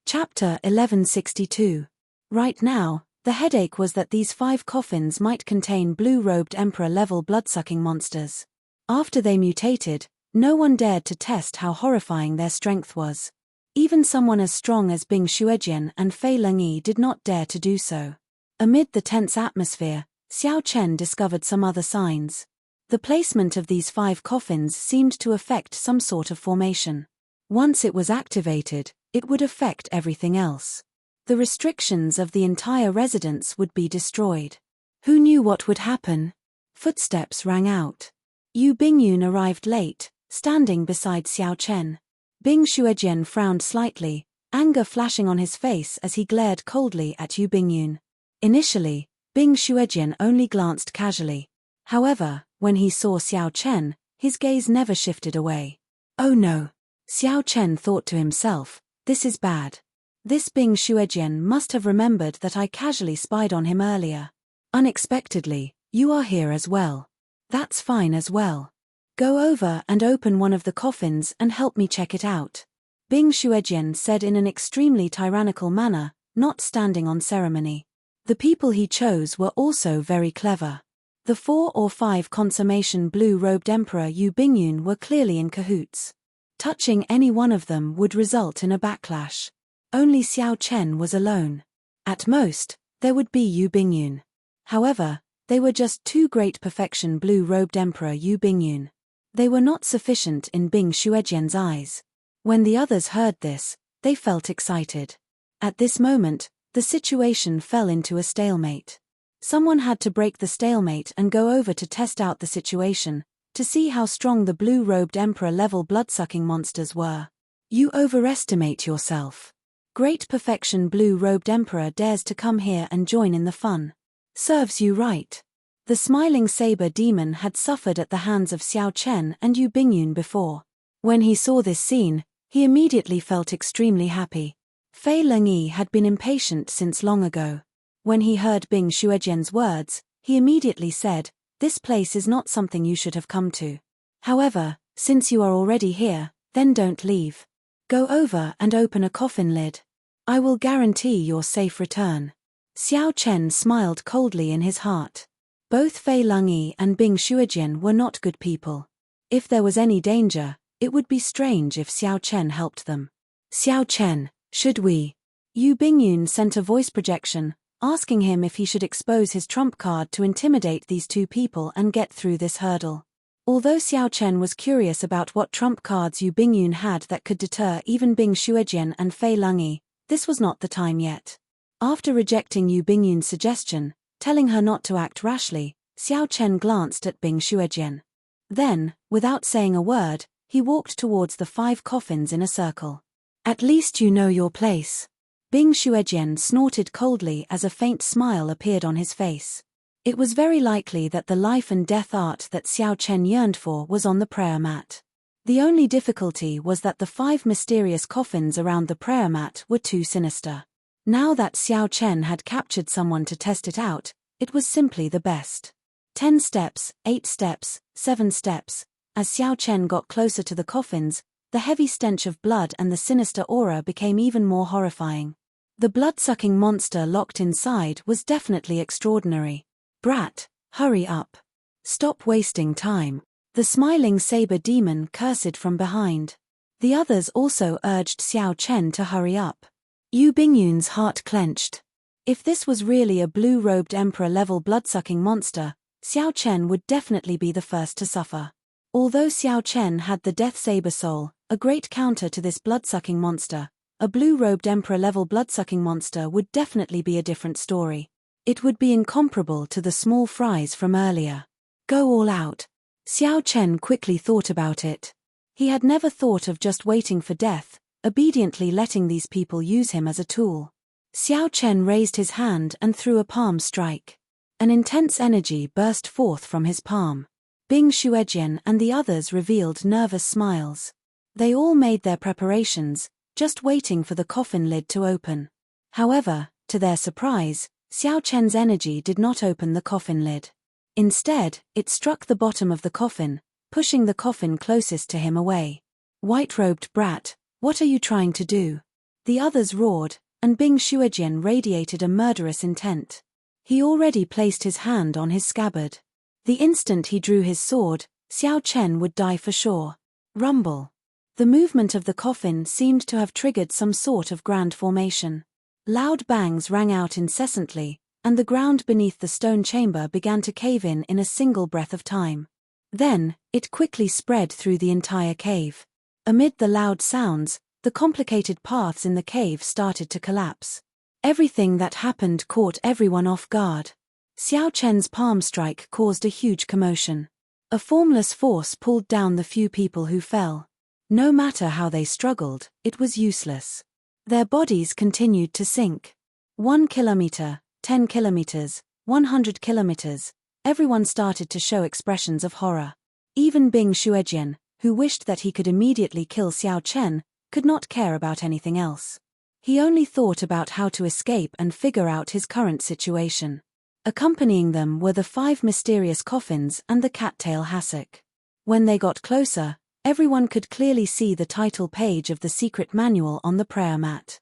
Chapter 1162. Right now, the headache was that these 5 coffins might contain blue-robed Emperor-level bloodsucking monsters. After they mutated, no one dared to test how horrifying their strength was. Even someone as strong as Bing Xuejian and Fei Lengyi did not dare to do so. Amid the tense atmosphere, Xiao Chen discovered some other signs. The placement of these 5 coffins seemed to affect some sort of formation. Once it was activated, it would affect everything else. The restrictions of the entire residence would be destroyed. Who knew what would happen? Footsteps rang out. Yu Bingyun arrived late, standing beside Xiao Chen. Bing Xuejian frowned slightly, anger flashing on his face as he glared coldly at Yu Bingyun. Initially, Bing Xuejian only glanced casually. However, when he saw Xiao Chen, his gaze never shifted away. Oh no! Xiao Chen thought to himself, this is bad. This Bing Xuejian must have remembered that I casually spied on him earlier. Unexpectedly, you are here as well. That's fine as well. Go over and open one of the coffins and help me check it out. Bing Xuejian said in an extremely tyrannical manner, not standing on ceremony. The people he chose were also very clever. The 4 or 5 consummation blue-robed Emperor Yu Bingyun were clearly in cahoots. Touching any one of them would result in a backlash. Only Xiao Chen was alone. At most, there would be Yu Bingyun. However, they were just 2 great perfection blue-robed Emperor Yu Bingyun. They were not sufficient in Bing Xuejian's eyes. When the others heard this, they felt excited. At this moment, the situation fell into a stalemate. Someone had to break the stalemate and go over to test out the situation, to see how strong the blue-robed Emperor-level blood-sucking monsters were. You overestimate yourself. Great perfection blue-robed Emperor dares to come here and join in the fun. Serves you right. The smiling saber demon had suffered at the hands of Xiao Chen and Yu Bingyun before. When he saw this scene, he immediately felt extremely happy. Fei Lengyi had been impatient since long ago. When he heard Bing Xuejian's words, he immediately said, "This place is not something you should have come to. However, since you are already here, then don't leave. Go over and open a coffin lid. I will guarantee your safe return." Xiao Chen smiled coldly in his heart. Both Fei Lengyi and Bing Xuejian were not good people. If there was any danger, it would be strange if Xiao Chen helped them. "Xiao Chen, should we?" Yu Bingyun sent a voice projection, asking him if he should expose his trump card to intimidate these 2 people and get through this hurdle. Although Xiao Chen was curious about what trump cards Yu Bingyun had that could deter even Bing Xuejian and Fei Lengyi, this was not the time yet. After rejecting Yu Bingyun's suggestion, telling her not to act rashly, Xiao Chen glanced at Bing Xuejian. Then, without saying a word, he walked towards the 5 coffins in a circle. "At least you know your place." Bing Xuejian snorted coldly as a faint smile appeared on his face. It was very likely that the life and death art that Xiao Chen yearned for was on the prayer mat. The only difficulty was that the 5 mysterious coffins around the prayer mat were too sinister. Now that Xiao Chen had captured someone to test it out, it was simply the best. 10 steps, 8 steps, 7 steps. As Xiao Chen got closer to the coffins, the heavy stench of blood and the sinister aura became even more horrifying. The blood-sucking monster locked inside was definitely extraordinary. "Brat, hurry up. Stop wasting time." The smiling saber demon cursed from behind. The others also urged Xiao Chen to hurry up. Yu Bingyun's heart clenched. If this was really a blue-robed Emperor-level blood-sucking monster, Xiao Chen would definitely be the first to suffer. Although Xiao Chen had the Death Saber Soul, a great counter to this blood-sucking monster, a blue-robed Emperor-level blood-sucking monster would definitely be a different story. It would be incomparable to the small fries from earlier. Go all out. Xiao Chen quickly thought about it. He had never thought of just waiting for death, obediently letting these people use him as a tool. Xiao Chen raised his hand and threw a palm strike. An intense energy burst forth from his palm. Bing Xuejian and the others revealed nervous smiles. They all made their preparations, just waiting for the coffin lid to open. However, to their surprise, Xiao Chen's energy did not open the coffin lid. Instead, it struck the bottom of the coffin, pushing the coffin closest to him away. "White-robed brat, what are you trying to do?" The others roared, and Bing Shuijian radiated a murderous intent. He already placed his hand on his scabbard. The instant he drew his sword, Xiao Chen would die for sure. Rumble. The movement of the coffin seemed to have triggered some sort of grand formation. Loud bangs rang out incessantly, and the ground beneath the stone chamber began to cave in a single breath of time. Then, it quickly spread through the entire cave. Amid the loud sounds, the complicated paths in the cave started to collapse. Everything that happened caught everyone off guard. Xiao Chen's palm strike caused a huge commotion. A formless force pulled down the few people who fell. No matter how they struggled, it was useless. Their bodies continued to sink. 1 kilometer, 10 kilometers, 100 kilometers, everyone started to show expressions of horror. Even Bing Shuijian, who wished that he could immediately kill Xiao Chen, could not care about anything else. He only thought about how to escape and figure out his current situation. Accompanying them were the 5 mysterious coffins and the cattail hassock. When they got closer, everyone could clearly see the title page of the secret manual on the prayer mat.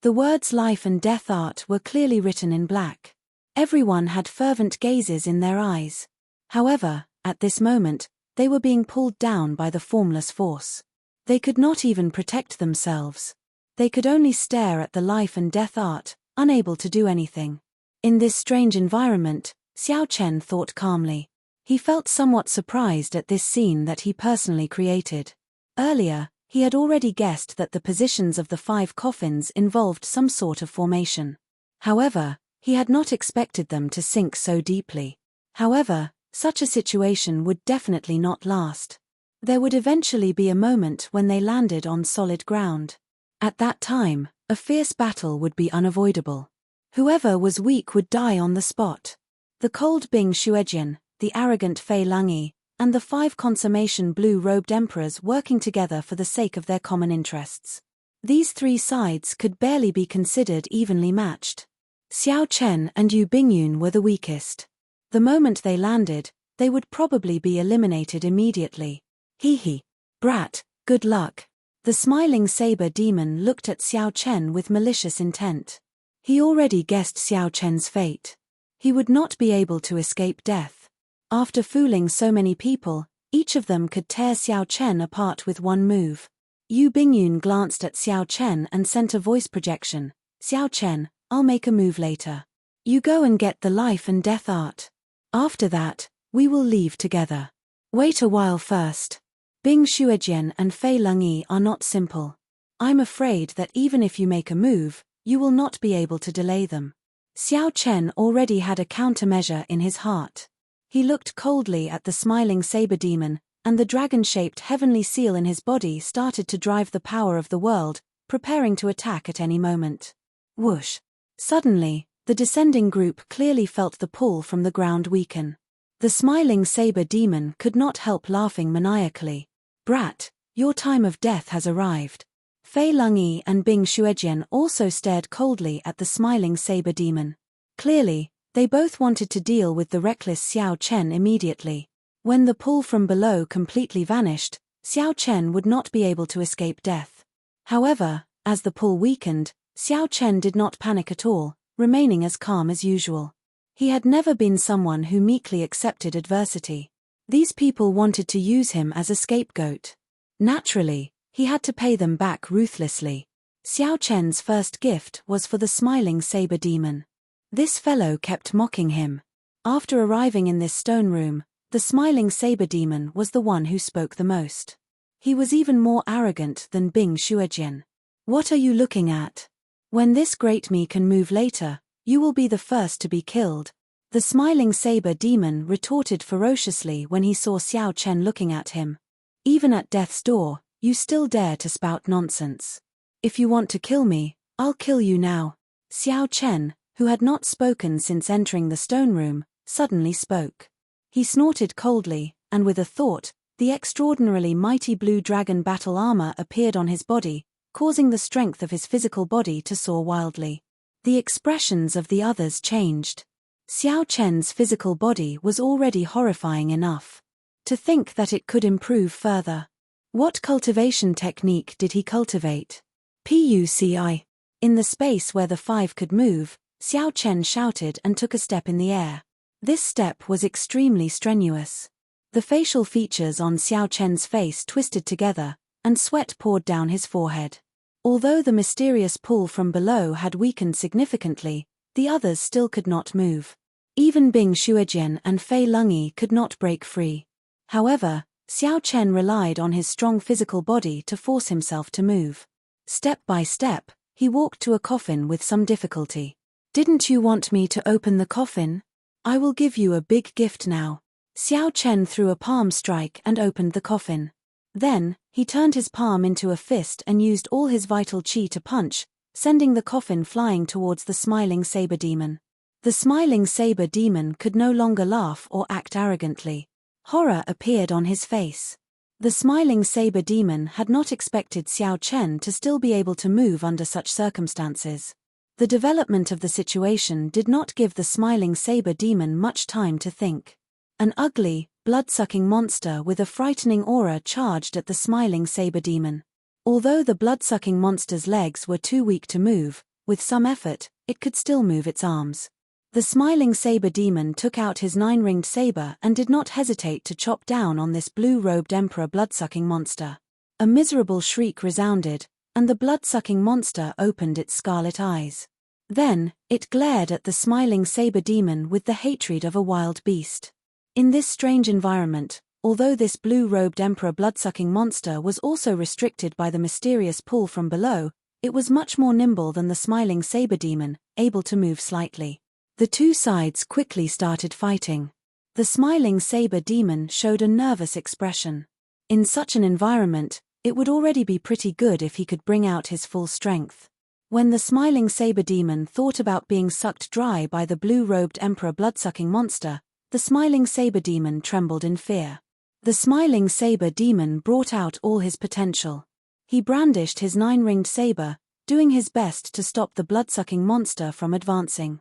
The words life and death art were clearly written in black. Everyone had fervent gazes in their eyes. However, at this moment, they were being pulled down by the formless force. They could not even protect themselves. They could only stare at the life and death art, unable to do anything. In this strange environment, Xiao Chen thought calmly. He felt somewhat surprised at this scene that he personally created. Earlier, he had already guessed that the positions of the 5 coffins involved some sort of formation. However, he had not expected them to sink so deeply. However, such a situation would definitely not last. There would eventually be a moment when they landed on solid ground. At that time, a fierce battle would be unavoidable. Whoever was weak would die on the spot. The cold Bing Shuijian, the arrogant Fei Lungyi, and the 5 consummation blue-robed emperors working together for the sake of their common interests. These 3 sides could barely be considered evenly matched. Xiao Chen and Yu Bingyun were the weakest. The moment they landed, they would probably be eliminated immediately. Hee. Brat, good luck. The smiling saber demon looked at Xiao Chen with malicious intent. He already guessed Xiao Chen's fate. He would not be able to escape death. After fooling so many people, each of them could tear Xiao Chen apart with one move. Yu Bingyun glanced at Xiao Chen and sent a voice projection. Xiao Chen, I'll make a move later. You go and get the life and death art. After that, we will leave together. Wait a while first. Bing Shuijian and Fei Lungyi are not simple. I'm afraid that even if you make a move, you will not be able to delay them. Xiao Chen already had a countermeasure in his heart. He looked coldly at the smiling saber demon, and the dragon-shaped heavenly seal in his body started to drive the power of the world, preparing to attack at any moment. Whoosh! Suddenly, the descending group clearly felt the pull from the ground weaken. The smiling saber demon could not help laughing maniacally. Brat, your time of death has arrived. Fei Lungyi and Bing Shuijian also stared coldly at the smiling saber demon. Clearly, they both wanted to deal with the reckless Xiao Chen immediately. When the pull from below completely vanished, Xiao Chen would not be able to escape death. However, as the pull weakened, Xiao Chen did not panic at all, remaining as calm as usual. He had never been someone who meekly accepted adversity. These people wanted to use him as a scapegoat. Naturally, he had to pay them back ruthlessly. Xiao Chen's first gift was for the smiling saber demon. This fellow kept mocking him. After arriving in this stone room, the smiling saber demon was the one who spoke the most. He was even more arrogant than Bing Shuijian. What are you looking at? When this great me can move later, you will be the first to be killed. The smiling saber demon retorted ferociously when he saw Xiao Chen looking at him. Even at death's door, you still dare to spout nonsense. If you want to kill me, I'll kill you now. Xiao Chen, who had not spoken since entering the stone room, suddenly spoke. He snorted coldly, and with a thought, the extraordinarily mighty blue dragon battle armor appeared on his body, causing the strength of his physical body to soar wildly. The expressions of the others changed. Xiao Chen's physical body was already horrifying enough. To think that it could improve further. What cultivation technique did he cultivate? Puci. In the space where the five could move, Xiao Chen shouted and took a step in the air. This step was extremely strenuous. The facial features on Xiao Chen's face twisted together, and sweat poured down his forehead. Although the mysterious pull from below had weakened significantly, the others still could not move. Even Bing Xuejian and Fei Lungyi could not break free. However, Xiao Chen relied on his strong physical body to force himself to move. Step by step, he walked to a coffin with some difficulty. "Didn't you want me to open the coffin? I will give you a big gift now." Xiao Chen threw a palm strike and opened the coffin. Then, he turned his palm into a fist and used all his vital qi to punch, sending the coffin flying towards the smiling saber demon. The smiling saber demon could no longer laugh or act arrogantly. Horror appeared on his face. The smiling saber demon had not expected Xiao Chen to still be able to move under such circumstances. The development of the situation did not give the smiling saber demon much time to think. An ugly, blood-sucking monster with a frightening aura charged at the smiling saber demon. Although the blood-sucking monster's legs were too weak to move, with some effort, it could still move its arms. The smiling saber demon took out his 9-ringed saber and did not hesitate to chop down on this blue-robed emperor blood-sucking monster. A miserable shriek resounded, and the blood-sucking monster opened its scarlet eyes. Then, it glared at the smiling saber demon with the hatred of a wild beast. In this strange environment, although this blue-robed emperor blood-sucking monster was also restricted by the mysterious pull from below, it was much more nimble than the smiling saber demon, able to move slightly. The two sides quickly started fighting. The smiling saber demon showed a nervous expression. In such an environment, it would already be pretty good if he could bring out his full strength. When the smiling saber demon thought about being sucked dry by the blue-robed emperor blood-sucking monster, the smiling saber demon trembled in fear. The smiling saber demon brought out all his potential. He brandished his 9-ringed saber, doing his best to stop the blood-sucking monster from advancing.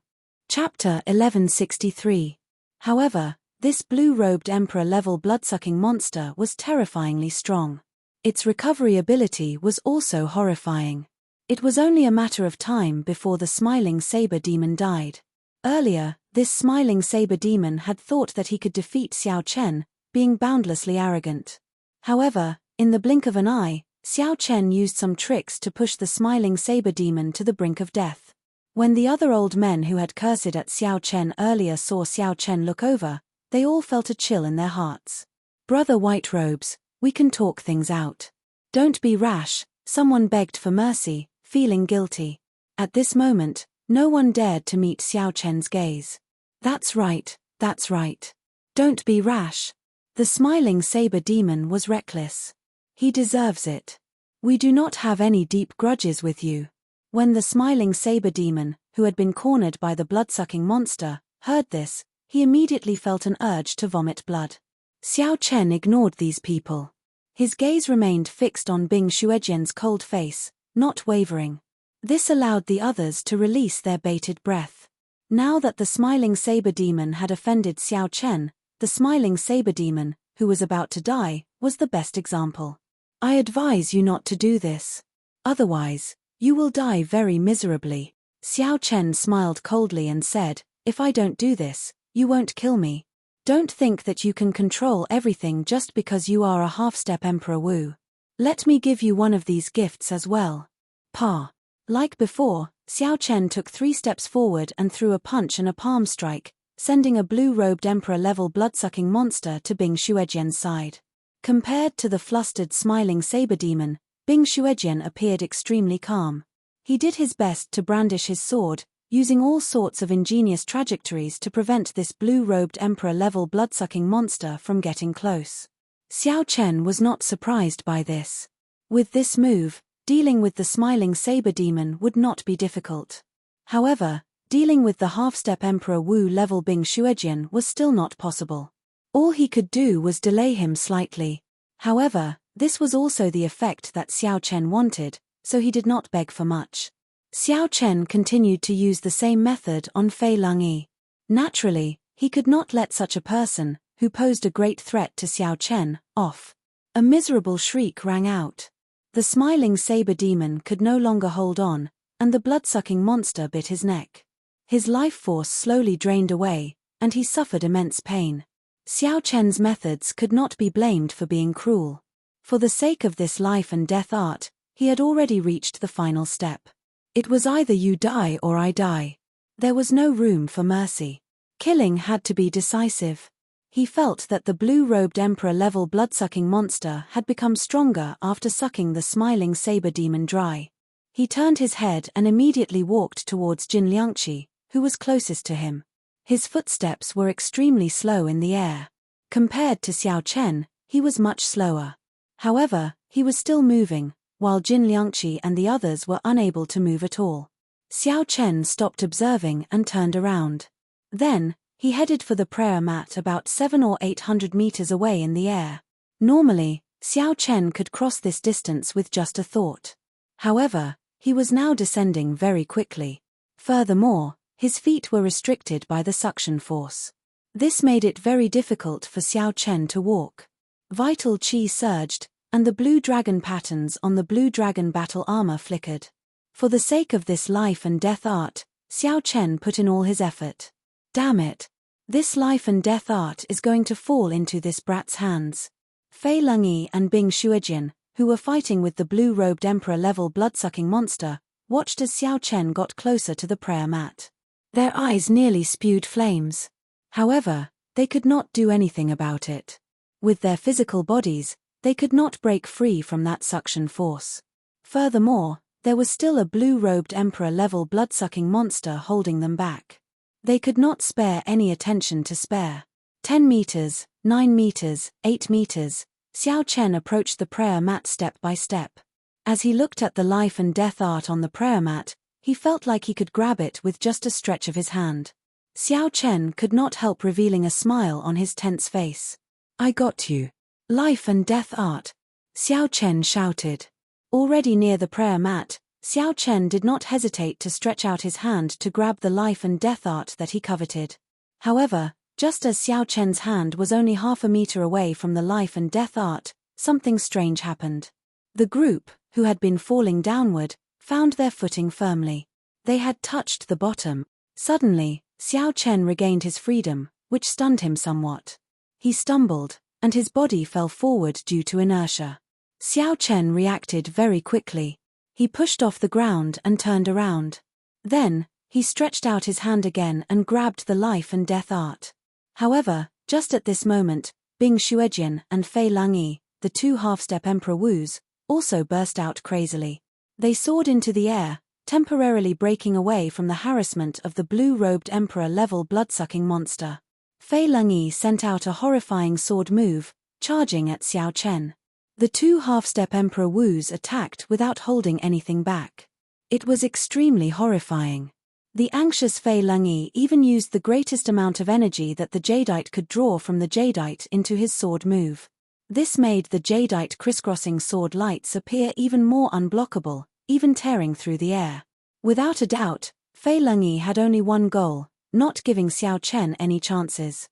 Chapter 1163. However, this blue-robed emperor-level blood-sucking monster was terrifyingly strong. Its recovery ability was also horrifying. It was only a matter of time before the smiling saber demon died. Earlier, this smiling saber demon had thought that he could defeat Xiao Chen, being boundlessly arrogant. However, in the blink of an eye, Xiao Chen used some tricks to push the smiling saber demon to the brink of death. When the other old men who had cursed at Xiao Chen earlier saw Xiao Chen look over, they all felt a chill in their hearts. "Brother White Robes, we can talk things out. Don't be rash," someone begged for mercy, feeling guilty. At this moment, no one dared to meet Xiao Chen's gaze. That's right. Don't be rash." The smiling saber demon was reckless. "He deserves it. We do not have any deep grudges with you." When the smiling saber demon, who had been cornered by the blood-sucking monster, heard this, he immediately felt an urge to vomit blood. Xiao Chen ignored these people. His gaze remained fixed on Bing Xuejian's cold face, not wavering. This allowed the others to release their bated breath. Now that the smiling saber demon had offended Xiao Chen, the smiling saber demon, who was about to die, was the best example. "I advise you not to do this. Otherwise, you will die very miserably." Xiao Chen smiled coldly and said, "If I don't do this, you won't kill me. Don't think that you can control everything just because you are a half-step Emperor Wu. Let me give you one of these gifts as well." Pa. Like before, Xiao Chen took 3 steps forward and threw a punch and a palm strike, sending a blue-robed emperor-level blood-sucking monster to Bing Xuejian's side. Compared to the flustered smiling saber demon, Bing Xuejian appeared extremely calm. He did his best to brandish his sword, using all sorts of ingenious trajectories to prevent this blue-robed emperor-level blood-sucking monster from getting close. Xiao Chen was not surprised by this. With this move, dealing with the smiling saber demon would not be difficult. However, dealing with the half-step Emperor Wu-level Bing Xuejian was still not possible. All he could do was delay him slightly. However, this was also the effect that Xiao Chen wanted, so he did not beg for much. Xiao Chen continued to use the same method on Fei Lungyi. Naturally, he could not let such a person, who posed a great threat to Xiao Chen, off. A miserable shriek rang out. The smiling saber demon could no longer hold on, and the blood-sucking monster bit his neck. His life force slowly drained away, and he suffered immense pain. Xiao Chen's methods could not be blamed for being cruel. For the sake of this life and death art, he had already reached the final step. It was either you die or I die. There was no room for mercy. Killing had to be decisive. He felt that the blue-robed emperor-level blood-sucking monster had become stronger after sucking the smiling saber demon dry. He turned his head and immediately walked towards Jin Liangqi, who was closest to him. His footsteps were extremely slow in the air. Compared to Xiao Chen, he was much slower. However, he was still moving, while Jin Liangqi and the others were unable to move at all. Xiao Chen stopped observing and turned around. Then, he headed for the prayer mat about 700 or 800 meters away in the air. Normally, Xiao Chen could cross this distance with just a thought. However, he was now descending very quickly. Furthermore, his feet were restricted by the suction force. This made it very difficult for Xiao Chen to walk. Vital qi surged, and the blue dragon patterns on the blue dragon battle armor flickered. For the sake of this life and death art, Xiao Chen put in all his effort. Damn it! This life and death art is going to fall into this brat's hands. Fei Lengyi and Bing Shuijian, who were fighting with the blue-robed emperor-level blood-sucking monster, watched as Xiao Chen got closer to the prayer mat. Their eyes nearly spewed flames. However, they could not do anything about it. With their physical bodies, they could not break free from that suction force. Furthermore, there was still a blue-robed emperor-level blood-sucking monster holding them back. They could not spare any attention to spare. 10 meters, 9 meters, 8 meters, Xiao Chen approached the prayer mat step by step. As he looked at the life and death art on the prayer mat, he felt like he could grab it with just a stretch of his hand. Xiao Chen could not help revealing a smile on his tense face. I got you. Life and death art. Xiao Chen shouted. Already near the prayer mat, Xiao Chen did not hesitate to stretch out his hand to grab the life and death art that he coveted. However, just as Xiao Chen's hand was only half a meter away from the life and death art, something strange happened. The group, who had been falling downward, found their footing firmly. They had touched the bottom. Suddenly, Xiao Chen regained his freedom, which stunned him somewhat. He stumbled, and his body fell forward due to inertia. Xiao Chen reacted very quickly. He pushed off the ground and turned around. Then, he stretched out his hand again and grabbed the life and death art. However, just at this moment, Bing Shuijian and Fei Lengyi, the two half-step Emperor Wus, also burst out crazily. They soared into the air, temporarily breaking away from the harassment of the blue-robed emperor-level blood-sucking monster. Fei Lengyi sent out a horrifying sword move, charging at Xiao Chen. The two half-step Emperor Wus attacked without holding anything back. It was extremely horrifying. The anxious Fei Lengyi even used the greatest amount of energy that the Jadeite could draw from the Jadeite into his sword move. This made the Jadeite crisscrossing sword lights appear even more unblockable, even tearing through the air. Without a doubt, Fei Lengyi had only one goal, not giving Xiao Chen any chances.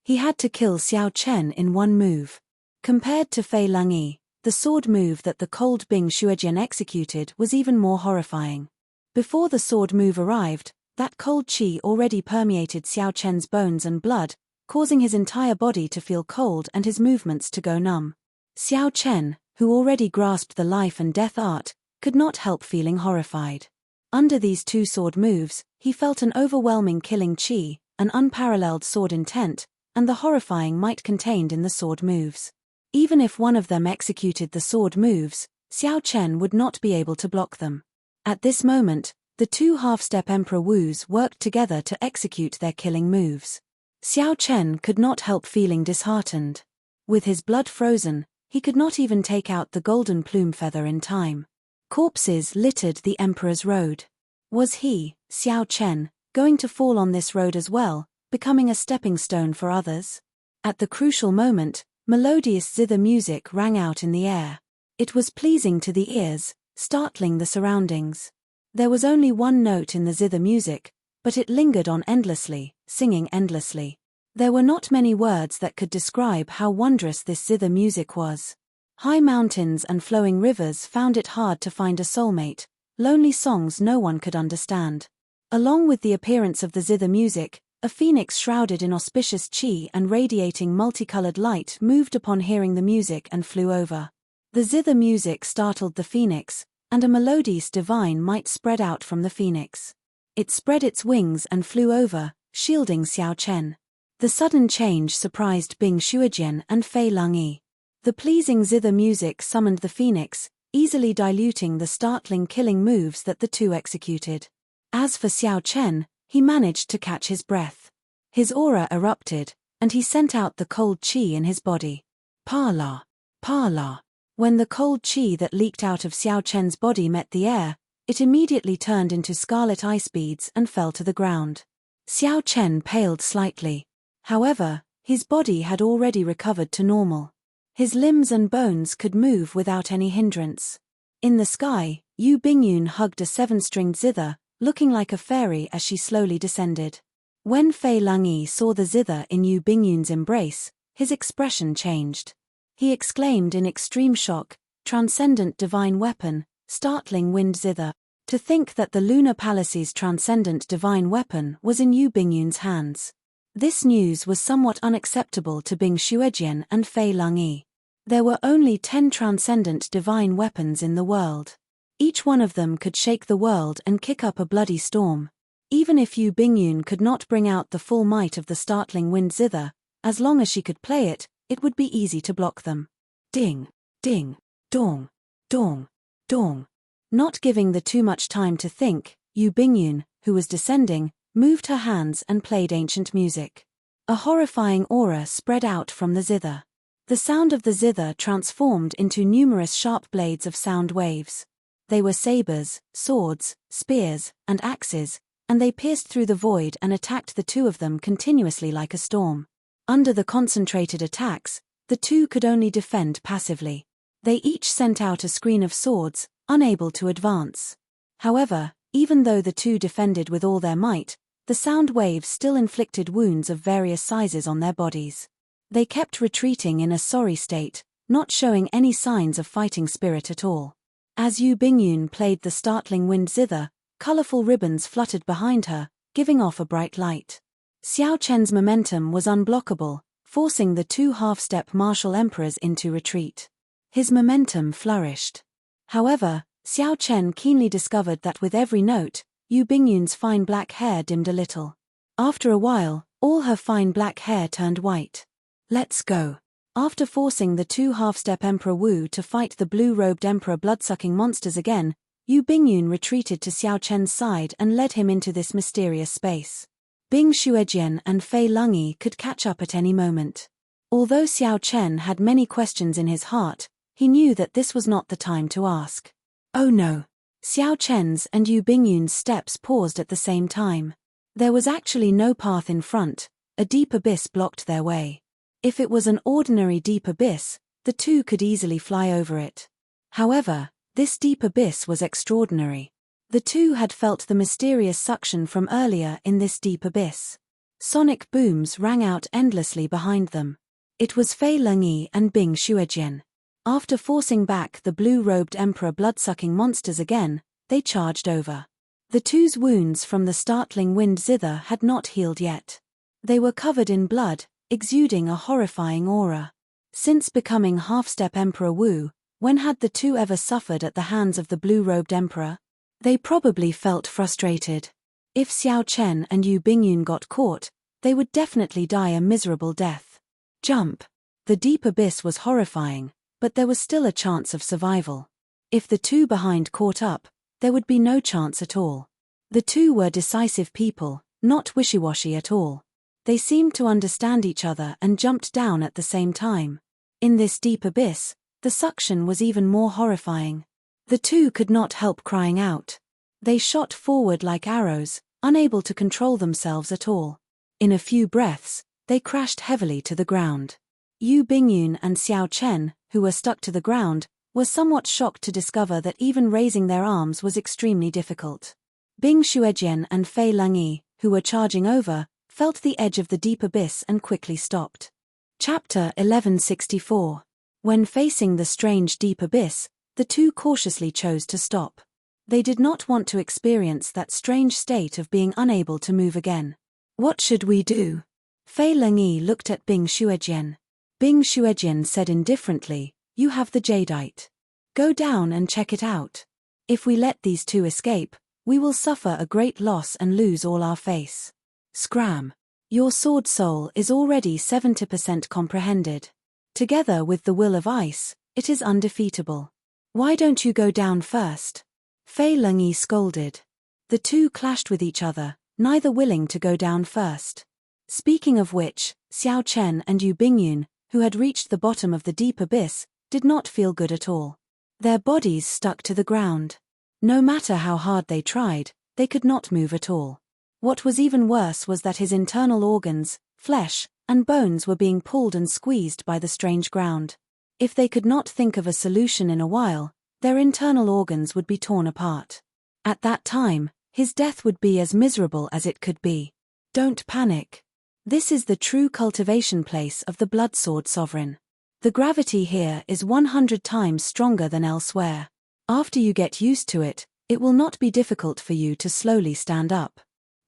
He had to kill Xiao Chen in one move. Compared to Fei Lengyi, the sword move that the cold Bing Shuijian executed was even more horrifying. Before the sword move arrived, that cold qi already permeated Xiao Chen's bones and blood, causing his entire body to feel cold and his movements to go numb. Xiao Chen, who already grasped the life and death art, could not help feeling horrified. Under these two sword moves, he felt an overwhelming killing qi, an unparalleled sword intent, and the horrifying might contained in the sword moves. Even if one of them executed the sword moves, Xiao Chen would not be able to block them. At this moment, the two half-step Emperor Wus worked together to execute their killing moves. Xiao Chen could not help feeling disheartened. With his blood frozen, he could not even take out the golden plume feather in time. Corpses littered the Emperor's road. Was he, Xiao Chen, going to fall on this road as well, becoming a stepping stone for others? At the crucial moment, melodious zither music rang out in the air. It was pleasing to the ears, startling the surroundings. There was only one note in the zither music, but it lingered on endlessly, singing endlessly. There were not many words that could describe how wondrous this zither music was. High mountains and flowing rivers found it hard to find a soulmate, lonely songs no one could understand. Along with the appearance of the zither music, a phoenix shrouded in auspicious chi and radiating multicolored light moved upon hearing the music and flew over. The zither music startled the phoenix, and a melodious divine might spread out from the phoenix. It spread its wings and flew over, shielding Xiao Chen. The sudden change surprised Bing Shuijian and Fei Longyi. The pleasing zither music summoned the phoenix, easily diluting the startling killing moves that the two executed. As for Xiao Chen, he managed to catch his breath. His aura erupted, and he sent out the cold qi in his body. Parla, parla. When the cold qi that leaked out of Xiao Chen's body met the air, it immediately turned into scarlet ice beads and fell to the ground. Xiao Chen paled slightly. However, his body had already recovered to normal. His limbs and bones could move without any hindrance. In the sky, Yu Bingyun hugged a seven-stringed zither, looking like a fairy as she slowly descended. When Fei Longyi saw the zither in Yu Bingyun's embrace, his expression changed. He exclaimed in extreme shock, "Transcendent divine weapon, startling wind zither." To think that the Lunar Palace's transcendent divine weapon was in Yu Bingyun's hands. This news was somewhat unacceptable to Bing Shuijian and Fei Longyi. There were only 10 transcendent divine weapons in the world. Each one of them could shake the world and kick up a bloody storm. Even if Yu Bingyun could not bring out the full might of the startling wind zither, as long as she could play it, it would be easy to block them. Ding, ding, dong, dong, dong. Not giving the too much time to think, Yu Bingyun, who was descending, moved her hands and played ancient music. A horrifying aura spread out from the zither. The sound of the zither transformed into numerous sharp blades of sound waves. They were sabers, swords, spears, and axes, and they pierced through the void and attacked the two of them continuously like a storm. Under the concentrated attacks, the two could only defend passively. They each sent out a screen of swords, unable to advance. However, even though the two defended with all their might, the sound waves still inflicted wounds of various sizes on their bodies. They kept retreating in a sorry state, not showing any signs of fighting spirit at all. As Yu Bingyun played the startling wind zither, colorful ribbons fluttered behind her, giving off a bright light. Xiao Chen's momentum was unblockable, forcing the two half-step martial emperors into retreat. His momentum flourished. However, Xiao Chen keenly discovered that with every note, Yu Bingyun's fine black hair dimmed a little. After a while, all her fine black hair turned white. Let's go. After forcing the two half-step Emperor Wu to fight the blue-robed Emperor blood-sucking monsters again, Yu Bingyun retreated to Xiao Chen's side and led him into this mysterious space. Bing Shuijian and Fei Longyi could catch up at any moment. Although Xiao Chen had many questions in his heart, he knew that this was not the time to ask. Oh no! Xiao Chen's and Yu Bingyun's steps paused at the same time. There was actually no path in front, a deep abyss blocked their way. If it was an ordinary deep abyss, the two could easily fly over it. However, this deep abyss was extraordinary. The two had felt the mysterious suction from earlier in this deep abyss. Sonic booms rang out endlessly behind them. It was Fei Longyi and Bing Shuijian. After forcing back the blue-robed Emperor blood-sucking monsters again, they charged over. The two's wounds from the startling wind zither had not healed yet. They were covered in blood, exuding a horrifying aura. Since becoming half-step Emperor Wu, when had the two ever suffered at the hands of the blue-robed Emperor? They probably felt frustrated. If Xiao Chen and Yu Bingyun got caught, they would definitely die a miserable death. Jump! The deep abyss was horrifying, but there was still a chance of survival. If the two behind caught up, there would be no chance at all. The two were decisive people, not wishy-washy at all. They seemed to understand each other and jumped down at the same time. In this deep abyss, the suction was even more horrifying. The two could not help crying out. They shot forward like arrows, unable to control themselves at all. In a few breaths, they crashed heavily to the ground. Yu Bingyun and Xiao Chen, who were stuck to the ground, were somewhat shocked to discover that even raising their arms was extremely difficult. Bing Shuijian and Fei Longyi, who were charging over, felt the edge of the deep abyss and quickly stopped. Chapter 1164. When facing the strange deep abyss, the two cautiously chose to stop. They did not want to experience that strange state of being unable to move again. What should we do? Fei Lengyi looked at Bing Xuejian. Bing Xuejian said indifferently, you have the jadeite. Go down and check it out. If we let these two escape, we will suffer a great loss and lose all our face. Scram. Your sword soul is already 70% comprehended. Together with the will of ice, it is undefeatable. Why don't you go down first? Fei Lengyi scolded. The two clashed with each other, neither willing to go down first. Speaking of which, Xiao Chen and Yu Bingyun, who had reached the bottom of the deep abyss, did not feel good at all. Their bodies stuck to the ground. No matter how hard they tried, they could not move at all. What was even worse was that his internal organs, flesh, and bones were being pulled and squeezed by the strange ground. If they could not think of a solution in a while, their internal organs would be torn apart. At that time, his death would be as miserable as it could be. Don't panic. This is the true cultivation place of the Blood Sword Sovereign. The gravity here is 100 times stronger than elsewhere. After you get used to it, it will not be difficult for you to slowly stand up.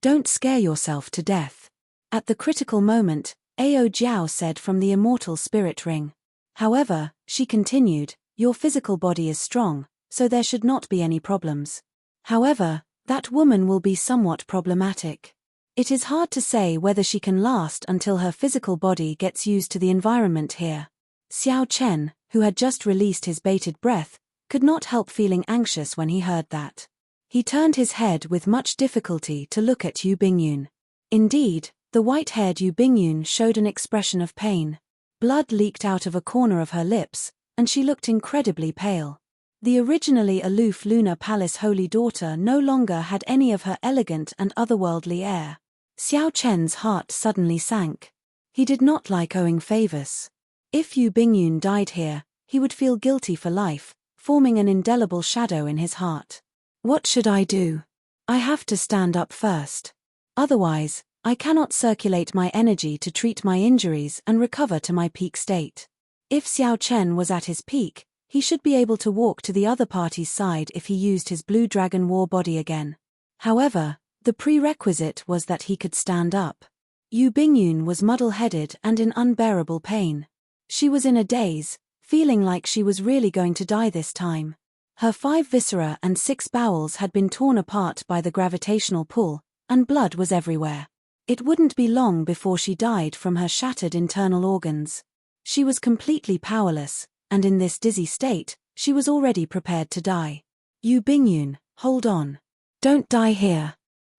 Don't scare yourself to death. At the critical moment, Ao Jiao said from the Immortal Spirit Ring. However, she continued, your physical body is strong, so there should not be any problems. However, that woman will be somewhat problematic. It is hard to say whether she can last until her physical body gets used to the environment here. Xiao Chen, who had just released his bated breath, could not help feeling anxious when he heard that. He turned his head with much difficulty to look at Yu Bingyun. Indeed, the white-haired Yu Bingyun showed an expression of pain. Blood leaked out of a corner of her lips, and she looked incredibly pale. The originally aloof Lunar Palace Holy Daughter no longer had any of her elegant and otherworldly air. Xiao Chen's heart suddenly sank. He did not like owing favors. If Yu Bingyun died here, he would feel guilty for life, forming an indelible shadow in his heart. What should I do? I have to stand up first. Otherwise, I cannot circulate my energy to treat my injuries and recover to my peak state. If Xiao Chen was at his peak, he should be able to walk to the other party's side if he used his Blue Dragon War body again. However, the prerequisite was that he could stand up. Yu Bingyun was muddle-headed and in unbearable pain. She was in a daze, feeling like she was really going to die this time. Her 5 viscera and 6 bowels had been torn apart by the gravitational pull, and blood was everywhere. It wouldn't be long before she died from her shattered internal organs. She was completely powerless, and in this dizzy state, she was already prepared to die. Yu Bingyun, hold on. Don't die here.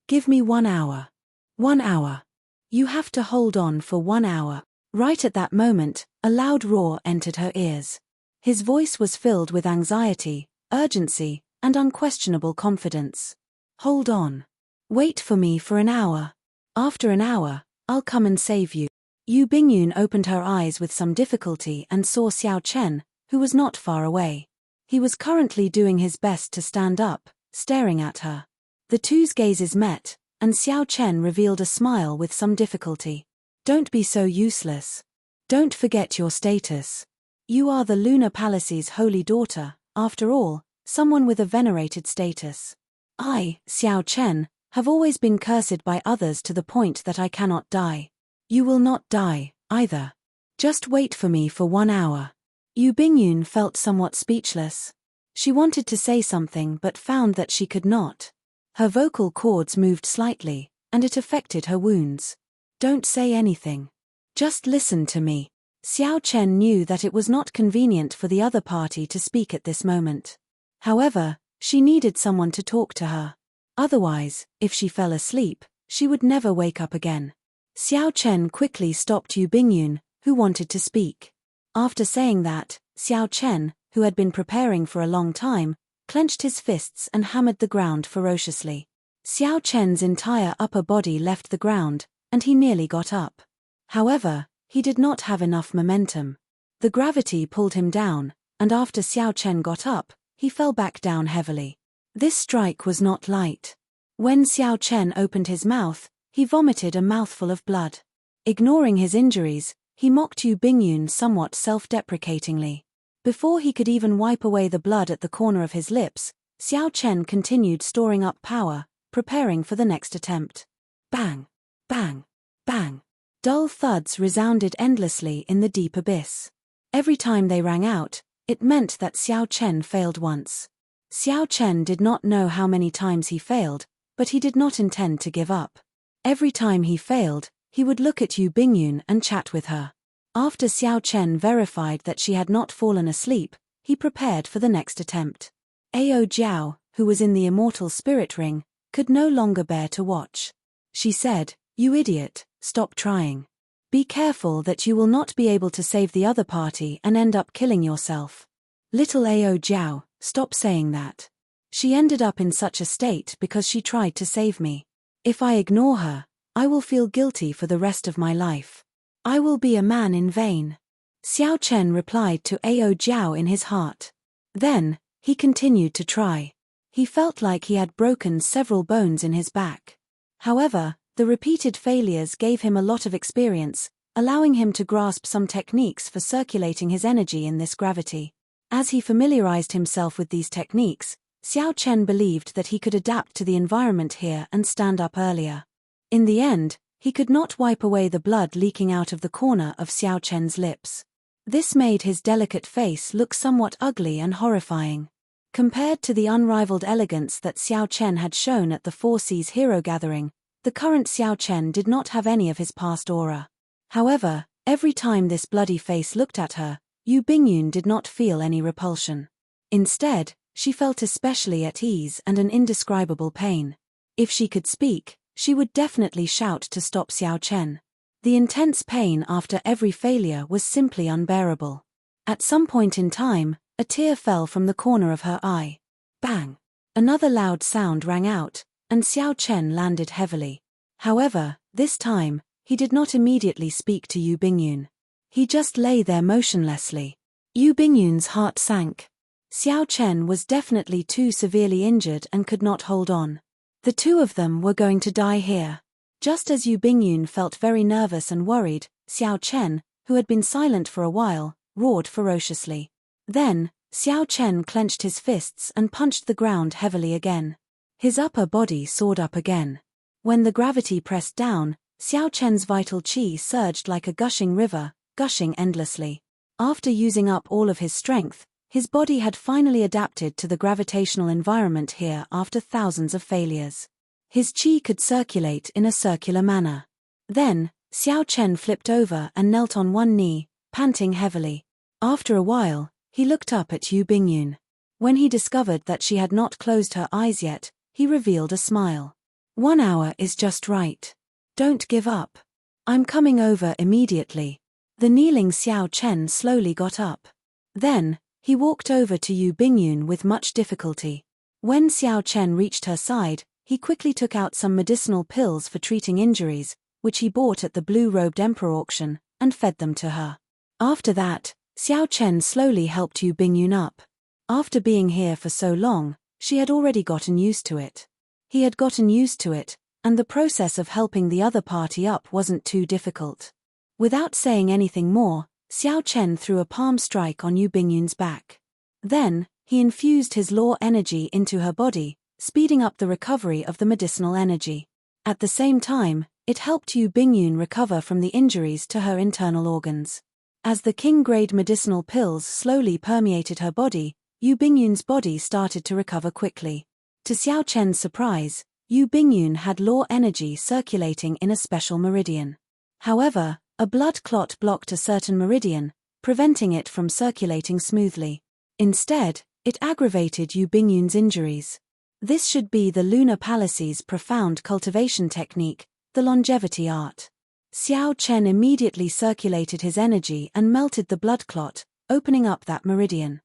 Give me 1 hour. 1 hour. You have to hold on for 1 hour. Right at that moment, a loud roar entered her ears. His voice was filled with anxiety, urgency, and unquestionable confidence. Hold on. Wait for me for an hour. After an hour, I'll come and save you. Yu Bingyun opened her eyes with some difficulty and saw Xiao Chen, who was not far away. He was currently doing his best to stand up, staring at her. The two's gazes met, and Xiao Chen revealed a smile with some difficulty. Don't be so useless. Don't forget your status. You are the Lunar Palace's holy daughter, after all, someone with a venerated status. I, Xiao Chen, have always been cursed by others to the point that I cannot die. You will not die, either. Just wait for me for 1 hour. Yu Bingyun felt somewhat speechless. She wanted to say something but found that she could not. Her vocal cords moved slightly, and it affected her wounds. Don't say anything. Just listen to me. Xiao Chen knew that it was not convenient for the other party to speak at this moment. However, she needed someone to talk to her. Otherwise, if she fell asleep, she would never wake up again. Xiao Chen quickly stopped Yu Bingyun, who wanted to speak. After saying that, Xiao Chen, who had been preparing for a long time, clenched his fists and hammered the ground ferociously. Xiao Chen's entire upper body left the ground, and he nearly got up. However, he did not have enough momentum. The gravity pulled him down, and after Xiao Chen got up, he fell back down heavily. This strike was not light. When Xiao Chen opened his mouth, he vomited a mouthful of blood. Ignoring his injuries, he mocked Yu Bingyun somewhat self-deprecatingly. Before he could even wipe away the blood at the corner of his lips, Xiao Chen continued storing up power, preparing for the next attempt. Bang! Bang! Bang! Dull thuds resounded endlessly in the deep abyss. Every time they rang out, it meant that Xiao Chen failed once. Xiao Chen did not know how many times he failed, but he did not intend to give up. Every time he failed, he would look at Yu Bingyun and chat with her. After Xiao Chen verified that she had not fallen asleep, he prepared for the next attempt. Ao Jiao, who was in the Immortal spirit ring, could no longer bear to watch. She said, "You idiot, stop trying. Be careful that you will not be able to save the other party and end up killing yourself." Little Ao Jiao, stop saying that. She ended up in such a state because she tried to save me. If I ignore her, I will feel guilty for the rest of my life. I will be a man in vain. Xiao Chen replied to Ao Jiao in his heart. Then, he continued to try. He felt like he had broken several bones in his back. However, the repeated failures gave him a lot of experience, allowing him to grasp some techniques for circulating his energy in this gravity. As he familiarized himself with these techniques, Xiao Chen believed that he could adapt to the environment here and stand up earlier. In the end, he could not wipe away the blood leaking out of the corner of Xiao Chen's lips. This made his delicate face look somewhat ugly and horrifying. Compared to the unrivaled elegance that Xiao Chen had shown at the Four Seas Hero Gathering, the current Xiao Chen did not have any of his past aura. However, every time this bloody face looked at her, Yu Bingyun did not feel any repulsion. Instead, she felt especially at ease and an indescribable pain. If she could speak, she would definitely shout to stop Xiao Chen. The intense pain after every failure was simply unbearable. At some point in time, a tear fell from the corner of her eye. Bang! Another loud sound rang out, and Xiao Chen landed heavily. However, this time, he did not immediately speak to Yu Bingyun. He just lay there motionlessly. Yu Bingyun's heart sank. Xiao Chen was definitely too severely injured and could not hold on. The two of them were going to die here. Just as Yu Bingyun felt very nervous and worried, Xiao Chen, who had been silent for a while, roared ferociously. Then, Xiao Chen clenched his fists and punched the ground heavily again. His upper body soared up again. When the gravity pressed down, Xiao Chen's vital qi surged like a gushing river, gushing endlessly. After using up all of his strength, his body had finally adapted to the gravitational environment here after thousands of failures. His qi could circulate in a circular manner. Then, Xiao Chen flipped over and knelt on one knee, panting heavily. After a while, he looked up at Yu Bingyun. When he discovered that she had not closed her eyes yet, he revealed a smile. 1 hour is just right. Don't give up. I'm coming over immediately. The kneeling Xiao Chen slowly got up. Then, he walked over to Yu Bingyun with much difficulty. When Xiao Chen reached her side, he quickly took out some medicinal pills for treating injuries, which he bought at the blue-robed emperor auction, and fed them to her. After that, Xiao Chen slowly helped Yu Bingyun up. After being here for so long, she had already gotten used to it. He had gotten used to it, and the process of helping the other party up wasn't too difficult. Without saying anything more, Xiao Chen threw a palm strike on Yu Bingyun's back. Then, he infused his law energy into her body, speeding up the recovery of the medicinal energy. At the same time, it helped Yu Bingyun recover from the injuries to her internal organs. As the king-grade medicinal pills slowly permeated her body, Yu Bingyun's body started to recover quickly. To Xiao Chen's surprise, Yu Bingyun had law energy circulating in a special meridian. However, a blood clot blocked a certain meridian, preventing it from circulating smoothly. Instead, it aggravated Yu Bingyun's injuries. This should be the Lunar Palace's profound cultivation technique, the longevity art. Xiao Chen immediately circulated his energy and melted the blood clot, opening up that meridian.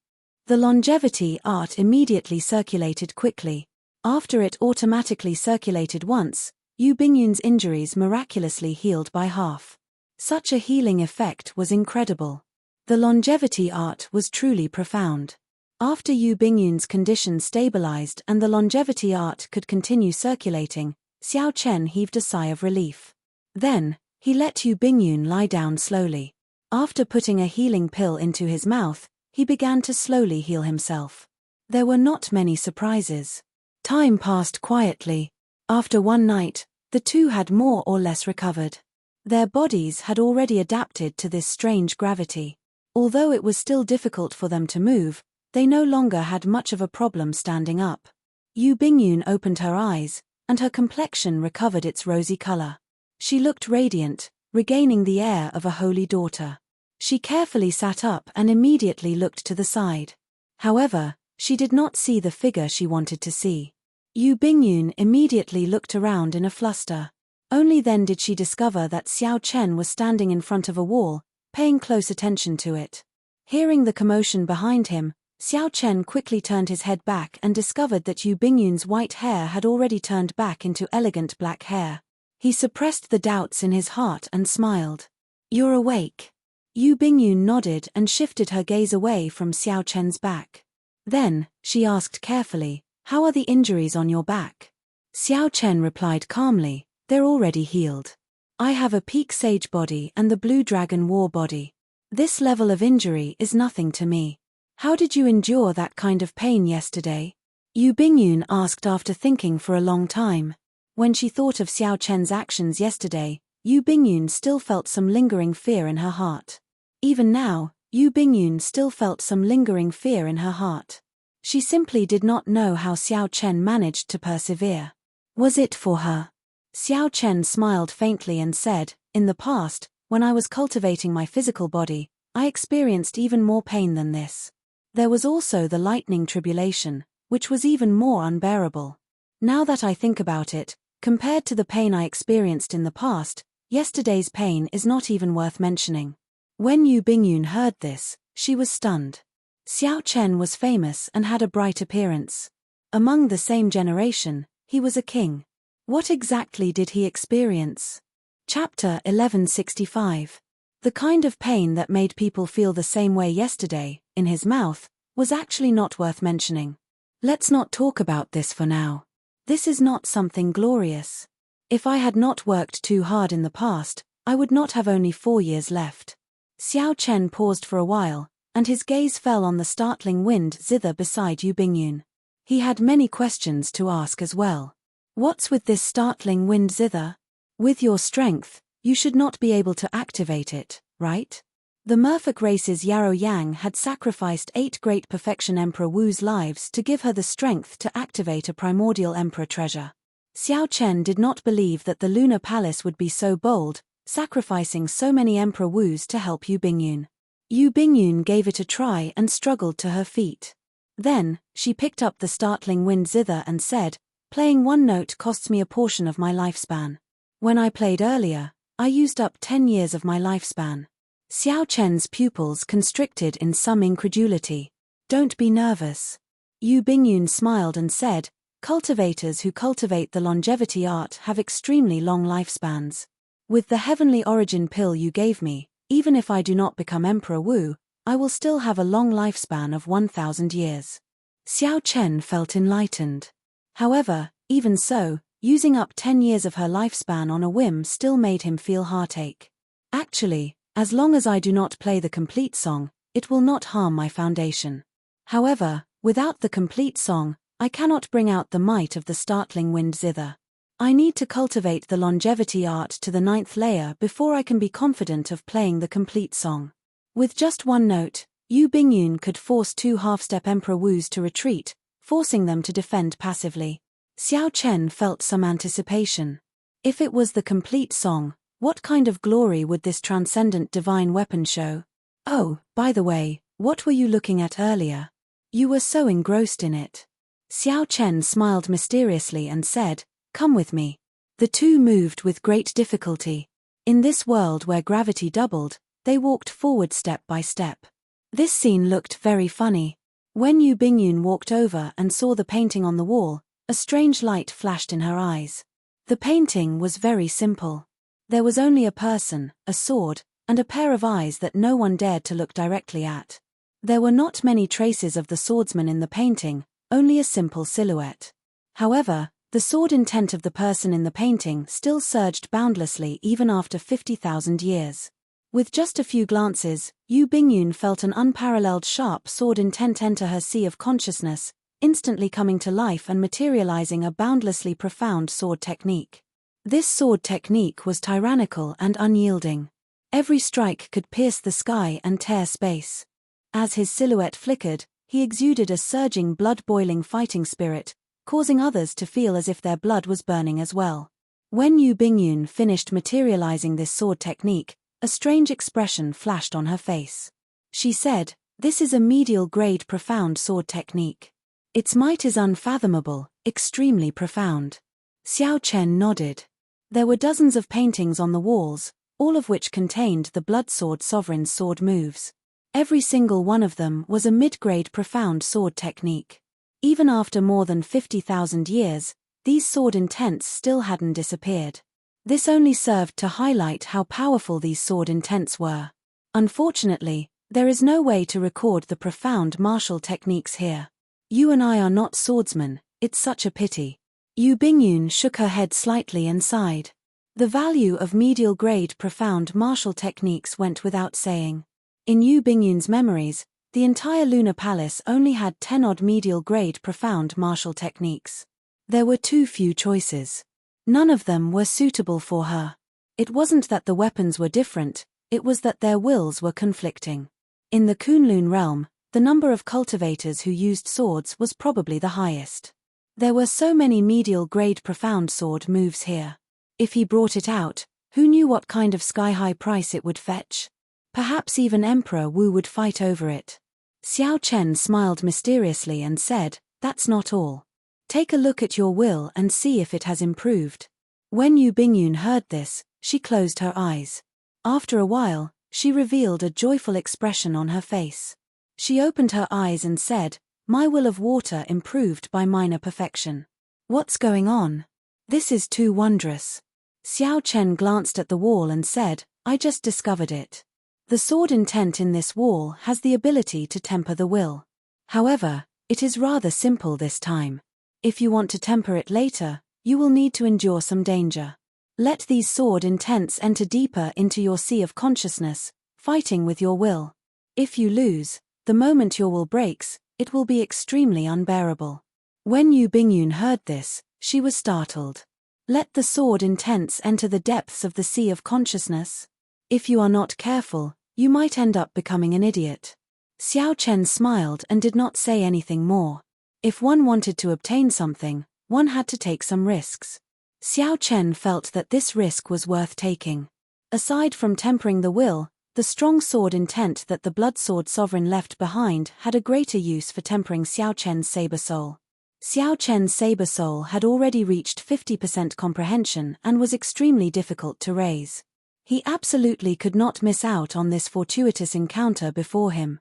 The longevity art immediately circulated quickly. After it automatically circulated once, Yu Bingyun's injuries miraculously healed by half. Such a healing effect was incredible. The longevity art was truly profound. After Yu Bingyun's condition stabilized and the longevity art could continue circulating, Xiao Chen heaved a sigh of relief. Then, he let Yu Bingyun lie down slowly. After putting a healing pill into his mouth, he began to slowly heal himself. There were not many surprises. Time passed quietly. After one night, the two had more or less recovered. Their bodies had already adapted to this strange gravity. Although it was still difficult for them to move, they no longer had much of a problem standing up. Yu Bingyun opened her eyes, and her complexion recovered its rosy color. She looked radiant, regaining the air of a holy daughter. She carefully sat up and immediately looked to the side. However, she did not see the figure she wanted to see. Yu Bingyun immediately looked around in a fluster. Only then did she discover that Xiao Chen was standing in front of a wall, paying close attention to it. Hearing the commotion behind him, Xiao Chen quickly turned his head back and discovered that Yu Bingyun's white hair had already turned back into elegant black hair. He suppressed the doubts in his heart and smiled. "You're awake." Yu Bingyun nodded and shifted her gaze away from Xiao Chen's back. Then, she asked carefully, "How are the injuries on your back?" Xiao Chen replied calmly, "They're already healed. I have a peak sage body and the blue dragon war body. This level of injury is nothing to me. How did you endure that kind of pain yesterday?" Yu Bingyun asked after thinking for a long time. When she thought of Xiao Chen's actions yesterday, Yu Bingyun still felt some lingering fear in her heart. Even now, Yu Bingyun still felt some lingering fear in her heart. She simply did not know how Xiao Chen managed to persevere. Was it for her? Xiao Chen smiled faintly and said, "In the past, when I was cultivating my physical body, I experienced even more pain than this. There was also the lightning tribulation, which was even more unbearable. Now that I think about it, compared to the pain I experienced in the past, yesterday's pain is not even worth mentioning." When Yu Bingyun heard this, she was stunned. Xiao Chen was famous and had a bright appearance. Among the same generation, he was a king. What exactly did he experience? Chapter 1165. The kind of pain that made people feel the same way yesterday, in his mouth, was actually not worth mentioning. Let's not talk about this for now. This is not something glorious. If I had not worked too hard in the past, I would not have only 4 years left. Xiao Chen paused for a while, and his gaze fell on the startling wind zither beside Yu Bingyun. He had many questions to ask as well. What's with this startling wind zither? With your strength, you should not be able to activate it, right? The merfolk race's Yarrow Yang had sacrificed 8 Great Perfection Emperor Wu's lives to give her the strength to activate a primordial emperor treasure. Xiao Chen did not believe that the Lunar Palace would be so bold, sacrificing so many Emperor Wus to help Yu Bingyun. Yu Bingyun gave it a try and struggled to her feet. Then, she picked up the startling wind zither and said, "Playing one note costs me a portion of my lifespan. When I played earlier, I used up 10 years of my lifespan." Xiao Chen's pupils constricted in some incredulity. "Don't be nervous." Yu Bingyun smiled and said, "Cultivators who cultivate the longevity art have extremely long lifespans. With the heavenly origin pill you gave me, even if I do not become Emperor Wu, I will still have a long lifespan of 1,000 years. Xiao Chen felt enlightened. However, even so, using up 10 years of her lifespan on a whim still made him feel heartache. "Actually, as long as I do not play the complete song, it will not harm my foundation. However, without the complete song, I cannot bring out the might of the startling wind zither. I need to cultivate the longevity art to the 9th layer before I can be confident of playing the complete song." With just one note, Yu Bingyun could force 2 half-step Emperor Wus to retreat, forcing them to defend passively. Xiao Chen felt some anticipation. If it was the complete song, what kind of glory would this transcendent divine weapon show? "Oh, by the way, what were you looking at earlier? You were so engrossed in it." Xiao Chen smiled mysteriously and said, "Come with me." The two moved with great difficulty. In this world where gravity doubled, they walked forward step by step. This scene looked very funny. When Yu Bingyun walked over and saw the painting on the wall, a strange light flashed in her eyes. The painting was very simple. There was only a person, a sword, and a pair of eyes that no one dared to look directly at. There were not many traces of the swordsman in the painting, only a simple silhouette. However, the sword intent of the person in the painting still surged boundlessly even after 50,000 years. With just a few glances, Yu Bingyun felt an unparalleled sharp sword intent enter her sea of consciousness, instantly coming to life and materializing a boundlessly profound sword technique. This sword technique was tyrannical and unyielding. Every strike could pierce the sky and tear space. As his silhouette flickered, he exuded a surging blood-boiling fighting spirit, causing others to feel as if their blood was burning as well. When Yu Bingyun finished materializing this sword technique, a strange expression flashed on her face. She said, "This is a medial-grade profound sword technique. Its might is unfathomable, extremely profound." Xiao Chen nodded. There were dozens of paintings on the walls, all of which contained the Blood Sword Sovereign's sword moves. Every single one of them was a mid-grade profound sword technique. Even after more than 50,000 years, these sword intents still hadn't disappeared. This only served to highlight how powerful these sword intents were. Unfortunately, there is no way to record the profound martial techniques here. You and I are not swordsmen, it's such a pity. Yu Bingyun shook her head slightly and sighed. The value of medial-grade profound martial techniques went without saying. In Yu Bingyun's memories, the entire Lunar Palace only had 10-odd medial-grade profound martial techniques. There were too few choices. None of them were suitable for her. It wasn't that the weapons were different, it was that their wills were conflicting. In the Kunlun realm, the number of cultivators who used swords was probably the highest. There were so many medial-grade profound sword moves here. If he brought it out, who knew what kind of sky-high price it would fetch? Perhaps even Emperor Wu would fight over it. Xiao Chen smiled mysteriously and said, "That's not all. Take a look at your will and see if it has improved." When Yu Bingyun heard this, she closed her eyes. After a while, she revealed a joyful expression on her face. She opened her eyes and said, "My will of water improved by minor perfection. What's going on? This is too wondrous." Xiao Chen glanced at the wall and said, "I just discovered it. The sword intent in this wall has the ability to temper the will. However, it is rather simple this time. If you want to temper it later, you will need to endure some danger. Let these sword intents enter deeper into your sea of consciousness, fighting with your will. If you lose, the moment your will breaks, it will be extremely unbearable." When Yu Bingyun heard this, she was startled. Let the sword intents enter the depths of the sea of consciousness? If you are not careful, you might end up becoming an idiot. Xiao Chen smiled and did not say anything more. If one wanted to obtain something, one had to take some risks. Xiao Chen felt that this risk was worth taking. Aside from tempering the will, the strong sword intent that the Blood Sword Sovereign left behind had a greater use for tempering Xiao Chen's saber soul. Xiao Chen's saber soul had already reached 50% comprehension and was extremely difficult to raise. He absolutely could not miss out on this fortuitous encounter before him.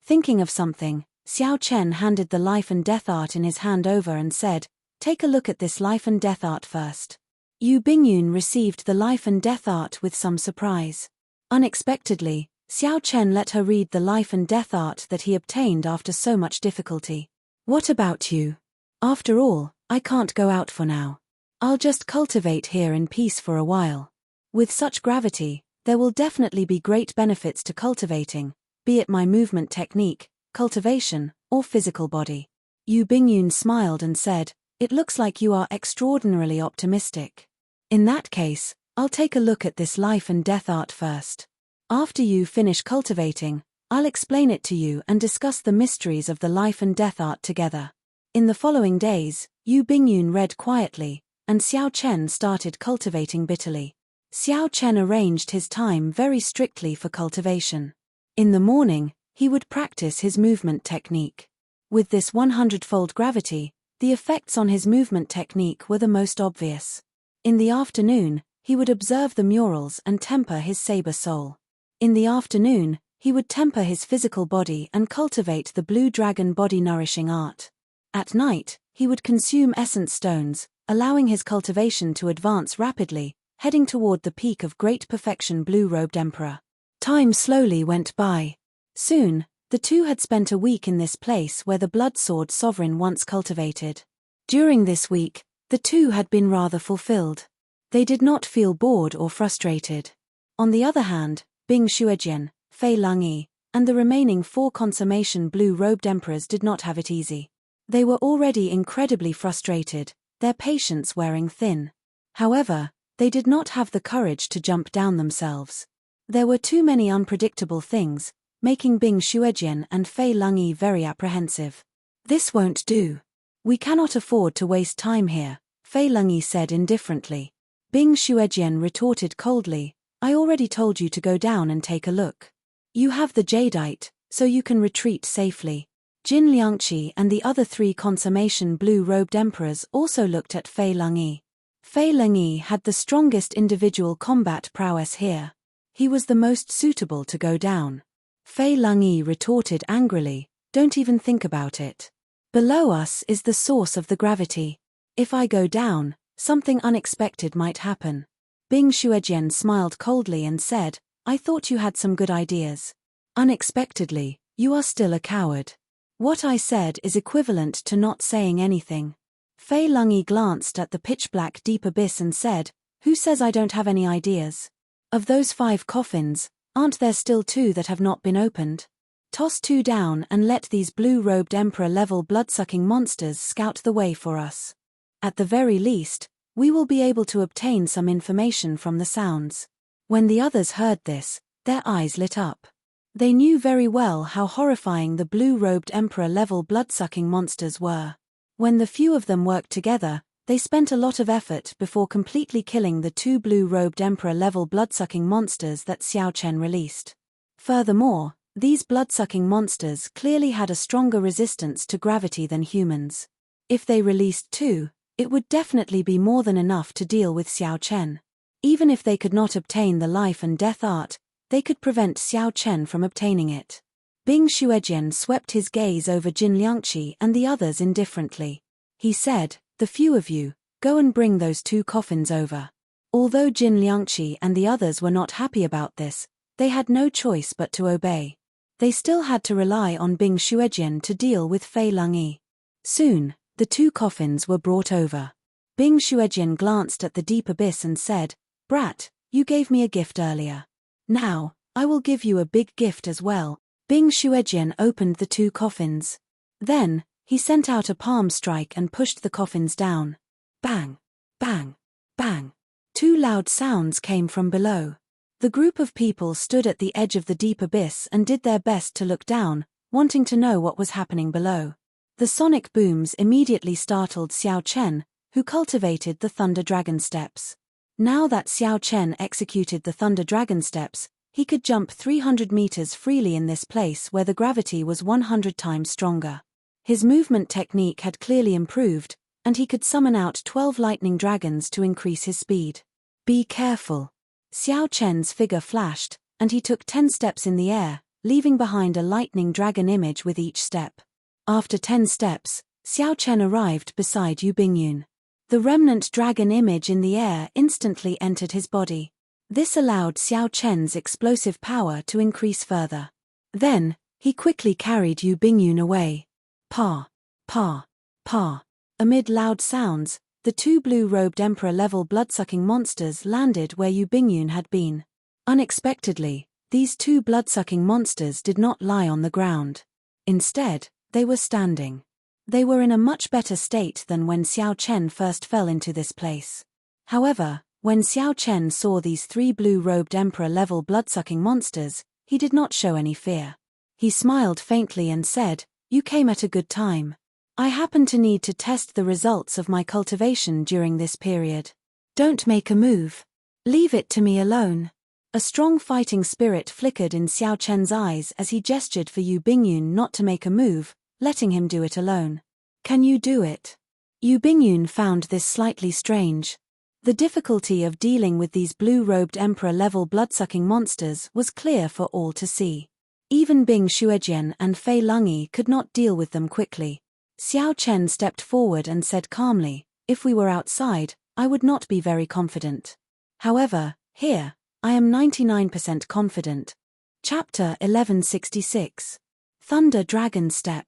Thinking of something, Xiao Chen handed the life and death art in his hand over and said, "Take a look at this life and death art first." Yu Bingyun received the life and death art with some surprise. Unexpectedly, Xiao Chen let her read the life and death art that he obtained after so much difficulty. "What about you? After all, I can't go out for now. I'll just cultivate here in peace for a while. With such gravity, there will definitely be great benefits to cultivating, be it my movement technique, cultivation, or physical body." Yu Bingyun smiled and said, "It looks like you are extraordinarily optimistic. In that case, I'll take a look at this life and death art first. After you finish cultivating, I'll explain it to you and discuss the mysteries of the life and death art together." In the following days, Yu Bingyun read quietly, and Xiao Chen started cultivating bitterly. Xiao Chen arranged his time very strictly for cultivation. In the morning, he would practice his movement technique. With this 100-fold gravity, the effects on his movement technique were the most obvious. In the afternoon, he would observe the murals and temper his saber soul. In the afternoon, he would temper his physical body and cultivate the blue dragon body nourishing art. At night, he would consume essence stones, allowing his cultivation to advance rapidly, heading toward the peak of great perfection blue-robed emperor. Time slowly went by. Soon, the two had spent a week in this place where the Blood Sword Sovereign once cultivated. During this week, the two had been rather fulfilled. They did not feel bored or frustrated. On the other hand, Bing Xuejian, Fei Langyi, and the remaining 4 consummation blue-robed emperors did not have it easy. They were already incredibly frustrated, their patience wearing thin. However, they did not have the courage to jump down themselves. There were too many unpredictable things, making Bing Xuejian and Fei Longyi very apprehensive. "This won't do. We cannot afford to waste time here," Fei Longyi said indifferently. Bing Xuejian retorted coldly, "I already told you to go down and take a look. You have the jadeite, so you can retreat safely." Jin Liangqi and the other 3 consummation blue-robed emperors also looked at Fei Longyi. Fei Longyi had the strongest individual combat prowess here. He was the most suitable to go down. Fei Longyi retorted angrily, "Don't even think about it. Below us is the source of the gravity. If I go down, something unexpected might happen." Bing Xuejian smiled coldly and said, "I thought you had some good ideas. Unexpectedly, you are still a coward. What I said is equivalent to not saying anything." Fei Longyi glanced at the pitch-black deep abyss and said, "Who says I don't have any ideas? Of those 5 coffins, aren't there still 2 that have not been opened? Toss 2 down and let these blue-robed emperor-level blood-sucking monsters scout the way for us. At the very least, we will be able to obtain some information from the sounds." When the others heard this, their eyes lit up. They knew very well how horrifying the blue-robed emperor-level blood-sucking monsters were. When the few of them worked together, they spent a lot of effort before completely killing the 2 blue-robed emperor-level blood-sucking monsters that Xiao Chen released. Furthermore, these blood-sucking monsters clearly had a stronger resistance to gravity than humans. If they released 2, it would definitely be more than enough to deal with Xiao Chen. Even if they could not obtain the life and death art, they could prevent Xiao Chen from obtaining it. Bing Xuejian swept his gaze over Jin Liangqi and the others indifferently. He said, "The few of you, go and bring those 2 coffins over." Although Jin Liangqi and the others were not happy about this, they had no choice but to obey. They still had to rely on Bing Xuejian to deal with Fei Longyi. Soon, the 2 coffins were brought over. Bing Xuejian glanced at the deep abyss and said, "Brat, you gave me a gift earlier. Now, I will give you a big gift as well." Bing Xuejian opened the 2 coffins. Then, he sent out a palm strike and pushed the coffins down. Bang! Bang! Bang! 2 loud sounds came from below. The group of people stood at the edge of the deep abyss and did their best to look down, wanting to know what was happening below. The sonic booms immediately startled Xiao Chen, who cultivated the Thunder Dragon Steps. Now that Xiao Chen executed the Thunder Dragon Steps, he could jump 300 meters freely in this place where the gravity was 100 times stronger. His movement technique had clearly improved, and he could summon out 12 lightning dragons to increase his speed. "Be careful." Xiao Chen's figure flashed, and he took 10 steps in the air, leaving behind a lightning dragon image with each step. After 10 steps, Xiao Chen arrived beside Yu Bingyun. The remnant dragon image in the air instantly entered his body. This allowed Xiao Chen's explosive power to increase further. Then, he quickly carried Yu Bingyun away. Pa! Pa! Pa! Amid loud sounds, the 2 blue-robed emperor-level blood-sucking monsters landed where Yu Bingyun had been. Unexpectedly, these 2 blood-sucking monsters did not lie on the ground. Instead, they were standing. They were in a much better state than when Xiao Chen first fell into this place. However, when Xiao Chen saw these 3 blue-robed emperor-level blood-sucking monsters, he did not show any fear. He smiled faintly and said, "You came at a good time. I happen to need to test the results of my cultivation during this period. Don't make a move. Leave it to me alone." A strong fighting spirit flickered in Xiao Chen's eyes as he gestured for Yu Bingyun not to make a move, letting him do it alone. "Can you do it?" Yu Bingyun found this slightly strange. The difficulty of dealing with these blue-robed emperor-level blood-sucking monsters was clear for all to see. Even Bing Xuejian and Fei Longyi could not deal with them quickly. Xiao Chen stepped forward and said calmly, "If we were outside, I would not be very confident. However, here, I am 99% confident." Chapter 1166. Thunder Dragon Step.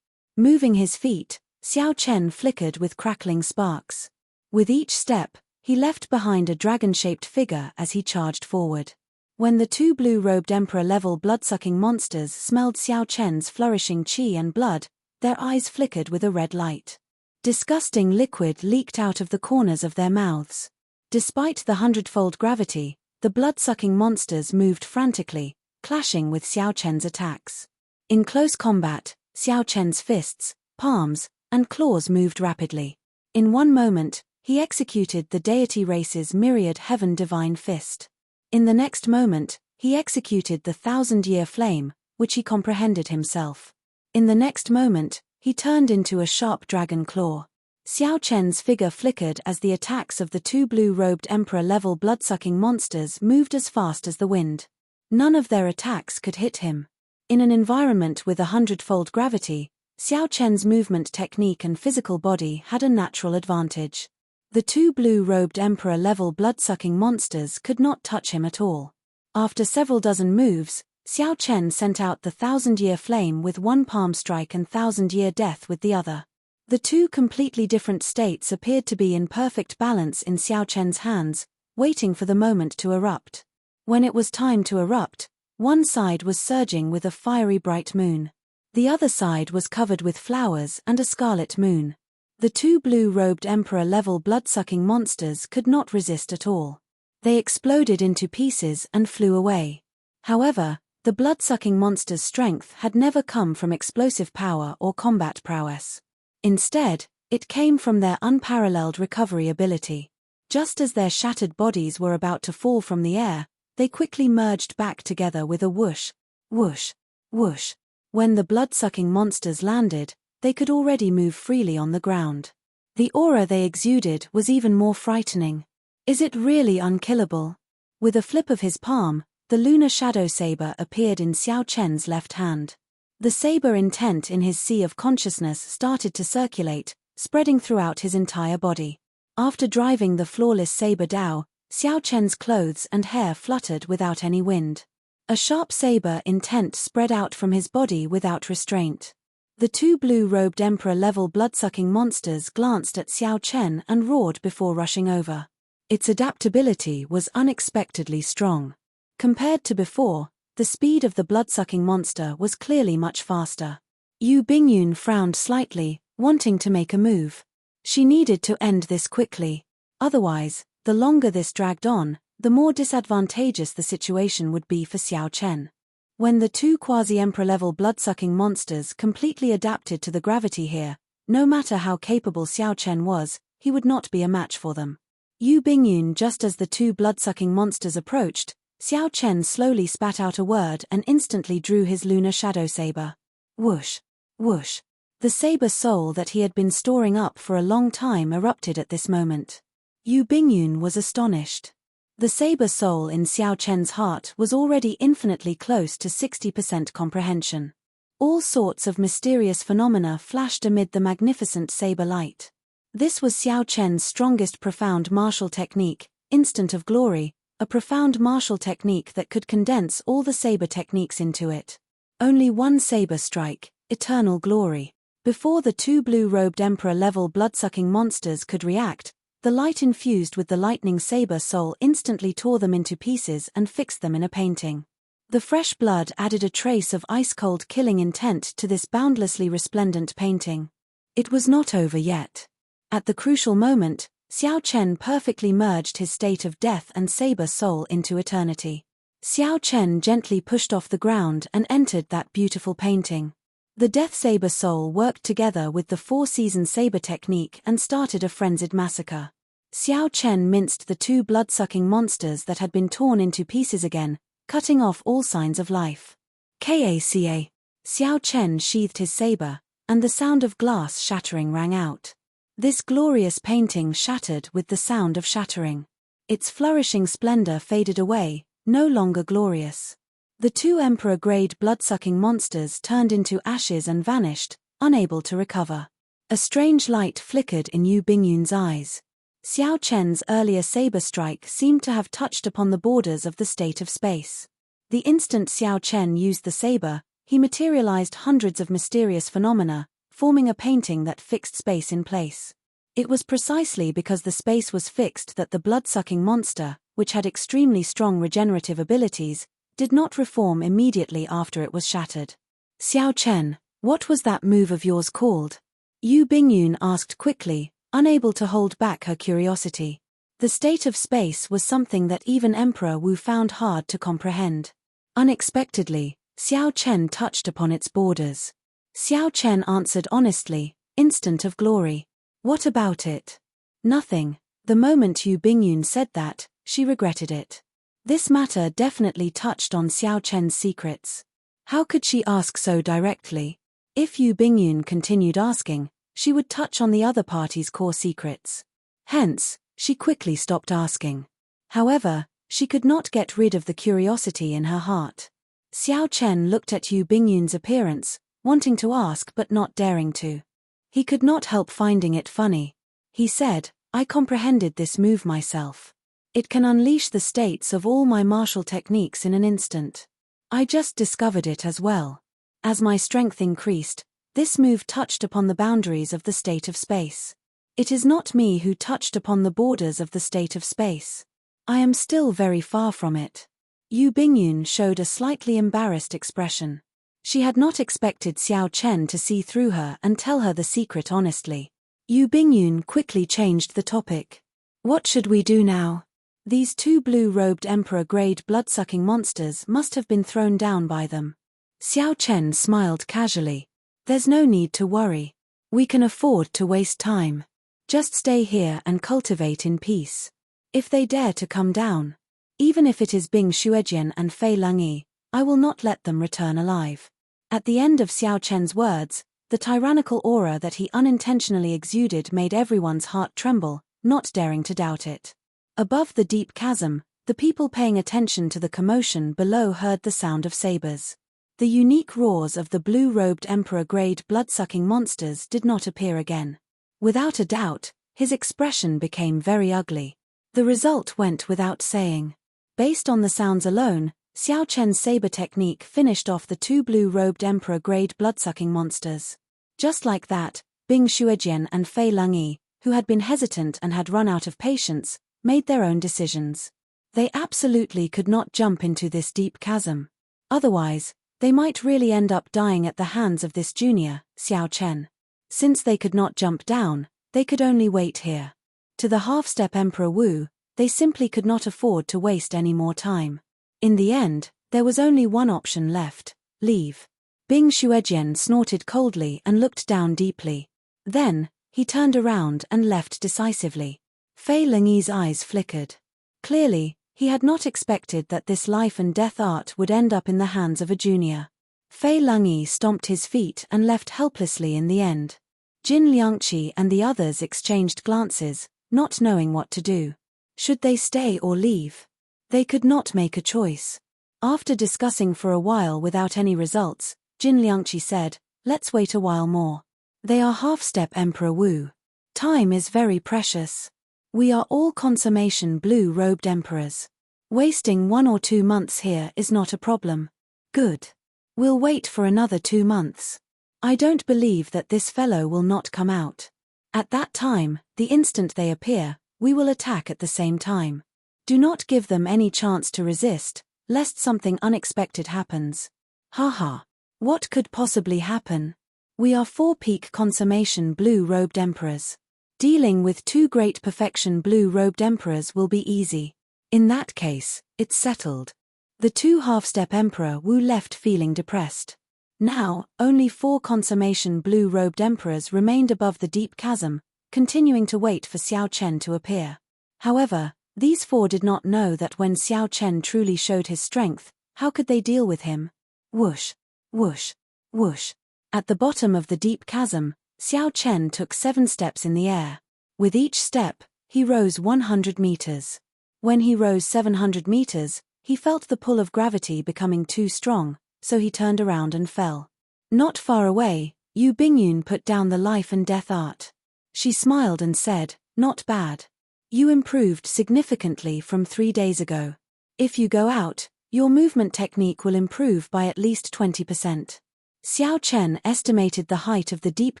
Moving his feet, Xiao Chen flickered with crackling sparks. With each step, he left behind a dragon-shaped figure as he charged forward. When the 2 blue-robed emperor-level blood-sucking monsters smelled Xiao Chen's flourishing qi and blood, their eyes flickered with a red light. Disgusting liquid leaked out of the corners of their mouths. Despite the hundredfold gravity, the blood-sucking monsters moved frantically, clashing with Xiao Chen's attacks. In close combat, Xiao Chen's fists, palms, and claws moved rapidly. In one moment, he executed the deity race's myriad heaven divine fist. In the next moment, he executed the 1,000-year flame, which he comprehended himself. In the next moment, he turned into a sharp dragon claw. Xiao Chen's figure flickered as the attacks of the two blue-robed emperor-level blood-sucking monsters moved as fast as the wind. None of their attacks could hit him. In an environment with 100-fold gravity, Xiao Chen's movement technique and physical body had a natural advantage. The two blue-robed emperor-level blood-sucking monsters could not touch him at all. After several dozen moves, Xiao Chen sent out the 1,000-year flame with one palm strike and 1,000-year death with the other. The two completely different states appeared to be in perfect balance in Xiao Chen's hands, waiting for the moment to erupt. When it was time to erupt, one side was surging with a fiery bright moon. The other side was covered with flowers and a scarlet moon. The two blue-robed emperor-level blood-sucking monsters could not resist at all. They exploded into pieces and flew away. However, the blood-sucking monsters' strength had never come from explosive power or combat prowess. Instead, it came from their unparalleled recovery ability. Just as their shattered bodies were about to fall from the air, they quickly merged back together with a whoosh, whoosh, whoosh. When the blood-sucking monsters landed, they could already move freely on the ground. The aura they exuded was even more frightening. Is it really unkillable? With a flip of his palm, the lunar shadow saber appeared in Xiao Chen's left hand. The saber intent in his sea of consciousness started to circulate, spreading throughout his entire body. After driving the flawless saber Dao, Xiao Chen's clothes and hair fluttered without any wind. A sharp saber intent spread out from his body without restraint. The two blue-robed emperor-level blood-sucking monsters glanced at Xiao Chen and roared before rushing over. Its adaptability was unexpectedly strong. Compared to before, the speed of the blood-sucking monster was clearly much faster. Yu Bingyun frowned slightly, wanting to make a move. She needed to end this quickly. Otherwise, the longer this dragged on, the more disadvantageous the situation would be for Xiao Chen. When the two quasi-emperor-level blood-sucking monsters completely adapted to the gravity here, no matter how capable Xiao Chen was, he would not be a match for them. Yu Bingyun, just as the two blood-sucking monsters approached, Xiao Chen slowly spat out a word and instantly drew his lunar shadow saber. Whoosh, whoosh. The saber soul that he had been storing up for a long time erupted at this moment. Yu Bingyun was astonished. The saber soul in Xiao Chen's heart was already infinitely close to 60% comprehension. All sorts of mysterious phenomena flashed amid the magnificent saber light. This was Xiao Chen's strongest profound martial technique, Instant of Glory, a profound martial technique that could condense all the saber techniques into it. Only one saber strike, Eternal Glory. Before the two blue-robed emperor-level blood-sucking monsters could react, the light infused with the lightning saber soul instantly tore them into pieces and fixed them in a painting. The fresh blood added a trace of ice-cold killing intent to this boundlessly resplendent painting. It was not over yet. At the crucial moment, Xiao Chen perfectly merged his state of death and saber soul into eternity. Xiao Chen gently pushed off the ground and entered that beautiful painting. The death saber soul worked together with the four-season saber technique and started a frenzied massacre. Xiao Chen minced the two blood-sucking monsters that had been torn into pieces again, cutting off all signs of life. Kaca. Xiao Chen sheathed his saber, and the sound of glass shattering rang out. This glorious painting shattered with the sound of shattering. Its flourishing splendor faded away, no longer glorious. The two emperor-grade blood-sucking monsters turned into ashes and vanished, unable to recover. A strange light flickered in Yu Bingyun's eyes. Xiao Chen's earlier saber strike seemed to have touched upon the borders of the state of space. The instant Xiao Chen used the saber, he materialized hundreds of mysterious phenomena, forming a painting that fixed space in place. It was precisely because the space was fixed that the blood-sucking monster, which had extremely strong regenerative abilities, did not reform immediately after it was shattered. Xiao Chen, What was that move of yours called? Yu Bingyun asked quickly, unable to hold back her curiosity. The state of space was something that even Emperor Wu found hard to comprehend. Unexpectedly, Xiao Chen touched upon its borders. Xiao Chen answered honestly, instant of glory. What about it? Nothing. The moment Yu Bingyun said that, she regretted it. This matter definitely touched on Xiao Chen's secrets. How could she ask so directly? If Yu Bingyun continued asking, she would touch on the other party's core secrets. Hence, she quickly stopped asking. However, she could not get rid of the curiosity in her heart. Xiao Chen looked at Yu Bingyun's appearance, wanting to ask but not daring to. He could not help finding it funny. He said, I comprehended this move myself. It can unleash the states of all my martial techniques in an instant. I just discovered it as well. As my strength increased, this move touched upon the boundaries of the state of space. It is not me who touched upon the borders of the state of space. I am still very far from it. Yu Bingyun showed a slightly embarrassed expression. She had not expected Xiao Chen to see through her and tell her the secret honestly. Yu Bingyun quickly changed the topic. What should we do now? These two blue-robed emperor-grade blood-sucking monsters must have been thrown down by them. Xiao Chen smiled casually. There's no need to worry. We can afford to waste time. Just stay here and cultivate in peace. If they dare to come down, even if it is Bing Xuejian and Fei Lengyi, I will not let them return alive. At the end of Xiao Chen's words, the tyrannical aura that he unintentionally exuded made everyone's heart tremble, not daring to doubt it. Above the deep chasm, the people paying attention to the commotion below heard the sound of sabers. The unique roars of the blue-robed emperor-grade blood-sucking monsters did not appear again. Without a doubt, his expression became very ugly. The result went without saying. Based on the sounds alone, Xiao Chen's saber technique finished off the two blue-robed emperor-grade blood-sucking monsters. Just like that, Bing Xuejian and Fei Lengyi, who had been hesitant and had run out of patience, made their own decisions. They absolutely could not jump into this deep chasm. Otherwise, they might really end up dying at the hands of this junior, Xiao Chen. Since they could not jump down, they could only wait here. To the half-step Emperor Wu, they simply could not afford to waste any more time. In the end, there was only one option left: leave. Bing Xuejian snorted coldly and looked down deeply. Then, he turned around and left decisively. Fei Lengyi's eyes flickered. Clearly, he had not expected that this life-and-death art would end up in the hands of a junior. Fei Lengyi stomped his feet and left helplessly in the end. Jin Liangqi and the others exchanged glances, not knowing what to do. Should they stay or leave? They could not make a choice. After discussing for a while without any results, Jin Liangqi said, let's wait a while more. They are half-step Emperor Wu. Time is very precious. We are all consummation blue-robed emperors. Wasting 1 or 2 months here is not a problem. Good. We'll wait for another 2 months. I don't believe that this fellow will not come out. At that time, the instant they appear, we will attack at the same time. Do not give them any chance to resist, lest something unexpected happens. Haha. What could possibly happen? We are 4-peak consummation blue-robed emperors. Dealing with 2 great perfection blue-robed emperors will be easy. In that case, it's settled. The 2 half-step Emperor Wu left feeling depressed. Now, only 4 consummation blue-robed emperors remained above the deep chasm, continuing to wait for Xiao Chen to appear. However, these 4 did not know that when Xiao Chen truly showed his strength, how could they deal with him? Whoosh, whoosh, whoosh. At the bottom of the deep chasm, Xiao Chen took 7 steps in the air. With each step, he rose 100 meters. When he rose 700 meters, he felt the pull of gravity becoming too strong, so he turned around and fell. Not far away, Yu Bingyun put down the life-and-death art. She smiled and said, not bad. You improved significantly from 3 days ago. If you go out, your movement technique will improve by at least 20%. Xiao Chen estimated the height of the deep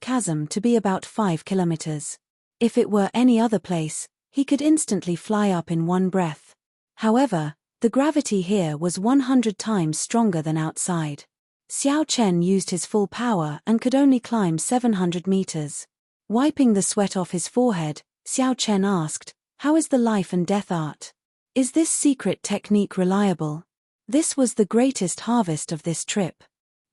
chasm to be about 5 kilometers. If it were any other place, he could instantly fly up in one breath. However, the gravity here was 100 times stronger than outside. Xiao Chen used his full power and could only climb 700 meters. Wiping the sweat off his forehead, Xiao Chen asked, "How is the life and death art? Is this secret technique reliable?" This was the greatest harvest of this trip.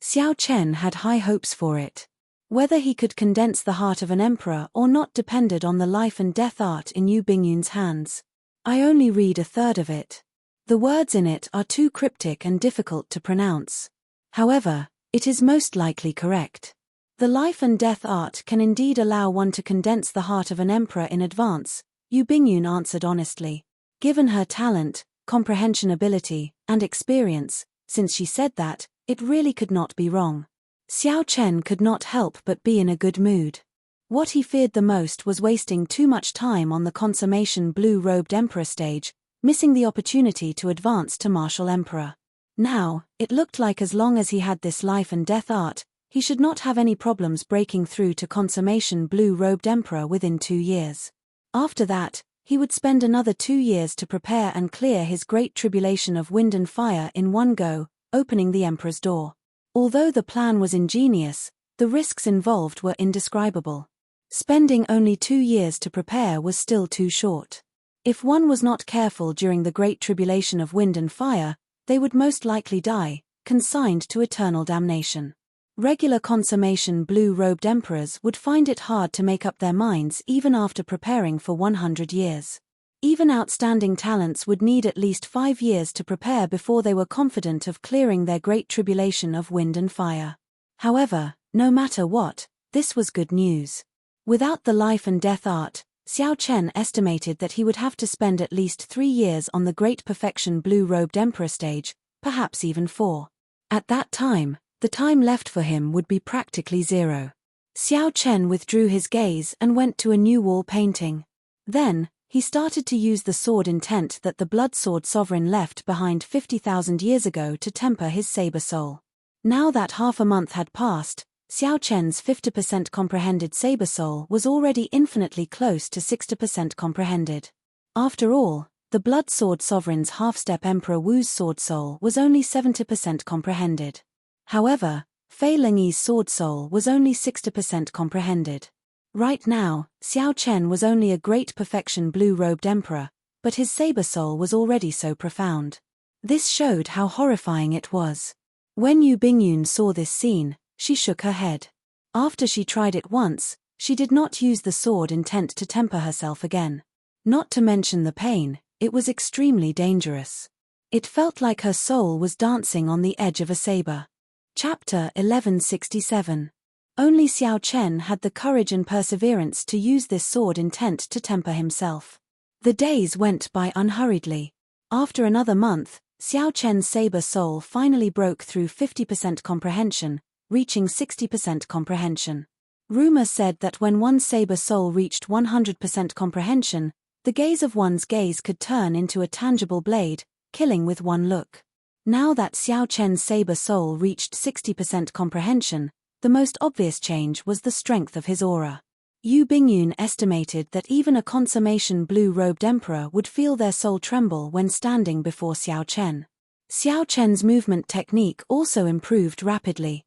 Xiao Chen had high hopes for it. Whether he could condense the heart of an emperor or not depended on the life and death art in Yu Bingyun's hands. "I only read a third of it. The words in it are too cryptic and difficult to pronounce. However, it is most likely correct. The life and death art can indeed allow one to condense the heart of an emperor in advance," Yu Bingyun answered honestly. Given her talent, comprehension ability, and experience, since she said that, it really could not be wrong. Xiao Chen could not help but be in a good mood. What he feared the most was wasting too much time on the consummation blue-robed emperor stage, missing the opportunity to advance to martial emperor. Now, it looked like as long as he had this life and death art, he should not have any problems breaking through to consummation blue-robed emperor within 2 years. After that, he would spend another 2 years to prepare and clear his great tribulation of wind and fire in one go, opening the emperor's door. Although the plan was ingenious, the risks involved were indescribable. Spending only 2 years to prepare was still too short. If one was not careful during the great tribulation of wind and fire, they would most likely die, consigned to eternal damnation. Regular consummation blue-robed emperors would find it hard to make up their minds even after preparing for 100 years. Even outstanding talents would need at least 5 years to prepare before they were confident of clearing their great tribulation of wind and fire. However, no matter what, this was good news. Without the life and death art, Xiao Chen estimated that he would have to spend at least 3 years on the Great Perfection Blue-Robed Emperor stage, perhaps even 4. At that time, the time left for him would be practically zero. Xiao Chen withdrew his gaze and went to a new wall painting. Then, he started to use the sword intent that the blood sword sovereign left behind 50,000 years ago to temper his saber soul. Now that half a month had passed, Xiao Chen's 50% comprehended saber soul was already infinitely close to 60% comprehended. After all, the blood sword sovereign's half-step Emperor Wu's sword soul was only 70% comprehended. However, Fei Lingyi's sword soul was only 60% comprehended. Right now, Xiao Chen was only a great perfection blue-robed emperor, but his saber soul was already so profound. This showed how horrifying it was. When Yu Bingyun saw this scene, she shook her head. After she tried it once, she did not use the sword intent to temper herself again. Not to mention the pain, it was extremely dangerous. It felt like her soul was dancing on the edge of a saber. Chapter 1167. Only Xiao Chen had the courage and perseverance to use this sword intent to temper himself. The days went by unhurriedly. After another month, Xiao Chen's saber soul finally broke through 50% comprehension, reaching 60% comprehension. Rumor said that when one's saber soul reached 100% comprehension, the gaze of one's gaze could turn into a tangible blade, killing with one look. Now that Xiao Chen's saber soul reached 60% comprehension, the most obvious change was the strength of his aura. Yu Bingyun estimated that even a consummation blue-robed emperor would feel their soul tremble when standing before Xiao Chen. Xiao Chen's movement technique also improved rapidly.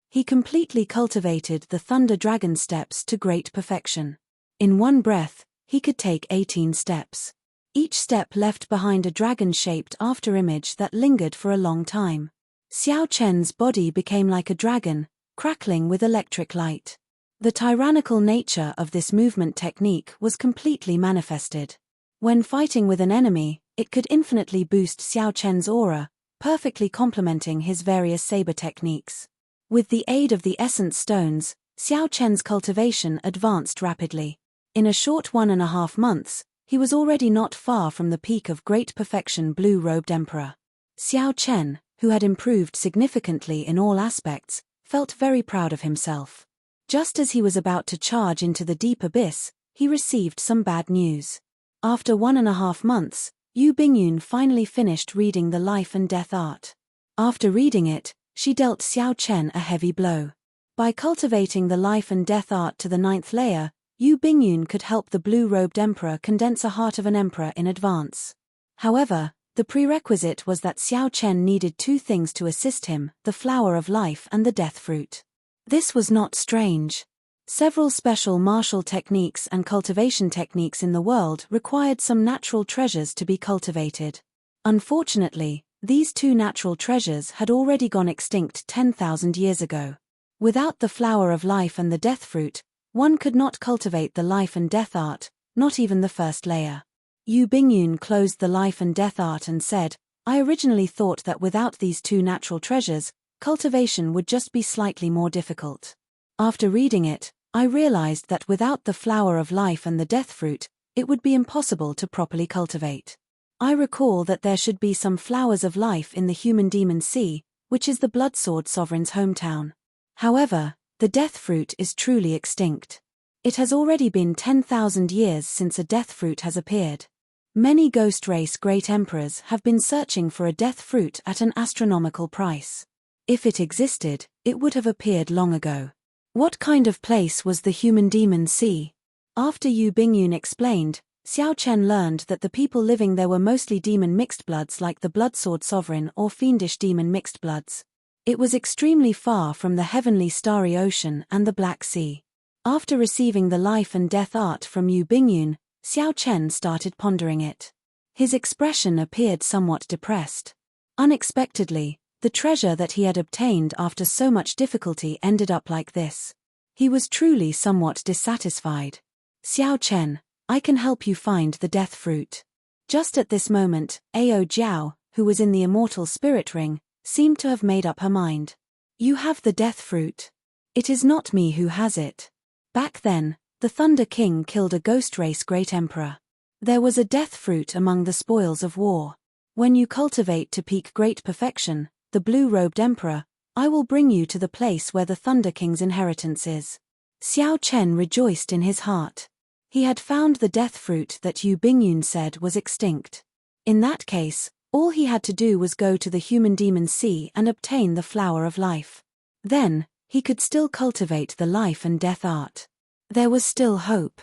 He completely cultivated the Thunder Dragon steps to great perfection. In one breath, he could take 18 steps. Each step left behind a dragon-shaped afterimage that lingered for a long time. Xiao Chen's body became like a dragon, crackling with electric light. The tyrannical nature of this movement technique was completely manifested. When fighting with an enemy, it could infinitely boost Xiao Chen's aura, perfectly complementing his various saber techniques. With the aid of the essence stones, Xiao Chen's cultivation advanced rapidly. In a short 1.5 months, he was already not far from the peak of great perfection blue-robed emperor. Xiao Chen, who had improved significantly in all aspects, felt very proud of himself. Just as he was about to charge into the deep abyss, he received some bad news. After 1.5 months, Yu Bingyun finally finished reading the Life and Death Art. After reading it, she dealt Xiao Chen a heavy blow. By cultivating the Life and Death Art to the 9th layer, Yu Bingyun could help the blue-robed emperor condense a heart of an emperor in advance. However, The prerequisite was that Xiao Chen needed two things to assist him, the flower of life and the death fruit. This was not strange. Several special martial techniques and cultivation techniques in the world required some natural treasures to be cultivated. Unfortunately, these two natural treasures had already gone extinct 10,000 years ago. Without the flower of life and the death fruit, one could not cultivate the life and death art, not even the first layer. Yu Bingyun closed the life and death art and said, "I originally thought that without these two natural treasures, cultivation would just be slightly more difficult. After reading it, I realized that without the flower of life and the death fruit, it would be impossible to properly cultivate. I recall that there should be some flowers of life in the human demon sea, which is the Bloodsword Sovereign's hometown. However, the death fruit is truly extinct. It has already been 10,000 years since a death fruit has appeared. Many ghost race great emperors have been searching for a death fruit at an astronomical price. If it existed, it would have appeared long ago. What kind of place was the human demon sea?" After Yu Bingyun explained, Xiao Chen learned that the people living there were mostly demon mixed bloods like the Bloodsword Sovereign or fiendish demon mixed bloods. It was extremely far from the heavenly starry ocean and the Black Sea. After receiving the life and death art from Yu Bingyun, Xiao Chen started pondering it. His expression appeared somewhat depressed. Unexpectedly, the treasure that he had obtained after so much difficulty ended up like this. He was truly somewhat dissatisfied. "Xiao Chen, I can help you find the death fruit." Just at this moment, Ao Jiao, who was in the Immortal spirit ring, seemed to have made up her mind. "You have the death fruit. It is not me who has it. Back then, the Thunder King killed a ghost race great emperor. There was a death fruit among the spoils of war. When you cultivate to peak great perfection, the blue-robed emperor, I will bring you to the place where the Thunder King's inheritance is." Xiao Chen rejoiced in his heart. He had found the death fruit that Yu Bingyun said was extinct. In that case, all he had to do was go to the human demon sea and obtain the flower of life. Then, he could still cultivate the life and death art. There was still hope.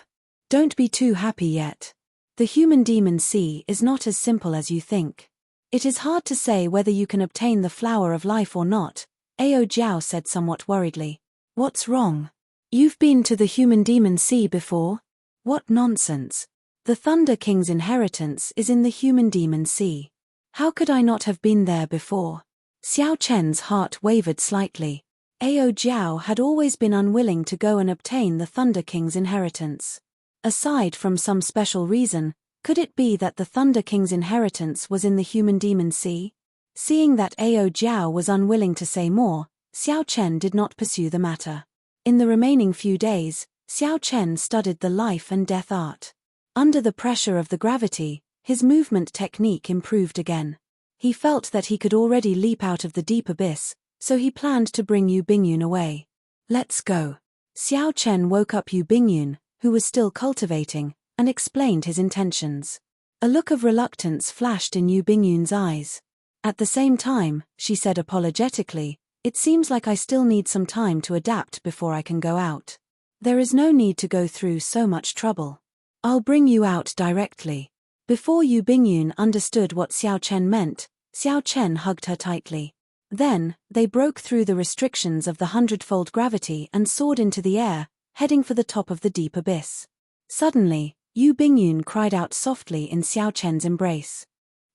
Don't be too happy yet. The human demon sea is not as simple as you think. It is hard to say whether you can obtain the flower of life or not, Ao Jiao said somewhat worriedly. "What's wrong? You've been to the human demon sea before?" "What nonsense. The Thunder King's inheritance is in the human demon sea. How could I not have been there before?" Xiao Chen's heart wavered slightly. Ao Jiao had always been unwilling to go and obtain the Thunder King's inheritance. Aside from some special reason, could it be that the Thunder King's inheritance was in the human demon sea? Seeing that Ao Jiao was unwilling to say more, Xiao Chen did not pursue the matter. In the remaining few days, Xiao Chen studied the life and death art. Under the pressure of the gravity, his movement technique improved again. He felt that he could already leap out of the deep abyss, so he planned to bring Yu Bingyun away. "Let's go." Xiao Chen woke up Yu Bingyun, who was still cultivating, and explained his intentions. A look of reluctance flashed in Yu Bingyun's eyes. At the same time, she said apologetically, "It seems like I still need some time to adapt before I can go out. There is no need to go through so much trouble. I'll bring you out directly." Before Yu Bingyun understood what Xiao Chen meant, Xiao Chen hugged her tightly. Then, they broke through the restrictions of the hundredfold gravity and soared into the air, heading for the top of the deep abyss. Suddenly, Yu Bingyun cried out softly in Xiao Chen's embrace.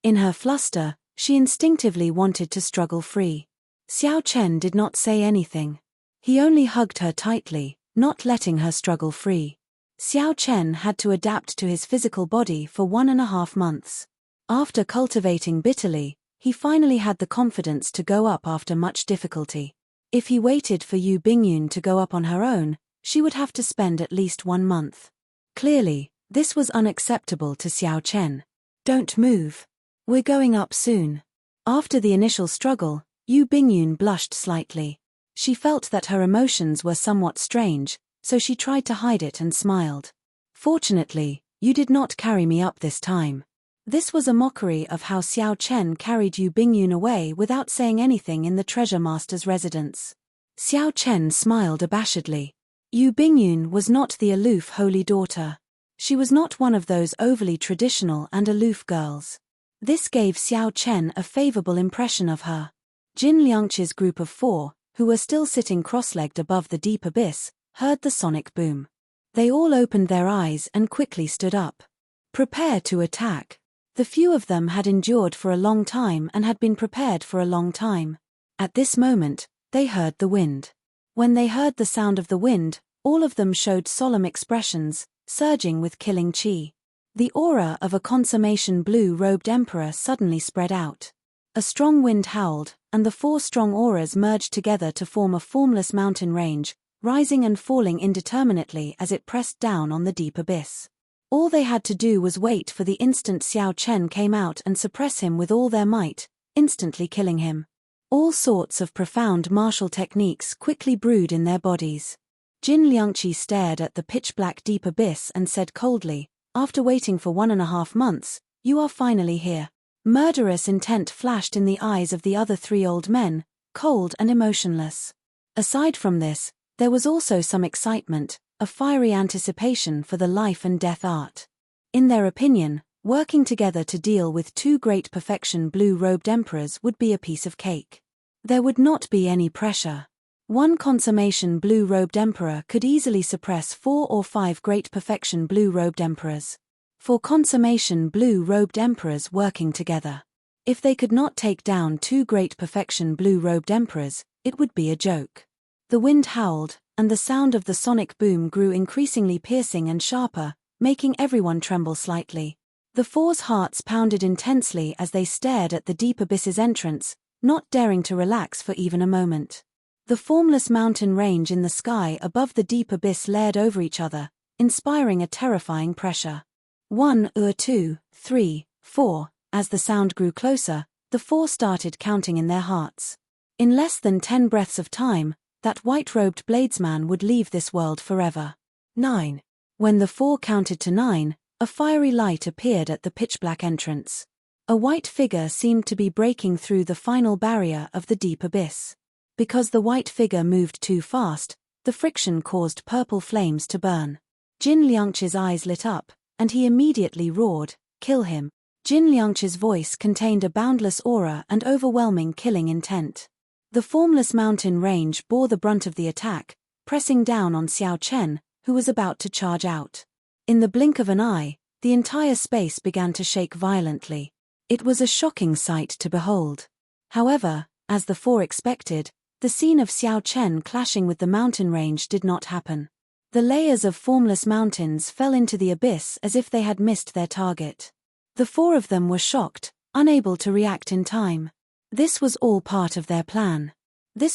In her fluster, she instinctively wanted to struggle free. Xiao Chen did not say anything. He only hugged her tightly, not letting her struggle free. Xiao Chen had to adapt to his physical body for 1.5 months. After cultivating bitterly, he finally had the confidence to go up after much difficulty. If he waited for Yu Bingyun to go up on her own, she would have to spend at least 1 month. Clearly, this was unacceptable to Xiao Chen. "Don't move. We're going up soon." After the initial struggle, Yu Bingyun blushed slightly. She felt that her emotions were somewhat strange, so she tried to hide it and smiled. "Fortunately, you did not carry me up this time." This was a mockery of how Xiao Chen carried Yu Bingyun away without saying anything in the treasure master's residence. Xiao Chen smiled abashedly. Yu Bingyun was not the aloof holy daughter. She was not one of those overly traditional and aloof girls. This gave Xiao Chen a favorable impression of her. Jin Liangqi's group of 4, who were still sitting cross-legged above the deep abyss, heard the sonic boom. They all opened their eyes and quickly stood up. Prepare to attack. The few of them had endured for a long time and had been prepared for a long time. At this moment, they heard the wind. When they heard the sound of the wind, all of them showed solemn expressions, surging with killing qi. The aura of a consummation blue-robed emperor suddenly spread out. A strong wind howled, and the 4 strong auras merged together to form a formless mountain range, rising and falling indeterminately as it pressed down on the deep abyss. All they had to do was wait for the instant Xiao Chen came out and suppress him with all their might, instantly killing him. All sorts of profound martial techniques quickly brewed in their bodies. Jin Liangqi stared at the pitch-black deep abyss and said coldly, "After waiting for 1.5 months, you are finally here." Murderous intent flashed in the eyes of the other 3 old men, cold and emotionless. Aside from this, there was also some excitement, a fiery anticipation for the life and death art. In their opinion, working together to deal with 2 great perfection blue-robed emperors would be a piece of cake. There would not be any pressure. One consummation blue-robed emperor could easily suppress 4 or 5 great perfection blue-robed emperors. 4 consummation blue-robed emperors working together. If they could not take down 2 great perfection blue-robed emperors, it would be a joke. The wind howled, and the sound of the sonic boom grew increasingly piercing and sharper, making everyone tremble slightly. The 4's hearts pounded intensely as they stared at the deep abyss's entrance, not daring to relax for even a moment. The formless mountain range in the sky above the deep abyss layered over each other, inspiring a terrifying pressure. 1, 2, 3, 4. As the sound grew closer, the 4 started counting in their hearts. In less than 10 breaths of time, that white-robed bladesman would leave this world forever. 9. When the 4 counted to 9, a fiery light appeared at the pitch-black entrance. A white figure seemed to be breaking through the final barrier of the deep abyss. Because the white figure moved too fast, the friction caused purple flames to burn. Jin Liangqi's eyes lit up, and he immediately roared, "Kill him." Jin Liangqi's voice contained a boundless aura and overwhelming killing intent. The formless mountain range bore the brunt of the attack, pressing down on Xiao Chen, who was about to charge out. In the blink of an eye, the entire space began to shake violently. It was a shocking sight to behold. However, as the 4 expected, the scene of Xiao Chen clashing with the mountain range did not happen. The layers of formless mountains fell into the abyss as if they had missed their target. The 4 of them were shocked, unable to react in time. This was all part of their plan. The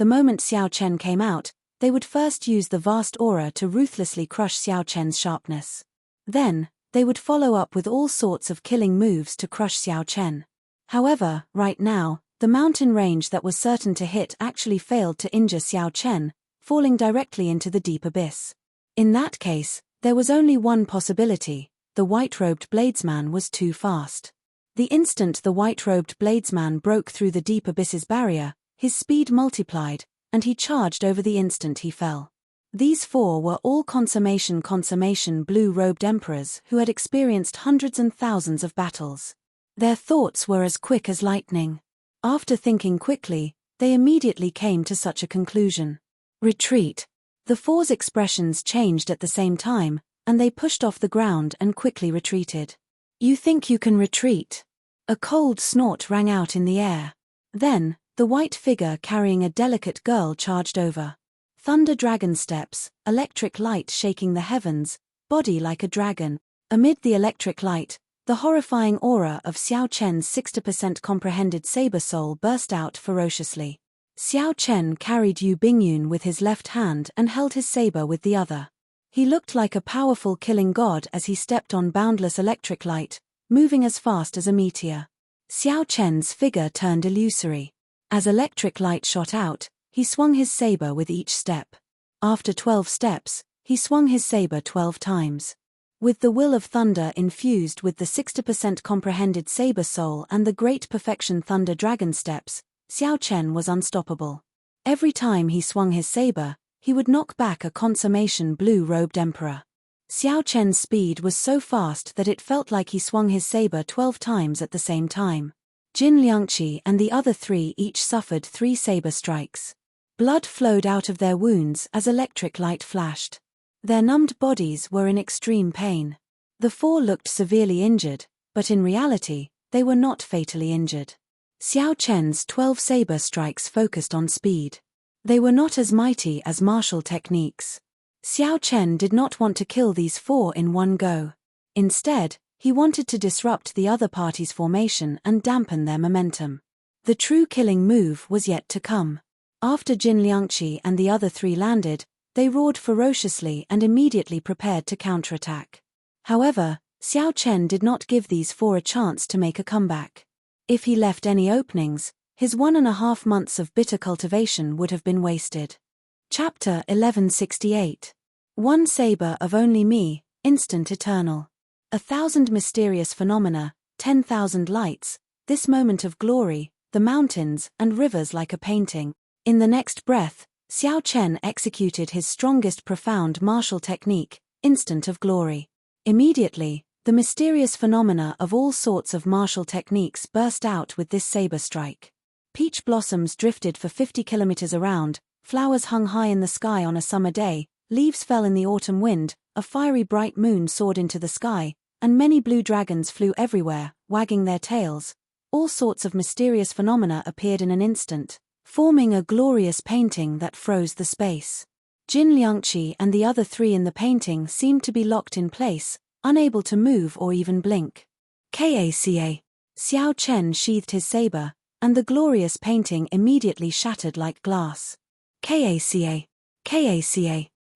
moment Xiao Chen came out, they would first use the vast aura to ruthlessly crush Xiao Chen's sharpness. Then, they would follow up with all sorts of killing moves to crush Xiao Chen. However, right now, the mountain range that was certain to hit actually failed to injure Xiao Chen, falling directly into the deep abyss. In that case, there was only one possibility: the white-robed bladesman was too fast. The instant the white-robed bladesman broke through the deep abyss's barrier, his speed multiplied, and he charged over the instant he fell. These 4 were all consummation blue-robed emperors who had experienced hundreds and thousands of battles. Their thoughts were as quick as lightning. After thinking quickly, they immediately came to such a conclusion. Retreat. The 4's expressions changed at the same time, and they pushed off the ground and quickly retreated. "You think you can retreat?" A cold snort rang out in the air. Then, the white figure carrying a delicate girl charged over. Thunder dragon steps, electric light shaking the heavens, body like a dragon. Amid the electric light, the horrifying aura of Xiao Chen's 60% comprehended saber soul burst out ferociously. Xiao Chen carried Yu Bingyun with his left hand and held his saber with the other. He looked like a powerful killing god as he stepped on boundless electric light, moving as fast as a meteor. Xiao Chen's figure turned illusory. As electric light shot out, he swung his saber with each step. After 12 steps, he swung his saber 12 times. With the will of thunder infused with the 60% comprehended saber soul and the great perfection thunder dragon steps, Xiao Chen was unstoppable. Every time he swung his saber, he would knock back a consummation blue-robed emperor. Xiao Chen's speed was so fast that it felt like he swung his saber 12 times at the same time. Jin Liangqi and the other 3 each suffered 3 saber strikes. Blood flowed out of their wounds as electric light flashed. Their numbed bodies were in extreme pain. The 4 looked severely injured, but in reality, they were not fatally injured. Xiao Chen's 12 saber strikes focused on speed. They were not as mighty as martial techniques. Xiao Chen did not want to kill these 4 in one go. Instead, he wanted to disrupt the other party's formation and dampen their momentum. The true killing move was yet to come. After Jin Liangqi and the other 3 landed, they roared ferociously and immediately prepared to counterattack. However, Xiao Chen did not give these 4 a chance to make a comeback. If he left any openings, his 1.5 months of bitter cultivation would have been wasted. Chapter 1168. One saber of only me, instant eternal. 1,000 mysterious phenomena, 10,000 lights, this moment of glory, the mountains and rivers like a painting. In the next breath, Xiao Chen executed his strongest profound martial technique, instant of glory. Immediately, the mysterious phenomena of all sorts of martial techniques burst out with this saber strike. Peach blossoms drifted for 50 kilometers around, flowers hung high in the sky on a summer day, leaves fell in the autumn wind, a fiery bright moon soared into the sky, and many blue dragons flew everywhere, wagging their tails. All sorts of mysterious phenomena appeared in an instant, forming a glorious painting that froze the space. Jin Liangqi and the other 3 in the painting seemed to be locked in place, unable to move or even blink. Kaca. Xiao Chen sheathed his saber, and the glorious painting immediately shattered like glass. Kaca.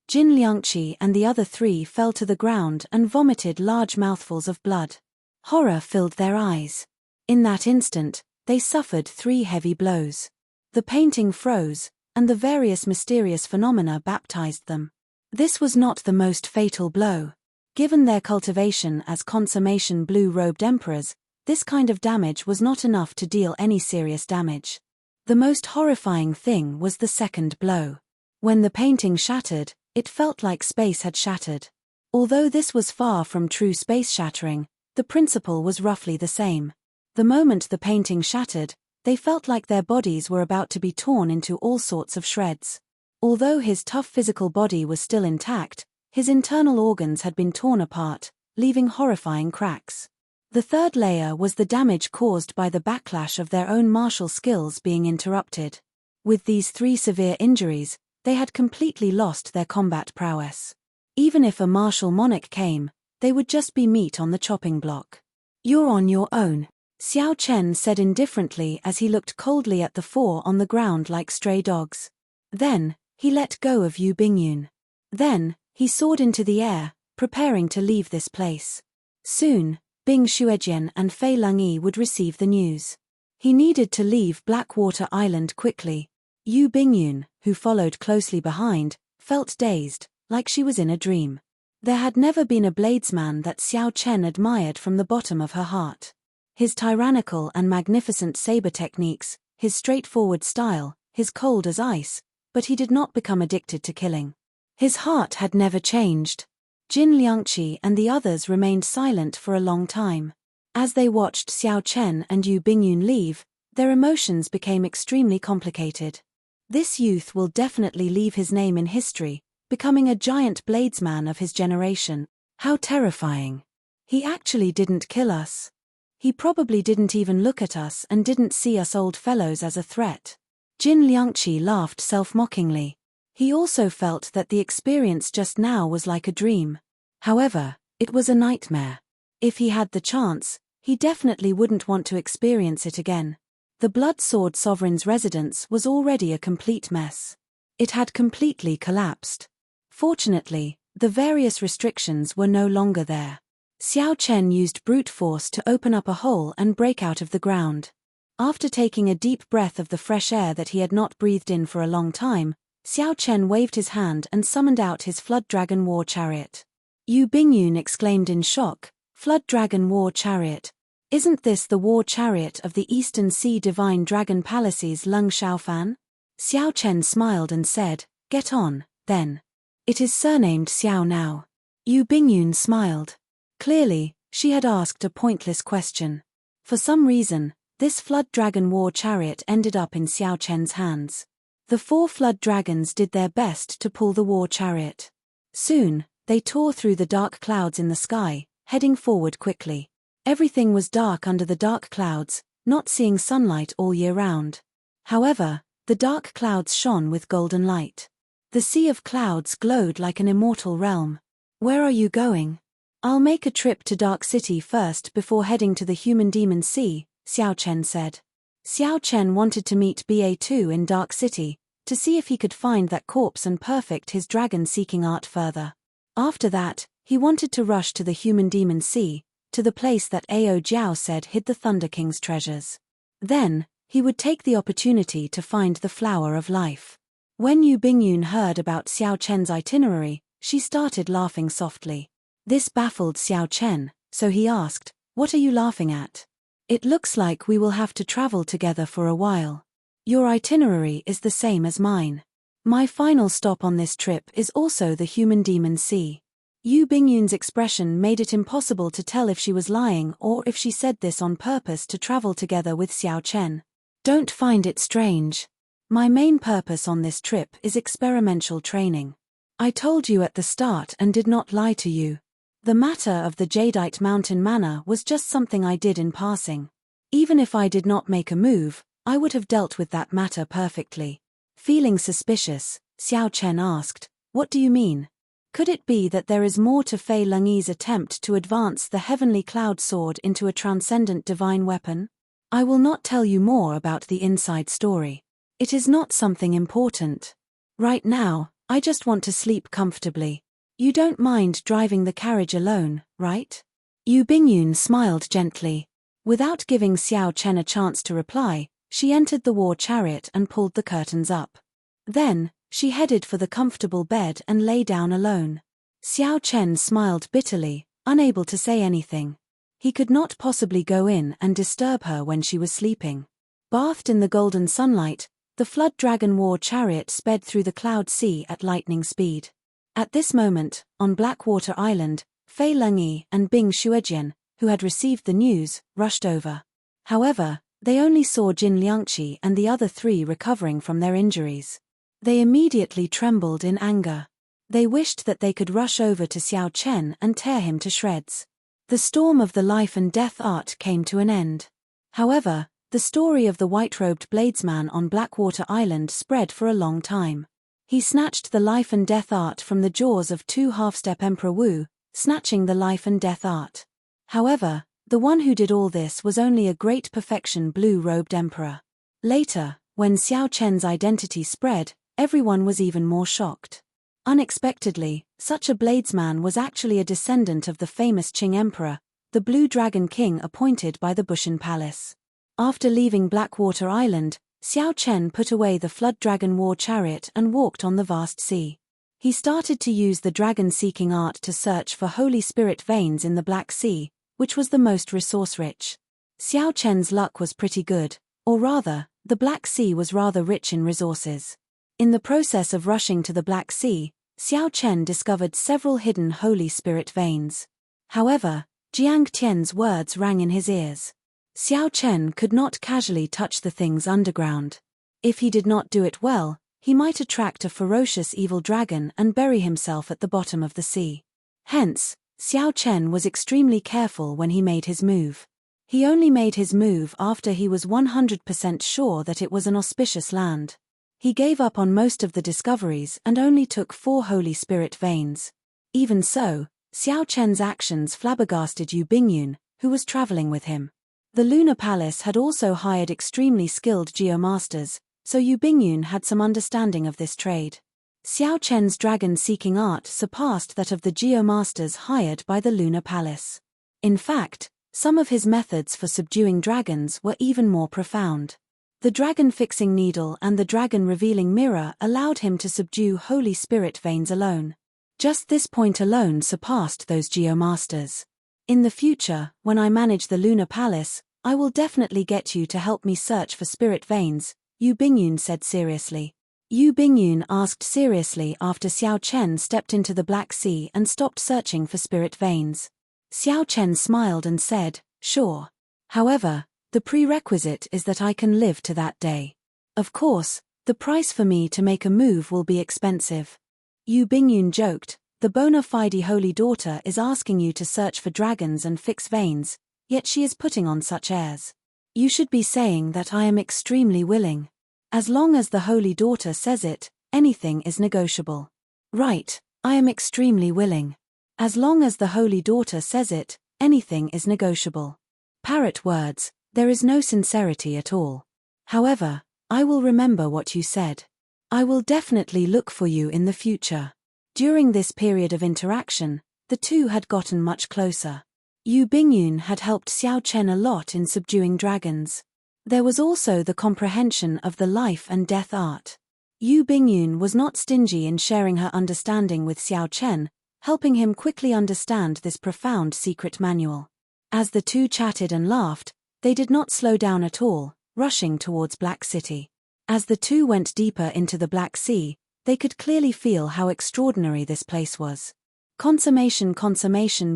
Jin Liangqi and the other 3 fell to the ground and vomited large mouthfuls of blood. Horror filled their eyes. In that instant, they suffered 3 heavy blows. The painting froze, and the various mysterious phenomena baptized them. This was not the most fatal blow. Given their cultivation as consummation blue-robed emperors, this kind of damage was not enough to deal any serious damage. The most horrifying thing was the second blow. When the painting shattered, it felt like space had shattered. Although this was far from true space shattering, the principle was roughly the same. The moment the painting shattered, they felt like their bodies were about to be torn into all sorts of shreds. Although his tough physical body was still intact, his internal organs had been torn apart, leaving horrifying cracks. The third layer was the damage caused by the backlash of their own martial skills being interrupted. With these 3 severe injuries, they had completely lost their combat prowess. Even if a martial monarch came, they would just be meat on the chopping block. "You're on your own," Xiao Chen said indifferently as he looked coldly at the 4 on the ground like stray dogs. Then, he let go of Yu Bingyun. Then, he soared into the air, preparing to leave this place. Soon, Bing Xuejian and Fei Lengyi would receive the news. He needed to leave Blackwater Island quickly. Yu Bingyun, who followed closely behind, felt dazed, like she was in a dream. There had never been a bladesman that Xiao Chen admired from the bottom of her heart. His tyrannical and magnificent saber techniques, his straightforward style, his cold as ice, but he did not become addicted to killing. His heart had never changed. Jin Liangqi and the others remained silent for a long time. As they watched Xiao Chen and Yu Bingyun leave, their emotions became extremely complicated. This youth will definitely leave his name in history, becoming a giant bladesman of his generation. How terrifying. He actually didn't kill us. He probably didn't even look at us and didn't see us old fellows as a threat. Jin Liangqi laughed self-mockingly. He also felt that the experience just now was like a dream. However, it was a nightmare. If he had the chance, he definitely wouldn't want to experience it again. The Blood Sword Sovereign's residence was already a complete mess. It had completely collapsed. Fortunately, the various restrictions were no longer there. Xiao Chen used brute force to open up a hole and break out of the ground. After taking a deep breath of the fresh air that he had not breathed in for a long time, Xiao Chen waved his hand and summoned out his Flood Dragon War Chariot. Yu Bingyun exclaimed in shock, "Flood Dragon War Chariot? Isn't this the war chariot of the Eastern Sea Divine Dragon Palace's Lung Xiaofan?" Xiao Chen smiled and said, "Get on, then. It is surnamed Xiao now." Yu Bingyun smiled. Clearly, she had asked a pointless question. For some reason, this flood dragon war chariot ended up in Xiao Chen's hands. The 4 flood dragons did their best to pull the war chariot. Soon, they tore through the dark clouds in the sky, heading forward quickly. Everything was dark under the dark clouds, not seeing sunlight all year round. However, the dark clouds shone with golden light. The sea of clouds glowed like an immortal realm. Where are you going? I'll make a trip to Dark City first before heading to the Human Demon Sea, Xiao Chen said. Xiao Chen wanted to meet BA2 in Dark City, to see if he could find that corpse and perfect his dragon-seeking art further. After that, he wanted to rush to the Human Demon Sea, to the place that Ao Jiao said hid the Thunder King's treasures. Then, he would take the opportunity to find the Flower of Life. When Yu Bingyun heard about Xiao Chen's itinerary, she started laughing softly. This baffled Xiao Chen, so he asked, "What are you laughing at? It looks like we will have to travel together for a while. Your itinerary is the same as mine. My final stop on this trip is also the Human Demon Sea." Yu Bingyun's expression made it impossible to tell if she was lying or if she said this on purpose to travel together with Xiao Chen. Don't find it strange. My main purpose on this trip is experimental training. I told you at the start and did not lie to you. The matter of the Jadeite Mountain Manor was just something I did in passing. Even if I did not make a move, I would have dealt with that matter perfectly. Feeling suspicious, Xiao Chen asked, "What do you mean? Could it be that there is more to Fei Lengyi's attempt to advance the heavenly cloud sword into a transcendent divine weapon? I will not tell you more about the inside story. It is not something important. Right now, I just want to sleep comfortably. You don't mind driving the carriage alone, right?" Yu Bingyun smiled gently. Without giving Xiao Chen a chance to reply, she entered the war chariot and pulled the curtains up. Then, she headed for the comfortable bed and lay down alone. Xiao Chen smiled bitterly, unable to say anything. He could not possibly go in and disturb her when she was sleeping. Bathed in the golden sunlight, the flood dragon war chariot sped through the cloud sea at lightning speed. At this moment, on Blackwater Island, Fei Lengyi and Bing Xuejian, who had received the news, rushed over. However, they only saw Jin Liangqi and the other 3 recovering from their injuries. They immediately trembled in anger. They wished that they could rush over to Xiao Chen and tear him to shreds. The storm of the life and death art came to an end. However, the story of the white-robed bladesman on Blackwater Island spread for a long time. He snatched the life and death art from the jaws of 2 half-step Emperor Wu, snatching the life and death art. However, the one who did all this was only a great perfection blue-robed emperor. Later, when Xiao Chen's identity spread, everyone was even more shocked. Unexpectedly, such a bladesman was actually a descendant of the famous Qing emperor, the Blue Dragon King appointed by the Bushan Palace. After leaving Blackwater Island, Xiao Chen put away the flood dragon war chariot and walked on the vast sea. He started to use the dragon-seeking art to search for holy spirit veins in the Black Sea, which was the most resource-rich. Xiao Chen's luck was pretty good, or rather, the Black Sea was rather rich in resources. In the process of rushing to the Black Sea, Xiao Chen discovered several hidden holy spirit veins. However, Jiang Tian's words rang in his ears. Xiao Chen could not casually touch the things underground. If he did not do it well, he might attract a ferocious evil dragon and bury himself at the bottom of the sea. Hence, Xiao Chen was extremely careful when he made his move. He only made his move after he was 100% sure that it was an auspicious land. He gave up on most of the discoveries and only took 4 holy spirit veins. Even so, Xiao Chen's actions flabbergasted Yu Bingyun, who was traveling with him. The Lunar Palace had also hired extremely skilled geomasters, so Yu Bingyun had some understanding of this trade. Xiao Chen's dragon-seeking art surpassed that of the geomasters hired by the Lunar Palace. In fact, some of his methods for subduing dragons were even more profound. The dragon-fixing needle and the dragon-revealing mirror allowed him to subdue holy spirit veins alone. Just this point alone surpassed those geomasters. In the future, when I manage the Lunar Palace, I will definitely get you to help me search for spirit veins, Yu Bingyun said seriously. Yu Bingyun asked seriously after Xiao Chen stepped into the Black Sea and stopped searching for spirit veins. Xiao Chen smiled and said, "Sure. However, the prerequisite is that I can live to that day. Of course, the price for me to make a move will be expensive." Yu Bingyun joked, "The bona fide holy daughter is asking you to search for dragons and fix veins, yet she is putting on such airs. You should be saying that I am extremely willing. As long as the holy daughter says it, anything is negotiable." "Right, I am extremely willing. As long as the holy daughter says it, anything is negotiable." Parrot words, there is no sincerity at all. "However, I will remember what you said. I will definitely look for you in the future." During this period of interaction, the two had gotten much closer. Yu Bingyun had helped Xiao Chen a lot in subduing dragons. There was also the comprehension of the life and death art. Yu Bingyun was not stingy in sharing her understanding with Xiao Chen, helping him quickly understand this profound secret manual. As the two chatted and laughed, they did not slow down at all, rushing towards Black City. As the two went deeper into the Black Sea, they could clearly feel how extraordinary this place was. Consummation,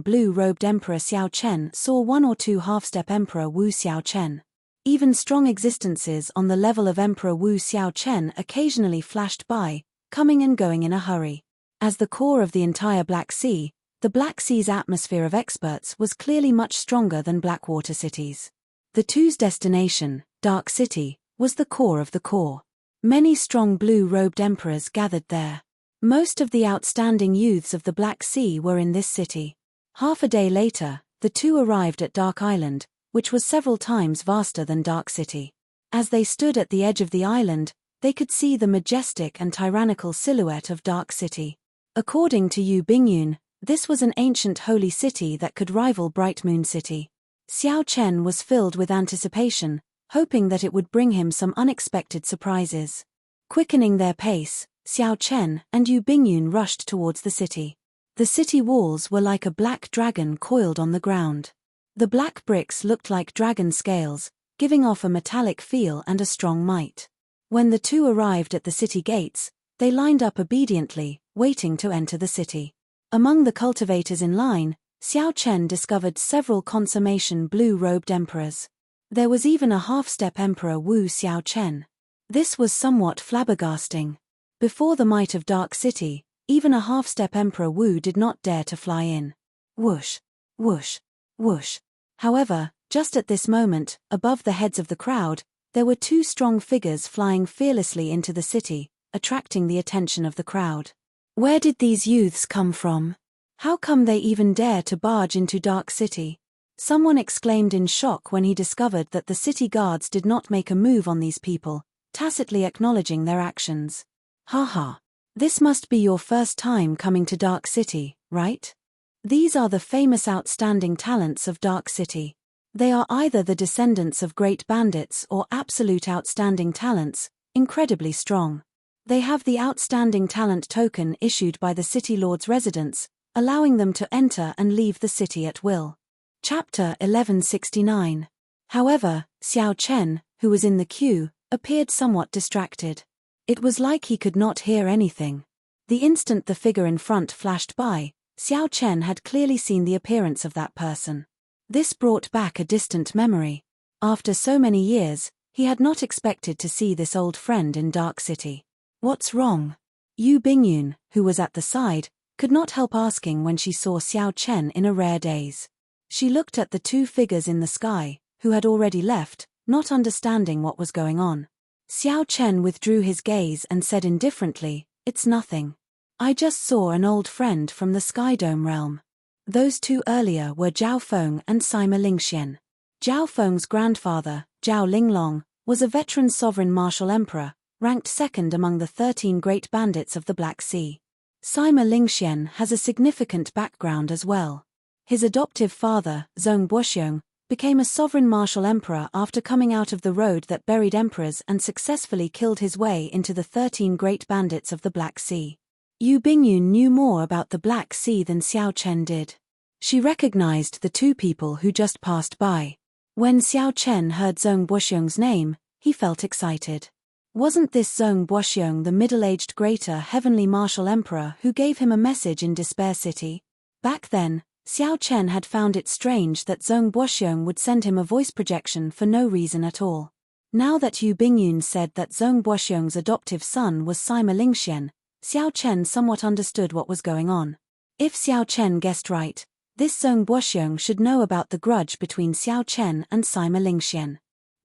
blue-robed Emperor Xiao Chen saw one or two half-step Emperor Wu Xiao Chen. Even strong existences on the level of Emperor Wu Xiao Chen occasionally flashed by, coming and going in a hurry. As the core of the entire Black Sea, the Black Sea's atmosphere of experts was clearly much stronger than Blackwater cities. The two's destination, Dark City, was the core of the core. Many strong blue-robed emperors gathered there. Most of the outstanding youths of the Black Sea were in this city. Half a day later, the two arrived at Dark Island, which was several times vaster than Dark City. As they stood at the edge of the island, they could see the majestic and tyrannical silhouette of Dark City. According to Yu Bingyun, this was an ancient holy city that could rival Bright Moon City. Xiao Chen was filled with anticipation, hoping that it would bring him some unexpected surprises. Quickening their pace, Xiao Chen and Yu Bingyun rushed towards the city. The city walls were like a black dragon coiled on the ground. The black bricks looked like dragon scales, giving off a metallic feel and a strong might. When the two arrived at the city gates, they lined up obediently, waiting to enter the city. Among the cultivators in line, Xiao Chen discovered several consummation blue-robed emperors. There was even a half-step Emperor Wu Xiao Chen. This was somewhat flabbergasting. Before the might of Dark City, even a half-step Emperor Wu did not dare to fly in. Whoosh, whoosh, whoosh. However, just at this moment, above the heads of the crowd, there were two strong figures flying fearlessly into the city, attracting the attention of the crowd. Where did these youths come from? How come they even dare to barge into Dark City? Someone exclaimed in shock when he discovered that the city guards did not make a move on these people, tacitly acknowledging their actions. Haha. This must be your first time coming to Dark City, right? These are the famous outstanding talents of Dark City. They are either the descendants of great bandits or absolute outstanding talents, incredibly strong. They have the outstanding talent token issued by the city lord's residents, allowing them to enter and leave the city at will. Chapter 1169. However, Xiao Chen, who was in the queue, appeared somewhat distracted. It was like he could not hear anything. The instant the figure in front flashed by, Xiao Chen had clearly seen the appearance of that person. This brought back a distant memory. After so many years, he had not expected to see this old friend in Dark City. What's wrong? Yu Bingyun, who was at the side, could not help asking when she saw Xiao Chen in a rare daze. She looked at the two figures in the sky, who had already left, not understanding what was going on. Xiao Chen withdrew his gaze and said indifferently, "It's nothing. I just saw an old friend from the Sky Dome realm." Those two earlier were Zhao Feng and Sima Lingxian. Zhao Feng's grandfather, Zhao Linglong, was a veteran sovereign martial emperor, ranked second among the 13 great bandits of the Black Sea. Sima Lingxian has a significant background as well. His adoptive father, Zhong Buoxiong, became a sovereign martial emperor after coming out of the road that buried emperors and successfully killed his way into the 13 great bandits of the Black Sea. Yu Bingyun knew more about the Black Sea than Xiao Chen did. She recognized the two people who just passed by. When Xiao Chen heard Zhong Buoxiong's name, he felt excited. Wasn't this Zhong Guoxiong the middle-aged greater heavenly martial emperor who gave him a message in Despair City? Back then, Xiao Chen had found it strange that Zhong Guoxiong would send him a voice projection for no reason at all. Now that Yu Bingyun said that Zhong Guoxiong's adoptive son was Sima Lingxian, Xiao Chen somewhat understood what was going on. If Xiao Chen guessed right, this Zhong Guoxiong should know about the grudge between Xiao Chen and Sima Lingxian.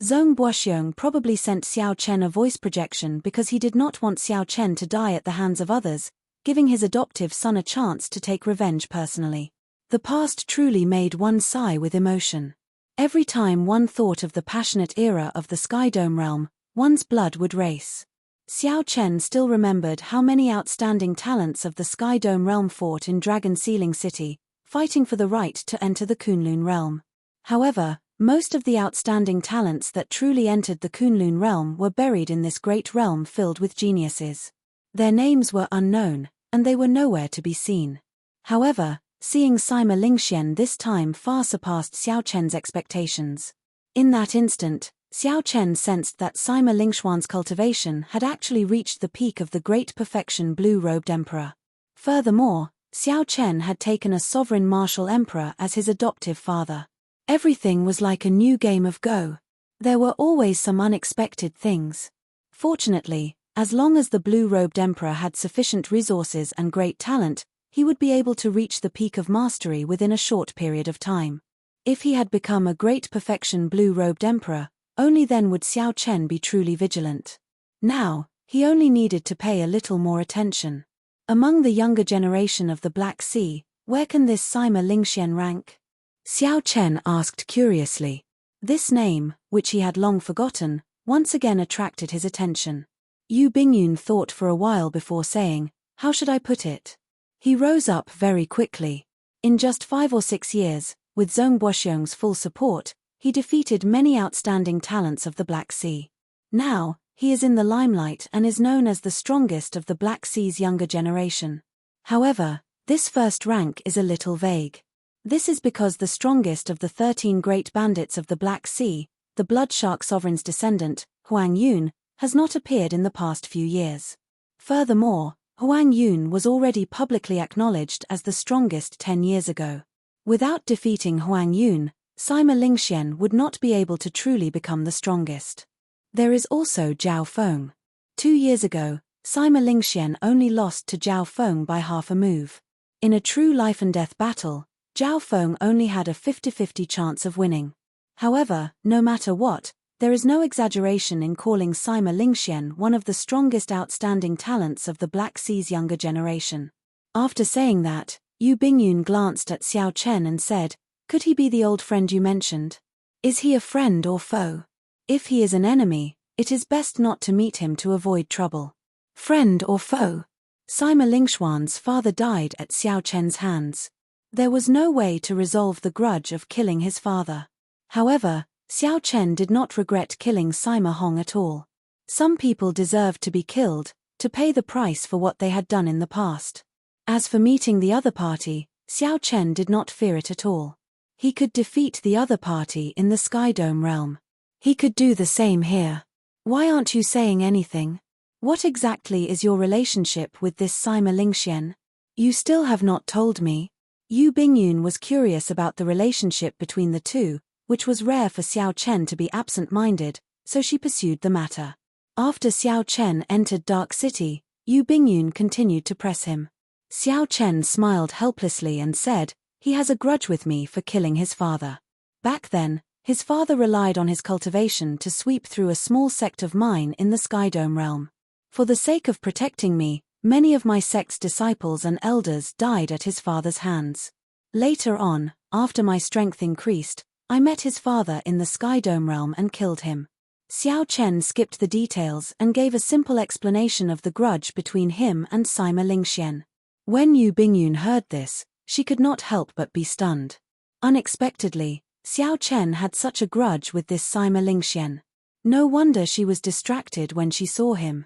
Zhong Guoxiong probably sent Xiao Chen a voice projection because he did not want Xiao Chen to die at the hands of others, giving his adoptive son a chance to take revenge personally. The past truly made one sigh with emotion. Every time one thought of the passionate era of the Sky Dome realm, one's blood would race. Xiao Chen still remembered how many outstanding talents of the Sky Dome realm fought in Dragon Sealing City, fighting for the right to enter the Kunlun realm. However, most of the outstanding talents that truly entered the Kunlun realm were buried in this great realm filled with geniuses. Their names were unknown, and they were nowhere to be seen. However, seeing Sima Lingxian this time far surpassed Xiao Chen's expectations. In that instant, Xiao Chen sensed that Sima Lingxian's cultivation had actually reached the peak of the great perfection blue-robed emperor. Furthermore, Xiao Chen had taken a sovereign martial emperor as his adoptive father. Everything was like a new game of Go. There were always some unexpected things. Fortunately, as long as the blue-robed emperor had sufficient resources and great talent, he would be able to reach the peak of mastery within a short period of time. If he had become a great perfection blue-robed emperor, only then would Xiao Chen be truly vigilant. Now, he only needed to pay a little more attention. Among the younger generation of the Black Sea, where can this Sima Lingxian rank? Xiao Chen asked curiously. This name, which he had long forgotten, once again attracted his attention. Yu Bingyun thought for a while before saying, "How should I put it?" He rose up very quickly. In just 5 or 6 years, with Zhong Guoxiong's full support, he defeated many outstanding talents of the Black Sea. Now, he is in the limelight and is known as the strongest of the Black Sea's younger generation. However, this first rank is a little vague. This is because the strongest of the 13 great bandits of the Black Sea, the Blood Shark Sovereign's descendant, Huang Yun, has not appeared in the past few years. Furthermore, Huang Yun was already publicly acknowledged as the strongest 10 years ago. Without defeating Huang Yun, Sima Lingxian would not be able to truly become the strongest. There is also Zhao Feng. 2 years ago, Sima Lingxian only lost to Zhao Feng by half a move. In a true life-and-death battle, Zhao Feng only had a 50-50 chance of winning. However, no matter what, there is no exaggeration in calling Sima Lingxian one of the strongest outstanding talents of the Black Sea's younger generation. After saying that, Yu Bingyun glanced at Xiao Chen and said, "Could he be the old friend you mentioned? Is he a friend or foe? If he is an enemy, it is best not to meet him to avoid trouble." Friend or foe? Sima Lingxian's father died at Xiao Chen's hands. There was no way to resolve the grudge of killing his father. However, Xiao Chen did not regret killing Sima Hong at all. Some people deserved to be killed, to pay the price for what they had done in the past. As for meeting the other party, Xiao Chen did not fear it at all. He could defeat the other party in the Sky Dome realm. He could do the same here. Why aren't you saying anything? What exactly is your relationship with this Sima Lingxian? You still have not told me. Yu Bingyun was curious about the relationship between the two, which was rare for Xiao Chen to be absent-minded, so she pursued the matter. After Xiao Chen entered Dark City, Yu Bingyun continued to press him. Xiao Chen smiled helplessly and said, "He has a grudge with me for killing his father. Back then, his father relied on his cultivation to sweep through a small sect of mine in the Sky Dome realm. For the sake of protecting me, many of my sect's disciples and elders died at his father's hands. Later on, after my strength increased, I met his father in the Sky Dome realm and killed him." Xiao Chen skipped the details and gave a simple explanation of the grudge between him and Sima Lingxian. When Yu Bingyun heard this, she could not help but be stunned. Unexpectedly, Xiao Chen had such a grudge with this Sima Lingxian. No wonder she was distracted when she saw him.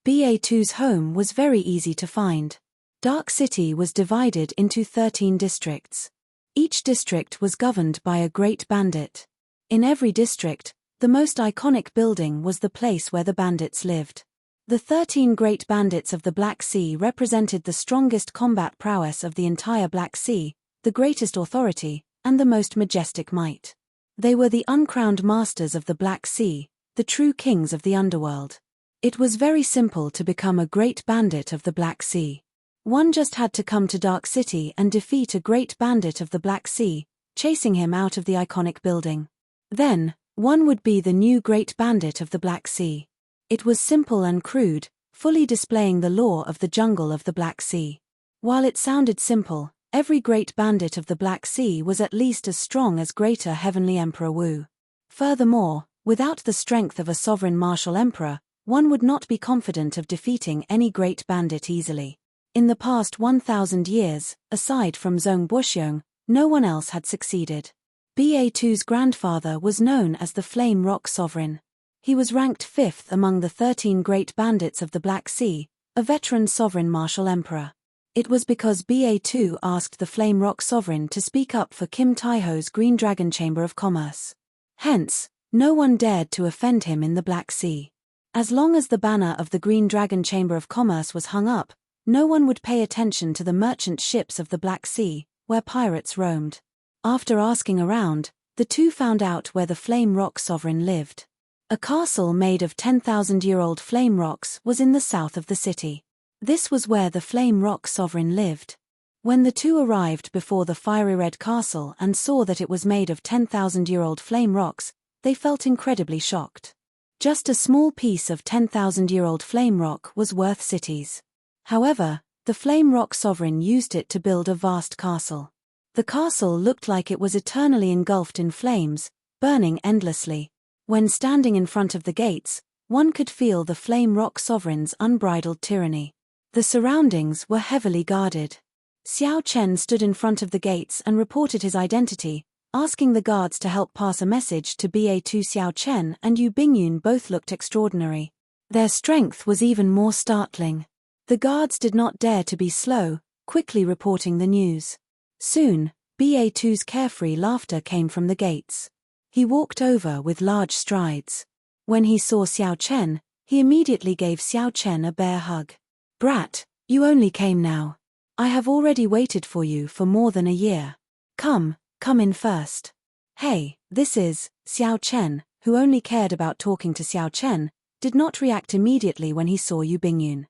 BA2's home was very easy to find. Dark City was divided into 13 districts. Each district was governed by a great bandit. In every district, The most iconic building was the place where the bandits lived. The 13 great bandits of the Black Sea represented the strongest combat prowess of the entire Black Sea, the greatest authority, and the most majestic might. They were the uncrowned masters of the Black Sea, the true kings of the underworld. It was very simple to become a great bandit of the Black Sea. One just had to come to Dark City and defeat a great bandit of the Black Sea, chasing him out of the iconic building. Then, one would be the new great bandit of the Black Sea. It was simple and crude, fully displaying the law of the jungle of the Black Sea. While it sounded simple, every great bandit of the Black Sea was at least as strong as greater Heavenly Emperor Wu. Furthermore, without the strength of a sovereign martial emperor, one would not be confident of defeating any great bandit easily. In the past 1,000 years, aside from Zhong Buxiong, no one else had succeeded. Ba2's grandfather was known as the Flame Rock Sovereign. He was ranked 5th among the 13 great bandits of the Black Sea, a veteran sovereign martial emperor. It was because Ba2 asked the Flame Rock Sovereign to speak up for Kim Taiho's Green Dragon Chamber of Commerce. Hence, no one dared to offend him in the Black Sea. As long as the banner of the Green Dragon Chamber of Commerce was hung up, no one would pay attention to the merchant ships of the Black Sea, where pirates roamed. After asking around, the two found out where the Flame Rock Sovereign lived. A castle made of 10,000-year-old flame rocks was in the south of the city. This was where the Flame Rock Sovereign lived. When the two arrived before the fiery red castle and saw that it was made of 10,000-year-old flame rocks, they felt incredibly shocked. Just a small piece of 10,000-year-old flame rock was worth cities. However, the Flame Rock Sovereign used it to build a vast castle. The castle looked like it was eternally engulfed in flames, burning endlessly. When standing in front of the gates, one could feel the Flame Rock Sovereign's unbridled tyranny. The surroundings were heavily guarded. Xiao Chen stood in front of the gates and reported his identity, asking the guards to help pass a message to Ba2. Xiao Chen and Yu Bingyun both looked extraordinary. Their strength was even more startling. The guards did not dare to be slow, quickly reporting the news. Soon, Ba2's carefree laughter came from the gates. He walked over with large strides. When he saw Xiao Chen, he immediately gave Xiao Chen a bear hug. "Brat, you only came now. I have already waited for you for more than a year. Come in first." "Hey, this is," Xiao Chen, who only cared about talking to Xiao Chen, did not react immediately when he saw Yu Bingyun.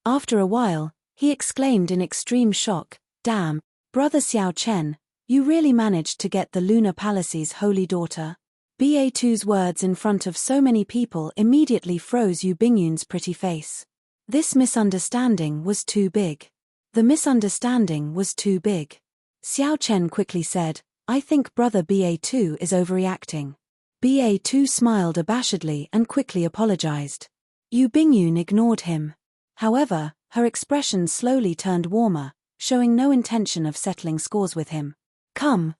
After a while, he exclaimed in extreme shock, "Damn, brother Xiao Chen, you really managed to get the Lunar Palace's holy daughter?" Ba2's words in front of so many people immediately froze Yu Bingyun's pretty face. This misunderstanding was too big. The misunderstanding was too big. Xiao Chen quickly said, "I think brother Ba2 is overreacting." Ba2 smiled abashedly and quickly apologized. Yu Bingyun ignored him. However, her expression slowly turned warmer, showing no intention of settling scores with him. Come.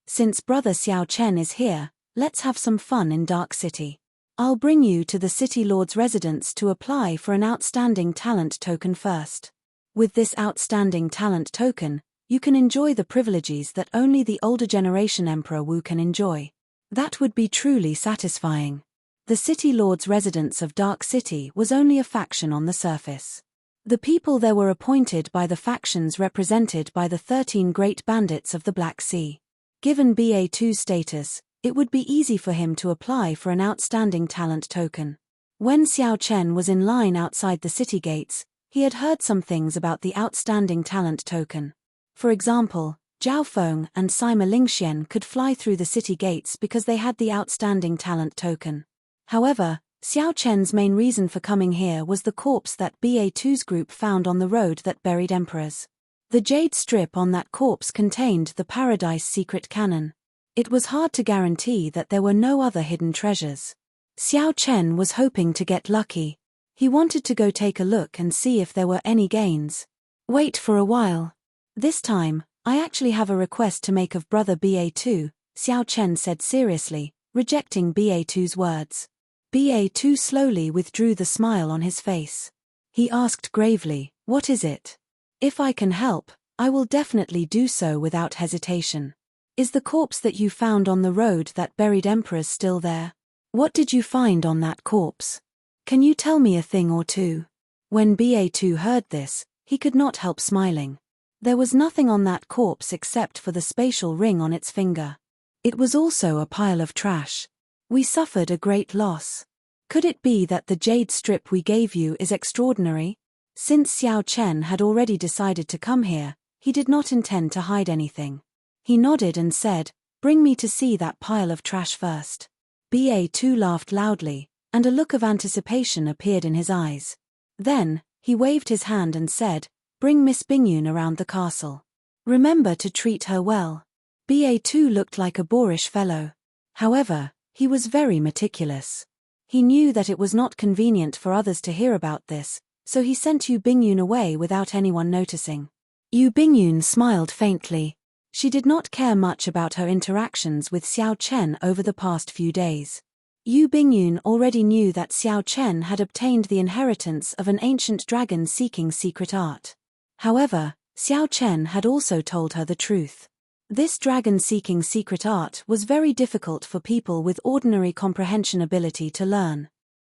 Since brother Xiao Chen is here, let's have some fun in Dark City. I'll bring you to the City Lord's residence to apply for an outstanding talent token first. With this outstanding talent token, you can enjoy the privileges that only the older generation Emperor Wu can enjoy. That would be truly satisfying. The City Lord's residence of Dark City was only a faction on the surface. The people there were appointed by the factions represented by the 13 great bandits of the Black Sea. Given Ba2's status, it would be easy for him to apply for an outstanding talent token. When Xiao Chen was in line outside the city gates, he had heard some things about the outstanding talent token. For example, Zhao Feng and Sima Lingxian could fly through the city gates because they had the outstanding talent token. However, Xiao Chen's main reason for coming here was the corpse that Ba2's group found on the road that buried emperors. The jade strip on that corpse contained the Paradise secret cannon. It was hard to guarantee that there were no other hidden treasures. Xiao Chen was hoping to get lucky. He wanted to go take a look and see if there were any gains. "Wait for a while. This time, I actually have a request to make of brother Ba2, Xiao Chen said seriously, rejecting Ba2's words. Ba2 slowly withdrew the smile on his face. He asked gravely, "What is it? If I can help, I will definitely do so without hesitation." Is the corpse that you found on the road that buried emperors still there? What did you find on that corpse? Can you tell me a thing or two? When BA2 heard this, he could not help smiling. There was nothing on that corpse except for the spatial ring on its finger. It was also a pile of trash. We suffered a great loss. Could it be that the jade strip we gave you is extraordinary? Since Xiao Chen had already decided to come here, he did not intend to hide anything. He nodded and said, "Bring me to see that pile of trash first." BA2 laughed loudly, and a look of anticipation appeared in his eyes. Then, he waved his hand and said, "Bring Miss Bingyun around the castle. Remember to treat her well." BA2 looked like a boorish fellow. However, he was very meticulous. He knew that it was not convenient for others to hear about this, so he sent Yu Bingyun away without anyone noticing. Yu Bingyun smiled faintly. She did not care much about her interactions with Xiao Chen over the past few days. Yu Bingyun already knew that Xiao Chen had obtained the inheritance of an ancient dragon seeking secret art. However, Xiao Chen had also told her the truth. This dragon seeking secret art was very difficult for people with ordinary comprehension ability to learn.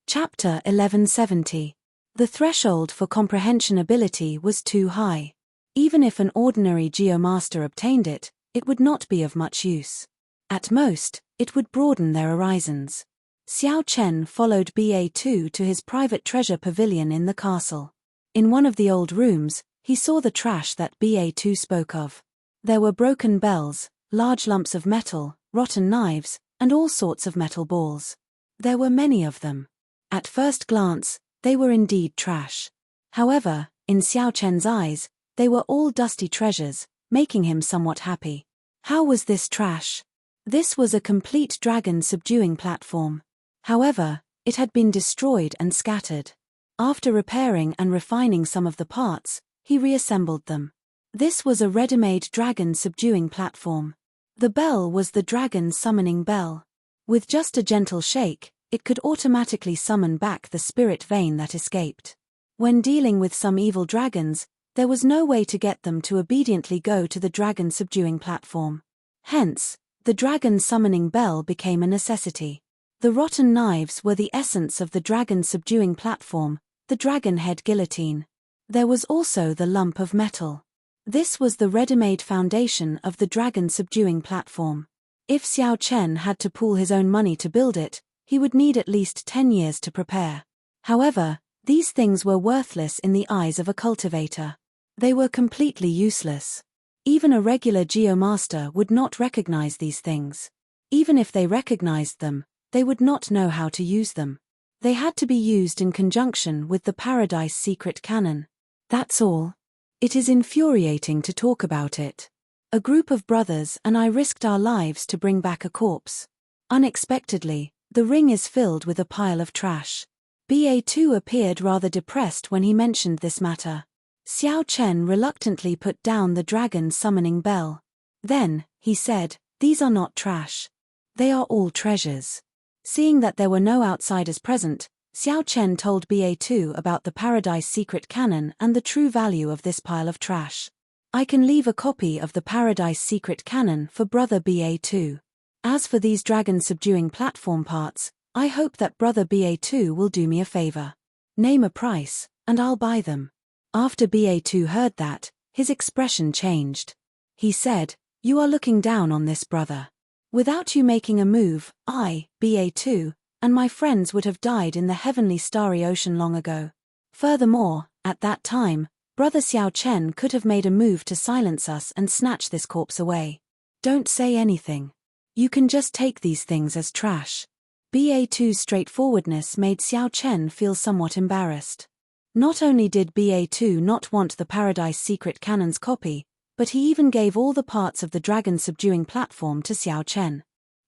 Chapter 1170. The threshold for comprehension ability was too high. Even if an ordinary geomaster obtained it, it would not be of much use. At most, it would broaden their horizons. Xiao Chen followed BA2 to his private treasure pavilion in the castle. In one of the old rooms, he saw the trash that BA2 spoke of. There were broken bells, large lumps of metal, rotten knives, and all sorts of metal balls. There were many of them. At first glance, they were indeed trash. However, in Xiao Chen's eyes, they were all dusty treasures, making him somewhat happy. How was this trash? This was a complete dragon subduing platform. However, it had been destroyed and scattered. After repairing and refining some of the parts, he reassembled them. This was a ready-made dragon subduing platform. The bell was the dragon summoning bell. With just a gentle shake, it could automatically summon back the spirit vein that escaped. When dealing with some evil dragons, there was no way to get them to obediently go to the dragon subduing platform. Hence, the dragon summoning bell became a necessity. The rotten knives were the essence of the dragon subduing platform, the dragon head guillotine. There was also the lump of metal. This was the ready-made foundation of the dragon subduing platform. If Xiao Chen had to pool his own money to build it, he would need at least 10 years to prepare. However, these things were worthless in the eyes of a cultivator. They were completely useless. Even a regular geomaster would not recognize these things. Even if they recognized them, they would not know how to use them. They had to be used in conjunction with the Paradise Secret Cannon. That's all. It is infuriating to talk about it. A group of brothers and I risked our lives to bring back a corpse. Unexpectedly, the ring is filled with a pile of trash. BA2 appeared rather depressed when he mentioned this matter. Xiao Chen reluctantly put down the dragon summoning bell. Then, he said, "These are not trash. They are all treasures." Seeing that there were no outsiders present, Xiao Chen told BA2 about the Paradise Secret Cannon and the true value of this pile of trash. "I can leave a copy of the Paradise Secret Cannon for brother BA2. As for these dragon subduing platform parts, I hope that brother BA2 will do me a favor. Name a price, and I'll buy them." After BA2 heard that, his expression changed. He said, "You are looking down on this, brother. Without you making a move, I, BA2, and my friends would have died in the heavenly starry ocean long ago. Furthermore, at that time, brother Xiao Chen could have made a move to silence us and snatch this corpse away. Don't say anything. You can just take these things as trash." BA2's straightforwardness made Xiao Chen feel somewhat embarrassed. Not only did BA2 not want the Paradise Secret Cannon's copy, but he even gave all the parts of the dragon subduing platform to Xiao Chen.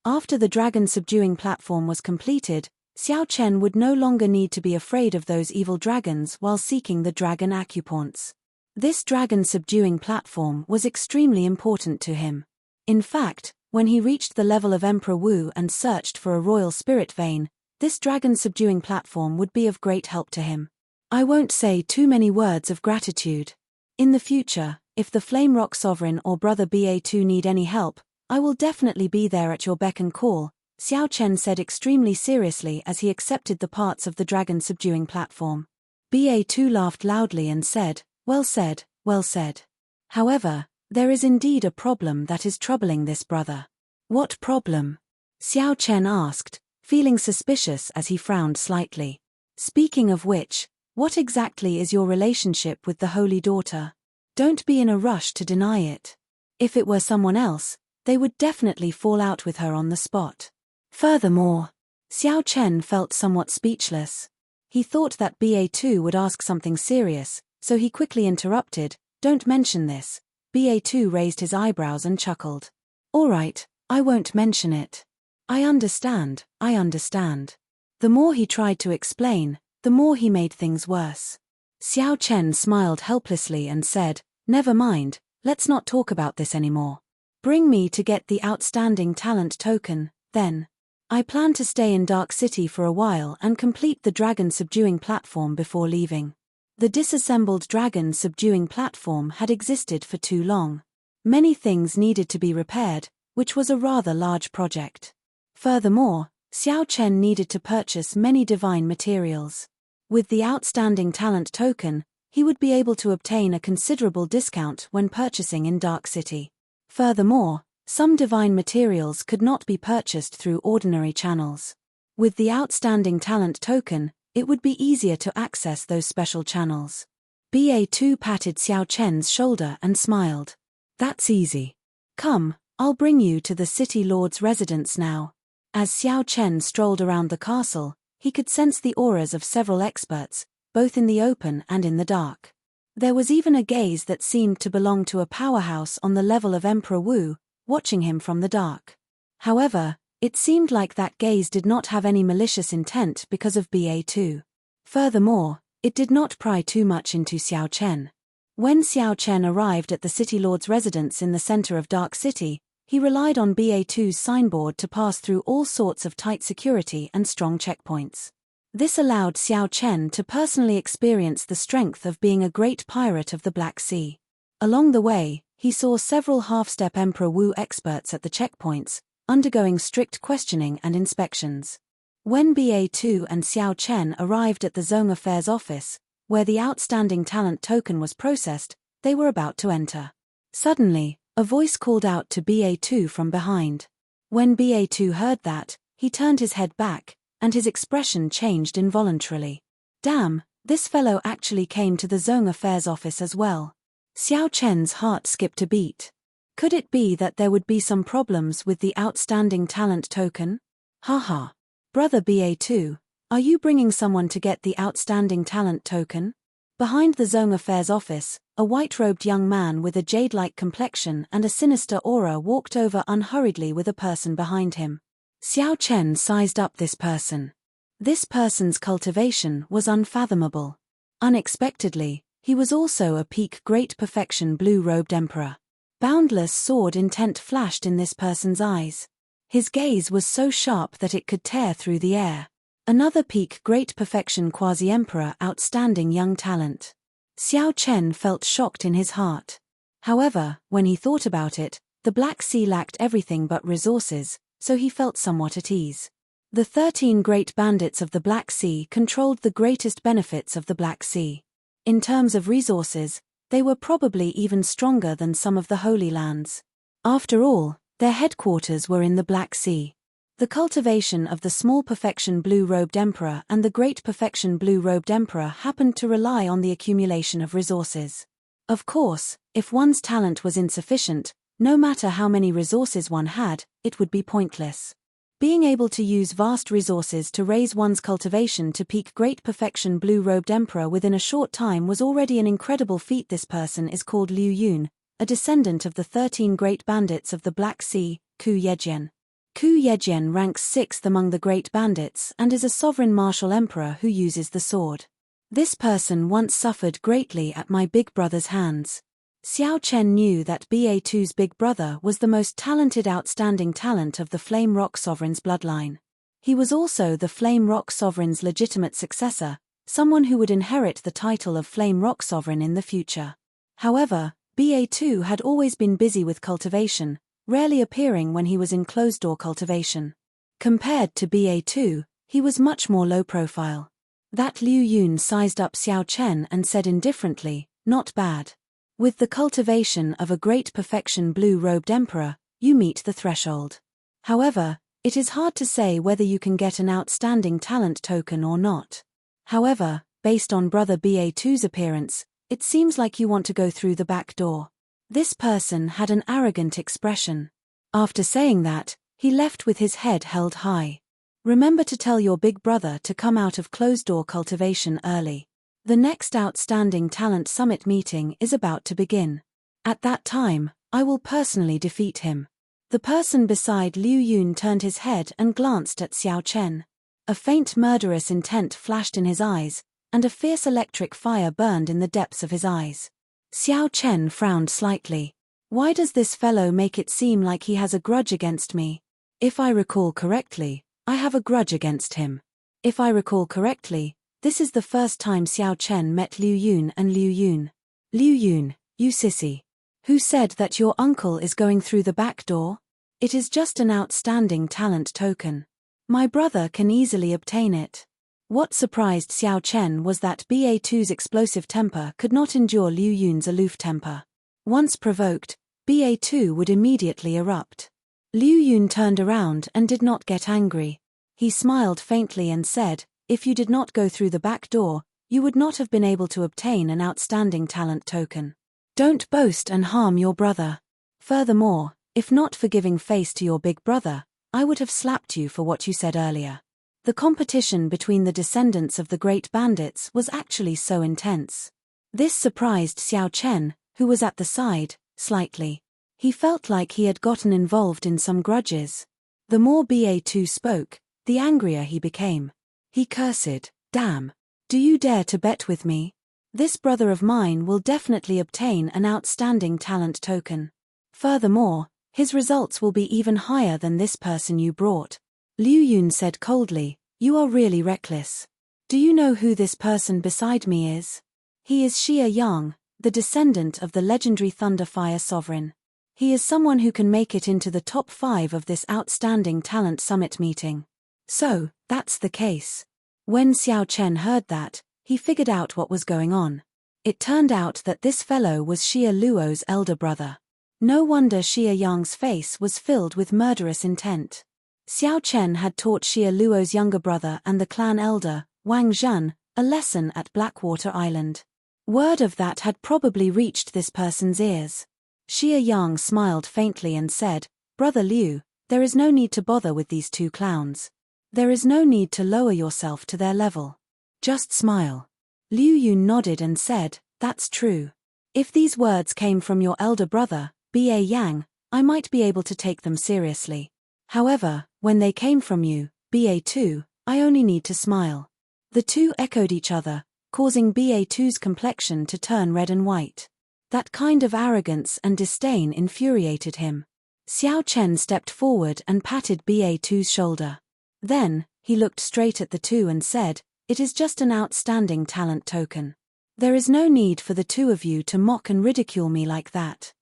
After the dragon subduing platform was completed, Xiao Chen would no longer need to be afraid of those evil dragons while seeking the dragon acupoints. This dragon subduing platform was extremely important to him. In fact, when he reached the level of Emperor Wu and searched for a royal spirit vein, this dragon subduing platform would be of great help to him. I won't say too many words of gratitude. In the future, if the Flame Rock Sovereign or brother BA2 need any help, I will definitely be there at your beck and call, Xiao Chen said extremely seriously as he accepted the parts of the dragon-subduing platform. BA2 laughed loudly and said, well said, well said. However, there is indeed a problem that is troubling this brother. What problem? Xiao Chen asked, feeling suspicious as he frowned slightly. Speaking of which, what exactly is your relationship with the Holy Daughter? Don't be in a rush to deny it. If it were someone else, they would definitely fall out with her on the spot. Furthermore, Xiao Chen felt somewhat speechless. He thought that BA2 would ask something serious, so he quickly interrupted, don't mention this. BA2 raised his eyebrows and chuckled. All right, I won't mention it. I understand. The more he tried to explain, the more he made things worse. Xiao Chen smiled helplessly and said, never mind, let's not talk about this anymore. Bring me to get the outstanding talent token, then. I plan to stay in Dark City for a while and complete the dragon-subduing platform before leaving. The disassembled dragon-subduing platform had existed for too long. Many things needed to be repaired, which was a rather large project. Furthermore, Xiao Chen needed to purchase many divine materials. With the outstanding talent token, he would be able to obtain a considerable discount when purchasing in Dark City. Furthermore, some divine materials could not be purchased through ordinary channels. With the outstanding talent token, it would be easier to access those special channels. BA2 patted Xiao Chen's shoulder and smiled. That's easy. Come, I'll bring you to the City Lord's residence now. As Xiao Chen strolled around the castle, he could sense the auras of several experts, both in the open and in the dark. There was even a gaze that seemed to belong to a powerhouse on the level of Emperor Wu, watching him from the dark. However, it seemed like that gaze did not have any malicious intent because of BA2. Furthermore, it did not pry too much into Xiao Chen. When Xiao Chen arrived at the City Lord's residence in the center of Dark City, he relied on BA2's signboard to pass through all sorts of tight security and strong checkpoints. This allowed Xiao Chen to personally experience the strength of being a great pirate of the Black Sea. Along the way, he saw several half-step Emperor Wu experts at the checkpoints, undergoing strict questioning and inspections. When BA2 and Xiao Chen arrived at the Zong Affairs office, where the outstanding talent token was processed, they were about to enter. Suddenly, a voice called out to BA2 from behind. When BA2 heard that, he turned his head back, and his expression changed involuntarily. Damn, this fellow actually came to the Zong Affairs office as well. Xiao Chen's heart skipped a beat. Could it be that there would be some problems with the outstanding talent token? Haha. Brother BA2, are you bringing someone to get the outstanding talent token? Behind the Zong Affairs office, a white-robed young man with a jade-like complexion and a sinister aura walked over unhurriedly with a person behind him. Xiao Chen sized up this person. This person's cultivation was unfathomable. Unexpectedly, he was also a peak great perfection blue-robed emperor. Boundless sword intent flashed in this person's eyes. His gaze was so sharp that it could tear through the air. Another peak great perfection quasi-emperor outstanding young talent. Xiao Chen felt shocked in his heart. However, when he thought about it, the Black Sea lacked everything but resources, so he felt somewhat at ease. The 13 great bandits of the Black Sea controlled the greatest benefits of the Black Sea. In terms of resources, they were probably even stronger than some of the Holy Lands. After all, their headquarters were in the Black Sea. The cultivation of the small perfection blue-robed emperor and the great perfection blue-robed emperor happened to rely on the accumulation of resources. Of course, if one's talent was insufficient, no matter how many resources one had, it would be pointless. Being able to use vast resources to raise one's cultivation to peak great perfection blue-robed emperor within a short time was already an incredible feat. This person is called Liu Yun, a descendant of the 13 great bandits of the Black Sea, Ku Yejian. Ku Yejian ranks 6th among the great bandits and is a sovereign martial emperor who uses the sword. This person once suffered greatly at my big brother's hands. Xiao Chen knew that BA2's big brother was the most talented outstanding talent of the Flame Rock Sovereign's bloodline. He was also the Flame Rock Sovereign's legitimate successor, someone who would inherit the title of Flame Rock Sovereign in the future. However, BA2 had always been busy with cultivation, rarely appearing when he was in closed-door cultivation. Compared to BA2, he was much more low-profile. That Liu Yun sized up Xiao Chen and said indifferently, "Not bad. With the cultivation of a great perfection blue-robed emperor, you meet the threshold. However, it is hard to say whether you can get an outstanding talent token or not. However, based on Brother BA2's appearance, it seems like you want to go through the back door." This person had an arrogant expression. After saying that, he left with his head held high. Remember to tell your big brother to come out of closed-door cultivation early. The next Outstanding Talent Summit meeting is about to begin. At that time, I will personally defeat him. The person beside Liu Yun turned his head and glanced at Xiao Chen. A faint murderous intent flashed in his eyes, and a fierce electric fire burned in the depths of his eyes. Xiao Chen frowned slightly. Why does this fellow make it seem like he has a grudge against me? If I recall correctly, I have a grudge against him. If I recall correctly, this is the first time Xiao Chen met Liu Yun and Liu Yun. "Liu Yun, you sissy. Who said that your uncle is going through the back door? It is just an outstanding talent token. My brother can easily obtain it." What surprised Xiao Chen was that BA2's explosive temper could not endure Liu Yun's aloof temper. Once provoked, BA2 would immediately erupt. Liu Yun turned around and did not get angry. He smiled faintly and said, "If you did not go through the back door, you would not have been able to obtain an outstanding talent token. Don't boast and harm your brother. Furthermore, if not for giving face to your big brother, I would have slapped you for what you said earlier." The competition between the descendants of the great bandits was actually so intense. This surprised Xiao Chen, who was at the side, slightly. He felt like he had gotten involved in some grudges. The more BA2 spoke, the angrier he became. He cursed, "Damn. Do you dare to bet with me? This brother of mine will definitely obtain an outstanding talent token. Furthermore, his results will be even higher than this person you brought." Liu Yun said coldly, "You are really reckless. Do you know who this person beside me is? He is Xia Yang, the descendant of the legendary Thunderfire Sovereign. He is someone who can make it into the top 5 of this Outstanding Talent Summit meeting." So, that's the case. When Xiao Chen heard that, he figured out what was going on. It turned out that this fellow was Xia Luo's elder brother. No wonder Xia Yang's face was filled with murderous intent. Xiao Chen had taught Xia Luo's younger brother and the clan elder, Wang Zhan, a lesson at Blackwater Island. Word of that had probably reached this person's ears. Xia Yang smiled faintly and said, "Brother Liu, there is no need to bother with these two clowns. There is no need to lower yourself to their level. Just smile." Liu Yun nodded and said, "That's true. If these words came from your elder brother, B.A. Yang, I might be able to take them seriously. However, when they came from you, BA2, I only need to smile." The two echoed each other, causing BA2's complexion to turn red and white. That kind of arrogance and disdain infuriated him. Xiao Chen stepped forward and patted BA2's shoulder. Then, he looked straight at the two and said, "It is just an outstanding talent token. There is no need for the two of you to mock and ridicule me like that.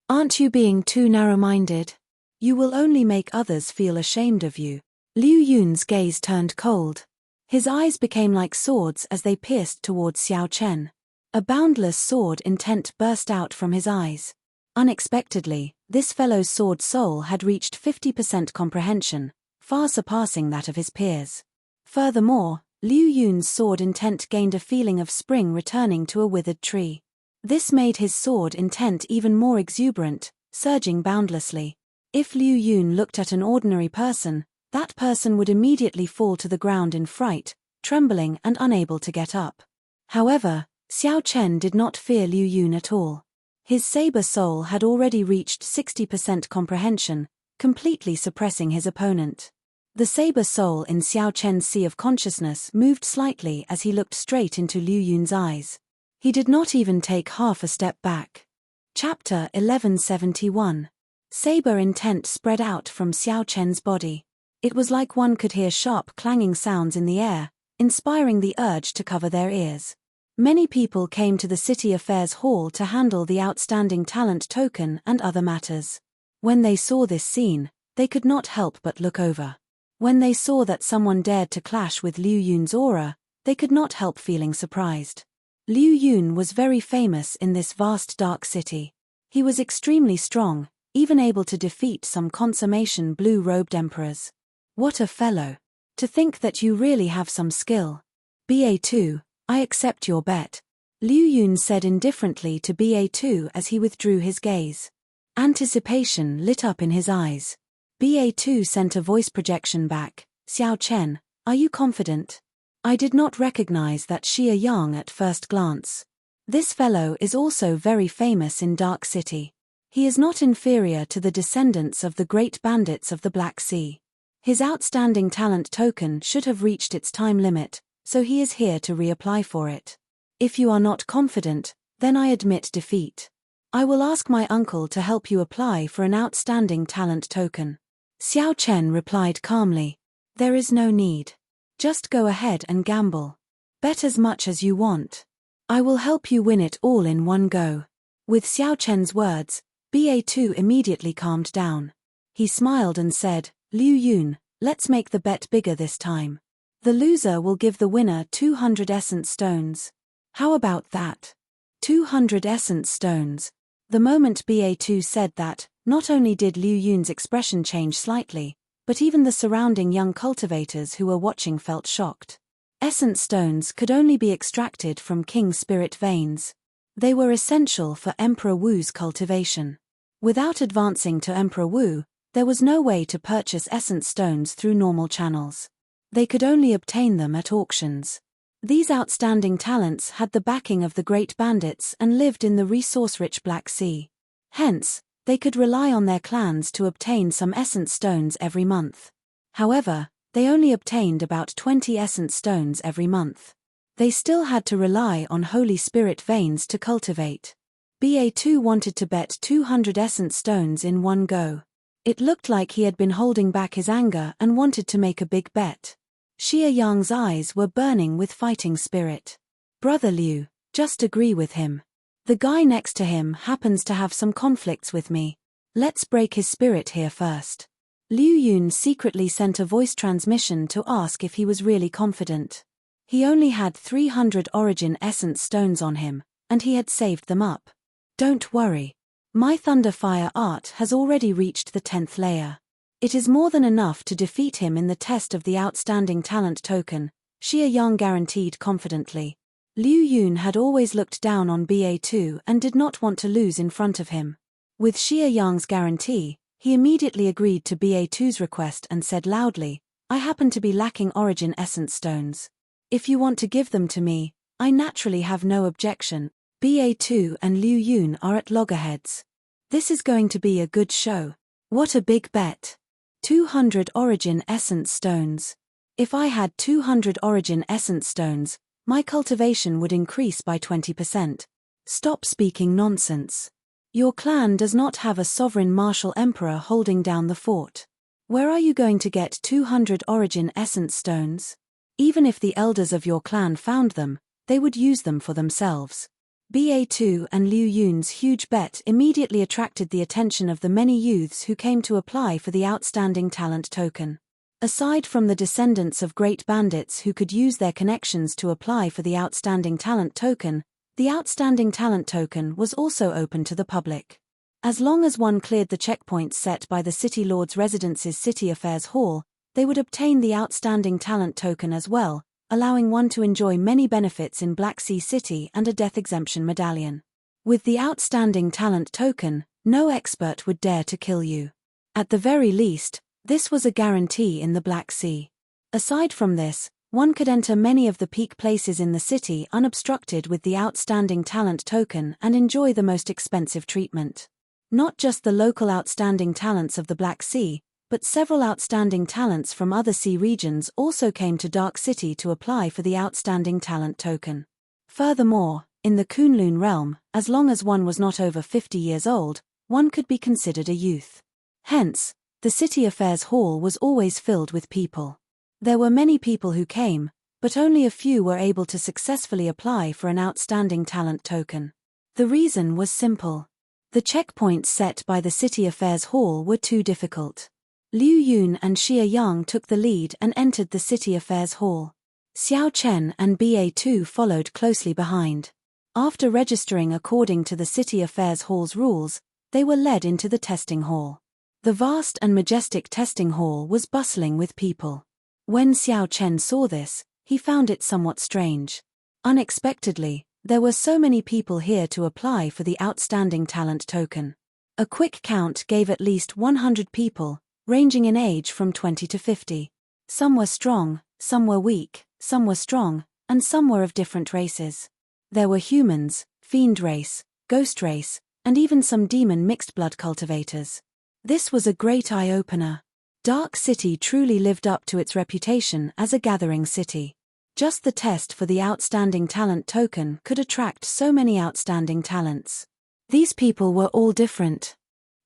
Aren't you being too narrow-minded? You will only make others feel ashamed of you." Liu Yun's gaze turned cold. His eyes became like swords as they pierced towards Xiao Chen. A boundless sword intent burst out from his eyes. Unexpectedly, this fellow's sword soul had reached 50% comprehension, far surpassing that of his peers. Furthermore, Liu Yun's sword intent gained a feeling of spring returning to a withered tree. This made his sword intent even more exuberant, surging boundlessly. If Liu Yun looked at an ordinary person, that person would immediately fall to the ground in fright, trembling and unable to get up. However, Xiao Chen did not fear Liu Yun at all. His saber soul had already reached 60% comprehension, completely suppressing his opponent. The saber soul in Xiao Chen's sea of consciousness moved slightly as he looked straight into Liu Yun's eyes. He did not even take half a step back. Chapter 1171. Saber intent spread out from Xiao Chen's body. It was like one could hear sharp clanging sounds in the air, inspiring the urge to cover their ears. Many people came to the City Affairs Hall to handle the outstanding talent token and other matters. When they saw this scene, they could not help but look over. When they saw that someone dared to clash with Liu Yun's aura, they could not help feeling surprised. Liu Yun was very famous in this vast dark city. He was extremely strong, even able to defeat some consummation blue-robed emperors. What a fellow! To think that you really have some skill. BA2, I accept your bet. Liu Yun said indifferently to BA2 as he withdrew his gaze. Anticipation lit up in his eyes. BA2 sent a voice projection back. Xiao Chen, are you confident? I did not recognize that Xia Yang at first glance. This fellow is also very famous in Dark City. He is not inferior to the descendants of the great bandits of the Black Sea. His outstanding talent token should have reached its time limit, so he is here to reapply for it. If you are not confident, then I admit defeat. I will ask my uncle to help you apply for an outstanding talent token. Xiao Chen replied calmly. There is no need. Just go ahead and gamble. Bet as much as you want. I will help you win it all in one go. With Xiao Chen's words, BA2 immediately calmed down. He smiled and said, Liu Yun, let's make the bet bigger this time. The loser will give the winner 200 essence stones. How about that? 200 essence stones. The moment BA2 said that, not only did Liu Yun's expression change slightly, but even the surrounding young cultivators who were watching felt shocked. Essence stones could only be extracted from King Spirit veins. They were essential for Emperor Wu's cultivation. Without advancing to Emperor Wu, there was no way to purchase essence stones through normal channels. They could only obtain them at auctions. These outstanding talents had the backing of the great bandits and lived in the resource-rich Black Sea. Hence, they could rely on their clans to obtain some essence stones every month. However, they only obtained about 20 essence stones every month. They still had to rely on Holy Spirit veins to cultivate. BA2 wanted to bet 200 essence stones in one go. It looked like he had been holding back his anger and wanted to make a big bet. Xia Yang's eyes were burning with fighting spirit. Brother Liu, just agree with him. The guy next to him happens to have some conflicts with me. Let's break his spirit here first. Liu Yun secretly sent a voice transmission to ask if he was really confident. He only had 300 origin essence stones on him, and he had saved them up. Don't worry. My Thunderfire art has already reached the 10th layer. It is more than enough to defeat him in the test of the outstanding talent token, Xia Yang guaranteed confidently. Liu Yun had always looked down on BA2 and did not want to lose in front of him. With Xia Yang's guarantee, he immediately agreed to BA2's request and said loudly, I happen to be lacking origin essence stones. If you want to give them to me, I naturally have no objection. BA2 and Liu Yun are at loggerheads. This is going to be a good show. What a big bet. 200 origin essence stones. If I had 200 origin essence stones, my cultivation would increase by 20%. Stop speaking nonsense. Your clan does not have a sovereign martial emperor holding down the fort. Where are you going to get 200 origin essence stones? Even if the elders of your clan found them, they would use them for themselves. BA2 and Liu Yun's huge bet immediately attracted the attention of the many youths who came to apply for the outstanding talent token. Aside from the descendants of great bandits who could use their connections to apply for the outstanding talent token, the outstanding talent token was also open to the public. As long as one cleared the checkpoints set by the City Lord's Residence's City Affairs Hall, they would obtain the outstanding talent token as well, allowing one to enjoy many benefits in Black Sea City and a death exemption medallion. With the outstanding talent token, no expert would dare to kill you. At the very least, this was a guarantee in the Black Sea. Aside from this, one could enter many of the peak places in the city unobstructed with the outstanding talent token and enjoy the most expensive treatment. Not just the local outstanding talents of the Black Sea, but several outstanding talents from other sea regions also came to Dark City to apply for the outstanding talent token. Furthermore, in the Kunlun realm, as long as one was not over 50 years old, one could be considered a youth. Hence, the City Affairs Hall was always filled with people. There were many people who came, but only a few were able to successfully apply for an outstanding talent token. The reason was simple. The checkpoints set by the City Affairs Hall were too difficult. Liu Yun and Xia Yang took the lead and entered the City Affairs Hall. Xiao Chen and BA2 followed closely behind. After registering according to the City Affairs Hall's rules, they were led into the testing hall. The vast and majestic testing hall was bustling with people. When Xiao Chen saw this, he found it somewhat strange. Unexpectedly, there were so many people here to apply for the Outstanding Talent token. A quick count gave at least 100 people, ranging in age from 20 to 50. Some were strong, some were weak, some were strong, and some were of different races. There were humans, fiend race, ghost race, and even some demon mixed blood cultivators. This was a great eye-opener. Dark City truly lived up to its reputation as a gathering city. Just the test for the Outstanding Talent token could attract so many outstanding talents. These people were all different.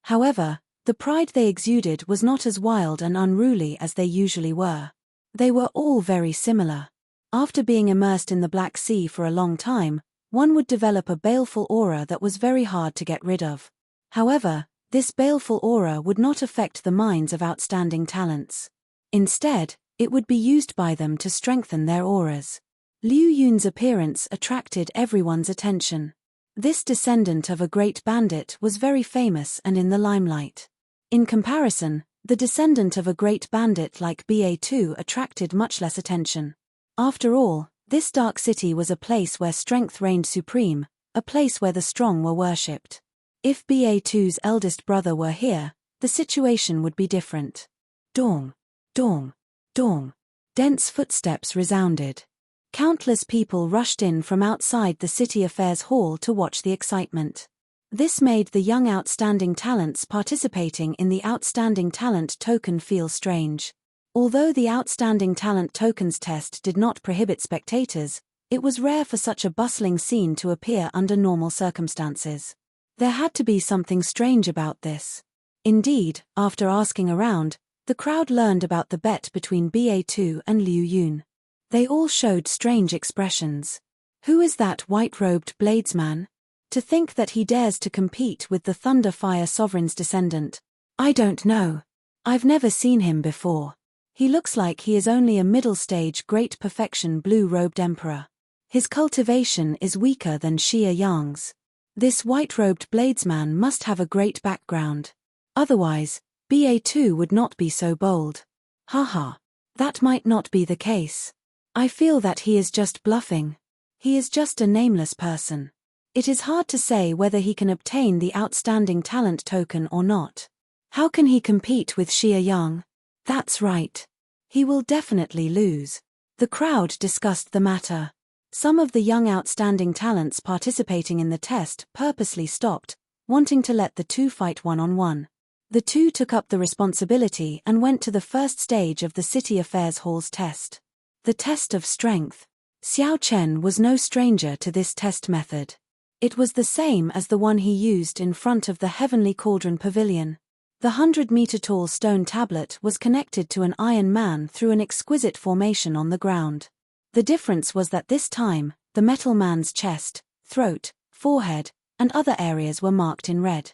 However, the pride they exuded was not as wild and unruly as they usually were. They were all very similar. After being immersed in the Black Sea for a long time, one would develop a baleful aura that was very hard to get rid of. However, this baleful aura would not affect the minds of outstanding talents. Instead, it would be used by them to strengthen their auras. Liu Yun's appearance attracted everyone's attention. This descendant of a great bandit was very famous and in the limelight. In comparison, the descendant of a great bandit like BA2 attracted much less attention. After all, this dark city was a place where strength reigned supreme, a place where the strong were worshipped. If BA2's eldest brother were here, the situation would be different. Dong, dong, dong. Dense footsteps resounded. Countless people rushed in from outside the City Affairs Hall to watch the excitement. This made the young outstanding talents participating in the Outstanding Talent token feel strange. Although the Outstanding Talent tokens test did not prohibit spectators, it was rare for such a bustling scene to appear under normal circumstances. There had to be something strange about this. Indeed, after asking around, the crowd learned about the bet between BA2 and Liu Yun. They all showed strange expressions. Who is that white-robed bladesman? To think that he dares to compete with the Thunder Fire Sovereign's descendant. I don't know. I've never seen him before. He looks like he is only a middle-stage Great Perfection blue-robed emperor. His cultivation is weaker than Xia Yang's. This white-robed bladesman must have a great background. Otherwise, BA2 would not be so bold. Haha. That might not be the case. I feel that he is just bluffing. He is just a nameless person. It is hard to say whether he can obtain the Outstanding Talent token or not. How can he compete with Xia Yang? That's right. He will definitely lose. The crowd discussed the matter. Some of the young outstanding talents participating in the test purposely stopped, wanting to let the two fight one-on-one. The two took up the responsibility and went to the first stage of the City Affairs Hall's test. The test of strength. Xiao Chen was no stranger to this test method. It was the same as the one he used in front of the Heavenly Cauldron Pavilion. The 100-meter-tall stone tablet was connected to an Iron Man through an exquisite formation on the ground. The difference was that this time, the Metal Man's chest, throat, forehead, and other areas were marked in red.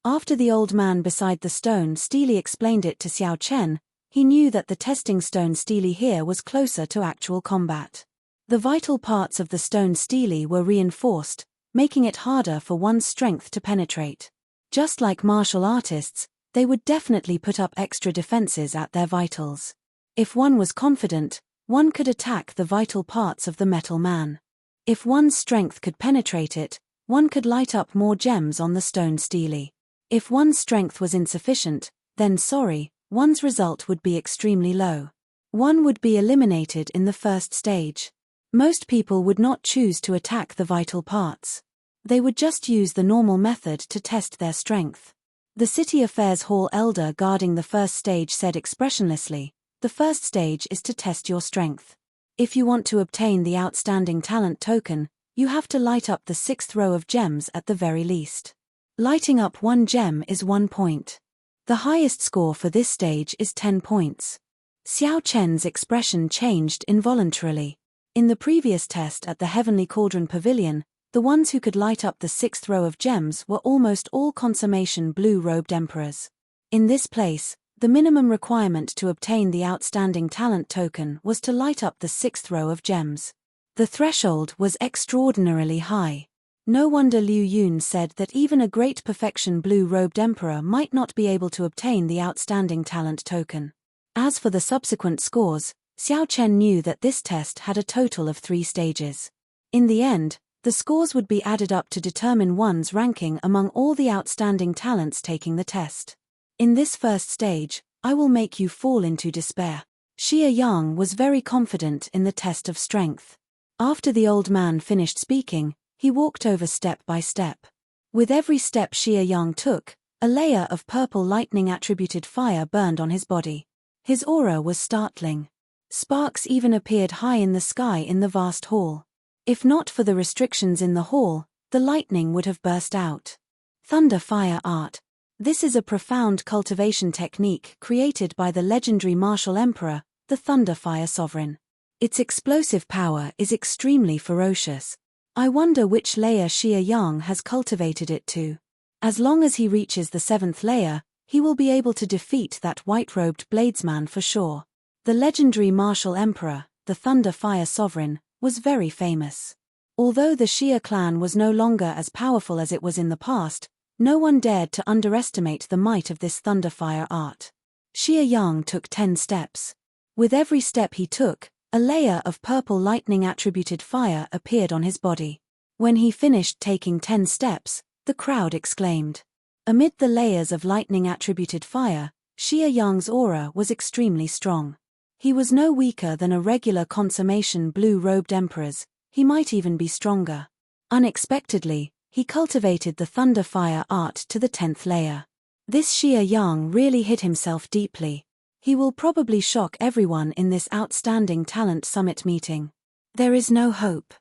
After the old man beside the stone stele explained it to Xiao Chen, he knew that the testing stone stele here was closer to actual combat. The vital parts of the stone stele were reinforced, making it harder for one's strength to penetrate. Just like martial artists, they would definitely put up extra defenses at their vitals. If one was confident, one could attack the vital parts of the metal man. If one's strength could penetrate it, one could light up more gems on the stone stele. If one's strength was insufficient, then one's result would be extremely low. One would be eliminated in the first stage. Most people would not choose to attack the vital parts. They would just use the normal method to test their strength. The City Affairs Hall elder guarding the first stage said expressionlessly, "The first stage is to test your strength. If you want to obtain the Outstanding Talent token, you have to light up the 6th row of gems at the very least. Lighting up one gem is 1 point. The highest score for this stage is 10 points. Xiao Chen's expression changed involuntarily. In the previous test at the Heavenly Cauldron Pavilion, The ones who could light up the 6th row of gems were almost all consummation blue-robed emperors. In this place, the minimum requirement to obtain the outstanding talent token was to light up the 6th row of gems. The threshold was extraordinarily high. No wonder Liu Yun said that even a great perfection blue-robed emperor might not be able to obtain the outstanding talent token. As for the subsequent scores, Xiao Chen knew that this test had a total of 3 stages. In the end, the scores would be added up to determine one's ranking among all the outstanding talents taking the test. In this first stage, I will make you fall into despair. Xie Yang was very confident in the test of strength. After the old man finished speaking, he walked over step by step. With every step Xie Yang took, a layer of purple lightning-attributed fire burned on his body. His aura was startling. Sparks even appeared high in the sky in the vast hall. If not for the restrictions in the hall, the lightning would have burst out. Thunder Fire Art. This is a profound cultivation technique created by the legendary martial emperor, the Thunder Fire Sovereign. Its explosive power is extremely ferocious. I wonder which layer Xie Yang has cultivated it to. As long as he reaches the 7th layer, he will be able to defeat that white-robed bladesman for sure. The legendary martial emperor, the Thunder Fire Sovereign, was very famous. Although the Xie clan was no longer as powerful as it was in the past, no one dared to underestimate the might of this Thunder Fire art. Xie Yang took 10 steps. With every step he took, a layer of purple lightning-attributed fire appeared on his body. When he finished taking 10 steps, the crowd exclaimed. Amid the layers of lightning-attributed fire, Xie Yang's aura was extremely strong. He was no weaker than a regular consummation blue-robed emperor's, he might even be stronger. Unexpectedly, he cultivated the Thunder Fire art to the 10th layer. This Xie Yang really hid himself deeply. He will probably shock everyone in this outstanding talent summit meeting. There is no hope.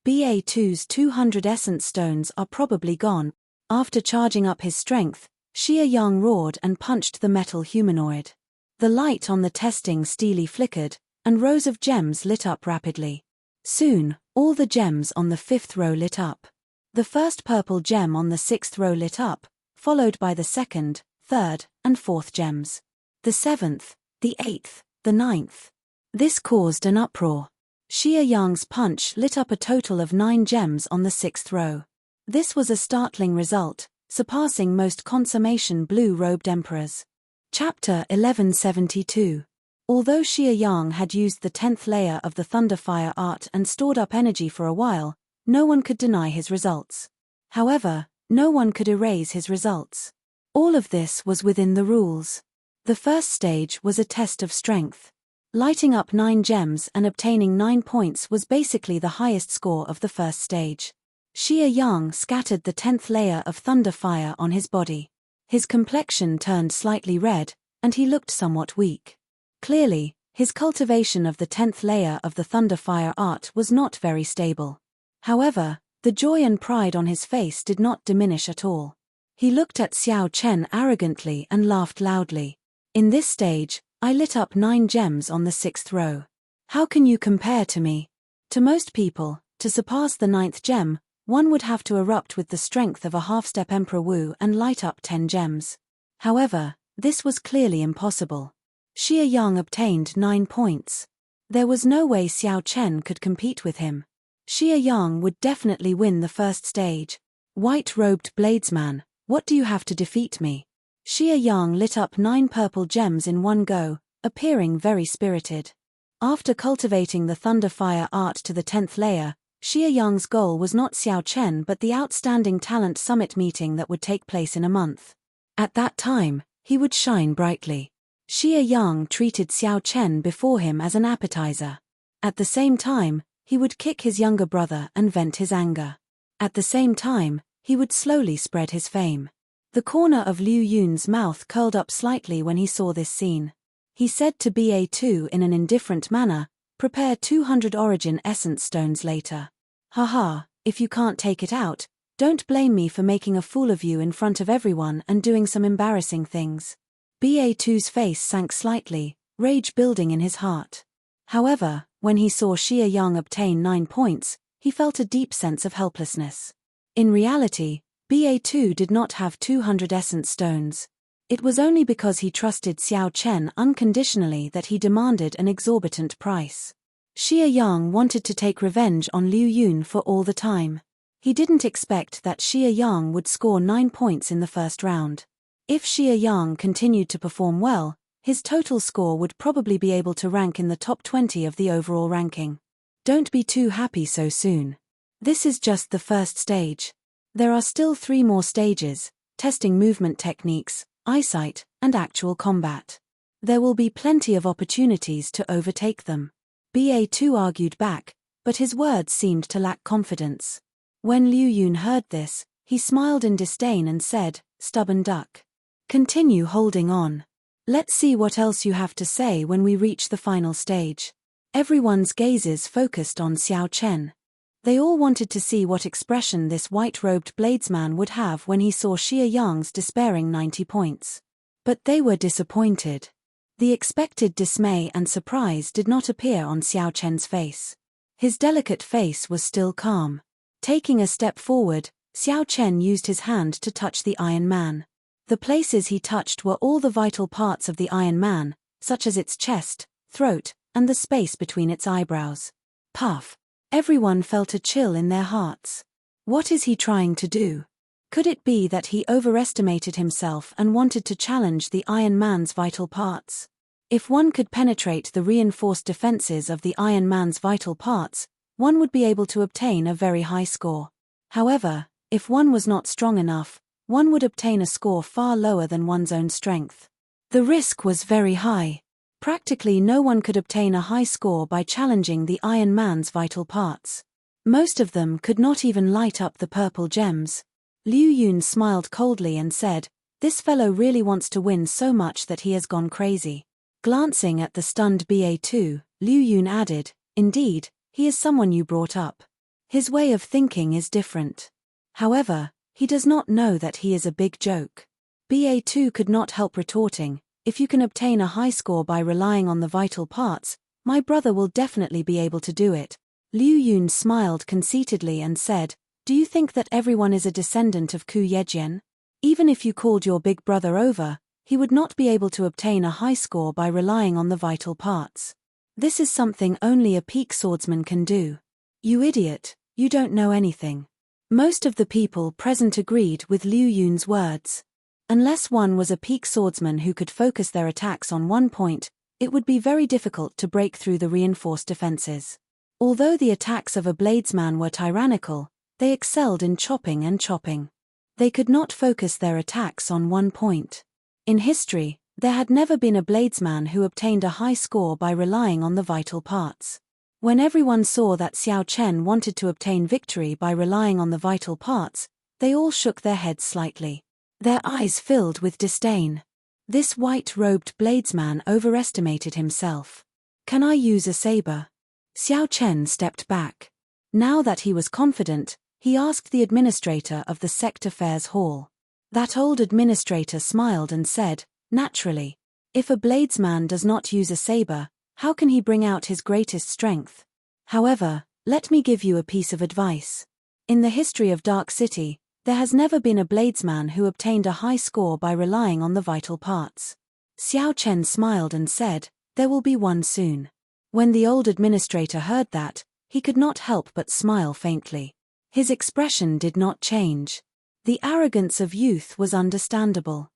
BA2's 200 essence stones are probably gone. After charging up his strength, Xie Yang roared and punched the metal humanoid. The light on the testing steely flickered, and rows of gems lit up rapidly. Soon, all the gems on the 5th row lit up. The first purple gem on the 6th row lit up, followed by the 2nd, 3rd, and 4th gems. The 7th, the 8th, the 9th. This caused an uproar. Xie Yang's punch lit up a total of 9 gems on the 6th row. This was a startling result, surpassing most consummation blue-robed emperors. Chapter 1172. Although Xie Yang had used the 10th layer of the Thunder Fire art and stored up energy for a while, no one could deny his results. However, no one could erase his results. All of this was within the rules. The first stage was a test of strength. Lighting up 9 gems and obtaining 9 points was basically the highest score of the first stage. Xie Yang scattered the 10th layer of Thunder Fire on his body. His complexion turned slightly red, and he looked somewhat weak. Clearly, his cultivation of the 10th layer of the Thunder Fire art was not very stable. However, the joy and pride on his face did not diminish at all. He looked at Xiao Chen arrogantly and laughed loudly. In this stage, I lit up 9 gems on the 6th row. How can you compare to me? To most people, to surpass the 9th gem, one would have to erupt with the strength of a half-step Emperor Wu and light up 10 gems. However, this was clearly impossible. Xie Yang obtained 9 points. There was no way Xiao Chen could compete with him. Xie Yang would definitely win the first stage. White-robed bladesman, what do you have to defeat me? Xie Yang lit up 9 purple gems in one go, appearing very spirited. After cultivating the Thunder Fire art to the 10th layer, Xie Yang's goal was not Xiao Chen but the outstanding talent summit meeting that would take place in a month. At that time, he would shine brightly. Xie Yang treated Xiao Chen before him as an appetizer. At the same time, he would kick his younger brother and vent his anger. At the same time, he would slowly spread his fame. The corner of Liu Yun's mouth curled up slightly when he saw this scene. He said to BA2 in an indifferent manner, "Prepare 200 origin essence stones later. Haha, if you can't take it out, don't blame me for making a fool of you in front of everyone and doing some embarrassing things." BA2's face sank slightly, rage building in his heart. However, when he saw Xie Yang obtain 9 points, he felt a deep sense of helplessness. In reality, BA2 did not have 200 essence stones. It was only because he trusted Xiao Chen unconditionally that he demanded an exorbitant price. Xie Yang wanted to take revenge on Liu Yun for all the time. He didn't expect that Xie Yang would score 9 points in the first round. If Xie Yang continued to perform well, his total score would probably be able to rank in the top 20 of the overall ranking. Don't be too happy so soon. This is just the first stage. There are still 3 more stages, testing movement techniques, eyesight, and actual combat. There will be plenty of opportunities to overtake them. BA2 argued back, but his words seemed to lack confidence. When Liu Yun heard this, he smiled in disdain and said, "Stubborn duck. Continue holding on. Let's see what else you have to say when we reach the final stage." Everyone's gazes focused on Xiao Chen. They all wanted to see what expression this white-robed bladesman would have when he saw Xie Yang's despairing 90 points. But they were disappointed. The expected dismay and surprise did not appear on Xiao Chen's face. His delicate face was still calm. Taking a step forward, Xiao Chen used his hand to touch the Iron Man. The places he touched were all the vital parts of the Iron Man, such as its chest, throat, and the space between its eyebrows. Puff. Everyone felt a chill in their hearts. What is he trying to do? Could it be that he overestimated himself and wanted to challenge the Iron Man's vital parts? If one could penetrate the reinforced defenses of the Iron Man's vital parts, one would be able to obtain a very high score. However, if one was not strong enough, one would obtain a score far lower than one's own strength. The risk was very high. Practically no one could obtain a high score by challenging the Iron Man's vital parts. Most of them could not even light up the purple gems. Liu Yun smiled coldly and said, "This fellow really wants to win so much that he has gone crazy." Glancing at the stunned BA2, Liu Yun added, "Indeed, he is someone you brought up. His way of thinking is different. However, he does not know that he is a big joke." BA2 could not help retorting, "If you can obtain a high score by relying on the vital parts, my brother will definitely be able to do it." Liu Yun smiled conceitedly and said, "Do you think that everyone is a descendant of Ku Yejian? Even if you called your big brother over, he would not be able to obtain a high score by relying on the vital parts. This is something only a peak swordsman can do. You idiot, you don't know anything." Most of the people present agreed with Liu Yun's words. Unless one was a peak swordsman who could focus their attacks on one point, it would be very difficult to break through the reinforced defenses. Although the attacks of a bladesman were tyrannical, they excelled in chopping and chopping. They could not focus their attacks on one point. In history, there had never been a bladesman who obtained a high score by relying on the vital parts. When everyone saw that Xiao Chen wanted to obtain victory by relying on the vital parts, they all shook their heads slightly. Their eyes filled with disdain. This white-robed bladesman overestimated himself. "Can I use a saber?" Xiao Chen stepped back. Now that he was confident, he asked the administrator of the Sect Affairs Hall. That old administrator smiled and said, "Naturally. If a bladesman does not use a saber, how can he bring out his greatest strength? However, let me give you a piece of advice. In the history of Dark City, there has never been a bladesman who obtained a high score by relying on the vital parts." Xiao Chen smiled and said, "There will be one soon." When the old administrator heard that, he could not help but smile faintly. His expression did not change. The arrogance of youth was understandable.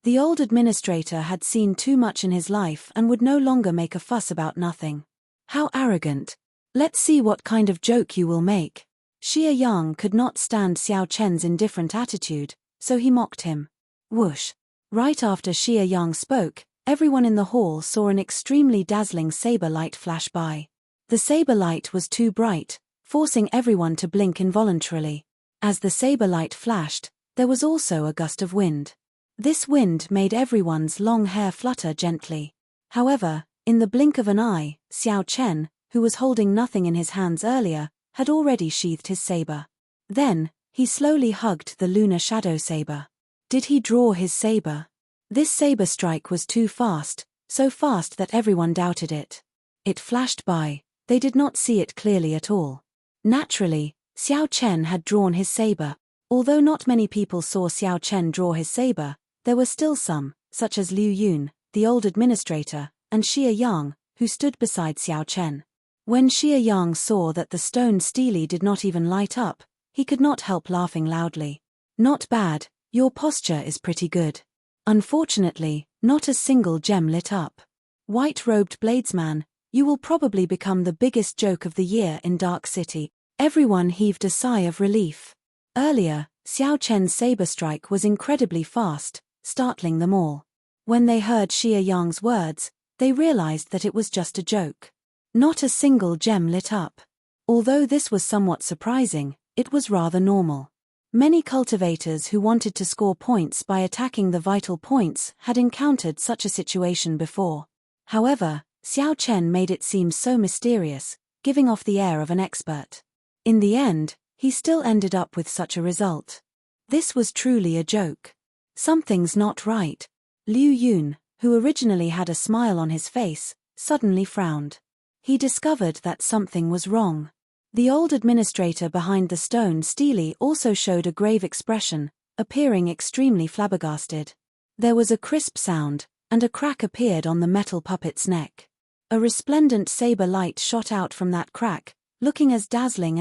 The old administrator had seen too much in his life and would no longer make a fuss about nothing. How arrogant. Let's see what kind of joke you will make. Xie Yang could not stand Xiao Chen's indifferent attitude, so he mocked him. Whoosh. Right after Xie Yang spoke, everyone in the hall saw an extremely dazzling saber light flash by. The saber light was too bright, forcing everyone to blink involuntarily. As the saber light flashed, there was also a gust of wind. This wind made everyone's long hair flutter gently. However, in the blink of an eye, Xiao Chen, who was holding nothing in his hands earlier, had already sheathed his saber. Then, he slowly hugged the lunar shadow saber. Did he draw his saber? This saber strike was too fast, so fast that everyone doubted it. It flashed by, they did not see it clearly at all. Naturally, Xiao Chen had drawn his saber. Although not many people saw Xiao Chen draw his saber, there were still some, such as Liu Yun, the old administrator, and Xie Yang, who stood beside Xiao Chen. When Xie Yang saw that the stone stele did not even light up, he could not help laughing loudly. Not bad, your posture is pretty good. Unfortunately, not a single gem lit up. White-robed bladesman, you will probably become the biggest joke of the year in Dark City. Everyone heaved a sigh of relief. Earlier, Xiao Chen's saber strike was incredibly fast, startling them all. When they heard Xie Yang's words, they realized that it was just a joke. Not a single gem lit up. Although this was somewhat surprising, it was rather normal. Many cultivators who wanted to score points by attacking the vital points had encountered such a situation before. However, Xiao Chen made it seem so mysterious, giving off the air of an expert. In the end, he still ended up with such a result. This was truly a joke. Something's not right. Liu Yun, who originally had a smile on his face, suddenly frowned. He discovered that something was wrong. The old administrator behind the stone stele also showed a grave expression, appearing extremely flabbergasted. There was a crisp sound, and a crack appeared on the metal puppet's neck. A resplendent saber light shot out from that crack, looking as dazzling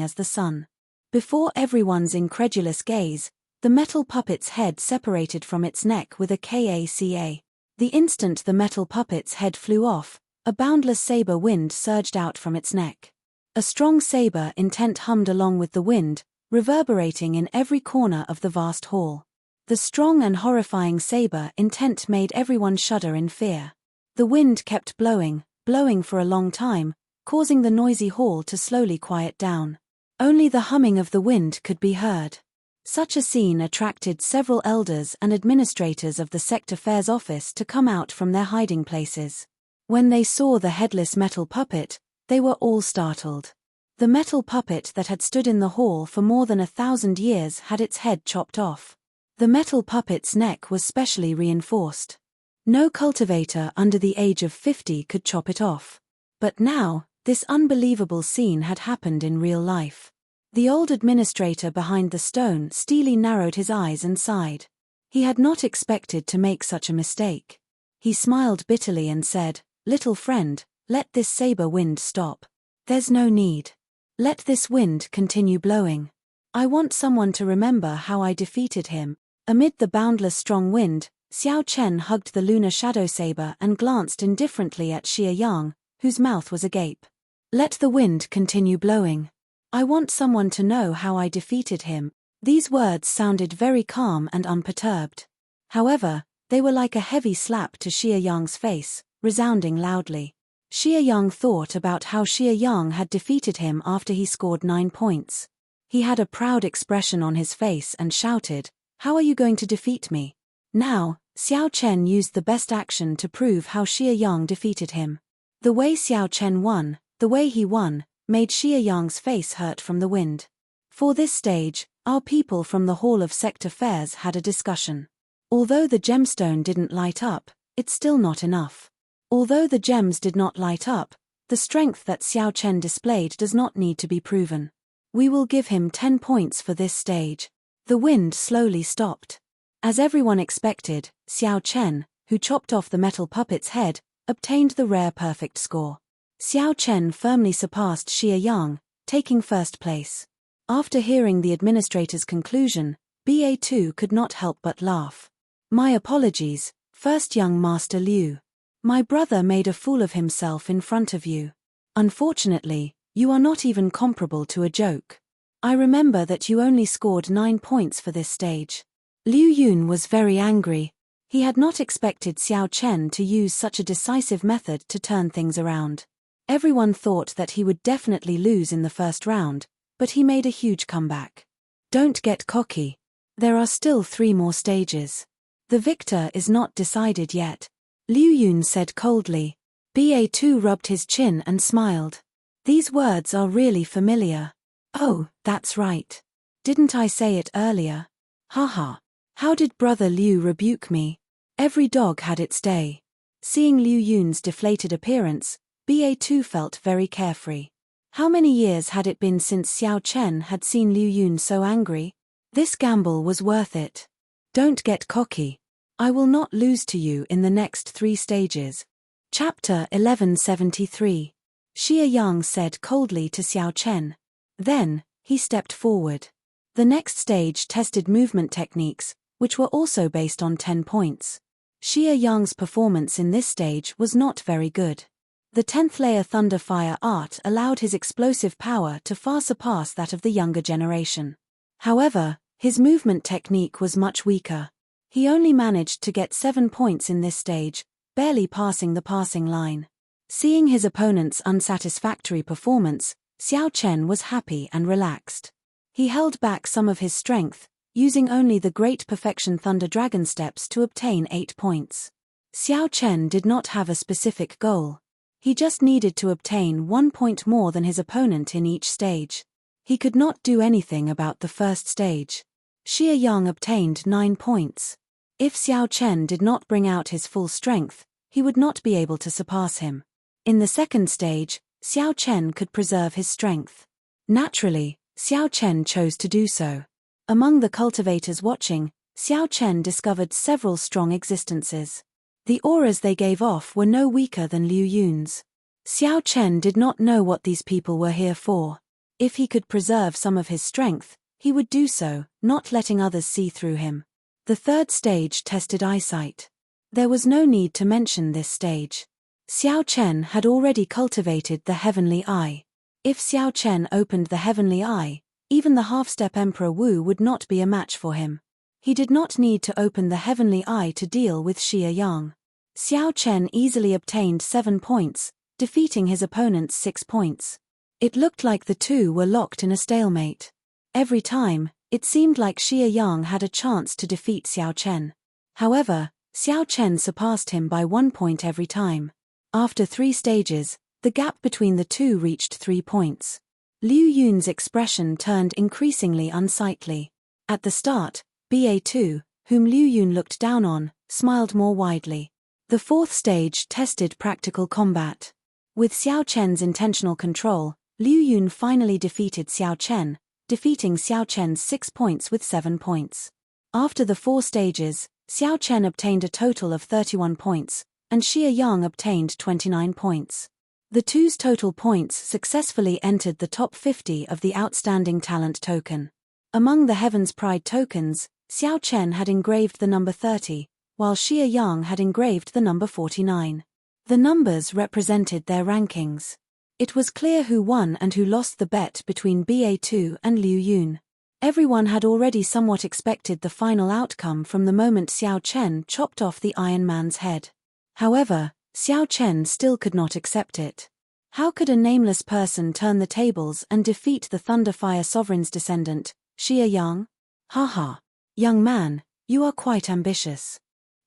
as the sun. Before everyone's incredulous gaze, the metal puppet's head separated from its neck with a KACA. The instant the metal puppet's head flew off, a boundless saber wind surged out from its neck. A strong saber intent hummed along with the wind, reverberating in every corner of the vast hall. The strong and horrifying saber intent made everyone shudder in fear. The wind kept blowing for a long time, causing the noisy hall to slowly quiet down. Only the humming of the wind could be heard. Such a scene attracted several elders and administrators of the Sector Fair's office to come out from their hiding places. When they saw the headless metal puppet, they were all startled. The metal puppet that had stood in the hall for more than 1,000 years had its head chopped off. The metal puppet's neck was specially reinforced. No cultivator under the age of 50 could chop it off. But now, this unbelievable scene had happened in real life. The old administrator behind the stone stele narrowed his eyes and sighed. He had not expected to make such a mistake. He smiled bitterly and said, "Little friend, let this saber wind stop. There's no need. Let this wind continue blowing. I want someone to remember how I defeated him." Amid the boundless strong wind, Xiao Chen hugged the lunar shadow saber and glanced indifferently at Xie Yang, whose mouth was agape. Let the wind continue blowing. I want someone to know how I defeated him. These words sounded very calm and unperturbed. However, they were like a heavy slap to Xie Yang's face, resounding loudly. Xie Yang thought about how Xie Yang had defeated him after he scored 9 points. He had a proud expression on his face and shouted, "How are you going to defeat me?" Now, Xiao Chen used the best action to prove how Xie Yang defeated him. The way Xiao Chen won, the way he won, made Xie Yang's face hurt from the wind. For this stage, our people from the Hall of Sector Fairs had a discussion. Although the gemstone didn't light up, it's still not enough. Although the gems did not light up, the strength that Xiao Chen displayed does not need to be proven. We will give him 10 points for this stage. The wind slowly stopped. As everyone expected, Xiao Chen, who chopped off the metal puppet's head, obtained the rare perfect score. Xiao Chen firmly surpassed Xie Yang, taking first place. After hearing the administrator's conclusion, BA2 could not help but laugh. "My apologies, first young Master Liu. My brother made a fool of himself in front of you. Unfortunately, you are not even comparable to a joke. I remember that you only scored 9 points for this stage." Liu Yun was very angry. He had not expected Xiao Chen to use such a decisive method to turn things around. Everyone thought that he would definitely lose in the first round, but he made a huge comeback. Don't get cocky. There are still 3 more stages. The victor is not decided yet. Liu Yun said coldly. BA2 rubbed his chin and smiled. These words are really familiar. Oh, that's right. Didn't I say it earlier? Haha. How did Brother Liu rebuke me? Every dog had its day. Seeing Liu Yun's deflated appearance, BA2 felt very carefree. How many years had it been since Xiao Chen had seen Liu Yun so angry? This gamble was worth it. Don't get cocky. I will not lose to you in the next 3 stages. Chapter 1173. Xie Yang said coldly to Xiao Chen. Then, he stepped forward. The next stage tested movement techniques, which were also based on 10 points. Xie Yang's performance in this stage was not very good. The 10th layer Thunder Fire art allowed his explosive power to far surpass that of the younger generation. However, his movement technique was much weaker. He only managed to get 7 points in this stage, barely passing the passing line. Seeing his opponent's unsatisfactory performance, Xiao Chen was happy and relaxed. He held back some of his strength, using only the Great Perfection Thunder Dragon Steps to obtain 8 points. Xiao Chen did not have a specific goal. He just needed to obtain 1 point more than his opponent in each stage. He could not do anything about the first stage. Xie Yang obtained 9 points. If Xiao Chen did not bring out his full strength, he would not be able to surpass him. In the second stage, Xiao Chen could preserve his strength. Naturally, Xiao Chen chose to do so. Among the cultivators watching, Xiao Chen discovered several strong existences. The auras they gave off were no weaker than Liu Yun's. Xiao Chen did not know what these people were here for. If he could preserve some of his strength, he would do so, not letting others see through him. The third stage tested eyesight. There was no need to mention this stage. Xiao Chen had already cultivated the Heavenly Eye. If Xiao Chen opened the Heavenly Eye, even the half-step Emperor Wu would not be a match for him. He did not need to open the Heavenly Eye to deal with Xie Yang. Xiao Chen easily obtained 7 points, defeating his opponent's 6 points. It looked like the two were locked in a stalemate. Every time, it seemed like Xie Yang had a chance to defeat Xiao Chen. However, Xiao Chen surpassed him by 1 point every time. After 3 stages, the gap between the two reached 3 points. Liu Yun's expression turned increasingly unsightly. At the start, BA2, whom Liu Yun looked down on, smiled more widely. The 4th stage tested practical combat. With Xiao Chen's intentional control, Liu Yun finally defeated Xiao Chen, defeating Xiao Chen's 6 points with 7 points. After the 4 stages, Xiao Chen obtained a total of 31 points, and Xie Yang obtained 29 points. The two's total points successfully entered the top 50 of the Outstanding Talent token. Among the Heaven's Pride tokens, Xiao Chen had engraved the number 30, while Xie Yang had engraved the number 49. The numbers represented their rankings. It was clear who won and who lost the bet between BA2 and Liu Yun. Everyone had already somewhat expected the final outcome from the moment Xiao Chen chopped off the Iron Man's head. However, Xiao Chen still could not accept it. How could a nameless person turn the tables and defeat the Thunderfire Sovereign's descendant, Xie Yang? Haha. Young man, you are quite ambitious.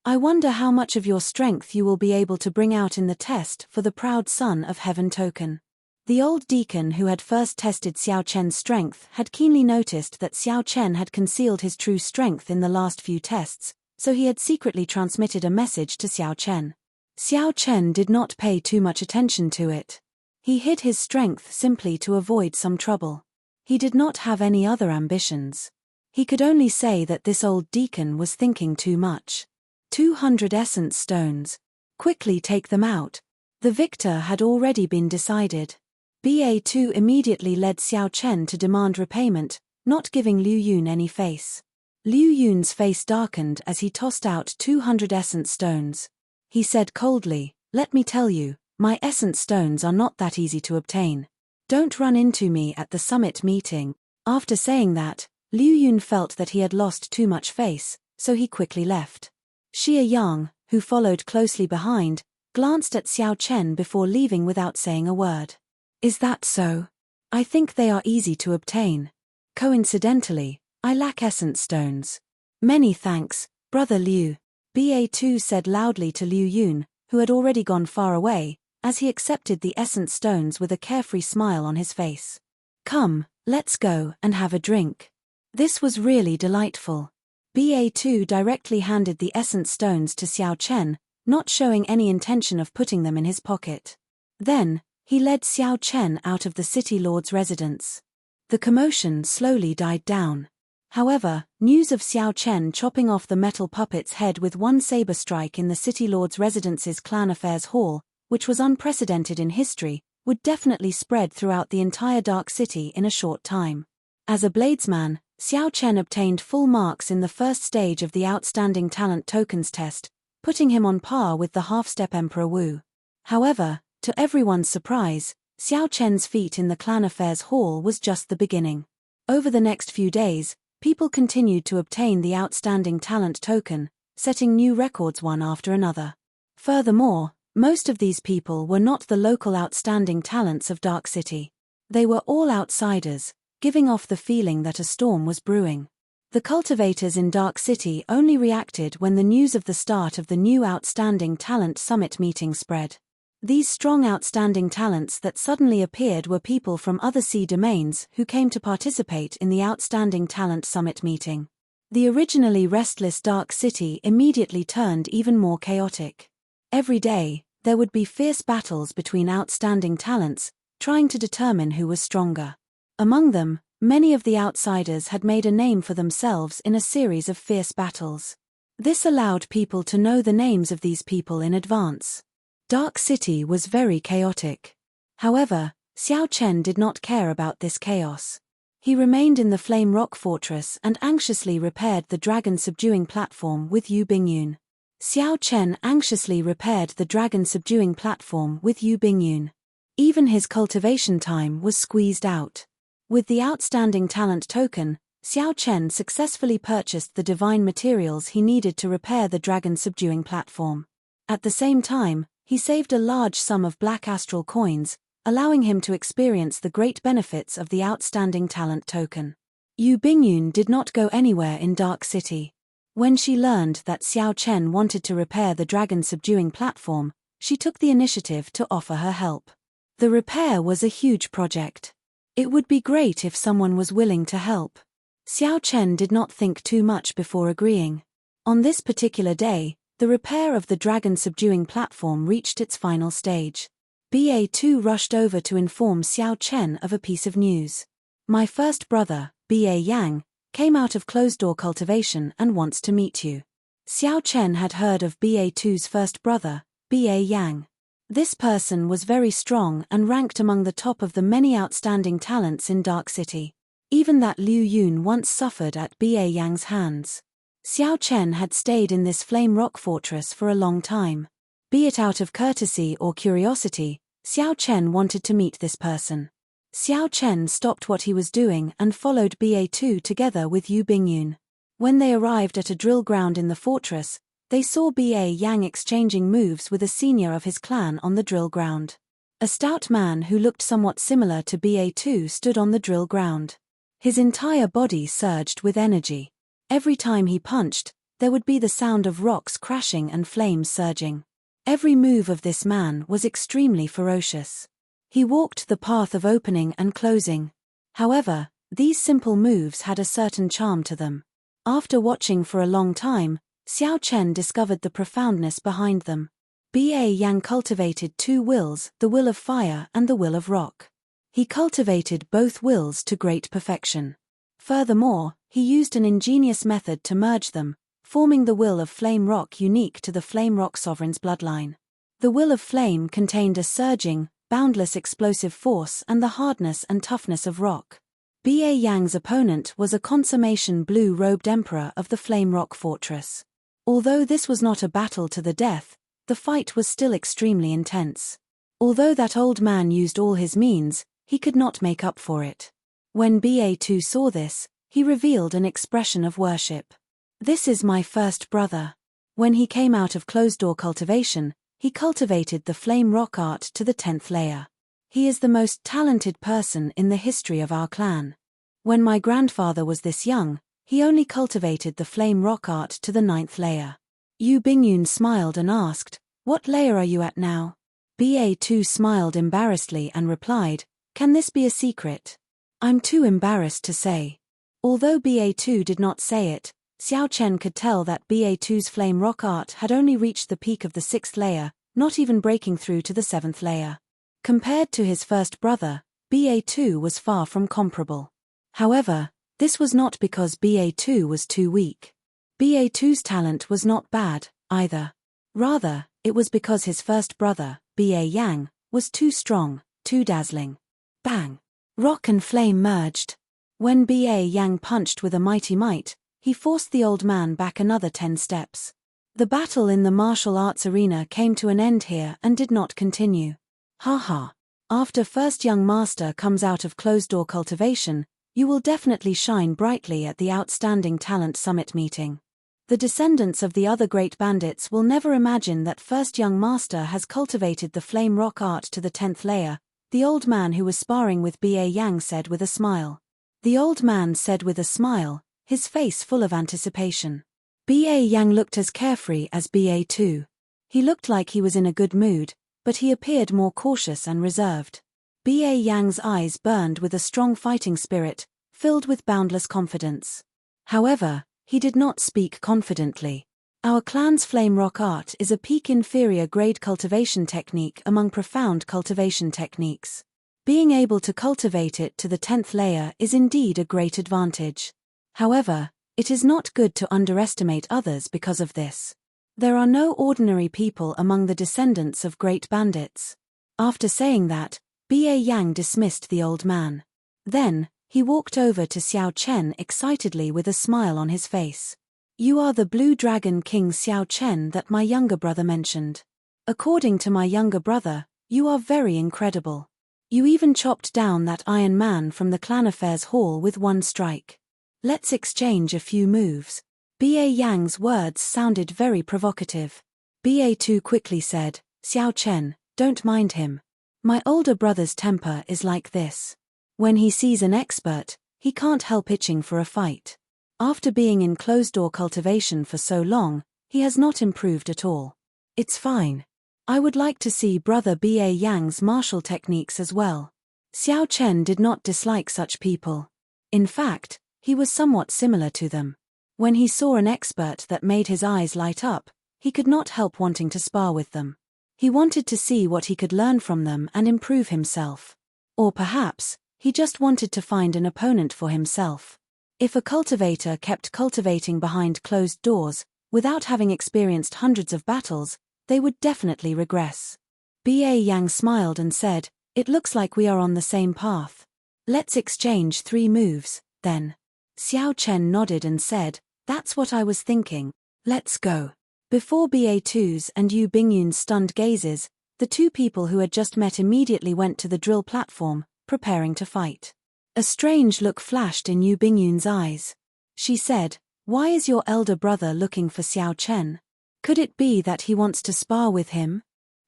I wonder how much of your strength you will be able to bring out in the test for the Proud Son of Heaven token. The old deacon who had first tested Xiao Chen's strength had keenly noticed that Xiao Chen had concealed his true strength in the last few tests, so he had secretly transmitted a message to Xiao Chen. Xiao Chen did not pay too much attention to it. He hid his strength simply to avoid some trouble. He did not have any other ambitions. He could only say that this old deacon was thinking too much. 200 essence stones. Quickly take them out. The victor had already been decided. BA2 immediately led Xiao Chen to demand repayment, not giving Liu Yun any face. Liu Yun's face darkened as he tossed out 200 essence stones. He said coldly, "Let me tell you, my essence stones are not that easy to obtain. Don't run into me at the summit meeting." After saying that, Liu Yun felt that he had lost too much face, so he quickly left. Xie Yang, who followed closely behind, glanced at Xiao Chen before leaving without saying a word. Is that so? I think they are easy to obtain. Coincidentally, I lack essence stones. Many thanks, Brother Liu. BA2 said loudly to Liu Yun, who had already gone far away, as he accepted the essence stones with a carefree smile on his face. Come, let's go and have a drink. This was really delightful. BA2 directly handed the essence stones to Xiao Chen, not showing any intention of putting them in his pocket. Then, He led Xiao Chen out of the city lord's residence. The commotion slowly died down. However, news of Xiao Chen chopping off the metal puppet's head with one saber strike in the city lord's residence's clan affairs hall, which was unprecedented in history, would definitely spread throughout the entire Dark City in a short time. As a bladesman, Xiao Chen obtained full marks in the first stage of the Outstanding Talent Tokens test, putting him on par with the half-step Emperor Wu. However, to everyone's surprise, Xiao Chen's feat in the clan affairs hall was just the beginning. Over the next few days, people continued to obtain the Outstanding Talent Token, setting new records one after another. Furthermore, most of these people were not the local outstanding talents of Dark City. They were all outsiders, giving off the feeling that a storm was brewing. The cultivators in Dark City only reacted when the news of the start of the new Outstanding Talent Summit meeting spread. These strong outstanding talents that suddenly appeared were people from other sea domains who came to participate in the Outstanding Talent Summit meeting. The originally restless Dark City immediately turned even more chaotic. Every day, there would be fierce battles between outstanding talents, trying to determine who was stronger. Among them, many of the outsiders had made a name for themselves in a series of fierce battles. This allowed people to know the names of these people in advance. Dark City was very chaotic. However, Xiao Chen did not care about this chaos. He remained in the Flame Rock Fortress and anxiously repaired the dragon-subduing platform with Yu Bingyun. Xiao Chen anxiously repaired the dragon-subduing platform with Yu Bingyun. Even his cultivation time was squeezed out. With the Outstanding Talent Token, Xiao Chen successfully purchased the divine materials he needed to repair the dragon-subduing platform. At the same time, he saved a large sum of black astral coins, allowing him to experience the great benefits of the Outstanding Talent Token. Yu Bingyun did not go anywhere in Dark City. When she learned that Xiao Chen wanted to repair the dragon-subduing platform, she took the initiative to offer her help. The repair was a huge project. It would be great if someone was willing to help. Xiao Chen did not think too much before agreeing. On this particular day, the repair of the dragon-subduing platform reached its final stage. BA2 rushed over to inform Xiao Chen of a piece of news. My first brother, BA Yang, came out of closed-door cultivation and wants to meet you. Xiao Chen had heard of BA2's first brother, BA Yang. This person was very strong and ranked among the top of the many outstanding talents in Dark City. Even that Liu Yun once suffered at BA Yang's hands. Xiao Chen had stayed in this Flame Rock Fortress for a long time. Be it out of courtesy or curiosity, Xiao Chen wanted to meet this person. Xiao Chen stopped what he was doing and followed BA2 together with Yu Bingyun. When they arrived at a drill ground in the fortress, they saw BA Yang exchanging moves with a senior of his clan on the drill ground. A stout man who looked somewhat similar to BA2 stood on the drill ground. His entire body surged with energy. Every time he punched, there would be the sound of rocks crashing and flames surging. Every move of this man was extremely ferocious. He walked the path of opening and closing. However, these simple moves had a certain charm to them. After watching for a long time, Xiao Chen discovered the profoundness behind them. BA Yang cultivated two wills, the will of fire and the will of rock. He cultivated both wills to great perfection. Furthermore, he used an ingenious method to merge them, forming the will of flame rock unique to the Flame Rock Sovereign's bloodline. The will of flame contained a surging, boundless explosive force and the hardness and toughness of rock. BA Yang's opponent was a consummation blue-robed emperor of the Flame Rock Fortress. Although this was not a battle to the death, the fight was still extremely intense. Although that old man used all his means, he could not make up for it. When BA2 saw this, he revealed an expression of worship. This is my first brother. When he came out of closed-door cultivation, he cultivated the flame rock art to the 10th layer. He is the most talented person in the history of our clan. When my grandfather was this young, he only cultivated the flame rock art to the 9th layer. Yu Bingyun smiled and asked, "What layer are you at now?" BA2 smiled embarrassedly and replied, "Can this be a secret?" "I'm too embarrassed to say." Although BA2 did not say it, Xiao Chen could tell that BA2's flame rock art had only reached the peak of the 6th layer, not even breaking through to the 7th layer. Compared to his first brother, BA2 was far from comparable. However, this was not because BA2 was too weak. BA2's talent was not bad, either. Rather, it was because his first brother, BA Yang, was too strong, too dazzling. Bang! Rock and flame merged. When BA Yang punched with a mighty might, he forced the old man back another 10 steps. The battle in the martial arts arena came to an end here and did not continue. Haha. After first young master comes out of closed-door cultivation, you will definitely shine brightly at the Outstanding Talent Summit meeting. The descendants of the other great bandits will never imagine that first young master has cultivated the flame rock art to the 10th layer, the old man who was sparring with BA Yang said with a smile. The old man said with a smile, his face full of anticipation. BA Yang looked as carefree as BA2. He looked like he was in a good mood, but he appeared more cautious and reserved. BA Yang's eyes burned with a strong fighting spirit, filled with boundless confidence. However, he did not speak confidently. Our clan's flame rock art is a peak inferior grade cultivation technique among profound cultivation techniques. Being able to cultivate it to the 10th layer is indeed a great advantage. However, it is not good to underestimate others because of this. There are no ordinary people among the descendants of great bandits. After saying that, BA Yang dismissed the old man. Then, he walked over to Xiao Chen excitedly with a smile on his face. You are the Blue Dragon King Xiao Chen that my younger brother mentioned. According to my younger brother, you are very incredible. You even chopped down that Iron Man from the Clan Affairs Hall with one strike. Let's exchange a few moves. BA Yang's words sounded very provocative. BA2 quickly said, Xiao Chen, don't mind him. My older brother's temper is like this. When he sees an expert, he can't help itching for a fight. After being in closed-door cultivation for so long, he has not improved at all. It's fine. I would like to see brother BA Yang's martial techniques as well. Xiao Chen did not dislike such people. In fact, he was somewhat similar to them. When he saw an expert that made his eyes light up, he could not help wanting to spar with them. He wanted to see what he could learn from them and improve himself. Or perhaps, he just wanted to find an opponent for himself. If a cultivator kept cultivating behind closed doors, without having experienced hundreds of battles, they would definitely regress. BA Yang smiled and said, it looks like we are on the same path. Let's exchange 3 moves, then. Xiao Chen nodded and said, that's what I was thinking, let's go. Before BA2's and Yu Bingyun's stunned gazes, the 2 people who had just met immediately went to the drill platform, preparing to fight. A strange look flashed in Yu Bingyun's eyes. She said, why is your elder brother looking for Xiao Chen? Could it be that he wants to spar with him?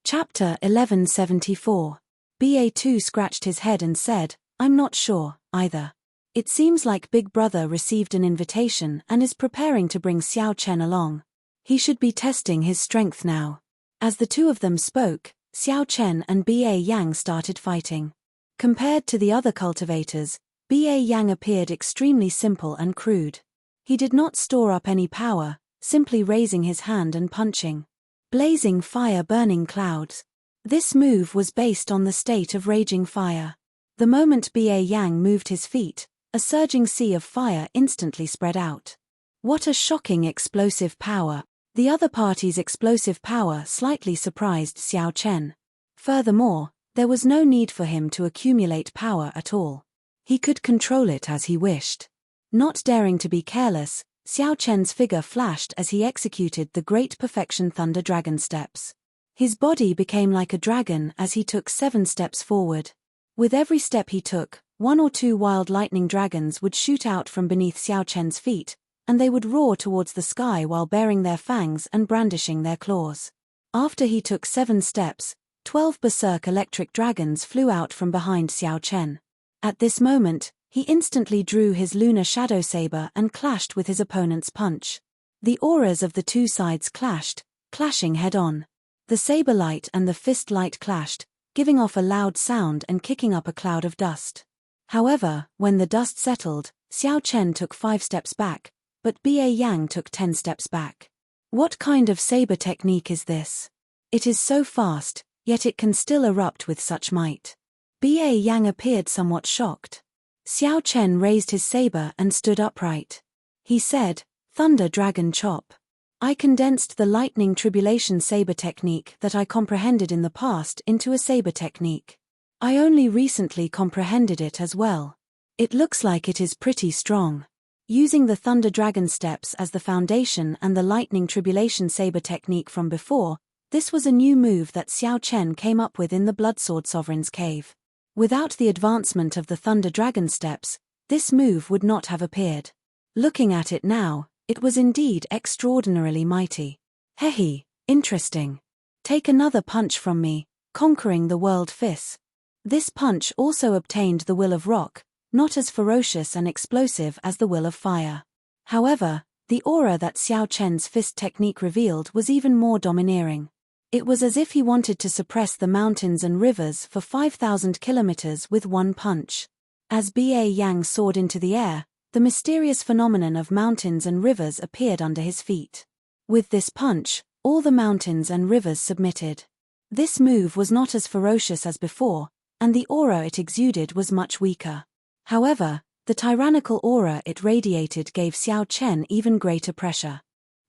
Chapter 1174. BA2 scratched his head and said, I'm not sure, either. It seems like Big Brother received an invitation and is preparing to bring Xiao Chen along. He should be testing his strength now. As the 2 of them spoke, Xiao Chen and BA Yang started fighting. Compared to the other cultivators, BA Yang appeared extremely simple and crude. He did not store up any power, simply raising his hand and punching. Blazing fire, burning clouds. This move was based on the state of raging fire. The moment BA Yang moved his feet, a surging sea of fire instantly spread out. What a shocking explosive power! The other party's explosive power slightly surprised Xiao Chen. Furthermore, there was no need for him to accumulate power at all. He could control it as he wished. Not daring to be careless, Xiao Chen's figure flashed as he executed the Great Perfection Thunder Dragon steps. His body became like a dragon as he took 7 steps forward. With every step he took, 1 or 2 wild lightning dragons would shoot out from beneath Xiao Chen's feet, and they would roar towards the sky while baring their fangs and brandishing their claws. After he took 7 steps, 12 berserk electric dragons flew out from behind Xiao Chen. At this moment, he instantly drew his lunar shadow saber and clashed with his opponent's punch. The auras of the 2 sides clashed, clashing head-on. The saber light and the fist light clashed, giving off a loud sound and kicking up a cloud of dust. However, when the dust settled, Xiao Chen took 5 steps back, but BA Yang took 10 steps back. What kind of saber technique is this? It is so fast, yet it can still erupt with such might. Ba Yang appeared somewhat shocked. Xiao Chen raised his saber and stood upright. He said, "Thunder Dragon Chop. I condensed the lightning tribulation saber technique that I comprehended in the past into a saber technique. I only recently comprehended it as well. It looks like it is pretty strong." Using the Thunder Dragon steps as the foundation and the lightning tribulation saber technique from before, this was a new move that Xiao Chen came up with in the Bloodsword Sovereign's cave. Without the advancement of the Thunder Dragon steps, this move would not have appeared. Looking at it now, it was indeed extraordinarily mighty. Hehe, interesting. Take another punch from me, conquering the world fist. This punch also obtained the will of rock, not as ferocious and explosive as the will of fire. However, the aura that Xiao Chen's fist technique revealed was even more domineering. It was as if he wanted to suppress the mountains and rivers for 5,000 kilometers with one punch. As Ba Yang soared into the air, the mysterious phenomenon of mountains and rivers appeared under his feet. With this punch, all the mountains and rivers submitted. This move was not as ferocious as before, and the aura it exuded was much weaker. However, the tyrannical aura it radiated gave Xiao Chen even greater pressure.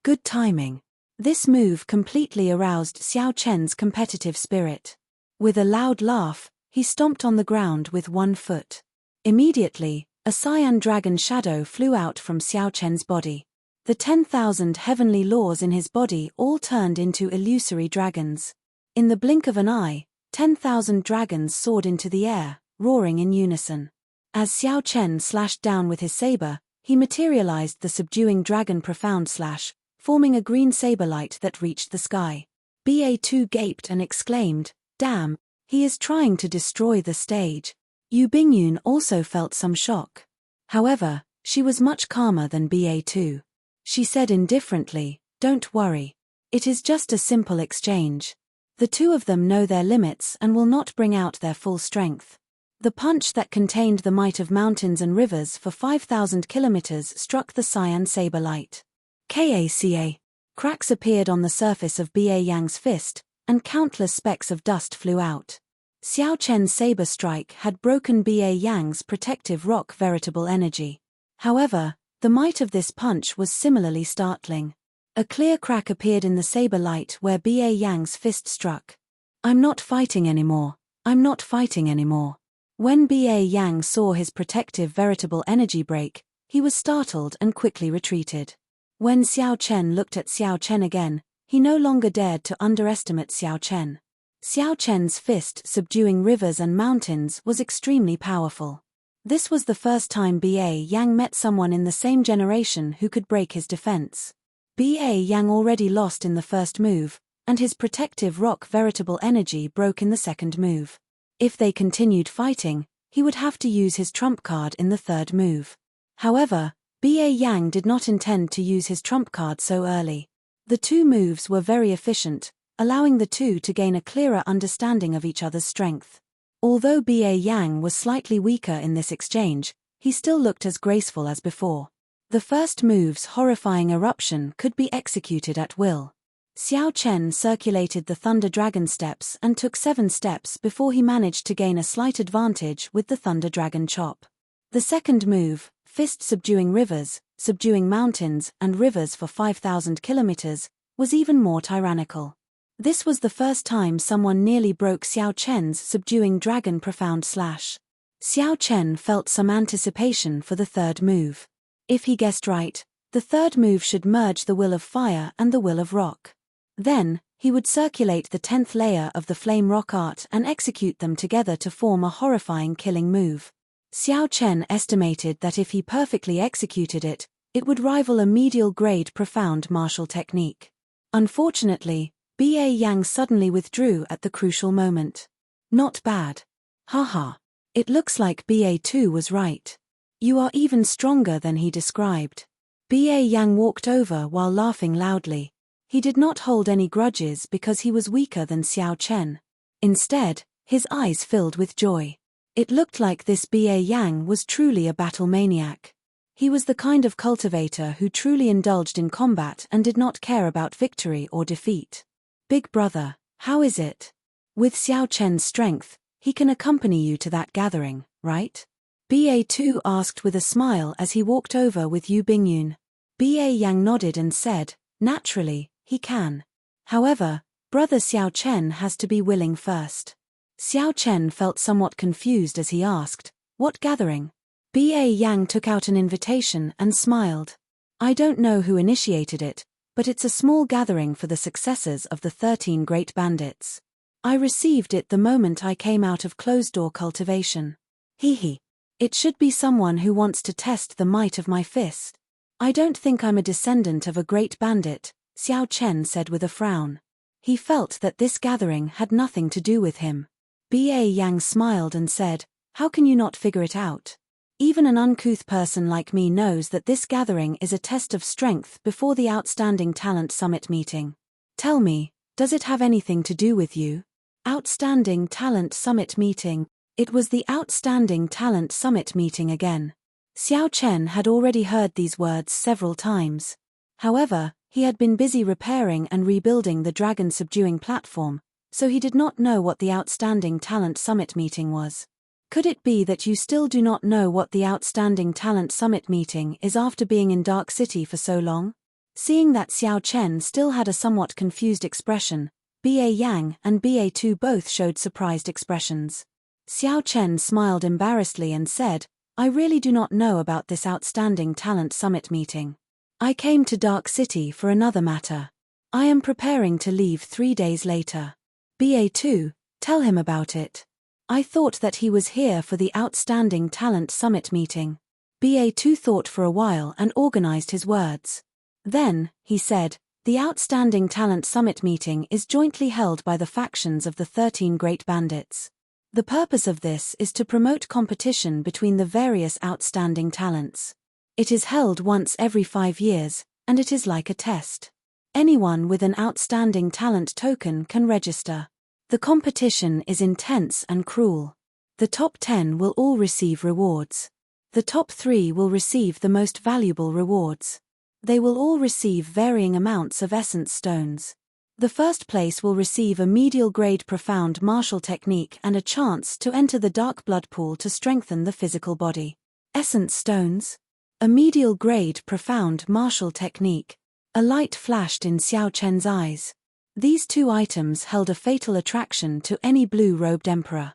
Good timing. This move completely aroused Xiao Chen's competitive spirit. With a loud laugh, he stomped on the ground with one foot. Immediately, a cyan dragon shadow flew out from Xiao Chen's body. The 10,000 heavenly laws in his body all turned into illusory dragons. In the blink of an eye, 10,000 dragons soared into the air, roaring in unison. As Xiao Chen slashed down with his saber, he materialized the subduing dragon profound slash, forming a green saber light that reached the sky. Ba2 gaped and exclaimed, "Damn, he is trying to destroy the stage." Yu Bingyun also felt some shock. However, she was much calmer than Ba2. She said indifferently, "Don't worry. It is just a simple exchange. The two of them know their limits and will not bring out their full strength." The punch that contained the might of mountains and rivers for 5,000 kilometers struck the cyan saber light. Kaca. Cracks appeared on the surface of Ba Yang's fist, and countless specks of dust flew out. Xiao Chen's saber strike had broken Ba Yang's protective rock veritable energy. However, the might of this punch was similarly startling. A clear crack appeared in the saber light where Ba Yang's fist struck. "I'm not fighting anymore. I'm not fighting anymore." When Ba Yang saw his protective veritable energy break, he was startled and quickly retreated. When Xiao Chen looked at Xiao Chen again, he no longer dared to underestimate Xiao Chen. Xiao Chen's fist subduing rivers and mountains was extremely powerful. This was the first time Ba Yang met someone in the same generation who could break his defense. Ba Yang already lost in the first move, and his protective rock veritable energy broke in the second move. If they continued fighting, he would have to use his trump card in the third move. However, Ba Yang did not intend to use his trump card so early. The two moves were very efficient, allowing the two to gain a clearer understanding of each other's strength. Although Ba Yang was slightly weaker in this exchange, he still looked as graceful as before. The first move's horrifying eruption could be executed at will. Xiao Chen circulated the Thunder Dragon steps and took 7 steps before he managed to gain a slight advantage with the Thunder Dragon chop. The second move, fist subduing rivers, subduing mountains and rivers for 5,000 kilometers, was even more tyrannical. This was the first time someone nearly broke Xiao Chen's subduing dragon profound slash. Xiao Chen felt some anticipation for the third move. If he guessed right, the third move should merge the will of fire and the will of rock. Then, he would circulate the 10th layer of the flame rock art and execute them together to form a horrifying killing move. Xiao Chen estimated that if he perfectly executed it, it would rival a medial grade profound martial technique. Unfortunately, Ba Yang suddenly withdrew at the crucial moment. Not bad. Haha. It looks like Ba2 was right. You are even stronger than he described. Ba Yang walked over while laughing loudly. He did not hold any grudges because he was weaker than Xiao Chen. Instead, his eyes filled with joy. It looked like this Ba Yang was truly a battle maniac. He was the kind of cultivator who truly indulged in combat and did not care about victory or defeat. "Big brother, how is it? With Xiao Chen's strength, he can accompany you to that gathering, right? BA2 asked with a smile as he walked over with Yu Bingyun. BA Yang nodded and said, naturally, he can. However, Brother Xiao Chen has to be willing first. Xiao Chen felt somewhat confused as he asked, what gathering? BA Yang took out an invitation and smiled. I don't know who initiated it, but it's a small gathering for the successors of the 13 great bandits. I received it the moment I came out of closed-door cultivation. Hee. It should be someone who wants to test the might of my fist. I don't think I'm a descendant of a great bandit, Xiao Chen said with a frown. He felt that this gathering had nothing to do with him. BA Yang smiled and said, how can you not figure it out? Even an uncouth person like me knows that this gathering is a test of strength before the Outstanding Talent Summit meeting. Tell me, does it have anything to do with you? Outstanding Talent Summit meeting. It was the Outstanding Talent Summit meeting again. Xiao Chen had already heard these words several times. However, he had been busy repairing and rebuilding the dragon-subduing platform, so he did not know what the Outstanding Talent Summit meeting was. Could it be that you still do not know what the Outstanding Talent Summit meeting is after being in Dark City for so long? Seeing that Xiao Chen still had a somewhat confused expression, BA Yang and BA2 both showed surprised expressions. Xiao Chen smiled embarrassedly and said, I really do not know about this Outstanding Talent Summit meeting. I came to Dark City for another matter. I am preparing to leave 3 days later. BA2, tell him about it. I thought that he was here for the Outstanding Talent Summit meeting. BA2 thought for a while and organized his words. Then, he said, the Outstanding Talent Summit meeting is jointly held by the factions of the 13 Great Bandits. The purpose of this is to promote competition between the various outstanding talents. It is held once every 5 years, and it is like a test. Anyone with an outstanding talent token can register. The competition is intense and cruel. The top 10 will all receive rewards. The top 3 will receive the most valuable rewards. They will all receive varying amounts of essence stones. The first place will receive a medial-grade profound martial technique and a chance to enter the dark blood pool to strengthen the physical body. Essence stones? A medial-grade profound martial technique. A light flashed in Xiao Chen's eyes. These 2 items held a fatal attraction to any blue-robed emperor.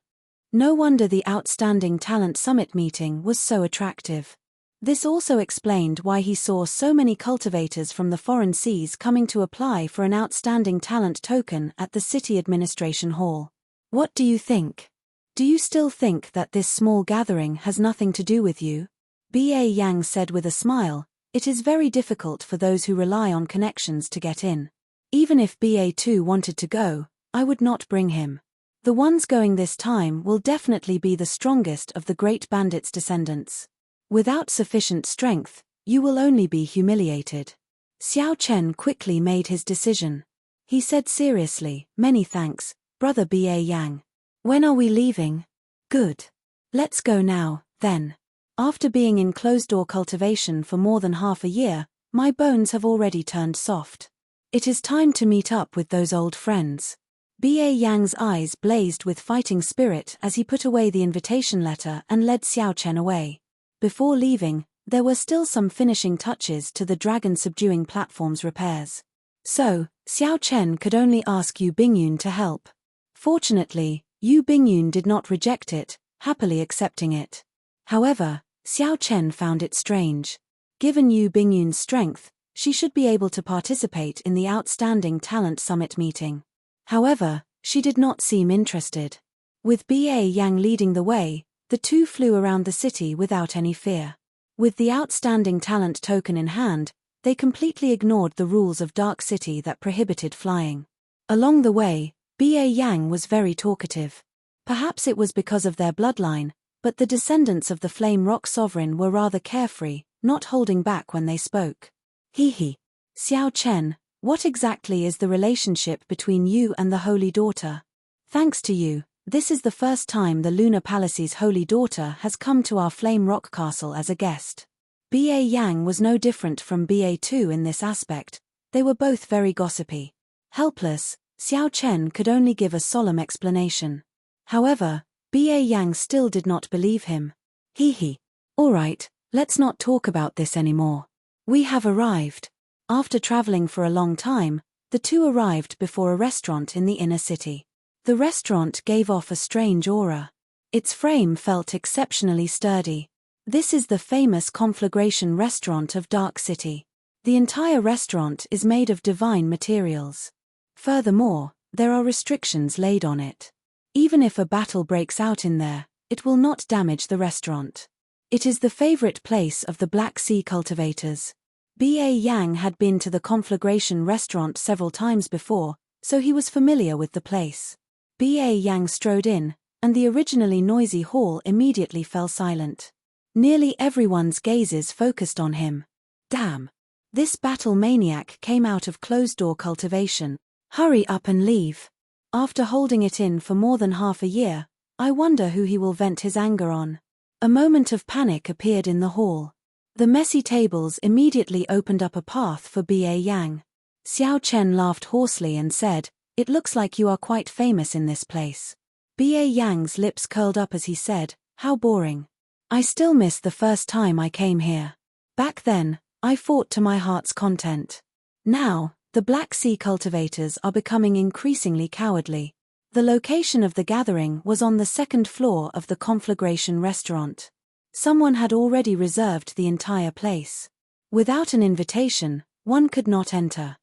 No wonder the Outstanding Talent Summit meeting was so attractive. This also explained why he saw so many cultivators from the foreign seas coming to apply for an Outstanding Talent token at the City Administration Hall. What do you think? Do you still think that this small gathering has nothing to do with you? BA Yang said with a smile, it is very difficult for those who rely on connections to get in. Even if BA2 wanted to go, I would not bring him. The ones going this time will definitely be the strongest of the Great Bandits' descendants. Without sufficient strength, you will only be humiliated. Xiao Chen quickly made his decision. He said seriously, many thanks, Brother BA Yang. When are we leaving? Good. Let's go now, then. After being in closed-door cultivation for more than half a year, my bones have already turned soft. It is time to meet up with those old friends. BA Yang's eyes blazed with fighting spirit as he put away the invitation letter and led Xiao Chen away. Before leaving, there were still some finishing touches to the dragon-subduing platform's repairs. So, Xiao Chen could only ask Yu Bingyun to help. Fortunately, Yu Bingyun did not reject it, happily accepting it. However, Xiao Chen found it strange. Given Yu Bingyun's strength, she should be able to participate in the Outstanding Talent Summit meeting. However, she did not seem interested. With BA Yang leading the way, the 2 flew around the city without any fear. With the Outstanding Talent token in hand, they completely ignored the rules of Dark City that prohibited flying. Along the way, BA Yang was very talkative. Perhaps it was because of their bloodline, but the descendants of the Flame Rock Sovereign were rather carefree, not holding back when they spoke. Hee. Xiao Chen, what exactly is the relationship between you and the Holy Daughter? Thanks to you, this is the first time the Lunar Palace's Holy Daughter has come to our Flame Rock Castle as a guest. BA Yang was no different from BA2 in this aspect. They were both very gossipy. Helpless, Xiao Chen could only give a solemn explanation. However, Ba Yang still did not believe him. He. All right, let's not talk about this anymore. We have arrived. After traveling for a long time, the two arrived before a restaurant in the inner city. The restaurant gave off a strange aura. Its frame felt exceptionally sturdy. This is the famous Conflagration restaurant of Dark City. The entire restaurant is made of divine materials. Furthermore, there are restrictions laid on it. Even if a battle breaks out in there, it will not damage the restaurant. It is the favorite place of the Black Sea cultivators. Ba Yang had been to the Conflagration restaurant several times before, so he was familiar with the place. Ba Yang strode in, and the originally noisy hall immediately fell silent. Nearly everyone's gazes focused on him. Damn! This battle maniac came out of closed-door cultivation. Hurry up and leave. After holding it in for more than half a year, I wonder who he will vent his anger on. A moment of panic appeared in the hall. The messy tables immediately opened up a path for Ba Yang. Xiao Chen laughed hoarsely and said, "It looks like you are quite famous in this place." Ba Yang's lips curled up as he said, "How boring. I still miss the first time I came here. Back then, I fought to my heart's content. Now, the Black Sea cultivators are becoming increasingly cowardly." The location of the gathering was on the second floor of the Conflagration restaurant. Someone had already reserved the entire place. Without an invitation, one could not enter.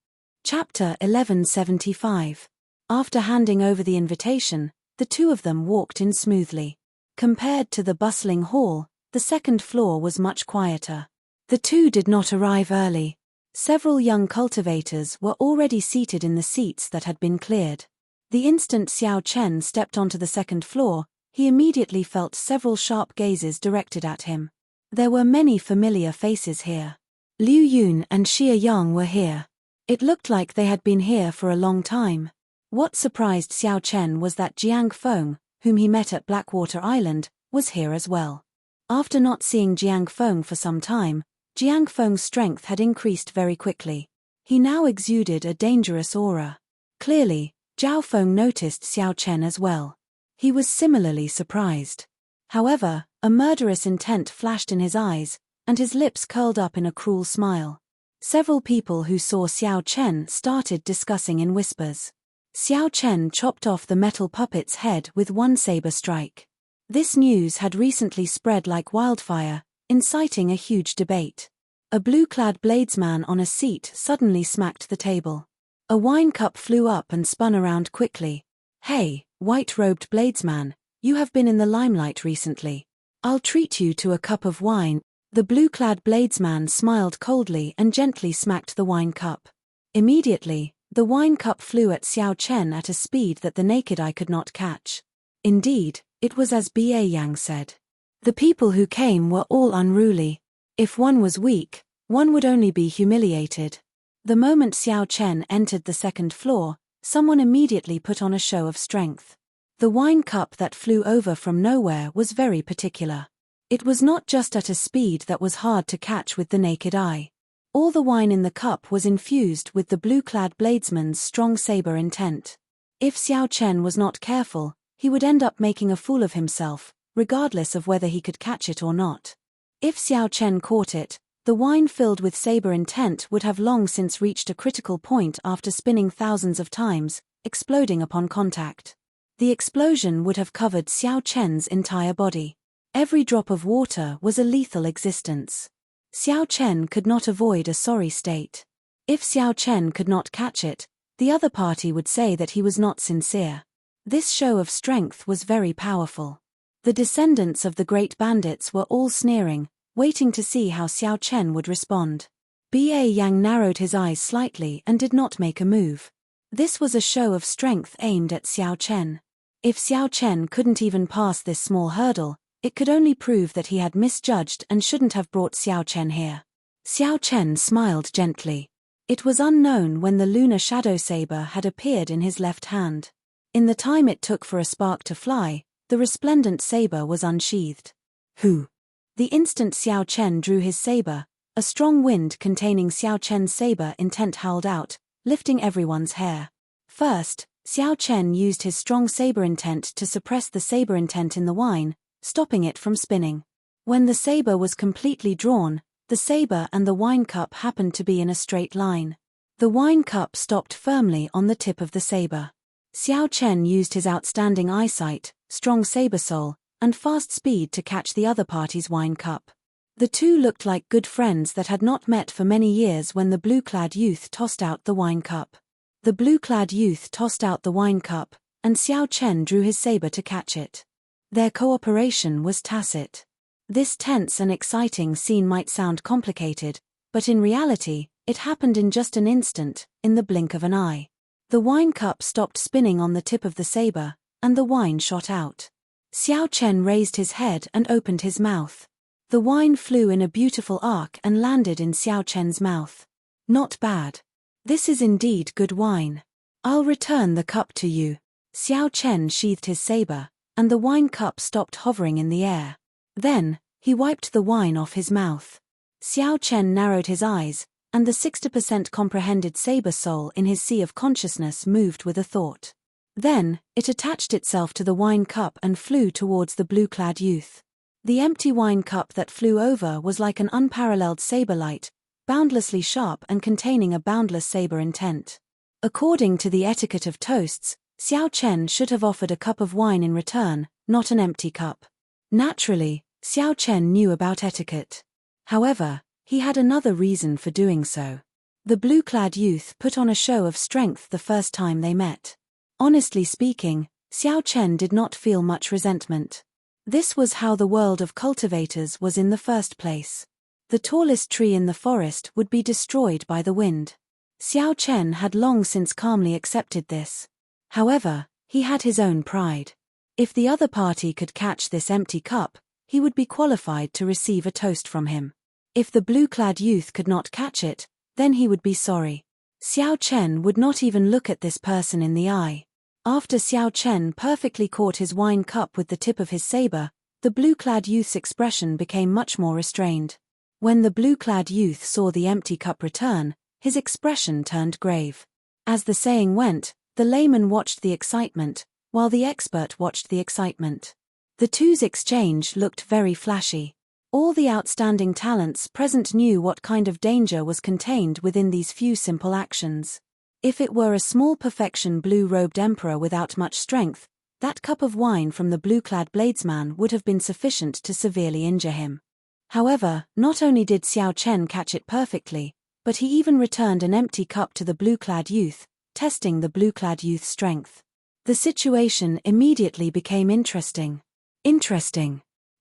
Chapter 1175. After handing over the invitation, the two of them walked in smoothly. Compared to the bustling hall, the second floor was much quieter. The two did not arrive early. Several young cultivators were already seated in the seats that had been cleared. The instant Xiao Chen stepped onto the second floor, he immediately felt several sharp gazes directed at him. There were many familiar faces here. Liu Yun and Xia Yang were here. It looked like they had been here for a long time. What surprised Xiao Chen was that Jiang Feng, whom he met at Blackwater Island, was here as well. After not seeing Jiang Feng for some time, Jiang Feng's strength had increased very quickly. He now exuded a dangerous aura. Clearly, Jiao Feng noticed Xiao Chen as well. He was similarly surprised. However, a murderous intent flashed in his eyes, and his lips curled up in a cruel smile. Several people who saw Xiao Chen started discussing in whispers. Xiao Chen chopped off the metal puppet's head with one saber strike. This news had recently spread like wildfire, inciting a huge debate. A blue-clad bladesman on a seat suddenly smacked the table. A wine cup flew up and spun around quickly. "Hey, white-robed bladesman, you have been in the limelight recently. I'll treat you to a cup of wine." The blue-clad bladesman smiled coldly and gently smacked the wine cup. Immediately, the wine cup flew at Xiao Chen at a speed that the naked eye could not catch. Indeed, it was as Ba Yang said. The people who came were all unruly. If one was weak, one would only be humiliated. The moment Xiao Chen entered the second floor, someone immediately put on a show of strength. The wine cup that flew over from nowhere was very particular. It was not just at a speed that was hard to catch with the naked eye. All the wine in the cup was infused with the blue-clad bladesman's strong saber intent. If Xiao Chen was not careful, he would end up making a fool of himself, regardless of whether he could catch it or not. If Xiao Chen caught it, the wine filled with saber intent would have long since reached a critical point after spinning thousands of times, exploding upon contact. The explosion would have covered Xiao Chen's entire body. Every drop of water was a lethal existence. Xiao Chen could not avoid a sorry state. If Xiao Chen could not catch it, the other party would say that he was not sincere. This show of strength was very powerful. The descendants of the great bandits were all sneering, waiting to see how Xiao Chen would respond. Ba Yang narrowed his eyes slightly and did not make a move. This was a show of strength aimed at Xiao Chen. If Xiao Chen couldn't even pass this small hurdle, it could only prove that he had misjudged and shouldn't have brought Xiao Chen here. Xiao Chen smiled gently. It was unknown when the lunar shadow saber had appeared in his left hand. In the time it took for a spark to fly, the resplendent saber was unsheathed. "Who?" The instant Xiao Chen drew his saber, a strong wind containing Xiao Chen's saber intent howled out, lifting everyone's hair. First, Xiao Chen used his strong saber intent to suppress the saber intent in the wine, stopping it from spinning. When the saber was completely drawn, the saber and the wine cup happened to be in a straight line. The wine cup stopped firmly on the tip of the saber. Xiao Chen used his outstanding eyesight, strong saber soul, and fast speed to catch the other party's wine cup. The two looked like good friends that had not met for many years when the blue-clad youth tossed out the wine cup. The blue-clad youth tossed out the wine cup, and Xiao Chen drew his saber to catch it. Their cooperation was tacit. This tense and exciting scene might sound complicated, but in reality, it happened in just an instant, in the blink of an eye. The wine cup stopped spinning on the tip of the saber, and the wine shot out. Xiao Chen raised his head and opened his mouth. The wine flew in a beautiful arc and landed in Xiao Chen's mouth. Not bad. This is indeed good wine. I'll return the cup to you. Xiao Chen sheathed his saber, and the wine cup stopped hovering in the air. Then, he wiped the wine off his mouth. Xiao Chen narrowed his eyes, and the 60% comprehended saber soul in his sea of consciousness moved with a thought. Then, it attached itself to the wine cup and flew towards the blue-clad youth. The empty wine cup that flew over was like an unparalleled saber light, boundlessly sharp and containing a boundless saber intent. According to the etiquette of toasts, Xiao Chen should have offered a cup of wine in return, not an empty cup. Naturally, Xiao Chen knew about etiquette. However, he had another reason for doing so. The blue-clad youth put on a show of strength the first time they met. Honestly speaking, Xiao Chen did not feel much resentment. This was how the world of cultivators was in the first place. The tallest tree in the forest would be destroyed by the wind. Xiao Chen had long since calmly accepted this. However, he had his own pride. If the other party could catch this empty cup, he would be qualified to receive a toast from him. If the blue-clad youth could not catch it, then he would be sorry. Xiao Chen would not even look at this person in the eye. After Xiao Chen perfectly caught his wine cup with the tip of his saber, the blue-clad youth's expression became much more restrained. When the blue-clad youth saw the empty cup return, his expression turned grave. As the saying went, the layman watched the excitement, while the expert watched the excitement. The two's exchange looked very flashy. All the outstanding talents present knew what kind of danger was contained within these few simple actions. If it were a small perfection blue-robed emperor without much strength, that cup of wine from the blue-clad bladesman would have been sufficient to severely injure him. However, not only did Xiao Chen catch it perfectly, but he even returned an empty cup to the blue-clad youth, testing the blue-clad youth's strength. The situation immediately became interesting.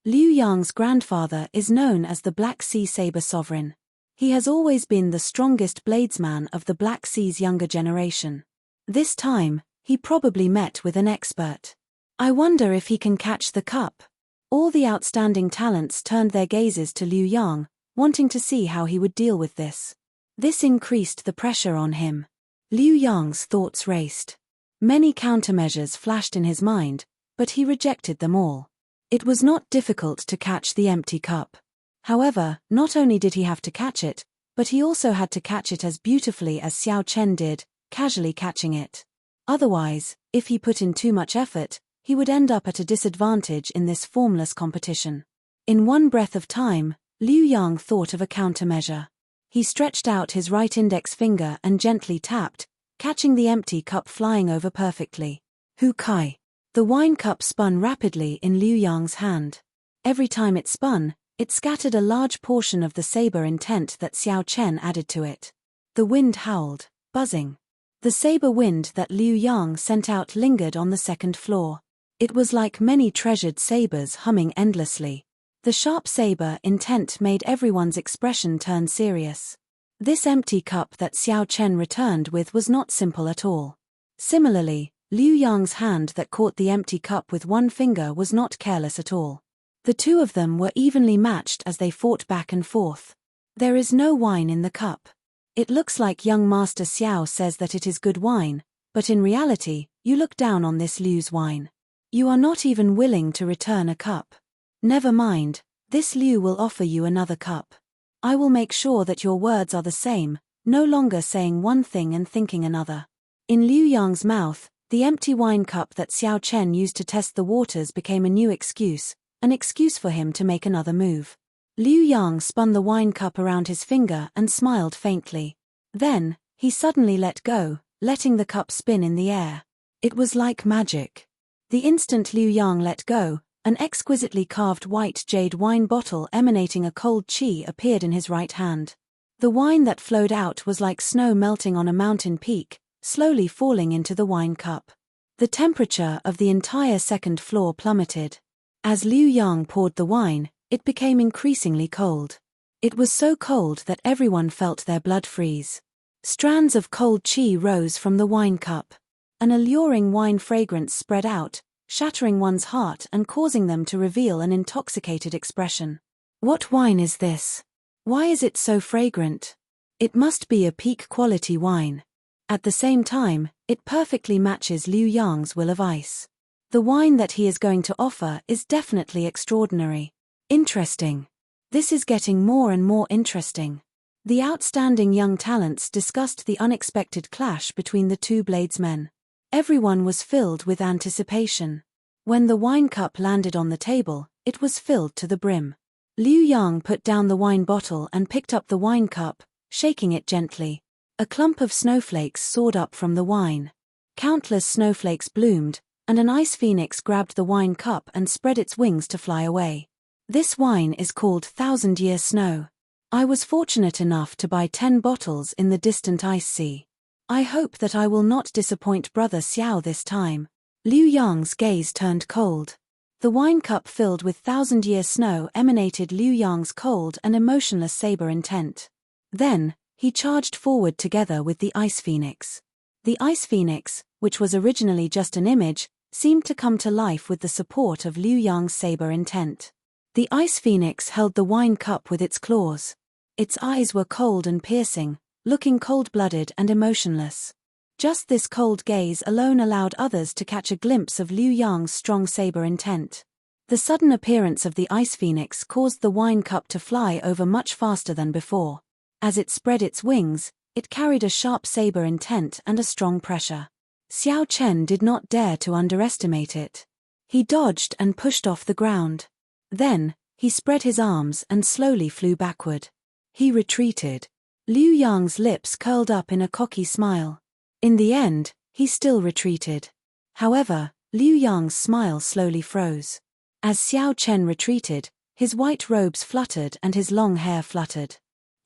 Liu Yang's grandfather is known as the Black Sea Saber Sovereign. He has always been the strongest bladesman of the Black Sea's younger generation. This time, he probably met with an expert. I wonder if he can catch the cup. All the outstanding talents turned their gazes to Liu Yang, wanting to see how he would deal with this. This increased the pressure on him. Liu Yang's thoughts raced. Many countermeasures flashed in his mind, but he rejected them all. It was not difficult to catch the empty cup. However, not only did he have to catch it, but he also had to catch it as beautifully as Xiao Chen did, casually catching it. Otherwise, if he put in too much effort, he would end up at a disadvantage in this formless competition. In one breath of time, Liu Yang thought of a countermeasure. He stretched out his right index finger and gently tapped, catching the empty cup flying over perfectly. Hu Kai. The wine cup spun rapidly in Liu Yang's hand. Every time it spun, it scattered a large portion of the saber intent that Xiao Chen added to it. The wind howled, buzzing. The saber wind that Liu Yang sent out lingered on the second floor. It was like many treasured sabers humming endlessly. The sharp saber intent made everyone's expression turn serious. This empty cup that Xiao Chen returned with was not simple at all. Similarly, Liu Yang's hand that caught the empty cup with one finger was not careless at all. The two of them were evenly matched as they fought back and forth. There is no wine in the cup. It looks like young Master Xiao says that it is good wine, but in reality, you look down on this Liu's wine. You are not even willing to return a cup. Never mind, this Liu will offer you another cup. I will make sure that your words are the same, no longer saying one thing and thinking another. In Liu Yang's mouth, The empty wine cup that Xiao Chen used to test the waters became a new excuse, an excuse for him to make another move. Liu Yang spun the wine cup around his finger and smiled faintly. Then, he suddenly let go, letting the cup spin in the air. It was like magic. The instant Liu Yang let go, an exquisitely carved white jade wine bottle emanating a cold qi appeared in his right hand. The wine that flowed out was like snow melting on a mountain peak, slowly falling into the wine cup. The temperature of the entire second floor plummeted. As Liu Yang poured the wine, it became increasingly cold. It was so cold that everyone felt their blood freeze. Strands of cold qi rose from the wine cup. An alluring wine fragrance spread out, shattering one's heart and causing them to reveal an intoxicated expression. What wine is this? Why is it so fragrant? It must be a peak-quality wine. At the same time, it perfectly matches Liu Yang's will of ice. The wine that he is going to offer is definitely extraordinary. Interesting. This is getting more and more interesting. The outstanding young talents discussed the unexpected clash between the two bladesmen. Everyone was filled with anticipation. When the wine cup landed on the table, it was filled to the brim. Liu Yang put down the wine bottle and picked up the wine cup, shaking it gently. A clump of snowflakes soared up from the wine. Countless snowflakes bloomed, and an ice phoenix grabbed the wine cup and spread its wings to fly away. This wine is called 1000-Year Snow. I was fortunate enough to buy 10 bottles in the distant ice sea. I hope that I will not disappoint Brother Xiao this time. Liu Yang's gaze turned cold. The wine cup filled with 1000-Year Snow emanated Liu Yang's cold and emotionless saber intent. Then, he charged forward together with the ice phoenix. The ice phoenix, which was originally just an image, seemed to come to life with the support of Liu Yang's saber intent. The ice phoenix held the wine cup with its claws. Its eyes were cold and piercing, looking cold-blooded and emotionless. Just this cold gaze alone allowed others to catch a glimpse of Liu Yang's strong saber intent. The sudden appearance of the ice phoenix caused the wine cup to fly over much faster than before. As it spread its wings, it carried a sharp saber intent and a strong pressure. Xiao Chen did not dare to underestimate it. He dodged and pushed off the ground. Then, he spread his arms and slowly flew backward. He retreated. Liu Yang's lips curled up in a cocky smile. In the end, he still retreated. However, Liu Yang's smile slowly froze. As Xiao Chen retreated, his white robes fluttered and his long hair fluttered.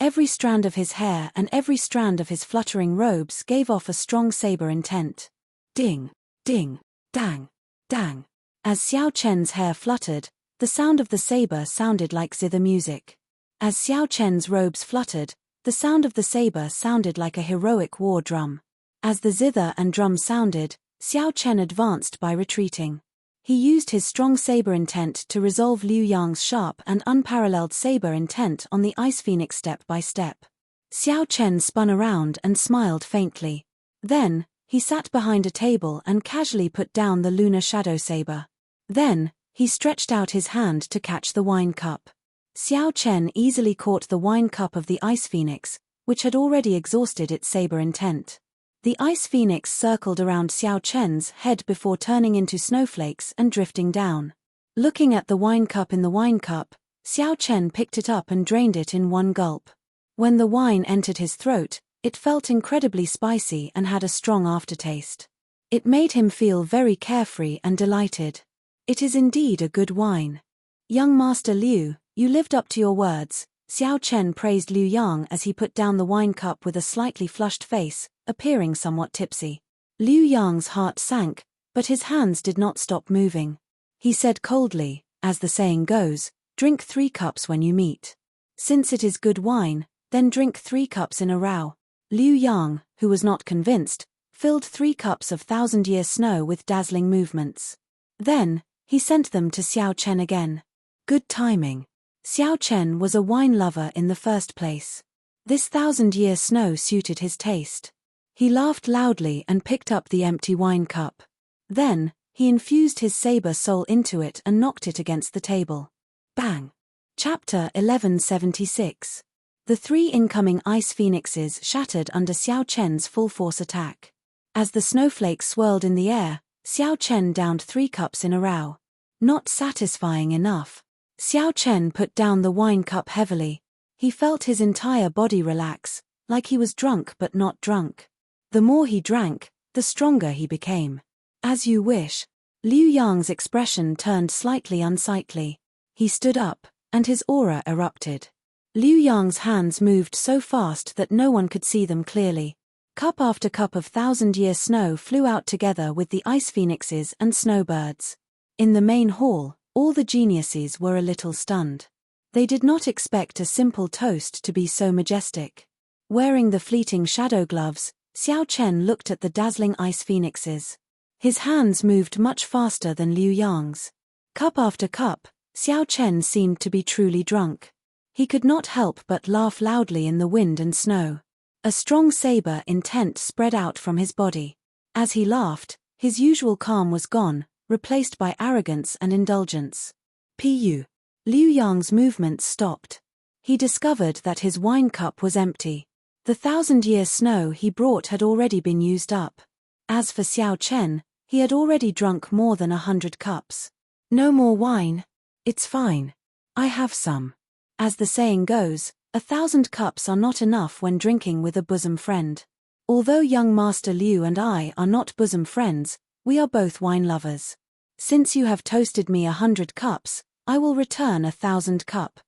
Every strand of his hair and every strand of his fluttering robes gave off a strong saber intent. Ding, ding, dang, dang. As Xiao Chen's hair fluttered, the sound of the saber sounded like zither music. As Xiao Chen's robes fluttered, the sound of the saber sounded like a heroic war drum. As the zither and drum sounded, Xiao Chen advanced by retreating. He used his strong saber intent to resolve Liu Yang's sharp and unparalleled saber intent on the ice phoenix step by step. Xiao Chen spun around and smiled faintly. Then, he sat behind a table and casually put down the lunar shadow saber. Then, he stretched out his hand to catch the wine cup. Xiao Chen easily caught the wine cup of the ice phoenix, which had already exhausted its saber intent. The ice phoenix circled around Xiao Chen's head before turning into snowflakes and drifting down. Looking at the wine cup in the wine cup, Xiao Chen picked it up and drained it in one gulp. When the wine entered his throat, it felt incredibly spicy and had a strong aftertaste. It made him feel very carefree and delighted. It is indeed a good wine. Young Master Liu, you lived up to your words, Xiao Chen praised Liu Yang as he put down the wine cup with a slightly flushed face, appearing somewhat tipsy. Liu Yang's heart sank, but his hands did not stop moving. He said coldly, as the saying goes, drink 3 cups when you meet. Since it is good wine, then drink 3 cups in a row. Liu Yang, who was not convinced, filled 3 cups of 1000-Year Snow with dazzling movements. Then, he sent them to Xiao Chen again. Good timing. Xiao Chen was a wine lover in the first place. This 1000-Year Snow suited his taste. He laughed loudly and picked up the empty wine cup. Then, he infused his saber soul into it and knocked it against the table. Bang! Chapter 1176. The 3 incoming ice phoenixes shattered under Xiao Chen's full-force attack. As the snowflakes swirled in the air, Xiao Chen downed 3 cups in a row. Not satisfying enough. Xiao Chen put down the wine cup heavily. He felt his entire body relax, like he was drunk but not drunk. The more he drank, the stronger he became. As you wish. Liu Yang's expression turned slightly unsightly. He stood up, and his aura erupted. Liu Yang's hands moved so fast that no one could see them clearly. Cup after cup of thousand-year snow flew out together with the ice phoenixes and snowbirds. In the main hall, all the geniuses were a little stunned. They did not expect a simple toast to be so majestic. Wearing the fleeting shadow gloves, Xiao Chen looked at the dazzling ice phoenixes. His hands moved much faster than Liu Yang's. Cup after cup, Xiao Chen seemed to be truly drunk. He could not help but laugh loudly in the wind and snow. A strong saber intent spread out from his body. As he laughed, his usual calm was gone, replaced by arrogance and indulgence. Pu. Liu Yang's movements stopped. He discovered that his wine cup was empty. The 1,000-year snow he brought had already been used up. As for Xiao Chen, he had already drunk more than 100 cups. No more wine? It's fine. I have some. As the saying goes, 1,000 cups are not enough when drinking with a bosom friend. Although young Master Liu and I are not bosom friends, we are both wine lovers. Since you have toasted me 100 cups, I will return 1,000 cup.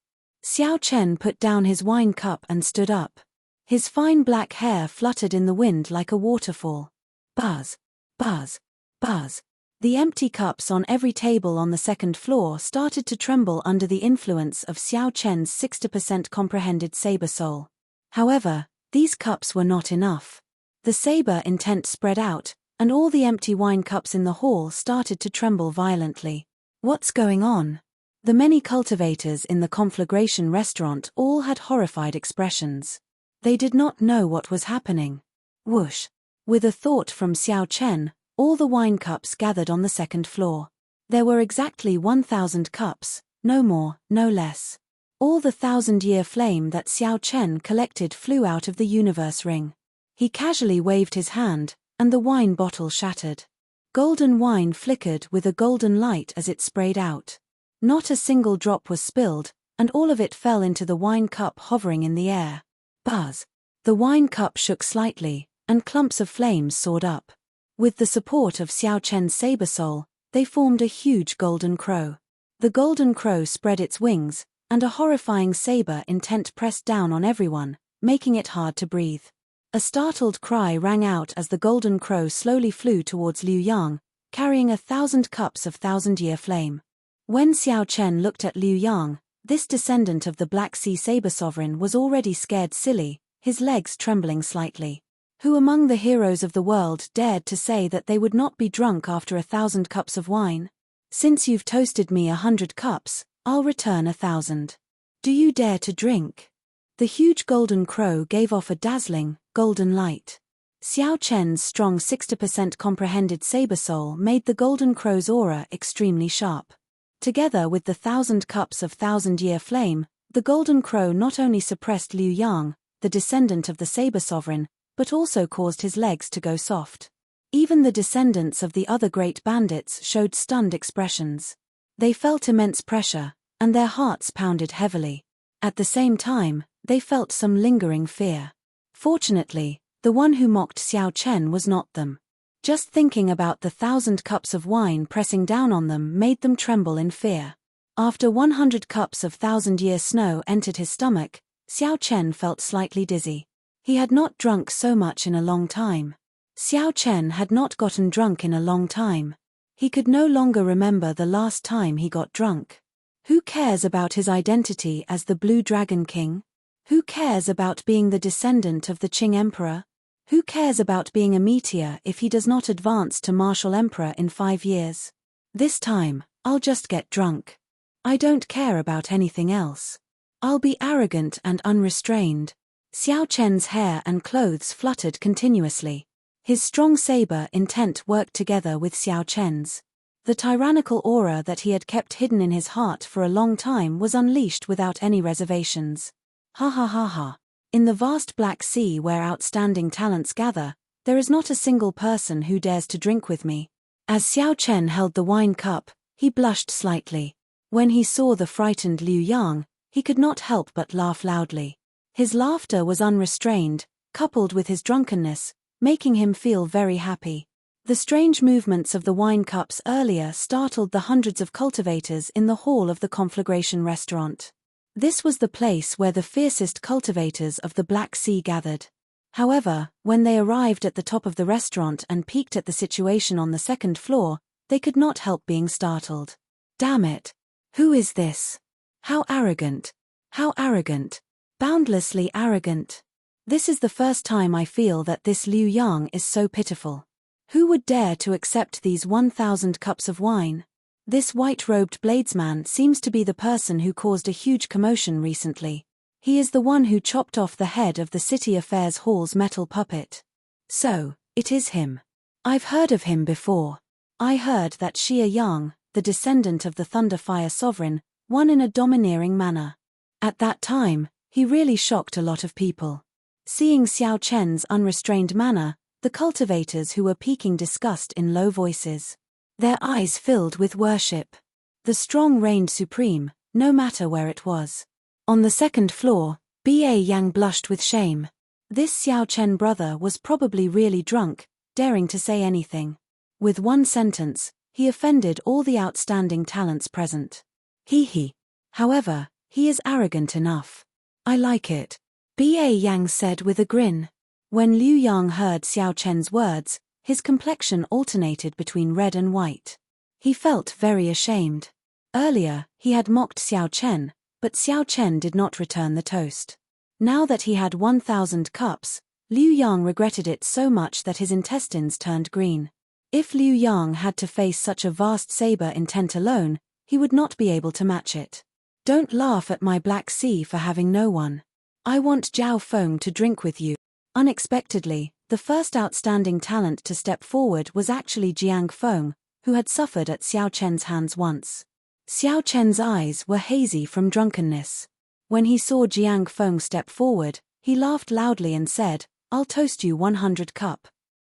Xiao Chen put down his wine cup and stood up. His fine black hair fluttered in the wind like a waterfall. Buzz, buzz, buzz. The empty cups on every table on the second floor started to tremble under the influence of Xiao Chen's 60% comprehended saber soul. However, these cups were not enough. The saber intent spread out, and all the empty wine cups in the hall started to tremble violently. What's going on? The many cultivators in the conflagration restaurant all had horrified expressions. They did not know what was happening. Whoosh! With a thought from Xiao Chen, all the wine cups gathered on the second floor. There were exactly 1,000 cups, no more, no less. All the 1,000-year flame that Xiao Chen collected flew out of the universe ring. He casually waved his hand, and the wine bottle shattered. Golden wine flickered with a golden light as it sprayed out. Not a single drop was spilled, and all of it fell into the wine cup hovering in the air. Buzz! The wine cup shook slightly, and clumps of flames soared up. With the support of Xiao Chen's saber soul, they formed a huge golden crow. The golden crow spread its wings, and a horrifying saber intent pressed down on everyone, making it hard to breathe. A startled cry rang out as the golden crow slowly flew towards Liu Yang, carrying 1,000 cups of 1,000-year flame. When Xiao Chen looked at Liu Yang, this descendant of the Black Sea Saber Sovereign was already scared silly, his legs trembling slightly. Who among the heroes of the world dared to say that they would not be drunk after 1,000 cups of wine? Since you've toasted me 100 cups, I'll return 1,000. Do you dare to drink? The huge golden crow gave off a dazzling, golden light. Xiao Chen's strong 60% comprehended saber soul made the golden crow's aura extremely sharp. Together with the 1,000 cups of 1,000-year flame, the golden crow not only suppressed Liu Yang, the descendant of the Saber Sovereign, but also caused his legs to go soft. Even the descendants of the other great bandits showed stunned expressions. They felt immense pressure, and their hearts pounded heavily. At the same time, they felt some lingering fear. Fortunately, the one who mocked Xiao Chen was not them. Just thinking about the 1,000 cups of wine pressing down on them made them tremble in fear. After 100 cups of 1,000-year snow entered his stomach, Xiao Chen felt slightly dizzy. He had not drunk so much in a long time. Xiao Chen had not gotten drunk in a long time. He could no longer remember the last time he got drunk. Who cares about his identity as the Blue Dragon King? Who cares about being the descendant of the Qing Emperor? Who cares about being a meteor if he does not advance to Martial Emperor in 5 years? This time, I'll just get drunk. I don't care about anything else. I'll be arrogant and unrestrained. Xiao Chen's hair and clothes fluttered continuously. His strong saber intent worked together with Xiao Chen's. The tyrannical aura that he had kept hidden in his heart for a long time was unleashed without any reservations. Ha ha ha ha. In the vast Black Sea where outstanding talents gather, There is not a single person who dares to drink with me. As Xiao Chen held the wine cup, he blushed slightly. When he saw the frightened Liu Yang, he could not help but laugh loudly. His laughter was unrestrained, coupled with his drunkenness, making him feel very happy. The strange movements of the wine cups earlier startled the hundreds of cultivators in the hall of the conflagration restaurant. This was the place where the fiercest cultivators of the Black Sea gathered. However, when they arrived at the top of the restaurant and peeked at the situation on the second floor, they could not help being startled. Damn it! Who is this? How arrogant! How arrogant! Boundlessly arrogant! This is the first time I feel that this Liu Yang is so pitiful. Who would dare to accept these 1,000 cups of wine? This white-robed bladesman seems to be the person who caused a huge commotion recently. He is the one who chopped off the head of the City Affairs Hall's metal puppet. So, it is him. I've heard of him before. I heard that Xia Yang, the descendant of the Thunderfire Sovereign, won in a domineering manner. At that time, he really shocked a lot of people. Seeing Xiao Chen's unrestrained manner, the cultivators who were peeking disgust in low voices. Their eyes filled with worship. The strong reigned supreme, no matter where it was. On the second floor, B.A. Yang blushed with shame. This Xiao Chen brother was probably really drunk, daring to say anything. With one sentence, he offended all the outstanding talents present. He. However, he is arrogant enough. I like it. B.A. Yang said with a grin. When Liu Yang heard Xiao Chen's words, his complexion alternated between red and white. He felt very ashamed. Earlier, he had mocked Xiao Chen, but Xiao Chen did not return the toast. Now that he had 1,000 cups, Liu Yang regretted it so much that his intestines turned green. If Liu Yang had to face such a vast saber intent alone, he would not be able to match it. Don't laugh at my Black Sea for having no one. I want Zhao Feng to drink with you. Unexpectedly, the first outstanding talent to step forward was actually Jiang Feng, who had suffered at Xiao Chen's hands once. Xiao Chen's eyes were hazy from drunkenness. When he saw Jiang Feng step forward, he laughed loudly and said, "I'll toast you 100 cup."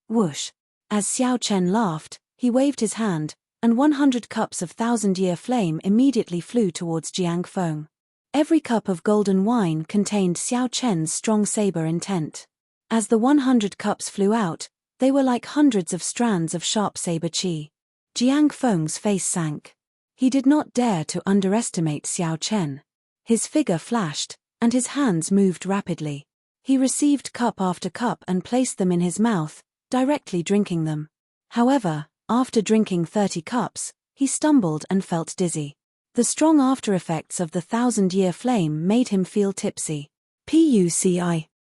Whoosh! As Xiao Chen laughed, he waved his hand, and 100 cups of thousand-year flame immediately flew towards Jiang Feng. Every cup of golden wine contained Xiao Chen's strong saber intent. As the 100 cups flew out, they were like hundreds of strands of sharp saber qi. Jiang Feng's face sank. He did not dare to underestimate Xiao Chen. His figure flashed, and his hands moved rapidly. He received cup after cup and placed them in his mouth, directly drinking them. However, after drinking 30 cups, he stumbled and felt dizzy. The strong after-effects of the thousand-year flame made him feel tipsy. Puci.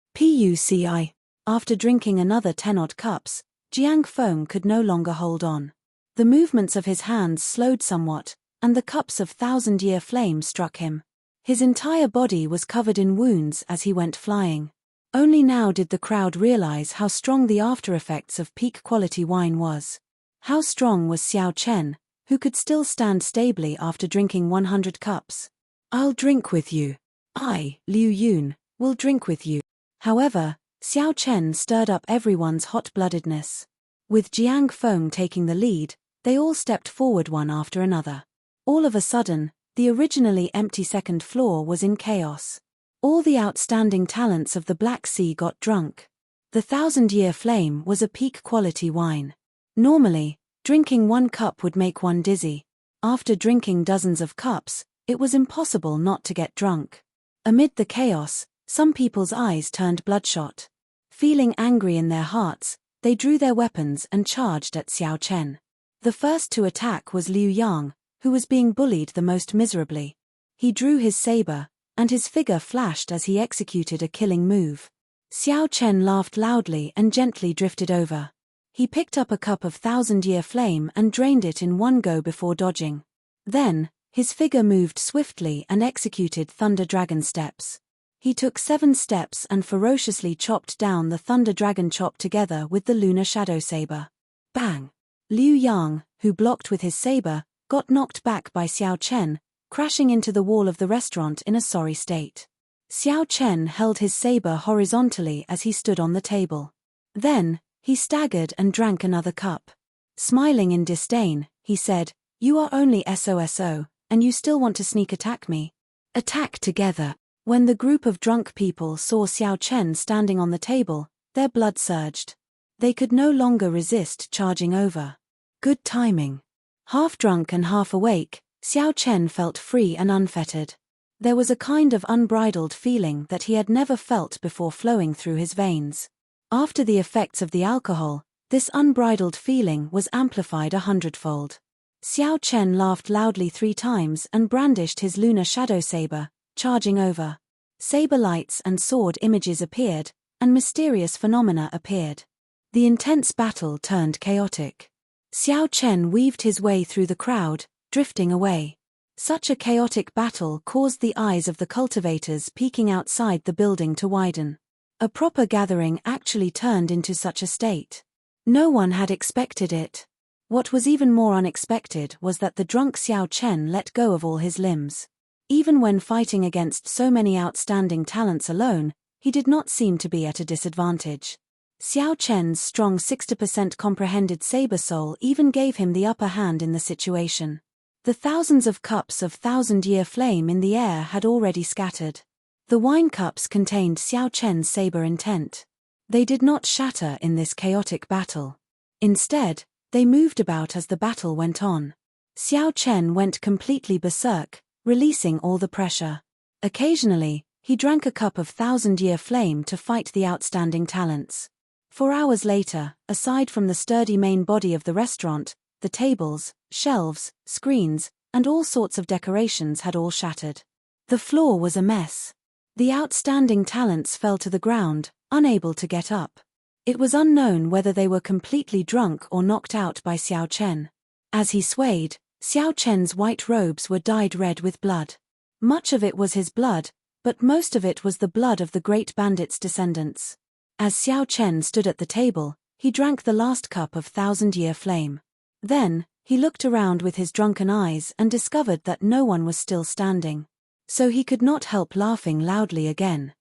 After drinking another 10-odd cups, Jiang Feng could no longer hold on. The movements of his hands slowed somewhat, and the cups of thousand-year flame struck him. His entire body was covered in wounds as he went flying. Only now did the crowd realize how strong the after-effects of peak-quality wine was. How strong was Xiao Chen, who could still stand stably after drinking 100 cups. I'll drink with you. I, Liu Yun, will drink with you. However, Xiao Chen stirred up everyone's hot-bloodedness. With Jiang Feng taking the lead, they all stepped forward one after another. All of a sudden, the originally empty second floor was in chaos. All the outstanding talents of the Black Sea got drunk. The thousand-year flame was a peak-quality wine. Normally, drinking one cup would make one dizzy. After drinking dozens of cups, it was impossible not to get drunk. Amid the chaos, some people's eyes turned bloodshot. Feeling angry in their hearts, they drew their weapons and charged at Xiao Chen. The first to attack was Liu Yang, who was being bullied the most miserably. He drew his saber, and his figure flashed as he executed a killing move. Xiao Chen laughed loudly and gently drifted over. He picked up a cup of thousand-year flame and drained it in one go before dodging. Then, his figure moved swiftly and executed Thunder Dragon steps. He took 7 steps and ferociously chopped down the Thunder Dragon chop together with the Lunar Shadow Saber. Bang! Liu Yang, who blocked with his saber, got knocked back by Xiao Chen, crashing into the wall of the restaurant in a sorry state. Xiao Chen held his saber horizontally as he stood on the table. Then, He staggered and drank another cup. Smiling in disdain, he said, "You are only SOSO, and you still want to sneak attack me? Attack together." When the group of drunk people saw Xiao Chen standing on the table, their blood surged. They could no longer resist charging over. Good timing. Half drunk and half awake, Xiao Chen felt free and unfettered. There was a kind of unbridled feeling that he had never felt before flowing through his veins. After the effects of the alcohol, this unbridled feeling was amplified 100-fold. Xiao Chen laughed loudly 3 times and brandished his lunar shadow saber, charging over. Saber lights and sword images appeared, and mysterious phenomena appeared. The intense battle turned chaotic. Xiao Chen weaved his way through the crowd, drifting away. Such a chaotic battle caused the eyes of the cultivators peeking outside the building to widen. A proper gathering actually turned into such a state. No one had expected it. What was even more unexpected was that the drunk Xiao Chen let go of all his limbs. Even when fighting against so many outstanding talents alone, he did not seem to be at a disadvantage. Xiao Chen's strong 60% comprehended saber soul even gave him the upper hand in the situation. The thousands of cups of thousand-year flame in the air had already scattered. The wine cups contained Xiao Chen's saber intent. They did not shatter in this chaotic battle. Instead, they moved about as the battle went on. Xiao Chen went completely berserk, releasing all the pressure. Occasionally, he drank a cup of thousand-year flame to fight the outstanding talents. 4 hours later, aside from the sturdy main body of the restaurant, the tables, shelves, screens, and all sorts of decorations had all shattered. The floor was a mess. The outstanding talents fell to the ground, unable to get up. It was unknown whether they were completely drunk or knocked out by Xiao Chen. As he swayed, Xiao Chen's white robes were dyed red with blood. Much of it was his blood, but most of it was the blood of the great bandit's descendants. As Xiao Chen stood at the table, he drank the last cup of thousand-year flame. Then, he looked around with his drunken eyes and discovered that no one was still standing. So he could not help laughing loudly again.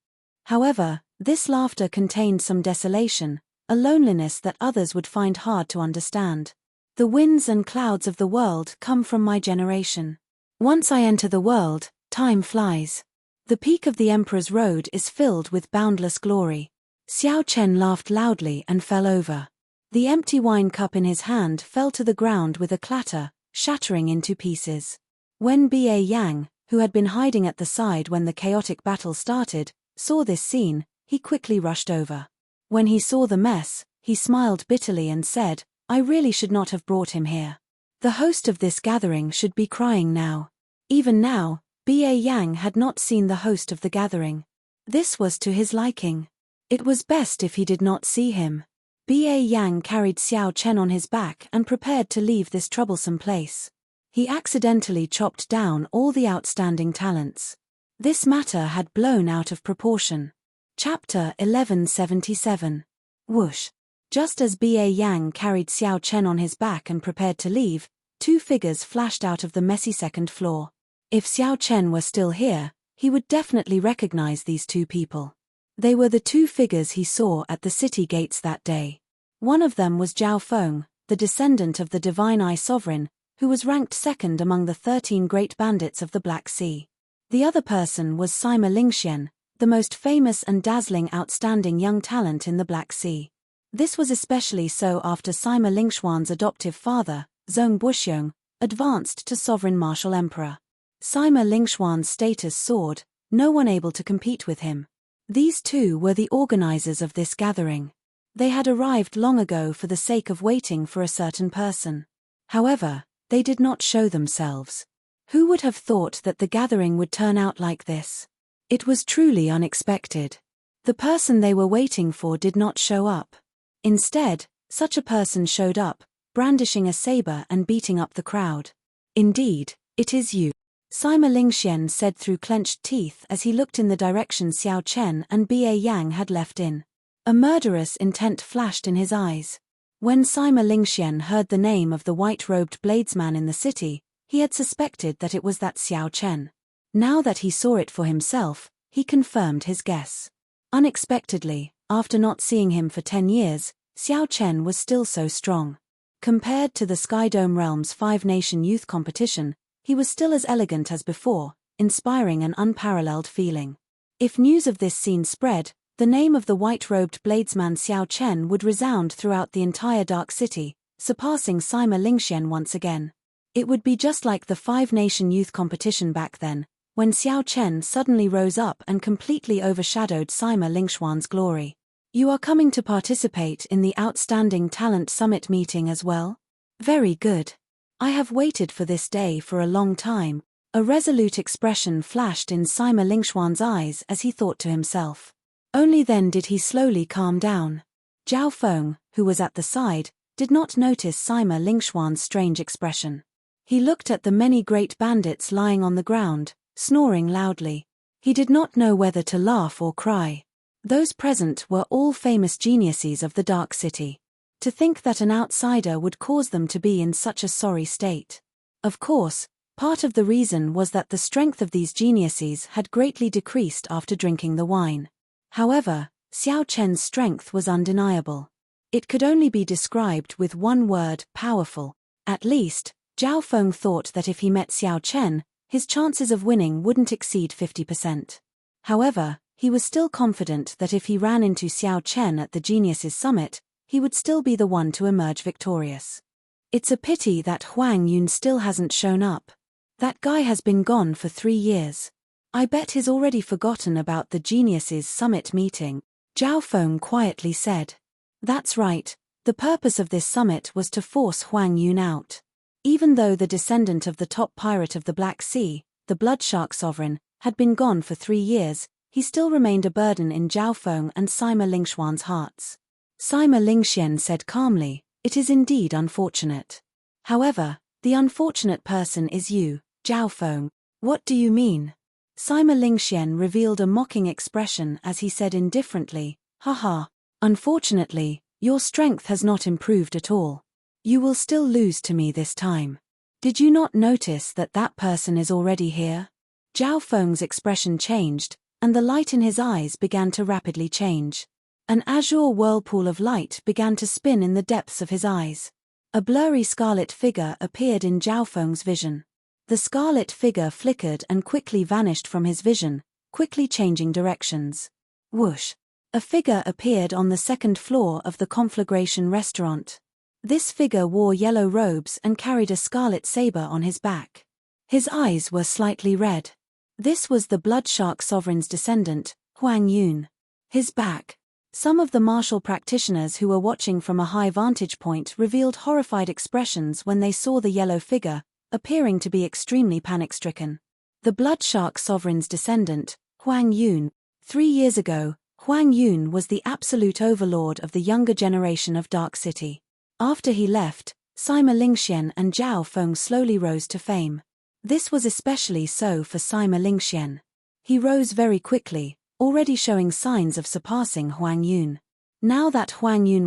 However, this laughter contained some desolation, a loneliness that others would find hard to understand. The winds and clouds of the world come from my generation. Once I enter the world, time flies. The peak of the Emperor's Road is filled with boundless glory. Xiao Chen laughed loudly and fell over. The empty wine cup in his hand fell to the ground with a clatter, shattering into pieces. When Ba Yang, who had been hiding at the side when the chaotic battle started, saw this scene, he quickly rushed over. When he saw the mess, he smiled bitterly and said, "I really should not have brought him here. The host of this gathering should be crying now." Even now, Ba Yang had not seen the host of the gathering. This was to his liking. It was best if he did not see him. Ba Yang carried Xiao Chen on his back and prepared to leave this troublesome place. He accidentally chopped down all the outstanding talents. This matter had blown out of proportion. Chapter 1177. Whoosh. Just as Ba Yang carried Xiao Chen on his back and prepared to leave, 2 figures flashed out of the messy second floor. If Xiao Chen were still here, he would definitely recognize these 2 people. They were the 2 figures he saw at the city gates that day. One of them was Zhao Feng, the descendant of the Divine Eye Sovereign, who was ranked second among the 13 great bandits of the Black Sea. The other person was Sima Lingxian, the most famous and dazzling outstanding young talent in the Black Sea. This was especially so after Sima Lingxuan's adoptive father, Zhong Buxiong, advanced to sovereign martial emperor. Sima Lingxuan's status soared, no one able to compete with him. These 2 were the organizers of this gathering. They had arrived long ago for the sake of waiting for a certain person. However, they did not show themselves. Who would have thought that the gathering would turn out like this? It was truly unexpected. The person they were waiting for did not show up. Instead, such a person showed up, brandishing a saber and beating up the crowd. "Indeed, it is you," Sima Lingxian said through clenched teeth as he looked in the direction Xiao Chen and Ba Yang had left in. A murderous intent flashed in his eyes. When Sima Lingxian heard the name of the white-robed bladesman in the city, he had suspected that it was that Xiao Chen. Now that he saw it for himself, he confirmed his guess. Unexpectedly, after not seeing him for 10 years, Xiao Chen was still so strong. Compared to the Skydome Realm's five-nation youth competition, he was still as elegant as before, inspiring an unparalleled feeling. If news of this scene spread, the name of the white-robed bladesman Xiao Chen would resound throughout the entire Dark City, surpassing Sima Lingxian once again. It would be just like the five-nation youth competition back then, when Xiao Chen suddenly rose up and completely overshadowed Sima Lingxuan's glory. You are coming to participate in the Outstanding Talent Summit meeting as well? Very good. I have waited for this day for a long time. A resolute expression flashed in Sima Lingxuan's eyes as he thought to himself. Only then did he slowly calm down. Zhao Feng, who was at the side, did not notice Sima Lingxuan's strange expression. He looked at the many great bandits lying on the ground, snoring loudly. He did not know whether to laugh or cry. Those present were all famous geniuses of the Dark City. To think that an outsider would cause them to be in such a sorry state. Of course, part of the reason was that the strength of these geniuses had greatly decreased after drinking the wine. However, Xiao Chen's strength was undeniable. It could only be described with one word: powerful. At least, Zhao Feng thought that if he met Xiao Chen, his chances of winning wouldn't exceed 50%. However, he was still confident that if he ran into Xiao Chen at the Geniuses Summit, he would still be the one to emerge victorious. It's a pity that Huang Yun still hasn't shown up. That guy has been gone for 3 years. I bet he's already forgotten about the Geniuses Summit meeting, Zhao Feng quietly said. That's right, the purpose of this summit was to force Huang Yun out. Even though the descendant of the top pirate of the Black Sea, the Blood Shark Sovereign, had been gone for 3 years, he still remained a burden in Zhao Feng and Sima Lingxuan's hearts. Sima Lingxian said calmly, "It is indeed unfortunate. However, the unfortunate person is you, Zhao Feng." "What do you mean?" Sima Lingxian revealed a mocking expression as he said indifferently, "Haha. Unfortunately, your strength has not improved at all. You will still lose to me this time. Did you not notice that that person is already here?" Zhao Feng's expression changed, and the light in his eyes began to rapidly change. An azure whirlpool of light began to spin in the depths of his eyes. A blurry scarlet figure appeared in Zhao Feng's vision. The scarlet figure flickered and quickly vanished from his vision, quickly changing directions. Whoosh! A figure appeared on the second floor of the Conflagration restaurant. This figure wore yellow robes and carried a scarlet saber on his back. His eyes were slightly red. This was the Blood Shark Sovereign's descendant, Huang Yun. His back. Some of the martial practitioners who were watching from a high vantage point revealed horrified expressions when they saw the yellow figure, appearing to be extremely panic-stricken. The Blood Shark Sovereign's descendant, Huang Yun. 3 years ago, Huang Yun was the absolute overlord of the younger generation of Dark City. After he left, Sima Lingxian and Zhao Feng slowly rose to fame. This was especially so for Sima Lingxian. He rose very quickly, already showing signs of surpassing Huang Yun. Now that Huang Yun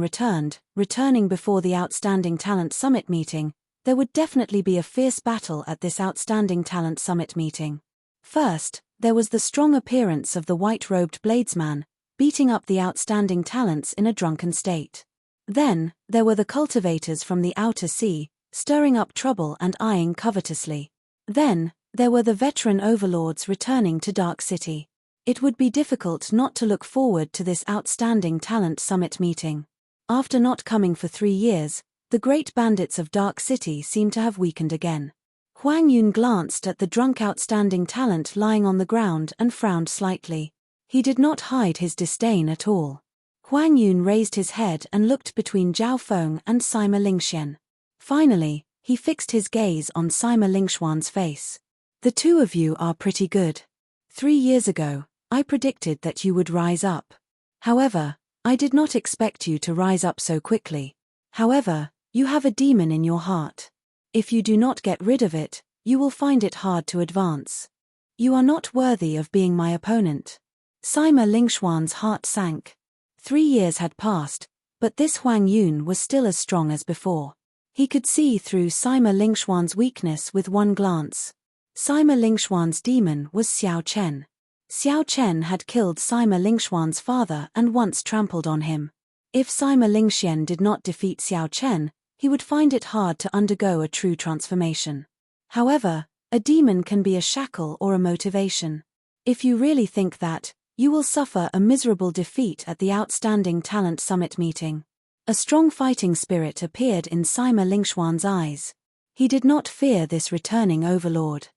returning before the Outstanding Talent Summit meeting, there would definitely be a fierce battle at this Outstanding Talent Summit meeting. First, there was the strong appearance of the white-robed bladesman, beating up the outstanding talents in a drunken state. Then, there were the cultivators from the outer sea, stirring up trouble and eyeing covetously. Then, there were the veteran overlords returning to Dark City. It would be difficult not to look forward to this Outstanding Talent Summit meeting. After not coming for 3 years, the great bandits of Dark City seemed to have weakened again. Huang Yun glanced at the drunk outstanding talent lying on the ground and frowned slightly. He did not hide his disdain at all. Huang Yun raised his head and looked between Zhao Feng and Sima Lingxian. Finally, he fixed his gaze on Sima Lingxuan's face. "The two of you are pretty good. 3 years ago, I predicted that you would rise up. However, I did not expect you to rise up so quickly. However, you have a demon in your heart. If you do not get rid of it, you will find it hard to advance. You are not worthy of being my opponent." Sima Lingxuan's heart sank. 3 years had passed, but this Huang Yun was still as strong as before. He could see through Sima Lingxuan's weakness with one glance. Sima Lingxuan's demon was Xiao Chen. Xiao Chen had killed Sima Lingxuan's father and once trampled on him. If Sima Lingxian did not defeat Xiao Chen, he would find it hard to undergo a true transformation. However, a demon can be a shackle or a motivation. If you really think that, you will suffer a miserable defeat at the Outstanding Talent Summit meeting. A strong fighting spirit appeared in Sima Lingxuan's eyes. He did not fear this returning overlord.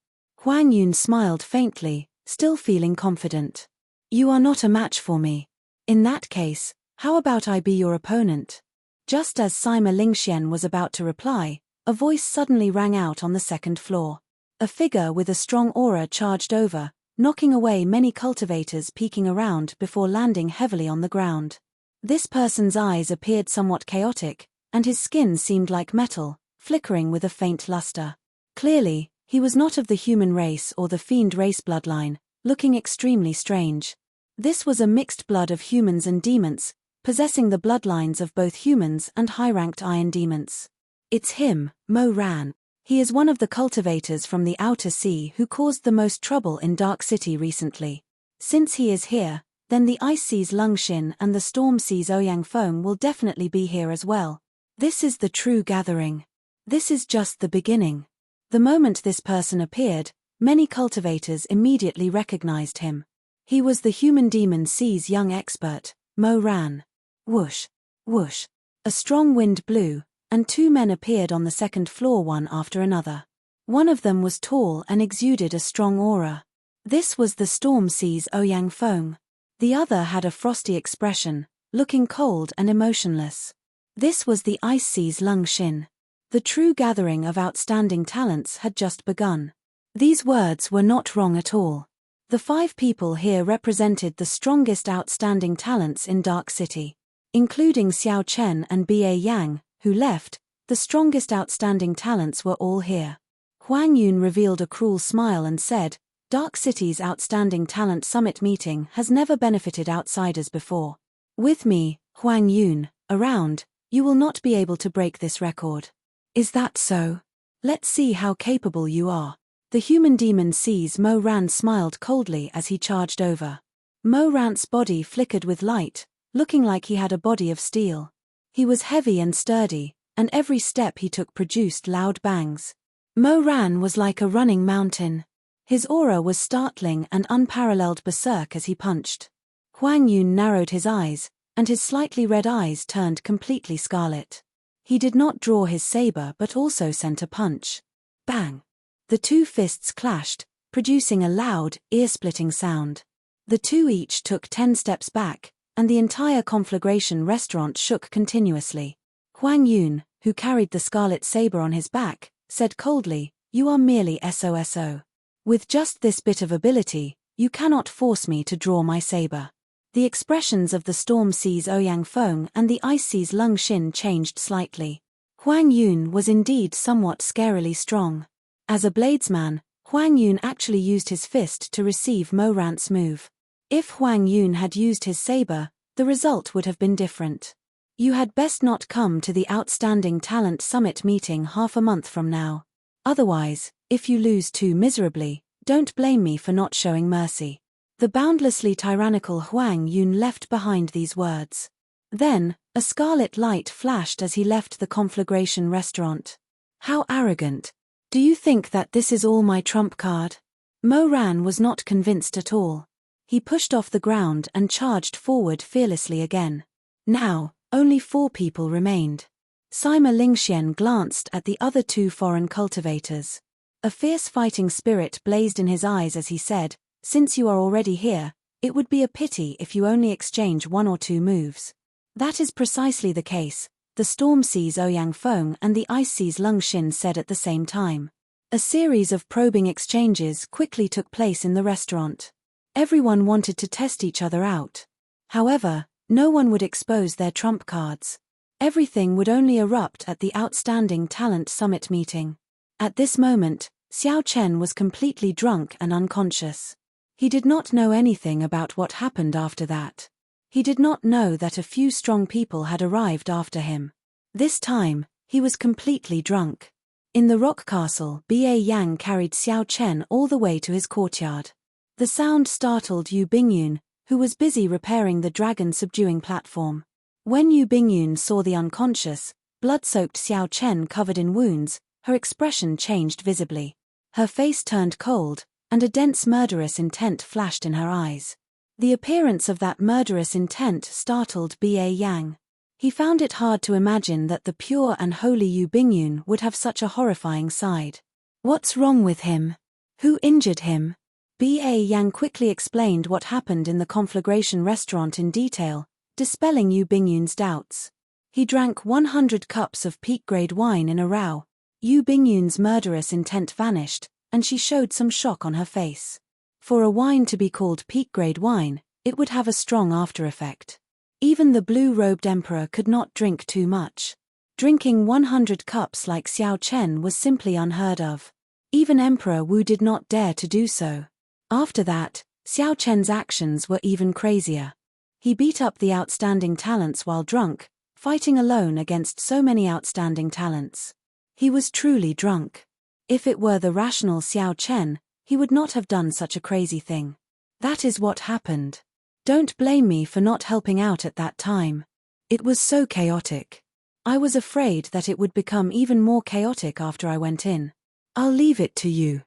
Huang Yun smiled faintly, still feeling confident. You are not a match for me. In that case, how about I be your opponent? Just as Sima Lingxian was about to reply, a voice suddenly rang out on the second floor. A figure with a strong aura charged over, knocking away many cultivators peeking around before landing heavily on the ground. This person's eyes appeared somewhat chaotic, and his skin seemed like metal, flickering with a faint luster. Clearly, he was not of the human race or the fiend race bloodline, looking extremely strange. This was a mixed blood of humans and demons, possessing the bloodlines of both humans and high-ranked iron demons. It's him, Mo Ran. He is one of the cultivators from the Outer Sea who caused the most trouble in Dark City recently. Since he is here, then the Ice Sea's Lung Xin and the Storm Sea's Ouyang Feng will definitely be here as well. This is the true gathering. This is just the beginning. The moment this person appeared, many cultivators immediately recognized him. He was the Human Demon Sea's young expert, Mo Ran. Whoosh, whoosh. A strong wind blew, and two men appeared on the second floor one after another. One of them was tall and exuded a strong aura. This was the Storm Sea's Ouyang Feng. The other had a frosty expression, looking cold and emotionless. This was the Ice Sea's Lung Xin. The true gathering of outstanding talents had just begun. These words were not wrong at all. The 5 people here represented the strongest outstanding talents in Dark City. Including Xiao Chen and Ba Yang, who left, the strongest outstanding talents were all here. Huang Yun revealed a cruel smile and said, Dark City's Outstanding Talent Summit meeting has never benefited outsiders before. With me, Huang Yun, around, you will not be able to break this record. Is that so? Let's see how capable you are. The Human Demon Sea's Mo Ran smiled coldly as he charged over. Mo Ran's body flickered with light, looking like he had a body of steel. He was heavy and sturdy, and every step he took produced loud bangs. Mo Ran was like a running mountain. His aura was startling and unparalleled berserk as he punched. Huang Yun narrowed his eyes, and his slightly red eyes turned completely scarlet. He did not draw his saber but also sent a punch. Bang! The two fists clashed, producing a loud, ear-splitting sound. The two each took 10 steps back, and the entire conflagration restaurant shook continuously. Huang Yun, who carried the scarlet saber on his back, said coldly, You are merely SOSO. With just this bit of ability, you cannot force me to draw my saber. The expressions of the Storm Sea's Ouyang Feng and the Ice Sea's Lung Xin changed slightly. Huang Yun was indeed somewhat scarily strong. As a bladesman, Huang Yun actually used his fist to receive Mo Ran's move. If Huang Yun had used his saber, the result would have been different. You had best not come to the Outstanding Talent Summit meeting half a month from now. Otherwise, if you lose too miserably, don't blame me for not showing mercy. The boundlessly tyrannical Huang Yun left behind these words. Then, a scarlet light flashed as he left the conflagration restaurant. How arrogant. Do you think that this is all my trump card? Mo Ran was not convinced at all. He pushed off the ground and charged forward fearlessly again. Now, only 4 people remained. Sima Lingxian glanced at the other 2 foreign cultivators. A fierce fighting spirit blazed in his eyes as he said, Since you are already here, it would be a pity if you only exchange 1 or 2 moves. That is precisely the case, the Storm Sea's Ouyang Feng and the Ice Sea's Lung Xin said at the same time. A series of probing exchanges quickly took place in the restaurant. Everyone wanted to test each other out. However, no one would expose their trump cards. Everything would only erupt at the Outstanding Talent Summit meeting. At this moment, Xiao Chen was completely drunk and unconscious. He did not know anything about what happened after that. He did not know that a few strong people had arrived after him. This time, he was completely drunk. In the rock castle, Ba Yang carried Xiao Chen all the way to his courtyard. The sound startled Yu Bingyun, who was busy repairing the dragon-subduing platform. When Yu Bingyun saw the unconscious, blood-soaked Xiao Chen covered in wounds, her expression changed visibly. Her face turned cold, and a dense murderous intent flashed in her eyes. The appearance of that murderous intent startled Ba Yang. He found it hard to imagine that the pure and holy Yu Bingyun would have such a horrifying side. What's wrong with him? Who injured him? Ba Yang quickly explained what happened in the conflagration restaurant in detail, dispelling Yu Bingyun's doubts. He drank 100 cups of peak-grade wine in a row. Yu Bingyun's murderous intent vanished, and she showed some shock on her face. For a wine to be called peak-grade wine, it would have a strong after-effect. Even the blue-robed emperor could not drink too much. Drinking 100 cups like Xiao Chen was simply unheard of. Even Emperor Wu did not dare to do so. After that, Xiao Chen's actions were even crazier. He beat up the outstanding talents while drunk, fighting alone against so many outstanding talents. He was truly drunk. If it were the rational Xiao Chen, he would not have done such a crazy thing. That is what happened. Don't blame me for not helping out at that time. It was so chaotic. I was afraid that it would become even more chaotic after I went in. I'll leave it to you.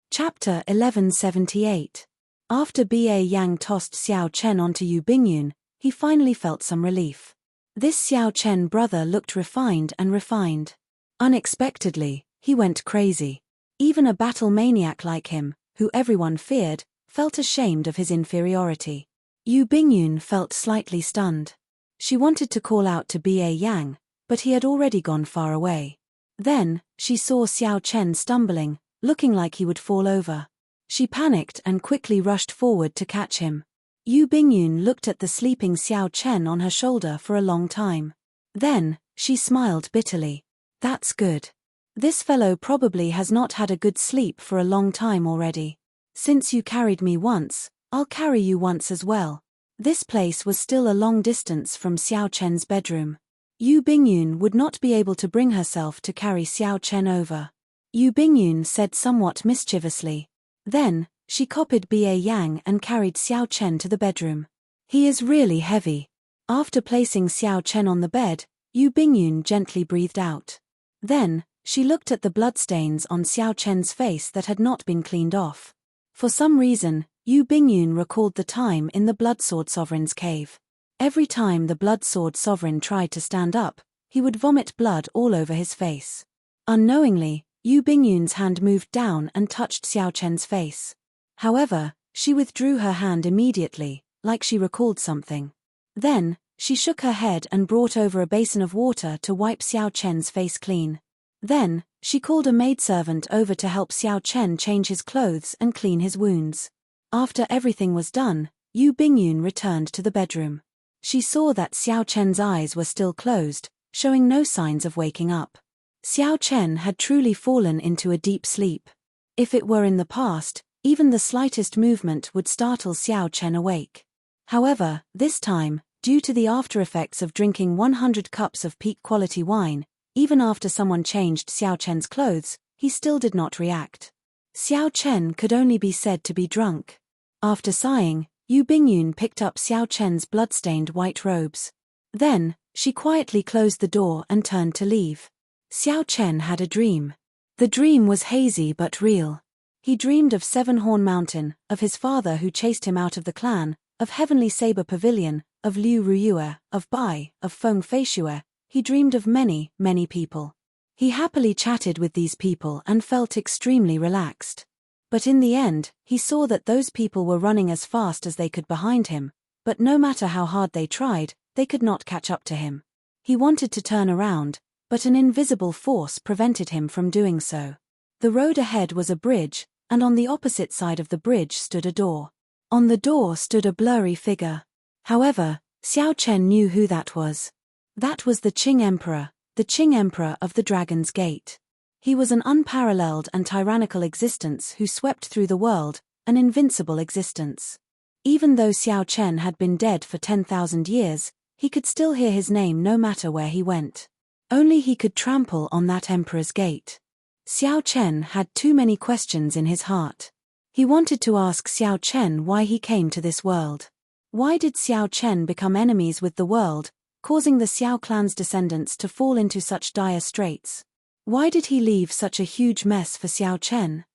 Chapter 1178. After Ba Yang tossed Xiao Chen onto Yu Bingyun, he finally felt some relief. This Xiao Chen brother looked refined and refined. Unexpectedly, he went crazy. Even a battle maniac like him, who everyone feared, felt ashamed of his inferiority. Yu Bingyun felt slightly stunned. She wanted to call out to Ba Yang, but he had already gone far away. Then, she saw Xiao Chen stumbling, looking like he would fall over. She panicked and quickly rushed forward to catch him. Yu Bingyun looked at the sleeping Xiao Chen on her shoulder for a long time. Then, she smiled bitterly. That's good. This fellow probably has not had a good sleep for a long time already. Since you carried me once, I'll carry you once as well. This place was still a long distance from Xiao Chen's bedroom. Yu Bingyun would not be able to bring herself to carry Xiao Chen over. Yu Bingyun said somewhat mischievously. Then, she copied Ba Yang and carried Xiao Chen to the bedroom. He is really heavy. After placing Xiao Chen on the bed, Yu Bingyun gently breathed out. Then, she looked at the bloodstains on Xiao Chen's face that had not been cleaned off. For some reason, Yu Bingyun recalled the time in the Bloodsword Sovereign's cave. Every time the Bloodsword Sovereign tried to stand up, he would vomit blood all over his face. Unknowingly, Yu Bingyun's hand moved down and touched Xiao Chen's face. However, she withdrew her hand immediately, like she recalled something. Then, she shook her head and brought over a basin of water to wipe Xiao Chen's face clean. Then, she called a maidservant over to help Xiao Chen change his clothes and clean his wounds. After everything was done, Yu Bingyun returned to the bedroom. She saw that Xiao Chen's eyes were still closed, showing no signs of waking up. Xiao Chen had truly fallen into a deep sleep. If it were in the past, even the slightest movement would startle Xiao Chen awake. However, this time, due to the after-effects of drinking 100 cups of peak-quality wine, even after someone changed Xiao Chen's clothes, he still did not react. Xiao Chen could only be said to be drunk. After sighing, Yu Bingyun picked up Xiao Chen's blood-stained white robes. Then, she quietly closed the door and turned to leave. Xiao Chen had a dream. The dream was hazy but real. He dreamed of Seven-Horn Mountain, of his father who chased him out of the clan, of Heavenly Saber Pavilion, of Liu Ruyue, of Bai, of Feng Feishue. He dreamed of many, many people. He happily chatted with these people and felt extremely relaxed. But in the end, he saw that those people were running as fast as they could behind him, but no matter how hard they tried, they could not catch up to him. He wanted to turn around, but an invisible force prevented him from doing so. The road ahead was a bridge, and on the opposite side of the bridge stood a door. On the door stood a blurry figure. However, Xiao Chen knew who that was. That was the Qing Emperor of the Dragon's Gate. He was an unparalleled and tyrannical existence who swept through the world, an invincible existence. Even though Xiao Chen had been dead for 10,000 years, he could still hear his name no matter where he went. Only he could trample on that emperor's gate. Xiao Chen had too many questions in his heart. He wanted to ask Xiao Chen why he came to this world. Why did Xiao Chen become enemies with the world, causing the Xiao clan's descendants to fall into such dire straits. Why did he leave such a huge mess for Xiao Chen?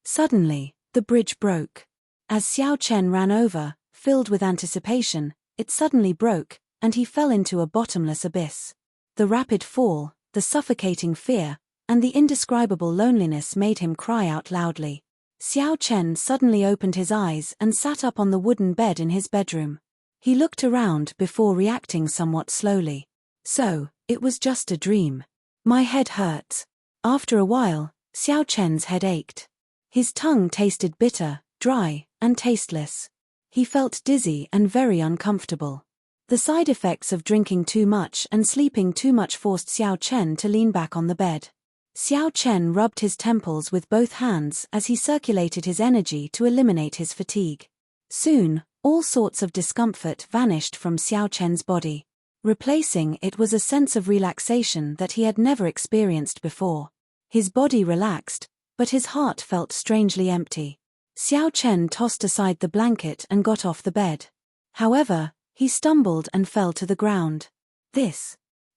Suddenly, the bridge broke. As Xiao Chen ran over, filled with anticipation, it suddenly broke, and he fell into a bottomless abyss. The rapid fall, the suffocating fear, and the indescribable loneliness made him cry out loudly. Xiao Chen suddenly opened his eyes and sat up on the wooden bed in his bedroom. He looked around before reacting somewhat slowly. So, it was just a dream. My head hurts. After a while, Xiao Chen's head ached. His tongue tasted bitter, dry, and tasteless. He felt dizzy and very uncomfortable. The side effects of drinking too much and sleeping too much forced Xiao Chen to lean back on the bed. Xiao Chen rubbed his temples with both hands as he circulated his energy to eliminate his fatigue. Soon, all sorts of discomfort vanished from Xiao Chen's body. Replacing it was a sense of relaxation that he had never experienced before. His body relaxed, but his heart felt strangely empty. Xiao Chen tossed aside the blanket and got off the bed. However, he stumbled and fell to the ground.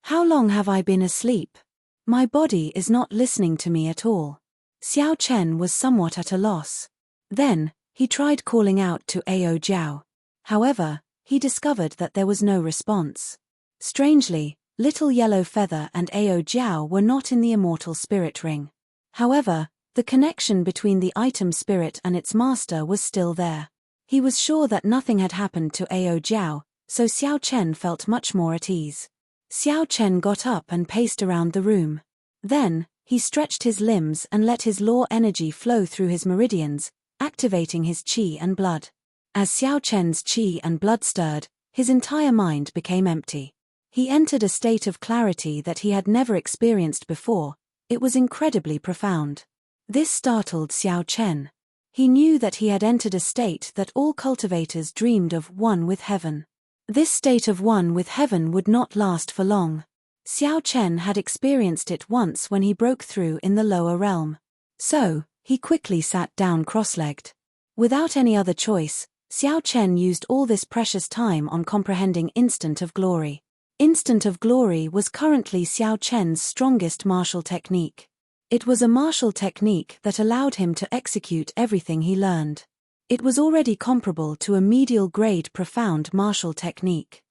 How long have I been asleep? My body is not listening to me at all. Xiao Chen was somewhat at a loss. Then, he tried calling out to Ao Jiao. However, he discovered that there was no response. Strangely, Little Yellow Feather and Ao Jiao were not in the Immortal Spirit Ring. However, the connection between the item spirit and its master was still there. He was sure that nothing had happened to Ao Jiao, so Xiao Chen felt much more at ease. Xiao Chen got up and paced around the room. Then, he stretched his limbs and let his law energy flow through his meridians, activating his qi and blood. As Xiao Chen's qi and blood stirred, his entire mind became empty. He entered a state of clarity that he had never experienced before. It was incredibly profound. This startled Xiao Chen. He knew that he had entered a state that all cultivators dreamed of, one with heaven. This state of one with heaven would not last for long. Xiao Chen had experienced it once when he broke through in the lower realm. So, he quickly sat down cross-legged. Without any other choice, Xiao Chen used all this precious time on comprehending Instant of Glory. Instant of Glory was currently Xiao Chen's strongest martial technique. It was a martial technique that allowed him to execute everything he learned. It was already comparable to a medial-grade profound martial technique.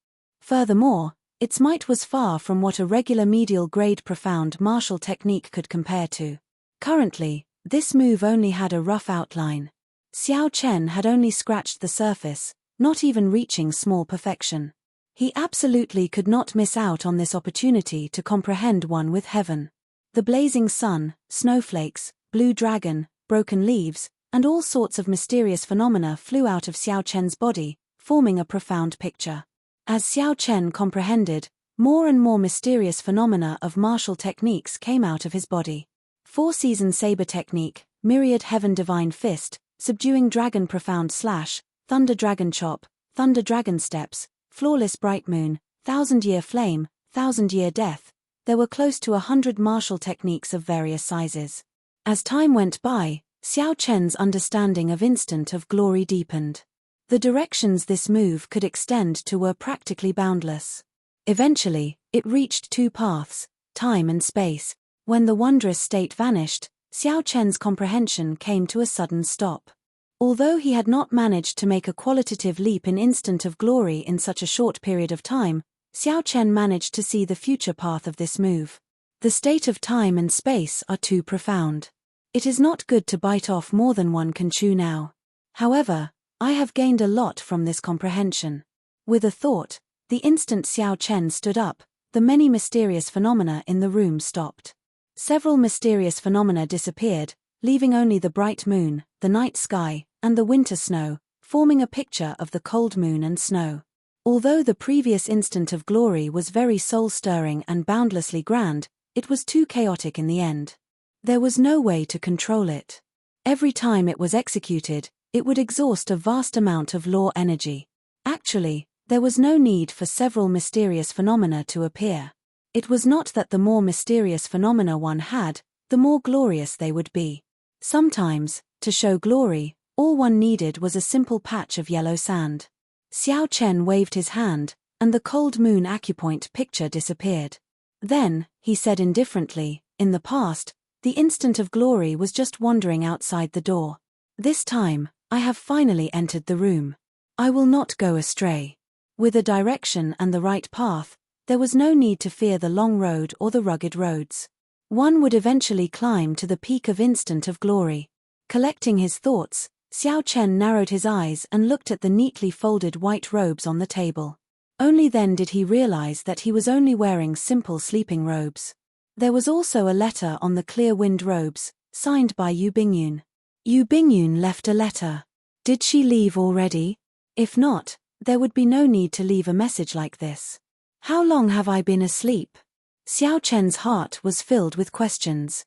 Furthermore, its might was far from what a regular medial-grade profound martial technique could compare to. Currently, this move only had a rough outline. Xiao Chen had only scratched the surface, not even reaching small perfection. He absolutely could not miss out on this opportunity to comprehend one with heaven. The blazing sun, snowflakes, blue dragon, broken leaves, and all sorts of mysterious phenomena flew out of Xiao Chen's body, forming a profound picture. As Xiao Chen comprehended, more and more mysterious phenomena of martial techniques came out of his body. Four-season saber technique, myriad heaven divine fist, subduing dragon profound slash, thunder dragon chop, thunder dragon steps, flawless bright moon, thousand-year flame, thousand-year death. There were close to 100 martial techniques of various sizes. As time went by, Xiao Chen's understanding of Instant of Glory deepened. The directions this move could extend to were practically boundless. Eventually, it reached two paths, time and space. When the wondrous state vanished, Xiao Chen's comprehension came to a sudden stop. Although he had not managed to make a qualitative leap in Instant of Glory in such a short period of time, Xiao Chen managed to see the future path of this move. The state of time and space are too profound. It is not good to bite off more than one can chew now. However, I have gained a lot from this comprehension. With a thought, the instant Xiao Chen stood up, the many mysterious phenomena in the room stopped. Several mysterious phenomena disappeared, leaving only the bright moon, the night sky, and the winter snow, forming a picture of the cold moon and snow. Although the previous Instant of Glory was very soul-stirring and boundlessly grand, it was too chaotic in the end. There was no way to control it. Every time it was executed, it would exhaust a vast amount of law energy. Actually, there was no need for several mysterious phenomena to appear. It was not that the more mysterious phenomena one had, the more glorious they would be. Sometimes, to show glory, all one needed was a simple patch of yellow sand. Xiao Chen waved his hand, and the cold moon acupoint picture disappeared. Then, he said indifferently, in the past, the instant of glory was just wandering outside the door. This time, I have finally entered the room. I will not go astray. With a direction and the right path, there was no need to fear the long road or the rugged roads. One would eventually climb to the peak of instant of glory. Collecting his thoughts, Xiao Chen narrowed his eyes and looked at the neatly folded white robes on the table. Only then did he realize that he was only wearing simple sleeping robes. There was also a letter on the clear-wind robes, signed by Yu Bingyun. Yu Bingyun left a letter. Did she leave already? If not, there would be no need to leave a message like this. How long have I been asleep? Xiao Chen's heart was filled with questions.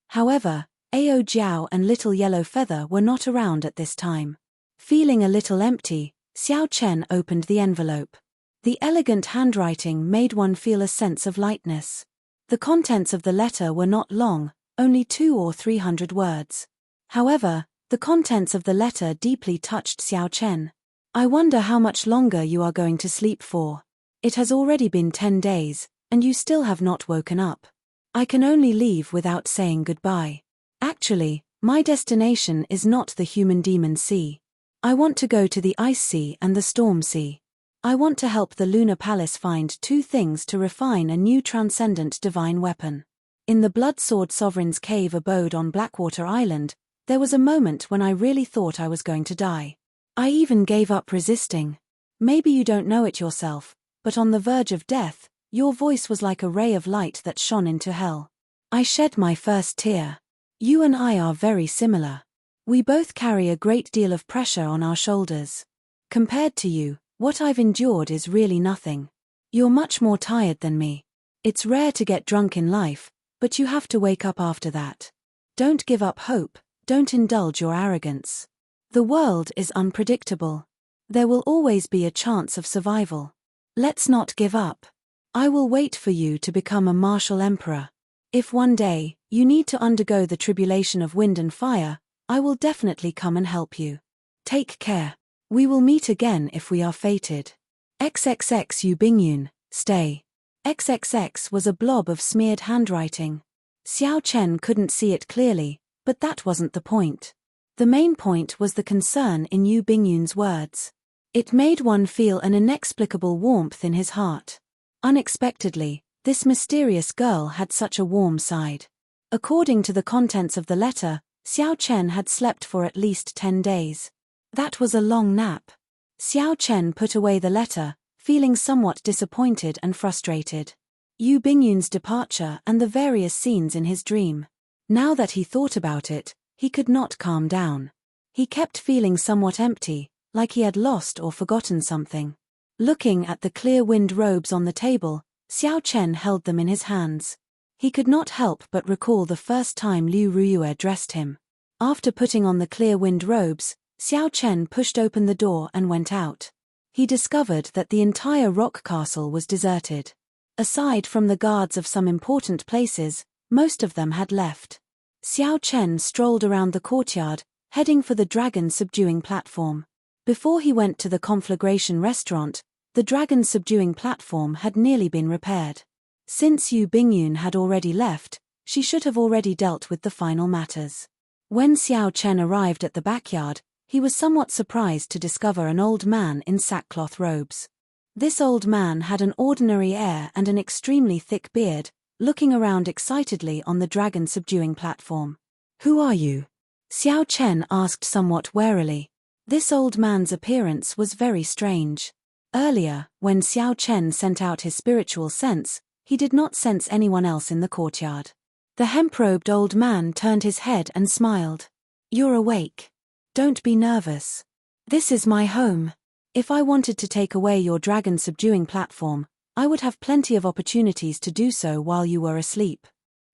However, Ao Jiao and Little Yellow Feather were not around at this time. Feeling a little empty, Xiao Chen opened the envelope. The elegant handwriting made one feel a sense of lightness. The contents of the letter were not long, only 200 or 300 words. However, the contents of the letter deeply touched Xiao Chen. I wonder how much longer you are going to sleep for. It has already been 10 days, and you still have not woken up. I can only leave without saying goodbye. Actually, my destination is not the human demon sea. I want to go to the ice sea and the storm sea. I want to help the lunar palace find 2 things to refine a new transcendent divine weapon. In the Blood Sword Sovereign's cave abode on Blackwater Island, there was a moment when I really thought I was going to die. I even gave up resisting. Maybe you don't know it yourself, but on the verge of death, your voice was like a ray of light that shone into hell. I shed my first tear. You and I are very similar. We both carry a great deal of pressure on our shoulders. Compared to you, what I've endured is really nothing. You're much more tired than me. It's rare to get drunk in life, but you have to wake up after that. Don't give up hope, don't indulge your arrogance. The world is unpredictable. There will always be a chance of survival. Let's not give up. I will wait for you to become a martial emperor. If one day, you need to undergo the tribulation of wind and fire, I will definitely come and help you. Take care. We will meet again if we are fated. XXX Yu Bingyun, stay. XXX was a blob of smeared handwriting. Xiao Chen couldn't see it clearly, but that wasn't the point. The main point was the concern in Yu Bingyun's words. It made one feel an inexplicable warmth in his heart. Unexpectedly, this mysterious girl had such a warm side. According to the contents of the letter, Xiao Chen had slept for at least 10 days. That was a long nap. Xiao Chen put away the letter, feeling somewhat disappointed and frustrated. Yu Bingyun's departure and the various scenes in his dream. Now that he thought about it, he could not calm down. He kept feeling somewhat empty, like he had lost or forgotten something. Looking at the clear-wind robes on the table, Xiao Chen held them in his hands. He could not help but recall the first time Liu Ruyue dressed him. After putting on the clear-wind robes, Xiao Chen pushed open the door and went out. He discovered that the entire rock castle was deserted. Aside from the guards of some important places, most of them had left. Xiao Chen strolled around the courtyard, heading for the dragon-subduing platform. Before he went to the Conflagration restaurant, the dragon-subduing platform had nearly been repaired. Since Yu Bingyun had already left, she should have already dealt with the final matters. When Xiao Chen arrived at the backyard, he was somewhat surprised to discover an old man in sackcloth robes. This old man had an ordinary air and an extremely thick beard, looking around excitedly on the dragon-subduing platform. "Who are you?" Xiao Chen asked somewhat warily. This old man's appearance was very strange. Earlier, when Xiao Chen sent out his spiritual sense, he did not sense anyone else in the courtyard. The hemp-robed old man turned his head and smiled. "You're awake. Don't be nervous. This is my home. If I wanted to take away your dragon-subduing platform, I would have plenty of opportunities to do so while you were asleep."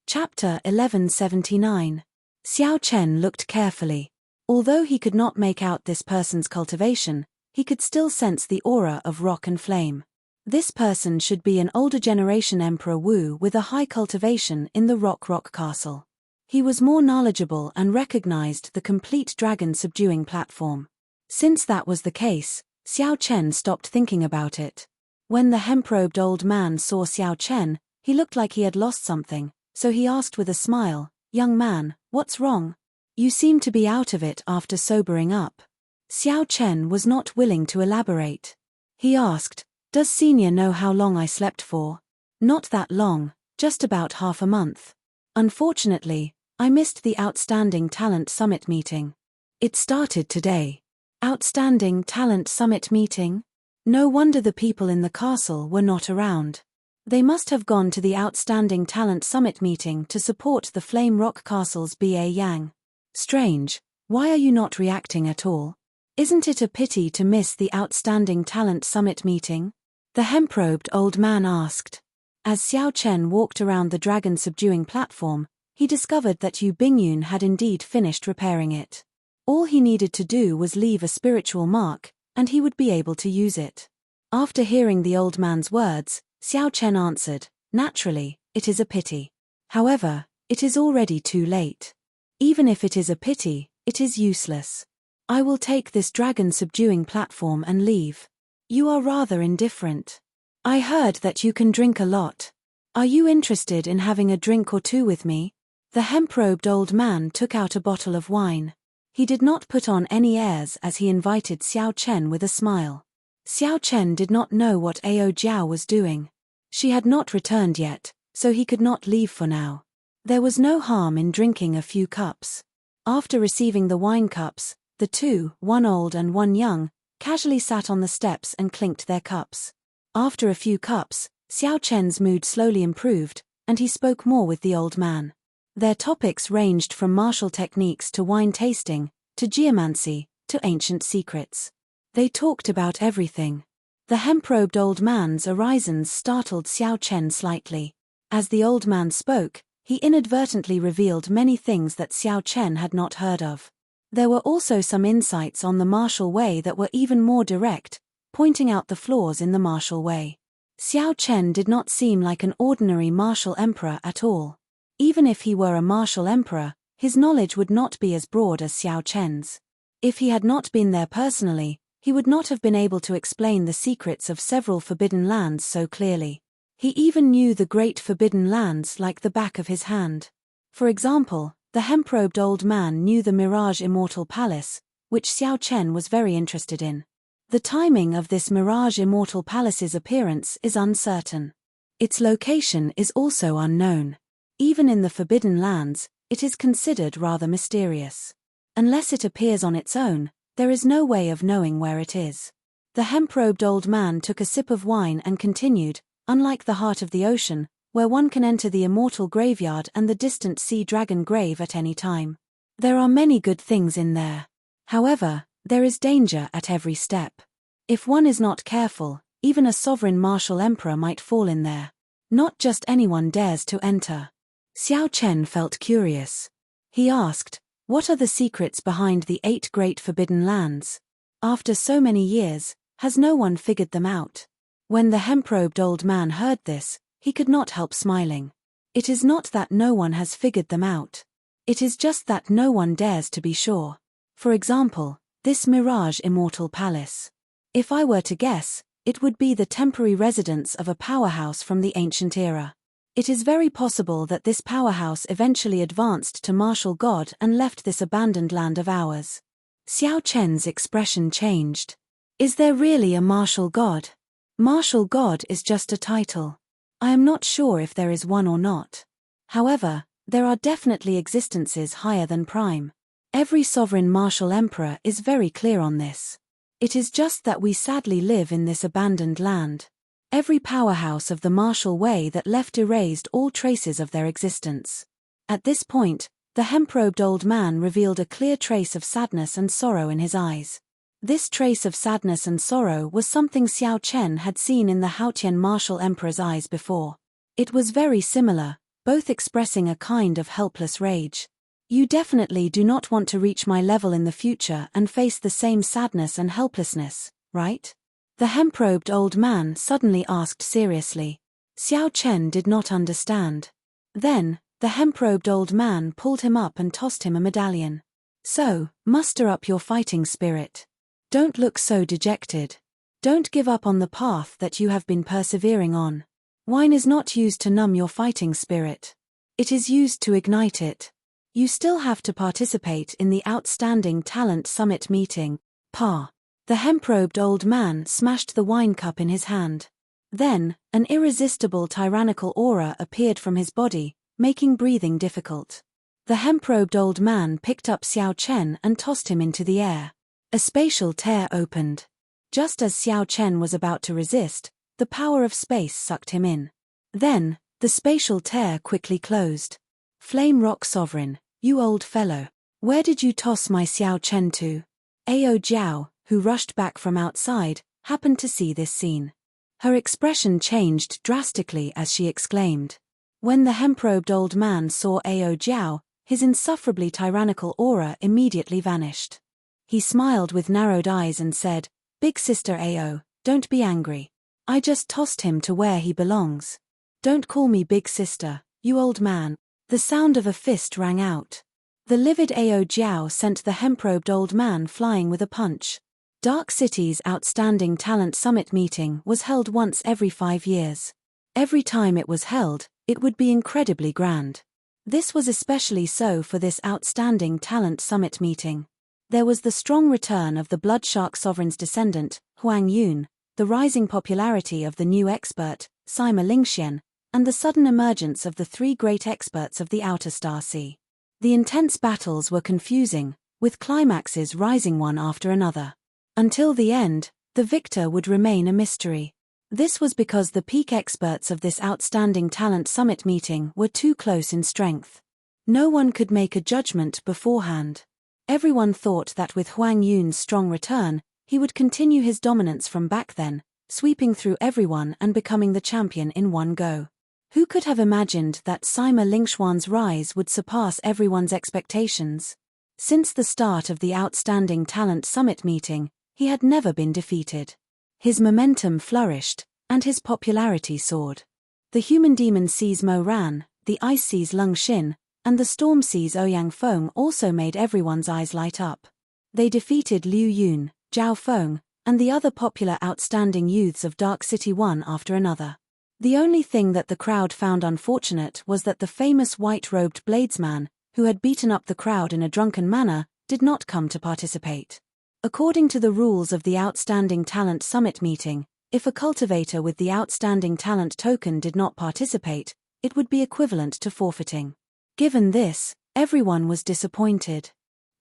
Chapter 1179. Xiao Chen looked carefully. Although he could not make out this person's cultivation, he could still sense the aura of rock and flame. This person should be an older generation Emperor Wu with a high cultivation in the rock castle. He was more knowledgeable and recognized the complete dragon-subduing platform. Since that was the case, Xiao Chen stopped thinking about it. When the hemp-robed old man saw Xiao Chen, he looked like he had lost something, so he asked with a smile, "Young man, what's wrong? You seem to be out of it after sobering up." Xiao Chen was not willing to elaborate. He asked, "Does Senior know how long I slept for?" "Not that long, just about half a month. Unfortunately, I missed the Outstanding Talent Summit meeting. It started today." Outstanding Talent Summit meeting? No wonder the people in the castle were not around. They must have gone to the Outstanding Talent Summit meeting to support the Flame Rock Castle's Ba Yang. Strange, why are you not reacting at all? Isn't it a pity to miss the Outstanding Talent Summit meeting? The hemp-robed old man asked. As Xiao Chen walked around the dragon-subduing platform, he discovered that Yu Bingyun had indeed finished repairing it. All he needed to do was leave a spiritual mark, and he would be able to use it. After hearing the old man's words, Xiao Chen answered, "Naturally, it is a pity. However, it is already too late. Even if it is a pity, it is useless. I will take this dragon-subduing platform and leave. You are rather indifferent. I heard that you can drink a lot. Are you interested in having a drink or two with me?" The hemp-robed old man took out a bottle of wine. He did not put on any airs as he invited Xiao Chen with a smile. Xiao Chen did not know what Ao Jiao was doing. She had not returned yet, so he could not leave for now. There was no harm in drinking a few cups. After receiving the wine cups, the two, one old and one young, casually sat on the steps and clinked their cups. After a few cups, Xiao Chen's mood slowly improved, and he spoke more with the old man. Their topics ranged from martial techniques to wine tasting, to geomancy, to ancient secrets. They talked about everything. The hemp-robed old man's orisons startled Xiao Chen slightly. As the old man spoke, he inadvertently revealed many things that Xiao Chen had not heard of. There were also some insights on the martial way that were even more direct, pointing out the flaws in the martial way. Xiao Chen did not seem like an ordinary martial emperor at all. Even if he were a martial emperor, his knowledge would not be as broad as Xiao Chen's. If he had not been there personally, he would not have been able to explain the secrets of several forbidden lands so clearly. He even knew the great forbidden lands like the back of his hand. For example, the hemp-robed old man knew the Mirage Immortal Palace, which Xiao Chen was very interested in. The timing of this Mirage Immortal Palace's appearance is uncertain. Its location is also unknown. Even in the Forbidden Lands, it is considered rather mysterious. Unless it appears on its own, there is no way of knowing where it is. The hemp-robed old man took a sip of wine and continued, "Unlike the heart of the ocean, where one can enter the immortal graveyard and the distant sea dragon grave at any time. There are many good things in there. However, there is danger at every step. If one is not careful, even a sovereign martial emperor might fall in there. Not just anyone dares to enter." Xiao Chen felt curious. He asked, "What are the secrets behind the 8 great forbidden lands? After so many years, has no one figured them out?" When the hemp-robed old man heard this, he could not help smiling. It is not that no one has figured them out. It is just that no one dares to be sure. For example, this Mirage Immortal Palace. If I were to guess, it would be the temporary residence of a powerhouse from the ancient era. It is very possible that this powerhouse eventually advanced to martial god and left this abandoned land of ours. Xiao Chen's expression changed. Is there really a martial god? Martial god is just a title. I am not sure if there is one or not. However, there are definitely existences higher than prime. Every sovereign martial emperor is very clear on this. It is just that we sadly live in this abandoned land. Every powerhouse of the martial way that left erased all traces of their existence. At this point, the hemp-robed old man revealed a clear trace of sadness and sorrow in his eyes. This trace of sadness and sorrow was something Xiao Chen had seen in the Haotian martial emperor's eyes before. It was very similar, both expressing a kind of helpless rage. You definitely do not want to reach my level in the future and face the same sadness and helplessness, right? The hemp-robed old man suddenly asked seriously. Xiao Chen did not understand. Then, the hemp-robed old man pulled him up and tossed him a medallion. "So, muster up your fighting spirit. Don't look so dejected. Don't give up on the path that you have been persevering on. Wine is not used to numb your fighting spirit. It is used to ignite it. You still have to participate in the Outstanding Talent Summit meeting, Pa. The hemp-robed old man smashed the wine cup in his hand. Then, an irresistible tyrannical aura appeared from his body, making breathing difficult. The hemp-robed old man picked up Xiao Chen and tossed him into the air. A spatial tear opened. Just as Xiao Chen was about to resist, the power of space sucked him in. Then, the spatial tear quickly closed. Flame Rock Sovereign, you old fellow. Where did you toss my Xiao Chen to? Ao Jiao, who rushed back from outside, happened to see this scene. Her expression changed drastically as she exclaimed. When the hemp-robed old man saw Ao Jiao, his insufferably tyrannical aura immediately vanished. He smiled with narrowed eyes and said, "Big sister Ao, don't be angry. I just tossed him to where he belongs. Don't call me big sister, you old man." The sound of a fist rang out. The livid Ao Jiao sent the hemp-robed old man flying with a punch. Dark City's Outstanding Talent Summit meeting was held once every 5 years. Every time it was held, it would be incredibly grand. This was especially so for this Outstanding Talent Summit meeting. There was the strong return of the Blood Shark Sovereign's descendant, Huang Yun, the rising popularity of the new expert, Sima Lingxian, and the sudden emergence of the 3 great experts of the Outer Star Sea. The intense battles were confusing, with climaxes rising one after another. Until the end, the victor would remain a mystery. This was because the peak experts of this Outstanding Talent Summit meeting were too close in strength. No one could make a judgment beforehand. Everyone thought that with Huang Yun's strong return, he would continue his dominance from back then, sweeping through everyone and becoming the champion in one go. Who could have imagined that Sima Lingxuan's rise would surpass everyone's expectations? Since the start of the Outstanding Talent Summit meeting, he had never been defeated. His momentum flourished, and his popularity soared. The Human Demon Sea's Mo Ran, the Ice Sea's Lung Xin, and the Storm Sea's Ouyang Feng also made everyone's eyes light up. They defeated Liu Yun, Zhao Feng, and the other popular outstanding youths of Dark City one after another. The only thing that the crowd found unfortunate was that the famous white-robed bladesman, who had beaten up the crowd in a drunken manner, did not come to participate. According to the rules of the Outstanding Talent Summit meeting, if a cultivator with the Outstanding Talent token did not participate, it would be equivalent to forfeiting. Given this, everyone was disappointed.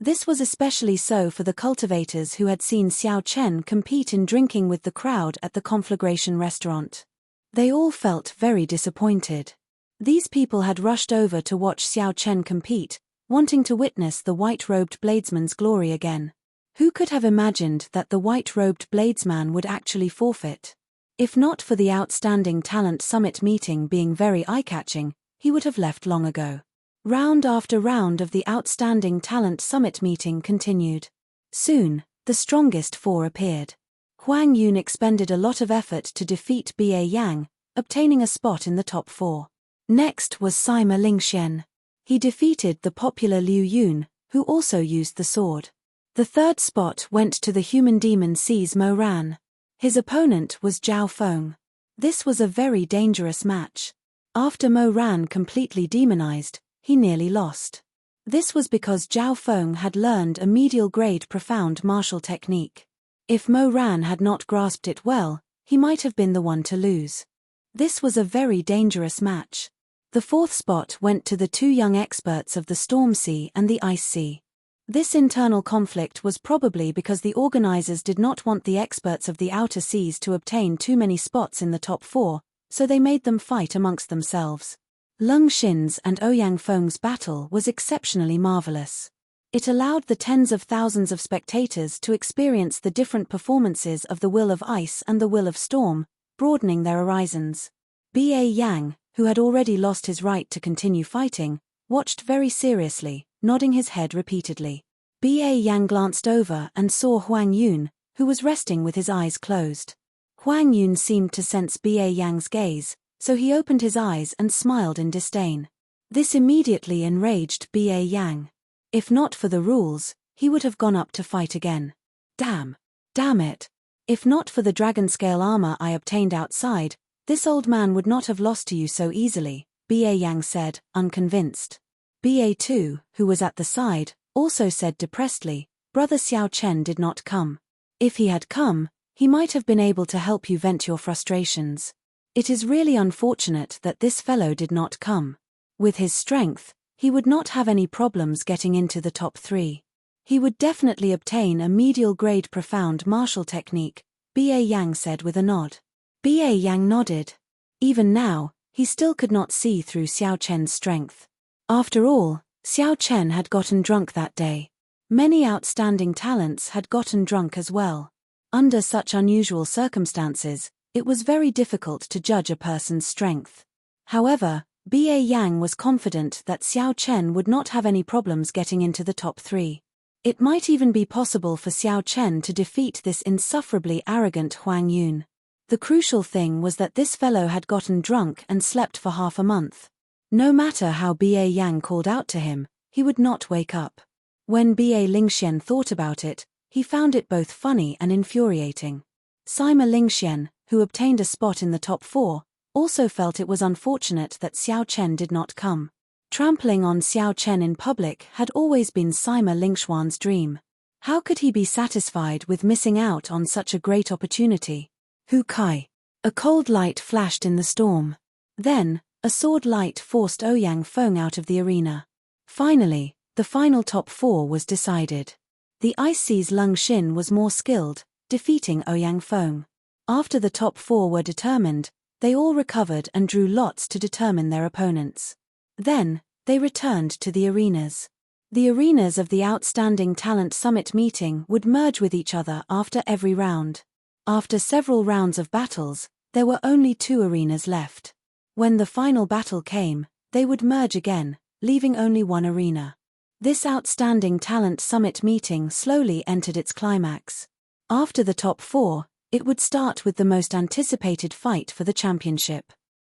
This was especially so for the cultivators who had seen Xiao Chen compete in drinking with the crowd at the Conflagration restaurant. They all felt very disappointed. These people had rushed over to watch Xiao Chen compete, wanting to witness the white-robed bladesman's glory again. Who could have imagined that the white-robed bladesman would actually forfeit? If not for the Outstanding Talent Summit meeting being very eye-catching, he would have left long ago. Round after round of the Outstanding Talent Summit meeting continued. Soon, the strongest 4 appeared. Huang Yun expended a lot of effort to defeat Ba Yang, obtaining a spot in the top 4. Next was Sima Lingxian. He defeated the popular Liu Yun, who also used the sword. The 3rd spot went to the Human Demon Sea's Mo Ran. His opponent was Zhao Feng. This was a very dangerous match. After Mo Ran completely demonized, he nearly lost. This was because Zhao Feng had learned a medial-grade profound martial technique. If Mo Ran had not grasped it well, he might have been the one to lose. This was a very dangerous match. The 4th spot went to the 2 young experts of the Storm Sea and the Ice Sea. This internal conflict was probably because the organizers did not want the experts of the outer seas to obtain too many spots in the top 4, so they made them fight amongst themselves. Lung Xin's and Ouyang Feng's battle was exceptionally marvelous. It allowed the tens of thousands of spectators to experience the different performances of the Will of Ice and the Will of Storm, broadening their horizons. Ba Yang, who had already lost his right to continue fighting, watched very seriously, nodding his head repeatedly. Ba Yang glanced over and saw Huang Yun, who was resting with his eyes closed. Huang Yun seemed to sense Ba Yang's gaze, so he opened his eyes and smiled in disdain. This immediately enraged Ba Yang. If not for the rules, he would have gone up to fight again. Damn it. If not for the dragon scale armor I obtained outside, this old man would not have lost to you so easily, Ba Yang said, unconvinced. Ba2, who was at the side, also said depressedly, Brother Xiao Chen did not come. If he had come, he might have been able to help you vent your frustrations. It is really unfortunate that this fellow did not come. With his strength, he would not have any problems getting into the top 3. He would definitely obtain a medial-grade profound martial technique, Ba Yang said with a nod. Ba Yang nodded. Even now, he still could not see through Xiao Chen's strength. After all, Xiao Chen had gotten drunk that day. Many outstanding talents had gotten drunk as well. Under such unusual circumstances, it was very difficult to judge a person's strength. However, Ba Yang was confident that Xiao Chen would not have any problems getting into the top 3. It might even be possible for Xiao Chen to defeat this insufferably arrogant Huang Yun. The crucial thing was that this fellow had gotten drunk and slept for half a month. No matter how Ba Yang called out to him, he would not wake up. When Ba Lingxian thought about it, he found it both funny and infuriating. Sima Lingxian, who obtained a spot in the top 4, also felt it was unfortunate that Xiao Chen did not come. Trampling on Xiao Chen in public had always been Sima Lingxuan's dream. How could he be satisfied with missing out on such a great opportunity? Hu Kai. A cold light flashed in the storm. Then, a sword light forced Ouyang Feng out of the arena. Finally, the final top 4 was decided. The Ice Sea's Lung Xin was more skilled, defeating Ouyang Feng. After the top 4 were determined, they all recovered and drew lots to determine their opponents. Then, they returned to the arenas. The arenas of the Outstanding Talent Summit meeting would merge with each other after every round. After several rounds of battles, there were only 2 arenas left. When the final battle came, they would merge again, leaving only 1 arena. This Outstanding Talent Summit meeting slowly entered its climax. After the top 4, it would start with the most anticipated fight for the championship.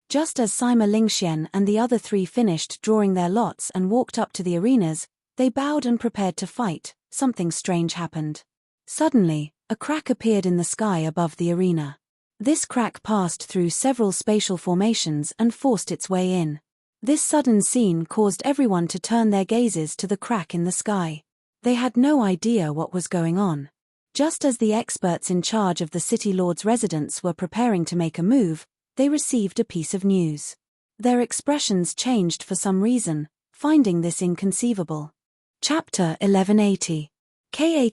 Just as Sima Lingxian and the other 3 finished drawing their lots and walked up to the arenas, they bowed and prepared to fight. Something strange happened. Suddenly, a crack appeared in the sky above the arena. This crack passed through several spatial formations and forced its way in. This sudden scene caused everyone to turn their gazes to the crack in the sky. They had no idea what was going on. Just as the experts in charge of the City Lord's residence were preparing to make a move, they received a piece of news. Their expressions changed for some reason, finding this inconceivable. Chapter 1180. Ka.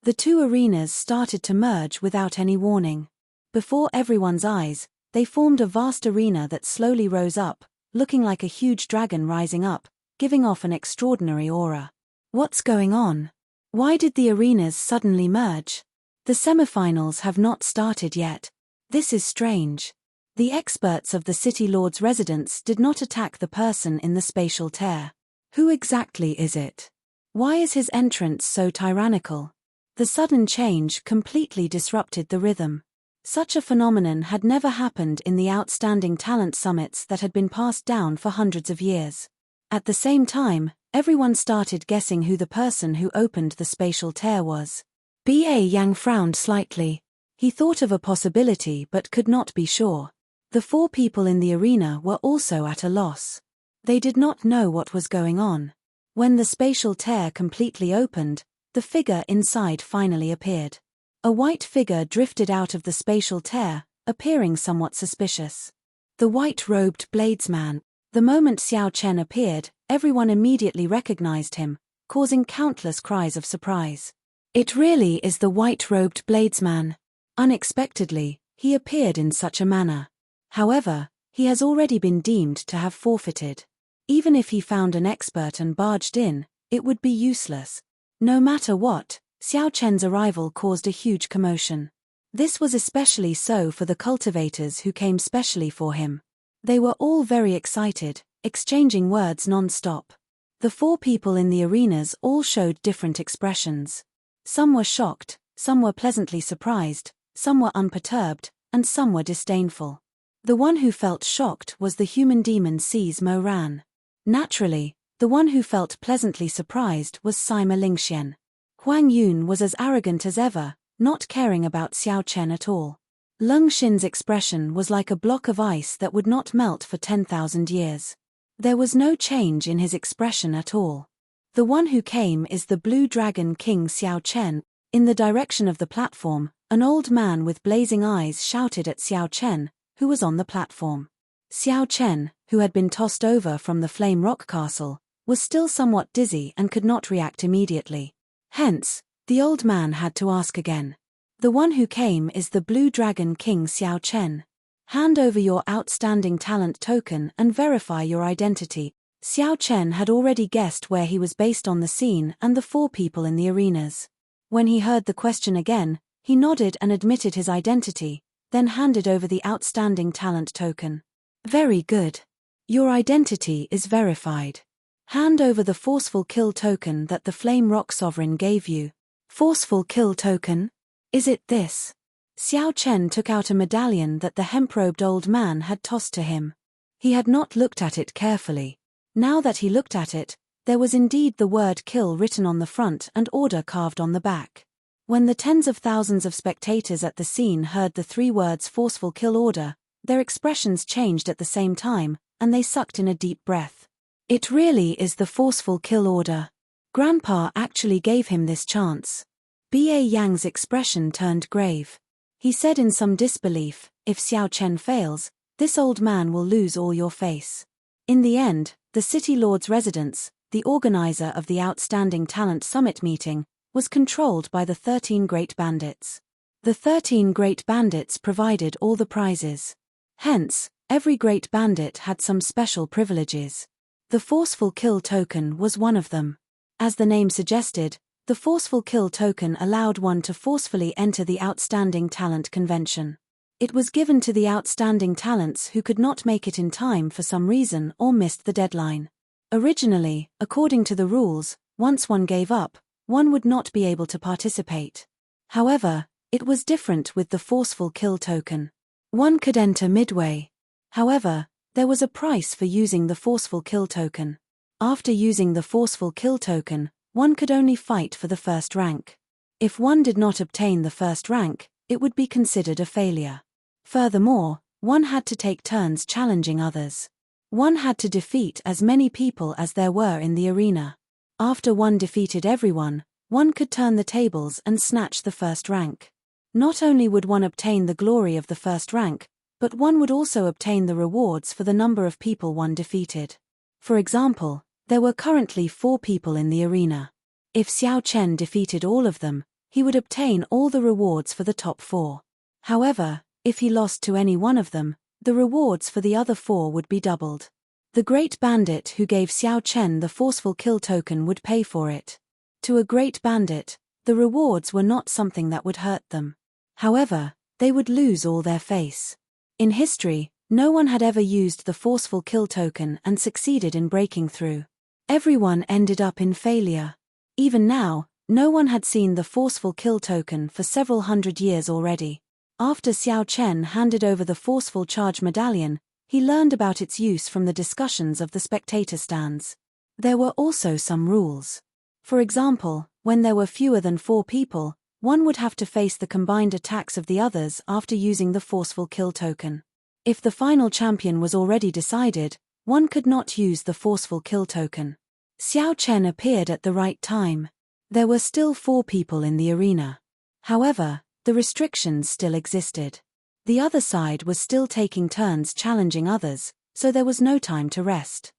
The 2 arenas started to merge without any warning. Before everyone's eyes, they formed a vast arena that slowly rose up, looking like a huge dragon rising up, giving off an extraordinary aura. What's going on? Why did the arenas suddenly merge? The semifinals have not started yet. This is strange. The experts of the City Lord's residence did not attack the person in the spatial tear. Who exactly is it? Why is his entrance so tyrannical? The sudden change completely disrupted the rhythm. Such a phenomenon had never happened in the Outstanding Talent Summits that had been passed down for hundreds of years. At the same time, everyone started guessing who the person who opened the spatial tear was. Ba Yang frowned slightly. He thought of a possibility but could not be sure. The 4 people in the arena were also at a loss. They did not know what was going on. When the spatial tear completely opened, the figure inside finally appeared. A white figure drifted out of the spatial tear, appearing somewhat suspicious. The white-robed bladesman. The moment Xiao Chen appeared, everyone immediately recognized him, causing countless cries of surprise. It really is the white-robed bladesman. Unexpectedly, he appeared in such a manner. However, he has already been deemed to have forfeited. Even if he found an expert and barged in, it would be useless. No matter what, Xiao Chen's arrival caused a huge commotion. This was especially so for the cultivators who came specially for him. They were all very excited, exchanging words non-stop. The 4 people in the arenas all showed different expressions. Some were shocked, some were pleasantly surprised, some were unperturbed, and some were disdainful. The one who felt shocked was the human demon Seize Mo Ran. Naturally, the one who felt pleasantly surprised was Sima Lingxian. Huang Yun was as arrogant as ever, not caring about Xiao Chen at all. Leng Xin's expression was like a block of ice that would not melt for 10,000 years. There was no change in his expression at all. The one who came is the Blue Dragon King Xiao Chen. In the direction of the platform, an old man with blazing eyes shouted at Xiao Chen, who was on the platform. Xiao Chen, who had been tossed over from the Flame Rock Castle, was still somewhat dizzy and could not react immediately. Hence, the old man had to ask again. The one who came is the Blue Dragon King Xiao Chen. Hand over your outstanding talent token and verify your identity. Xiao Chen had already guessed where he was based on the scene and the 4 people in the arenas. When he heard the question again, he nodded and admitted his identity, then handed over the outstanding talent token. Very good. Your identity is verified. Hand over the forceful kill token that the Flame Rock Sovereign gave you. Forceful kill token? Is it this? Xiao Chen took out a medallion that the hemp-robed old man had tossed to him. He had not looked at it carefully. Now that he looked at it, there was indeed the word kill written on the front and order carved on the back. When the tens of thousands of spectators at the scene heard the 3 words forceful kill order, their expressions changed at the same time, and they sucked in a deep breath. It really is the forceful kill order. Grandpa actually gave him this chance. B.A. Yang's expression turned grave. He said in some disbelief, if Xiao Chen fails, this old man will lose all your face. In the end, the City Lord's residence, the organizer of the Outstanding Talent Summit meeting, was controlled by the 13 Great Bandits. The 13 Great Bandits provided all the prizes. Hence, every Great Bandit had some special privileges. The Forceful Kill token was one of them. As the name suggested, the Forceful Kill token allowed one to forcefully enter the Outstanding Talent Convention. It was given to the outstanding talents who could not make it in time for some reason or missed the deadline. Originally, according to the rules, once one gave up, one would not be able to participate. However, it was different with the Forceful Kill token. One could enter midway. However, there was a price for using the Forceful Kill token. After using the Forceful Kill token, one could only fight for the first rank. If one did not obtain the first rank, it would be considered a failure. Furthermore, one had to take turns challenging others. One had to defeat as many people as there were in the arena. After one defeated everyone, one could turn the tables and snatch the first rank. Not only would one obtain the glory of the first rank, but one would also obtain the rewards for the number of people one defeated. For example, there were currently 4 people in the arena. If Xiao Chen defeated all of them, he would obtain all the rewards for the top 4. However, if he lost to any one of them, the rewards for the other 4 would be doubled. The Great Bandit who gave Xiao Chen the Forceful Kill token would pay for it. To a Great Bandit, the rewards were not something that would hurt them. However, they would lose all their face. In history, no one had ever used the Forceful Kill token and succeeded in breaking through. Everyone ended up in failure. Even now, no one had seen the Forceful Kill token for several hundred years already. After Xiao Chen handed over the Forceful Charge medallion, he learned about its use from the discussions of the spectator stands. There were also some rules. For example, when there were fewer than 4 people, one would have to face the combined attacks of the others after using the Forceful Kill token. If the final champion was already decided, one could not use the Forceful Kill token. Xiao Chen appeared at the right time. There were still 4 people in the arena. However, the restrictions still existed. The other side was still taking turns challenging others, so there was no time to rest.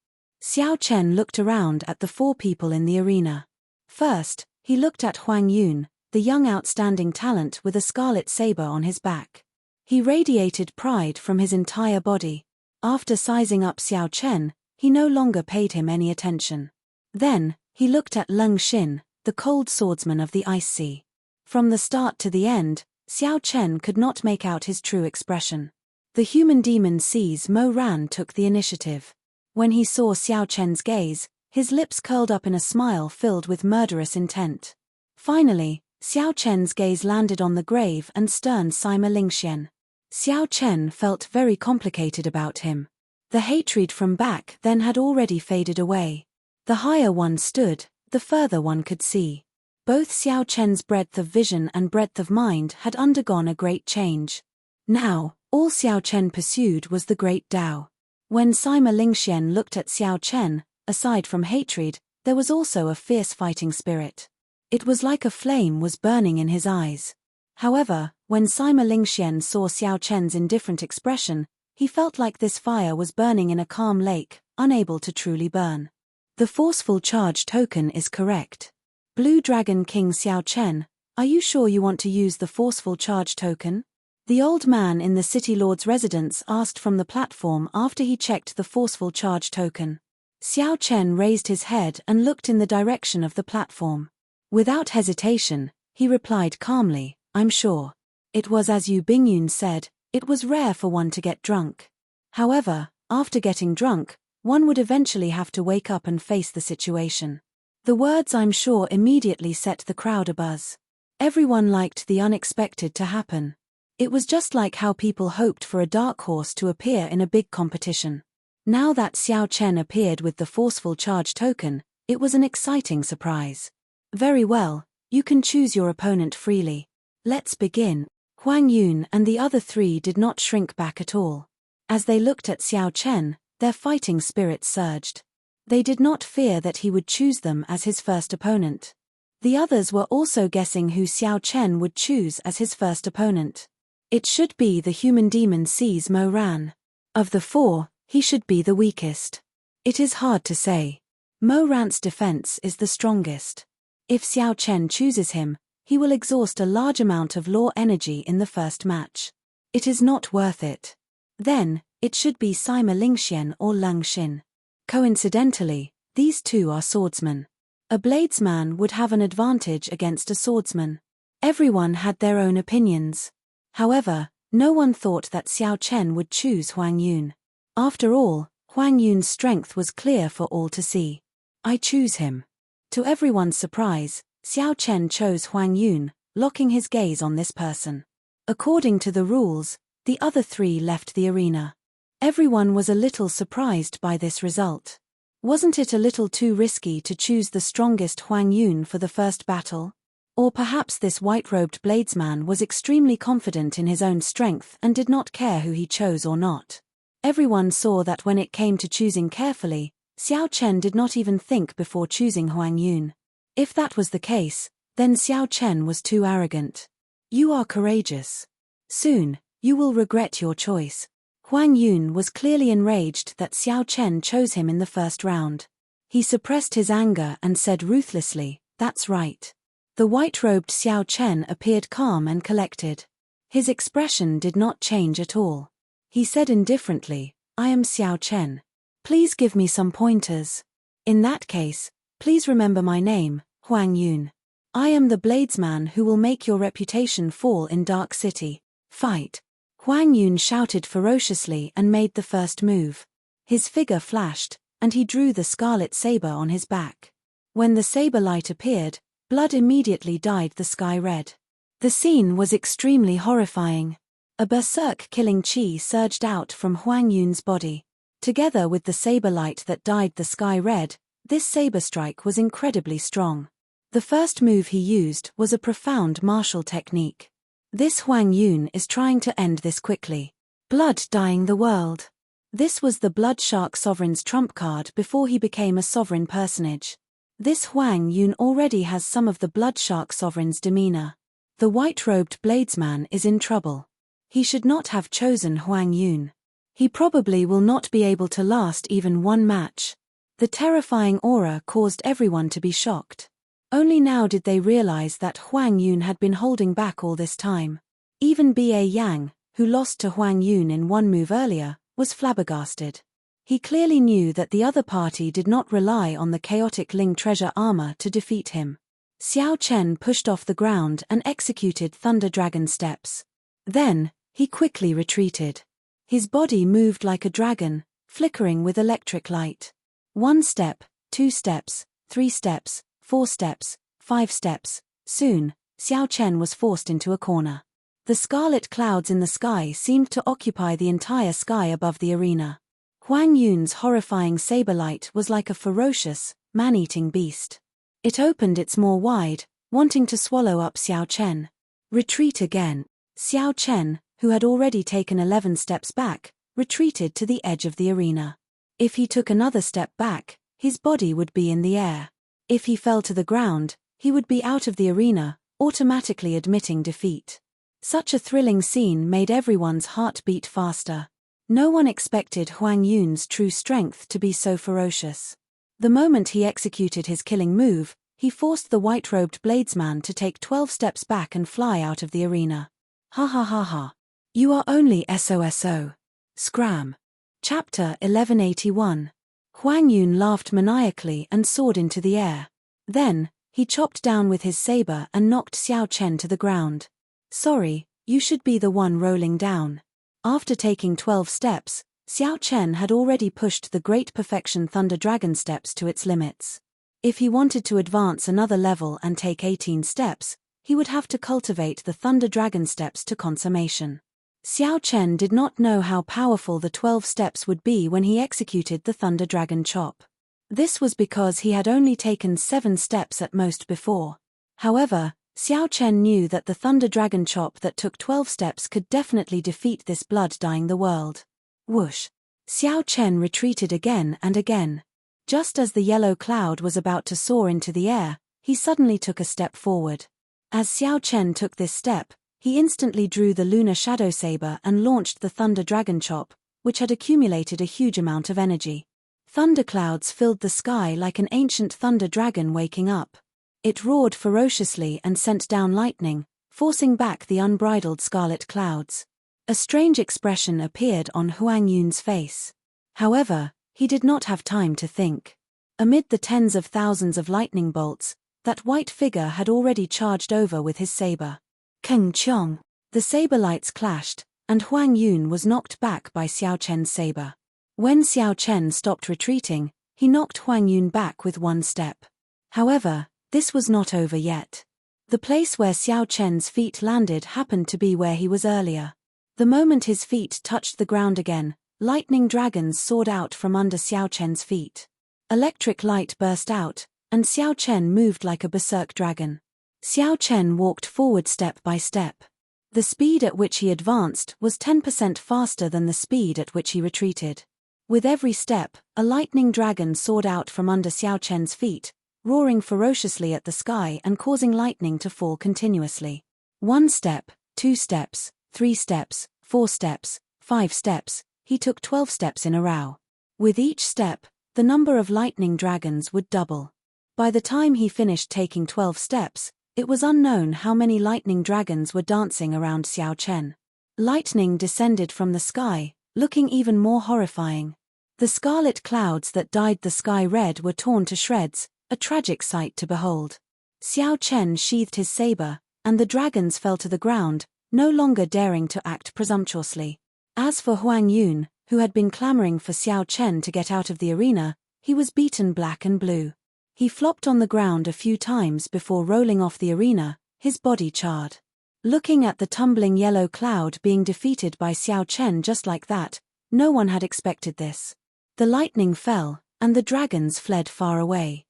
Xiao Chen looked around at the 4 people in the arena. First, he looked at Huang Yun, the young outstanding talent with a scarlet saber on his back. He radiated pride from his entire body. After sizing up Xiao Chen, he no longer paid him any attention. Then, he looked at Leng Xin, the cold swordsman of the Ice Sea. From the start to the end, Xiao Chen could not make out his true expression. The human demon Sees Mo Ran took the initiative. When he saw Xiao Chen's gaze, his lips curled up in a smile filled with murderous intent. Finally, Xiao Chen's gaze landed on the grave and stern Sima Lingxian. Xiao Chen felt very complicated about him. The hatred from back then had already faded away. The higher one stood, the further one could see. Both Xiao Chen's breadth of vision and breadth of mind had undergone a great change. Now, all Xiao Chen pursued was the great Tao. When Sima Lingxian looked at Xiao Chen, aside from hatred, there was also a fierce fighting spirit. It was like a flame was burning in his eyes. However, when Sima Lingxian saw Xiao Chen's indifferent expression, he felt like this fire was burning in a calm lake, unable to truly burn. The forceful charge token is correct. Blue Dragon King Xiao Chen, are you sure you want to use the forceful charge token? The old man in the city lord's residence asked from the platform after he checked the forceful charge token. Xiao Chen raised his head and looked in the direction of the platform. Without hesitation, he replied calmly, I'm sure. It was as Yu Bingyun said, it was rare for one to get drunk. However, after getting drunk, one would eventually have to wake up and face the situation. The words I'm sure immediately set the crowd abuzz. Everyone liked the unexpected to happen. It was just like how people hoped for a dark horse to appear in a big competition. Now that Xiao Chen appeared with the forceful charge token, it was an exciting surprise. Very well, you can choose your opponent freely. Let's begin. Huang Yun and the other three did not shrink back at all. As they looked at Xiao Chen, their fighting spirits surged. They did not fear that he would choose them as his first opponent. The others were also guessing who Xiao Chen would choose as his first opponent. It should be the human demon Seize Mo Ran. Of the four, he should be the weakest. It is hard to say. Mo Ran's defense is the strongest. If Xiao Chen chooses him, he will exhaust a large amount of law energy in the first match. It is not worth it. Then, it should be Sima Lingxian or Leng Xin. Coincidentally, these two are swordsmen. A bladesman would have an advantage against a swordsman. Everyone had their own opinions. However, no one thought that Xiao Chen would choose Huang Yun. After all, Huang Yun's strength was clear for all to see. I choose him. To everyone's surprise, Xiao Chen chose Huang Yun, locking his gaze on this person. According to the rules, the other three left the arena. Everyone was a little surprised by this result. Wasn't it a little too risky to choose the strongest Huang Yun for the first battle? Or perhaps this white-robed bladesman was extremely confident in his own strength and did not care who he chose or not. Everyone saw that when it came to choosing carefully, Xiao Chen did not even think before choosing Huang Yun. If that was the case, then Xiao Chen was too arrogant. You are courageous. Soon, you will regret your choice. Huang Yun was clearly enraged that Xiao Chen chose him in the first round. He suppressed his anger and said ruthlessly, that's right. The white-robed Xiao Chen appeared calm and collected. His expression did not change at all. He said indifferently, I am Xiao Chen. Please give me some pointers. In that case, please remember my name, Huang Yun. I am the bladesman who will make your reputation fall in Dark City. Fight. Huang Yun shouted ferociously and made the first move. His figure flashed, and he drew the scarlet saber on his back. When the saber light appeared, blood immediately dyed the sky red. The scene was extremely horrifying. A berserk-killing chi surged out from Huang Yun's body. Together with the saber light that dyed the sky red, this saber strike was incredibly strong. The first move he used was a profound martial technique. This Huang Yun is trying to end this quickly. Blood dyeing the world. This was the Blood Shark Sovereign's trump card before he became a sovereign personage. This Huang Yun already has some of the Blood Shark Sovereign's demeanor. The white-robed bladesman is in trouble. He should not have chosen Huang Yun. He probably will not be able to last even one match. The terrifying aura caused everyone to be shocked. Only now did they realize that Huang Yun had been holding back all this time. Even B.A. Yang, who lost to Huang Yun in one move earlier, was flabbergasted. He clearly knew that the other party did not rely on the chaotic Ling treasure armor to defeat him. Xiao Chen pushed off the ground and executed Thunder Dragon steps. Then, he quickly retreated. His body moved like a dragon, flickering with electric light. 1 step, 2 steps, 3 steps, 4 steps, 5 steps. Soon, Xiao Chen was forced into a corner. The scarlet clouds in the sky seemed to occupy the entire sky above the arena. Huang Yun's horrifying saber light was like a ferocious, man-eating beast. It opened its maw wide, wanting to swallow up Xiao Chen. Retreat again. Xiao Chen, who had already taken 11 steps back, retreated to the edge of the arena. If he took another step back, his body would be in the air. If he fell to the ground, he would be out of the arena, automatically admitting defeat. Such a thrilling scene made everyone's heart beat faster. No one expected Huang Yun's true strength to be so ferocious. The moment he executed his killing move, he forced the white-robed bladesman to take 12 steps back and fly out of the arena. Ha ha ha ha. You are only SOSO. Scram. Chapter 1181. Huang Yun laughed maniacally and soared into the air. Then, he chopped down with his saber and knocked Xiao Chen to the ground. Sorry, you should be the one rolling down. After taking 12 steps, Xiao Chen had already pushed the Great Perfection Thunder Dragon steps to its limits. If he wanted to advance another level and take 18 steps, he would have to cultivate the Thunder Dragon steps to consummation. Xiao Chen did not know how powerful the 12 steps would be when he executed the Thunder Dragon chop. This was because he had only taken 7 steps at most before. However, Xiao Chen knew that the Thunder Dragon chop that took 12 steps could definitely defeat this blood dyeing the world. Whoosh! Xiao Chen retreated again and again. Just as the yellow cloud was about to soar into the air, he suddenly took a step forward. As Xiao Chen took this step, he instantly drew the lunar shadow saber and launched the Thunder Dragon chop, which had accumulated a huge amount of energy. Thunderclouds filled the sky like an ancient thunder dragon waking up. It roared ferociously and sent down lightning, forcing back the unbridled scarlet clouds. A strange expression appeared on Huang Yun's face. However, he did not have time to think. Amid the tens of thousands of lightning bolts, that white figure had already charged over with his saber. Keng Chong! The saber lights clashed, and Huang Yun was knocked back by Xiao Chen's saber. When Xiao Chen stopped retreating, he knocked Huang Yun back with one step. However, this was not over yet. The place where Xiao Chen's feet landed happened to be where he was earlier. The moment his feet touched the ground again, lightning dragons soared out from under Xiao Chen's feet. Electric light burst out, and Xiao Chen moved like a berserk dragon. Xiao Chen walked forward step by step. The speed at which he advanced was 10% faster than the speed at which he retreated. With every step, a lightning dragon soared out from under Xiao Chen's feet, roaring ferociously at the sky and causing lightning to fall continuously. 1 step, 2 steps, 3 steps, 4 steps, 5 steps, he took 12 steps in a row. With each step, the number of lightning dragons would double. By the time he finished taking 12 steps, it was unknown how many lightning dragons were dancing around Xiao Chen. Lightning descended from the sky, looking even more horrifying. The scarlet clouds that dyed the sky red were torn to shreds, a tragic sight to behold. Xiao Chen sheathed his saber, and the dragons fell to the ground, no longer daring to act presumptuously. As for Huang Yun, who had been clamoring for Xiao Chen to get out of the arena, he was beaten black and blue. He flopped on the ground a few times before rolling off the arena, his body charred. Looking at the tumbling yellow cloud being defeated by Xiao Chen just like that, no one had expected this. The lightning fell, and the dragons fled far away.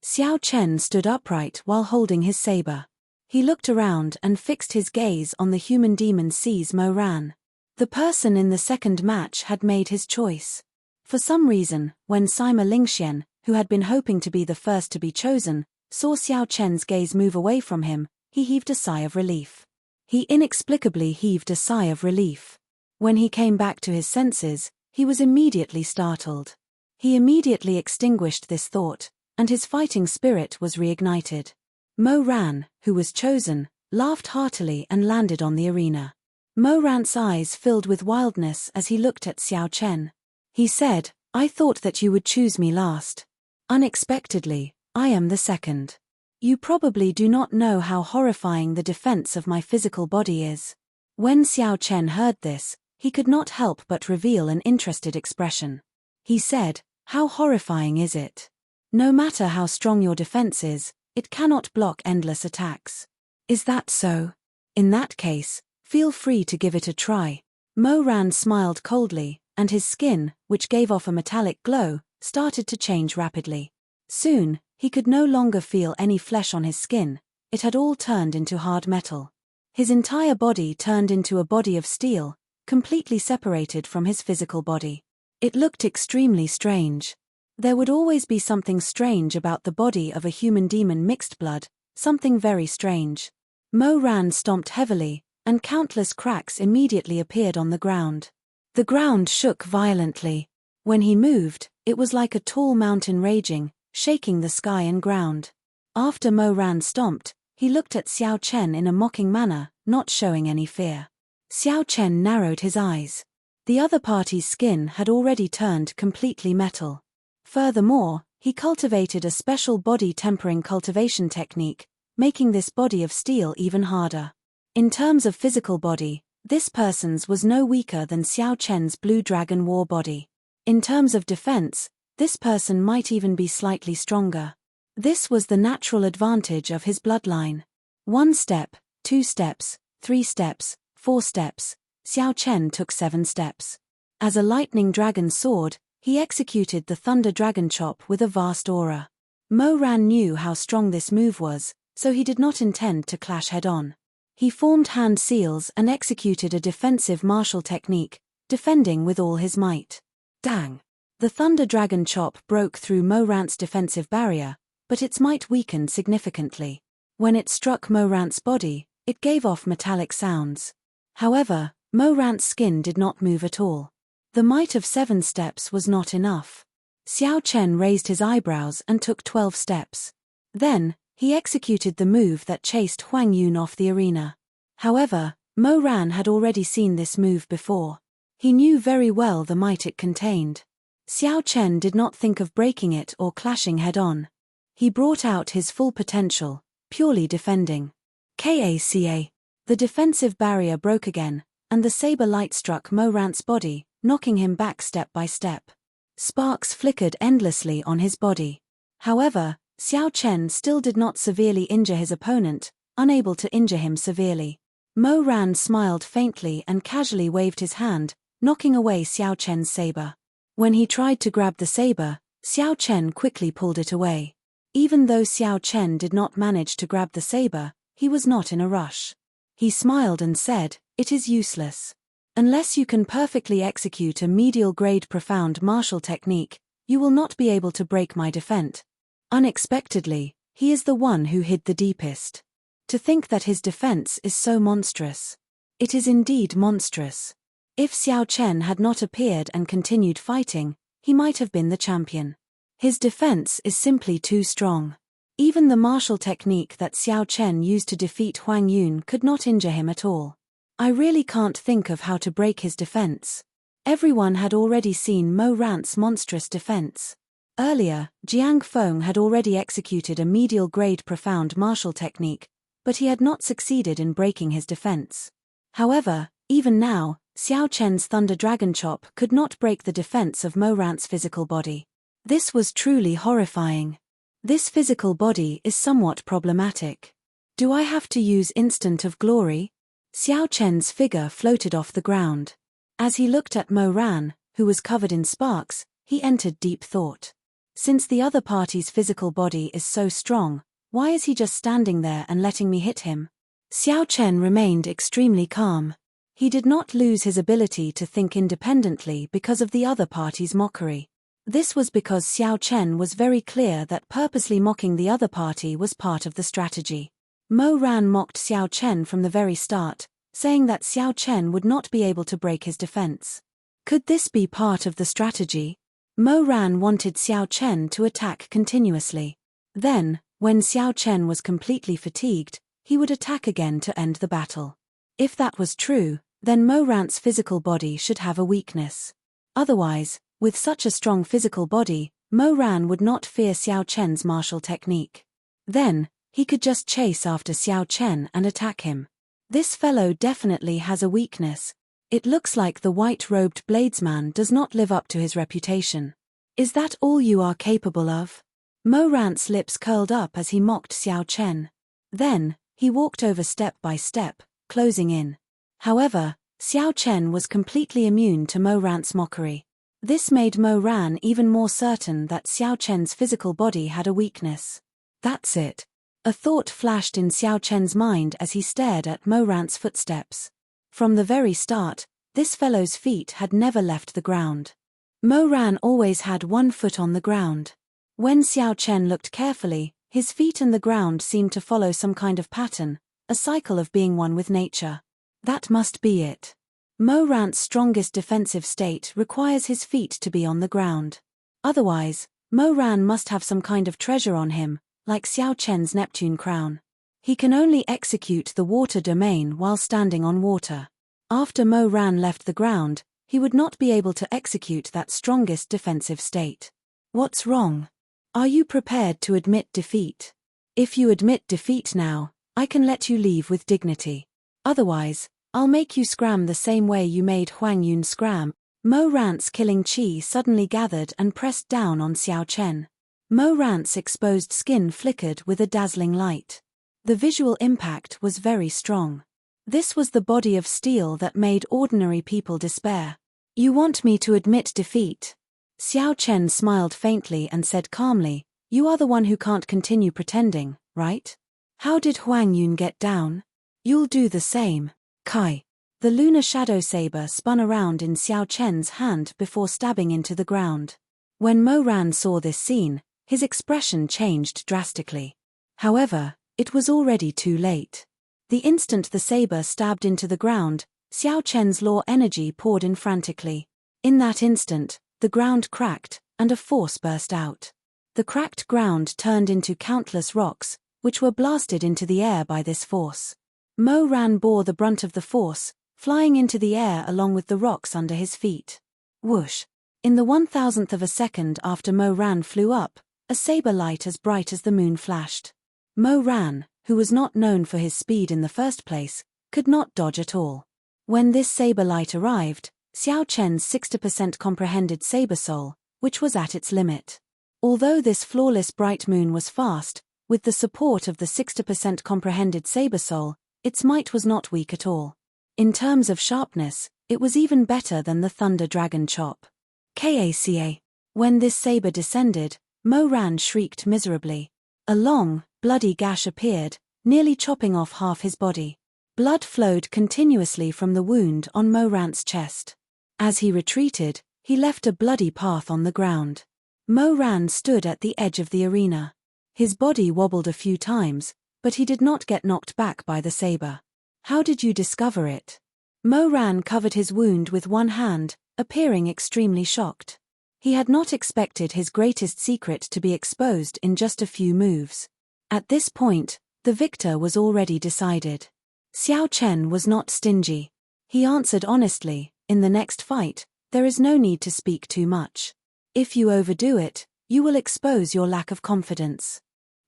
Xiao Chen stood upright while holding his saber. He looked around and fixed his gaze on the human demon Seize Mo Ran. The person in the second match had made his choice. For some reason, when Sima Lingxian, who had been hoping to be the first to be chosen, saw Xiao Chen's gaze move away from him, he heaved a sigh of relief. He inexplicably heaved a sigh of relief. When he came back to his senses, he was immediately startled. He immediately extinguished this thought, and his fighting spirit was reignited. Mo Ran, who was chosen, laughed heartily and landed on the arena. Mo Ran's eyes filled with wildness as he looked at Xiao Chen. He said, "I thought that you would choose me last. Unexpectedly, I am the second. You probably do not know how horrifying the defense of my physical body is." When Xiao Chen heard this, he could not help but reveal an interested expression. He said, "How horrifying is it? No matter how strong your defense is, it cannot block endless attacks. Is that so? In that case, feel free to give it a try." Mo Ran smiled coldly, and his skin, which gave off a metallic glow, started to change rapidly. Soon, he could no longer feel any flesh on his skin. it had all turned into hard metal. His entire body turned into a body of steel, completely separated from his physical body. It looked extremely strange. There would always be something strange about the body of a human demon mixed blood, something very strange. Mo Ran stomped heavily, and countless cracks immediately appeared on the ground. The ground shook violently. When he moved, it was like a tall mountain raging, shaking the sky and ground. After Mo Ran stomped, he looked at Xiao Chen in a mocking manner, not showing any fear. Xiao Chen narrowed his eyes. The other party's skin had already turned completely metal. Furthermore, he cultivated a special body tempering cultivation technique, making this body of steel even harder. In terms of physical body, this person's was no weaker than Xiao Chen's Blue Dragon War body. In terms of defense, this person might even be slightly stronger. This was the natural advantage of his bloodline. 1 step, 2 steps, 3 steps, 4 steps, Xiao Chen took 7 steps. As a lightning dragon sword, he executed the Thunder Dragon Chop with a vast aura. Mo Ran knew how strong this move was, so he did not intend to clash head-on. He formed hand seals and executed a defensive martial technique, defending with all his might. Dang! The Thunder Dragon Chop broke through Mo Ran's defensive barrier, but its might weakened significantly. When it struck Mo Ran's body, it gave off metallic sounds. However, Mo Ran's skin did not move at all. The might of 7 steps was not enough. Xiao Chen raised his eyebrows and took 12 steps. Then, he executed the move that chased Huang Yun off the arena. However, Mo Ran had already seen this move before. He knew very well the might it contained. Xiao Chen did not think of breaking it or clashing head-on. He brought out his full potential, purely defending. KACA. The defensive barrier broke again, and the saber light struck Mo Ran's body, knocking him back step by step. Sparks flickered endlessly on his body. However, Xiao Chen still did not severely injure his opponent, unable to injure him severely. Mo Ran smiled faintly and casually waved his hand, knocking away Xiao Chen's saber. When he tried to grab the saber, Xiao Chen quickly pulled it away. Even though Xiao Chen did not manage to grab the saber, he was not in a rush. He smiled and said, "It is useless. Unless you can perfectly execute a medial-grade profound martial technique, you will not be able to break my defense." Unexpectedly, he is the one who hid the deepest. To think that his defense is so monstrous. It is indeed monstrous. If Xiao Chen had not appeared and continued fighting, he might have been the champion. His defense is simply too strong. Even the martial technique that Xiao Chen used to defeat Huang Yun could not injure him at all. I really can't think of how to break his defense. Everyone had already seen Mo Ran's monstrous defense. Earlier, Jiang Feng had already executed a medial-grade profound martial technique, but he had not succeeded in breaking his defense. However, even now, Xiao Chen's Thunder Dragon Chop could not break the defense of Mo Ran's physical body. This was truly horrifying. This physical body is somewhat problematic. Do I have to use Instant of Glory? Xiao Chen's figure floated off the ground. As he looked at Mo Ran, who was covered in sparks, he entered deep thought. Since the other party's physical body is so strong, why is he just standing there and letting me hit him? Xiao Chen remained extremely calm. He did not lose his ability to think independently because of the other party's mockery. This was because Xiao Chen was very clear that purposely mocking the other party was part of the strategy. Mo Ran mocked Xiao Chen from the very start, saying that Xiao Chen would not be able to break his defense. Could this be part of the strategy? Mo Ran wanted Xiao Chen to attack continuously. Then, when Xiao Chen was completely fatigued, he would attack again to end the battle. If that was true, then Mo Ran's physical body should have a weakness. Otherwise, with such a strong physical body, Mo Ran would not fear Xiao Chen's martial technique. Then, he could just chase after Xiao Chen and attack him. This fellow definitely has a weakness. It looks like the white-robed bladesman does not live up to his reputation. Is that all you are capable of? Mo Ran's lips curled up as he mocked Xiao Chen. Then, he walked over step by step, closing in. However, Xiao Chen was completely immune to Mo Ran's mockery. This made Mo Ran even more certain that Xiao Chen's physical body had a weakness. That's it. A thought flashed in Xiao Chen's mind as he stared at Mo Ran's footsteps. From the very start, this fellow's feet had never left the ground. Mo Ran always had one foot on the ground. When Xiao Chen looked carefully, his feet and the ground seemed to follow some kind of pattern, a cycle of being one with nature. That must be it. Mo Ran's strongest defensive state requires his feet to be on the ground. Otherwise, Mo Ran must have some kind of treasure on him, like Xiao Chen's Neptune crown. He can only execute the water domain while standing on water. After Mo Ran left the ground, he would not be able to execute that strongest defensive state. What's wrong? Are you prepared to admit defeat? If you admit defeat now, I can let you leave with dignity. Otherwise, I'll make you scram the same way you made Huang Yun scram. Mo Ran's killing chi suddenly gathered and pressed down on Xiao Chen. Mo Ran's exposed skin flickered with a dazzling light. The visual impact was very strong. This was the body of steel that made ordinary people despair. You want me to admit defeat? Xiao Chen smiled faintly and said calmly, you are the one who can't continue pretending, right? How did Huang Yun get down? You'll do the same. Kai. The lunar shadow saber spun around in Xiao Chen's hand before stabbing into the ground. When Mo Ran saw this scene, his expression changed drastically. However, it was already too late. The instant the saber stabbed into the ground, Xiao Chen's law energy poured in frantically. In that instant, the ground cracked, and a force burst out. The cracked ground turned into countless rocks, which were blasted into the air by this force. Mo Ran bore the brunt of the force, flying into the air along with the rocks under his feet. Whoosh! In the 1,000th of a second after Mo Ran flew up, a saber light as bright as the moon flashed. Mo Ran, who was not known for his speed in the first place, could not dodge at all. When this saber light arrived, Xiao Chen's 60% comprehended saber soul, which was at its limit. Although this flawless bright moon was fast, with the support of the 60% comprehended saber soul, its might was not weak at all. In terms of sharpness, it was even better than the Thunder Dragon chop. Kaca. When this saber descended, Mo Ran shrieked miserably. A long, bloody gash appeared, nearly chopping off half his body. Blood flowed continuously from the wound on Mo Ran's chest. As he retreated, he left a bloody path on the ground. Mo Ran stood at the edge of the arena. His body wobbled a few times, but he did not get knocked back by the saber. How did you discover it? Mo Ran covered his wound with one hand, appearing extremely shocked. He had not expected his greatest secret to be exposed in just a few moves. At this point, the victor was already decided. Xiao Chen was not stingy. He answered honestly, in the next fight, there is no need to speak too much. If you overdo it, you will expose your lack of confidence.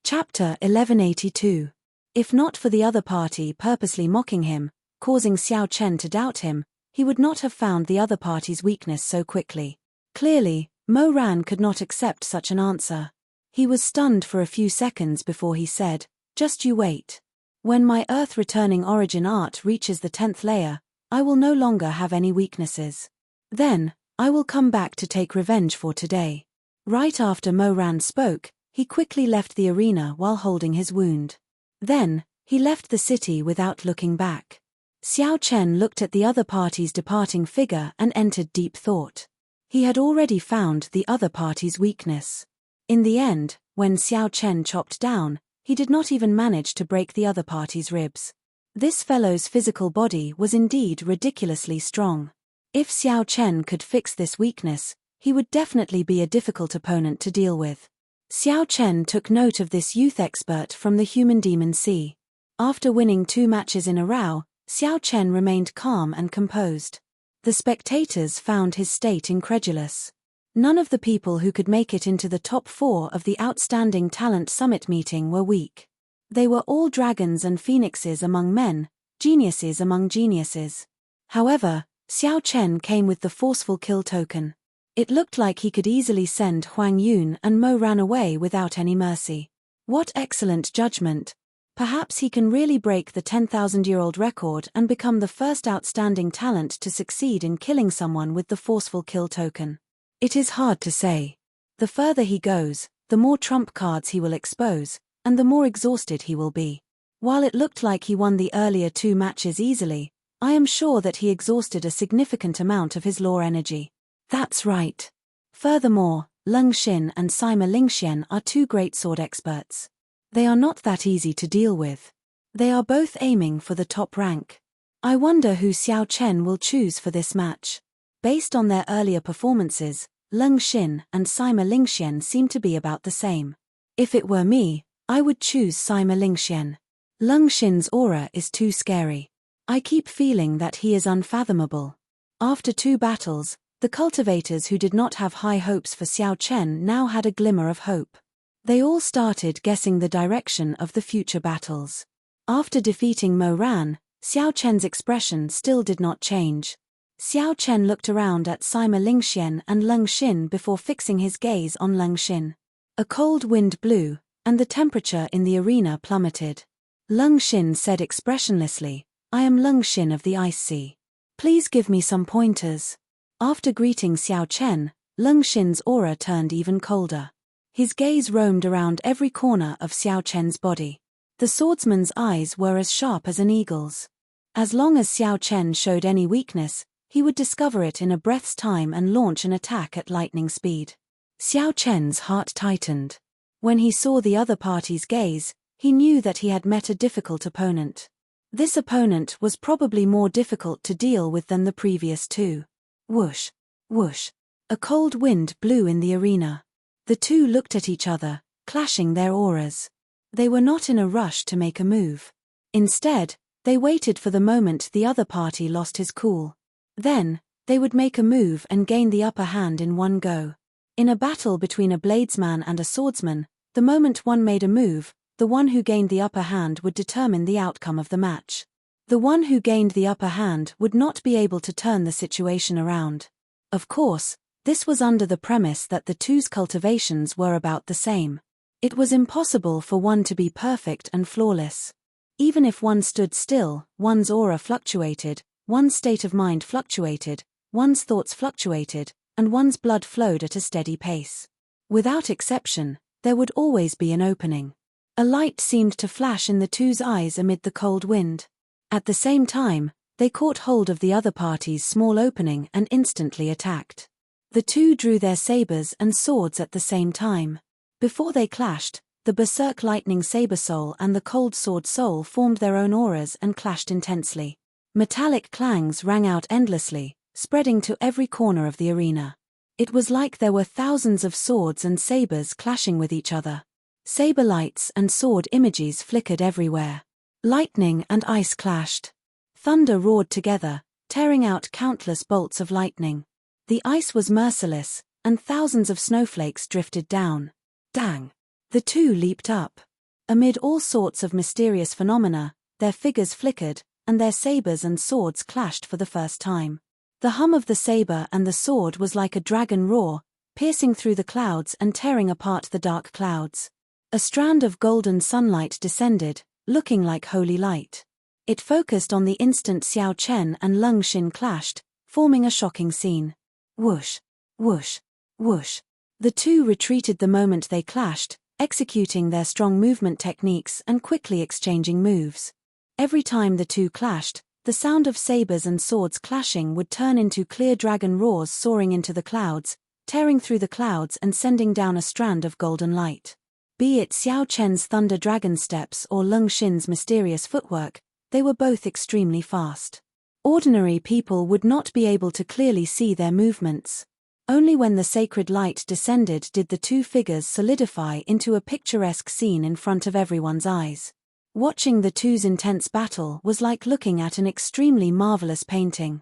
Chapter 1182. If not for the other party purposely mocking him, causing Xiao Chen to doubt him, he would not have found the other party's weakness so quickly. Clearly, Mo Ran could not accept such an answer. He was stunned for a few seconds before he said, just you wait. When my Earth-returning origin art reaches the 10th layer, I will no longer have any weaknesses. Then, I will come back to take revenge for today. Right after Mo Ran spoke, he quickly left the arena while holding his wound. Then, he left the city without looking back. Xiao Chen looked at the other party's departing figure and entered deep thought. He had already found the other party's weakness. In the end, when Xiao Chen chopped down, he did not even manage to break the other party's ribs. This fellow's physical body was indeed ridiculously strong. If Xiao Chen could fix this weakness, he would definitely be a difficult opponent to deal with. Xiao Chen took note of this youth expert from the Human Demon Sea. After winning 2 matches in a row, Xiao Chen remained calm and composed. The spectators found his state incredulous. None of the people who could make it into the top 4 of the Outstanding Talent Summit meeting were weak. They were all dragons and phoenixes among men, geniuses among geniuses. However, Xiao Chen came with the forceful kill token. It looked like he could easily send Huang Yun and Mo Ran away without any mercy. What excellent judgment! Perhaps he can really break the 10,000-year-old record and become the first outstanding talent to succeed in killing someone with the forceful kill token. It is hard to say. The further he goes, the more trump cards he will expose, and the more exhausted he will be. While it looked like he won the earlier 2 matches easily, I am sure that he exhausted a significant amount of his law energy. That's right. Furthermore, Leng Xin and Sima Lingxian are 2 great sword experts. They are not that easy to deal with. They are both aiming for the top rank. I wonder who Xiao Chen will choose for this match. Based on their earlier performances, Leng Xin and Sima Lingxian seem to be about the same. If it were me, I would choose Sima Lingxian. Leng Xin's aura is too scary. I keep feeling that he is unfathomable. After 2 battles, the cultivators who did not have high hopes for Xiao Chen now had a glimmer of hope. They all started guessing the direction of the future battles. After defeating Mo Ran, Xiao Chen's expression still did not change. Xiao Chen looked around at Sima Lingxian and Leng Xin before fixing his gaze on Leng Xin. A cold wind blew, and the temperature in the arena plummeted. Leng Xin said expressionlessly, "I am Leng Xin of the Ice Sea. Please give me some pointers." After greeting Xiao Chen, Leng Xin's aura turned even colder. His gaze roamed around every corner of Xiao Chen's body. The swordsman's eyes were as sharp as an eagle's. As long as Xiao Chen showed any weakness, he would discover it in a breath's time and launch an attack at lightning speed. Xiao Chen's heart tightened. When he saw the other party's gaze, he knew that he had met a difficult opponent. This opponent was probably more difficult to deal with than the previous 2. Whoosh, whoosh. A cold wind blew in the arena. The 2 looked at each other, clashing their auras. They were not in a rush to make a move. Instead, they waited for the moment the other party lost his cool. Then, they would make a move and gain the upper hand in one go. In a battle between a bladesman and a swordsman, the moment one made a move, the one who gained the upper hand would determine the outcome of the match. The one who gained the upper hand would not be able to turn the situation around. Of course, this was under the premise that the 2's cultivations were about the same. It was impossible for one to be perfect and flawless. Even if one stood still, one's aura fluctuated, one's state of mind fluctuated, one's thoughts fluctuated, and one's blood flowed at a steady pace. Without exception, there would always be an opening. A light seemed to flash in the 2's eyes amid the cold wind. At the same time, they caught hold of the other party's small opening and instantly attacked. The 2 drew their sabers and swords at the same time. Before they clashed, the Berserk Lightning Saber Soul and the Cold Sword Soul formed their own auras and clashed intensely. Metallic clangs rang out endlessly, spreading to every corner of the arena. It was like there were thousands of swords and sabers clashing with each other. Saber lights and sword images flickered everywhere. Lightning and ice clashed. Thunder roared together, tearing out countless bolts of lightning. The ice was merciless, and thousands of snowflakes drifted down. Dang! The 2 leaped up. Amid all sorts of mysterious phenomena, their figures flickered, and their sabers and swords clashed for the first time. The hum of the saber and the sword was like a dragon roar, piercing through the clouds and tearing apart the dark clouds. A strand of golden sunlight descended, looking like holy light. It focused on the instant Xiao Chen and Leng Xin clashed, forming a shocking scene. Whoosh, whoosh, whoosh. The 2 retreated the moment they clashed, executing their strong movement techniques and quickly exchanging moves. Every time the 2 clashed, the sound of sabers and swords clashing would turn into clear dragon roars soaring into the clouds, tearing through the clouds and sending down a strand of golden light. Be it Xiao Chen's thunder dragon steps or Leng Xin's mysterious footwork, they were both extremely fast. Ordinary people would not be able to clearly see their movements. Only when the sacred light descended did the 2 figures solidify into a picturesque scene in front of everyone's eyes. Watching the 2's intense battle was like looking at an extremely marvelous painting.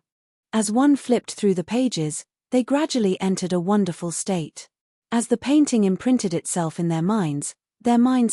As one flipped through the pages, they gradually entered a wonderful state. As the painting imprinted itself in their minds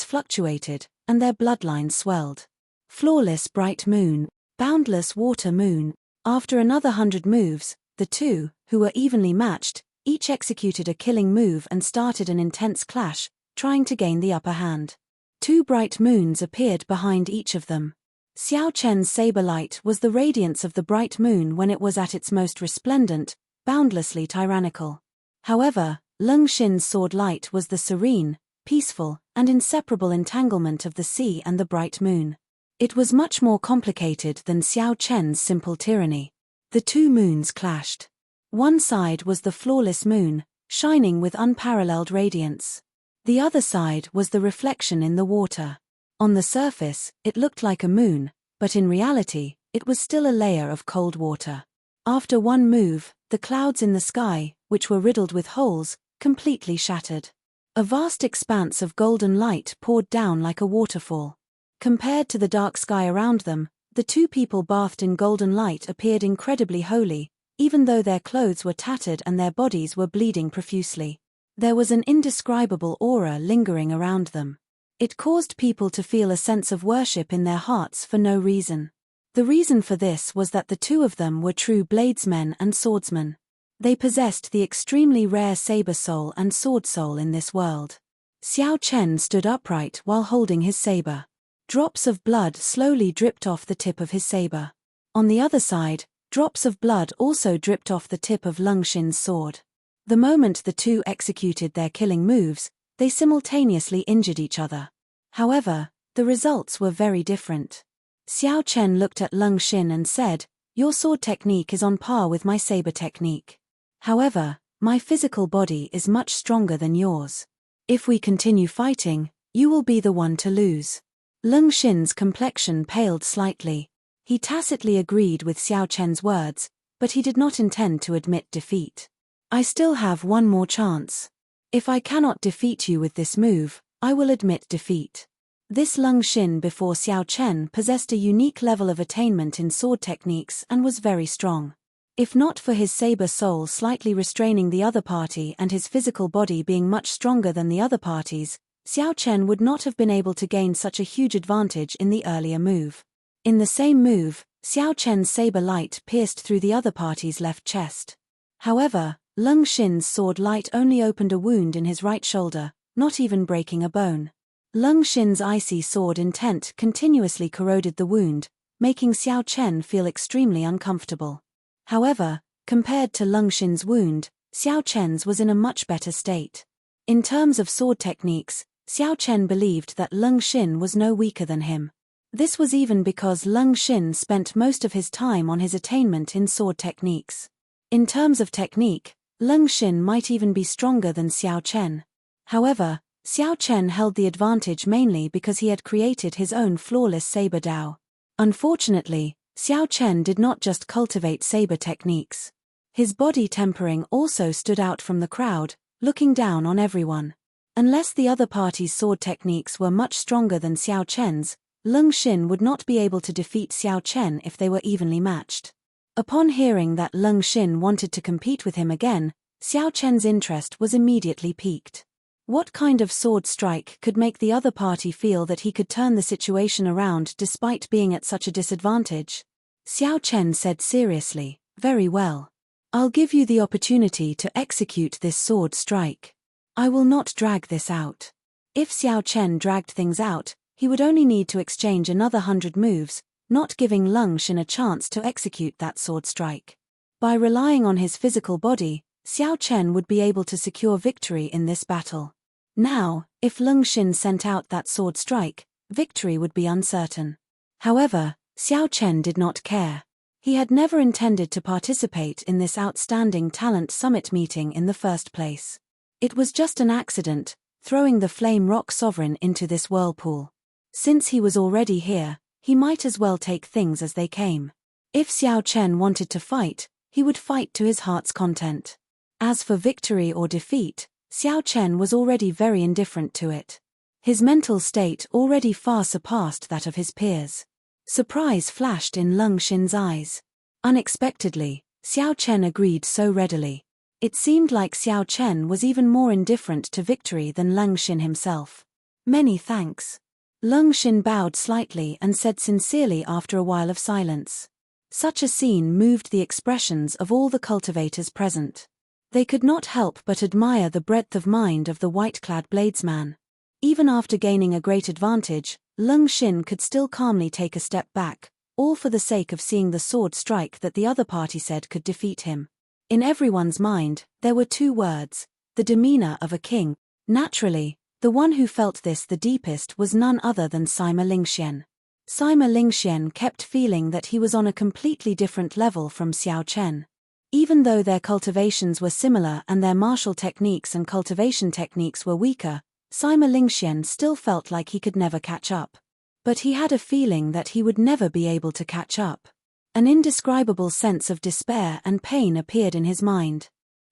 fluctuated, and their bloodlines swelled. Flawless bright moon, boundless water moon. After another 100 moves, the 2, who were evenly matched, each executed a killing move and started an intense clash, trying to gain the upper hand. 2 bright moons appeared behind each of them. Xiao Chen's saber light was the radiance of the bright moon when it was at its most resplendent, boundlessly tyrannical. However, Leng Xin's sword light was the serene, peaceful, and inseparable entanglement of the sea and the bright moon. It was much more complicated than Xiao Chen's simple tyranny. The two moons clashed. One side was the flawless moon, shining with unparalleled radiance. The other side was the reflection in the water. On the surface, it looked like a moon, but in reality, it was still a layer of cold water. After one move, the clouds in the sky, which were riddled with holes, completely shattered. A vast expanse of golden light poured down like a waterfall. Compared to the dark sky around them, the two people bathed in golden light appeared incredibly holy, even though their clothes were tattered and their bodies were bleeding profusely. There was an indescribable aura lingering around them. It caused people to feel a sense of worship in their hearts for no reason. The reason for this was that the two of them were true bladesmen and swordsmen. They possessed the extremely rare saber soul and sword soul in this world. Xiao Chen stood upright while holding his saber. Drops of blood slowly dripped off the tip of his saber. On the other side, drops of blood also dripped off the tip of Lung Xin's sword. The moment the two executed their killing moves, they simultaneously injured each other. However, the results were very different. Xiao Chen looked at Lung Xin and said, "Your sword technique is on par with my saber technique. However, my physical body is much stronger than yours. If we continue fighting, you will be the one to lose." Lung Xin's complexion paled slightly. He tacitly agreed with Xiao Chen's words, but he did not intend to admit defeat. "I still have one more chance. If I cannot defeat you with this move, I will admit defeat." This Lung Xin before Xiao Chen possessed a unique level of attainment in sword techniques and was very strong. If not for his saber soul slightly restraining the other party and his physical body being much stronger than the other parties, Xiao Chen would not have been able to gain such a huge advantage in the earlier move. In the same move, Xiao Chen's saber light pierced through the other party's left chest. However, Lung Xin's sword light only opened a wound in his right shoulder, not even breaking a bone. Lung Xin's icy sword intent continuously corroded the wound, making Xiao Chen feel extremely uncomfortable. However, compared to Lung Xin's wound, Xiao Chen's was in a much better state. In terms of sword techniques, Xiao Chen believed that Lung Xin was no weaker than him. This was even because Lung Xin spent most of his time on his attainment in sword techniques. In terms of technique, Lung Xin might even be stronger than Xiao Chen. However, Xiao Chen held the advantage mainly because he had created his own flawless saber Dao. Unfortunately, Xiao Chen did not just cultivate saber techniques. His body tempering also stood out from the crowd, looking down on everyone. Unless the other party's sword techniques were much stronger than Xiao Chen's, Lung Xin would not be able to defeat Xiao Chen if they were evenly matched. Upon hearing that Lung Xin wanted to compete with him again, Xiao Chen's interest was immediately piqued. What kind of sword strike could make the other party feel that he could turn the situation around despite being at such a disadvantage? Xiao Chen said seriously, "Very well. I'll give you the opportunity to execute this sword strike. I will not drag this out." If Xiao Chen dragged things out, he would only need to exchange another 100 moves, not giving Lung Xin a chance to execute that sword strike. By relying on his physical body, Xiao Chen would be able to secure victory in this battle. Now, if Lung Xin sent out that sword strike, victory would be uncertain. However, Xiao Chen did not care. He had never intended to participate in this outstanding talent summit meeting in the first place. It was just an accident, throwing the Flame Rock Sovereign into this whirlpool. Since he was already here, he might as well take things as they came. If Xiao Chen wanted to fight, he would fight to his heart's content. As for victory or defeat, Xiao Chen was already very indifferent to it. His mental state already far surpassed that of his peers. Surprise flashed in Lung Xin's eyes. Unexpectedly, Xiao Chen agreed so readily. It seemed like Xiao Chen was even more indifferent to victory than Lung Xin himself. "Many thanks." Lung Xin bowed slightly and said sincerely after a while of silence. Such a scene moved the expressions of all the cultivators present. They could not help but admire the breadth of mind of the white-clad bladesman. Even after gaining a great advantage, Lung Xin could still calmly take a step back, all for the sake of seeing the sword strike that the other party said could defeat him. In everyone's mind, there were two words: the demeanor of a king. Naturally, The one who felt this the deepest was none other than Sima Lingxian. Sima Lingxian kept feeling that he was on a completely different level from Xiao Chen. Even though their cultivations were similar and their martial techniques and cultivation techniques were weaker, Sima Lingxian still felt like he could never catch up. But he had a feeling that he would never be able to catch up. An indescribable sense of despair and pain appeared in his mind.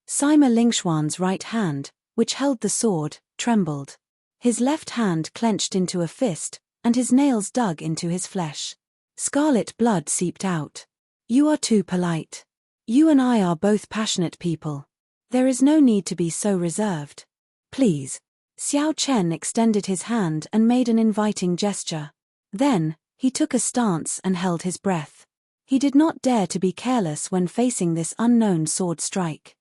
Sima Lingxuan's right hand, which held the sword, trembled. His left hand clenched into a fist, and his nails dug into his flesh. Scarlet blood seeped out. "You are too polite. You and I are both passionate people. There is no need to be so reserved. Please." Xiao Chen extended his hand and made an inviting gesture. Then, he took a stance and held his breath. He did not dare to be careless when facing this unknown sword strike.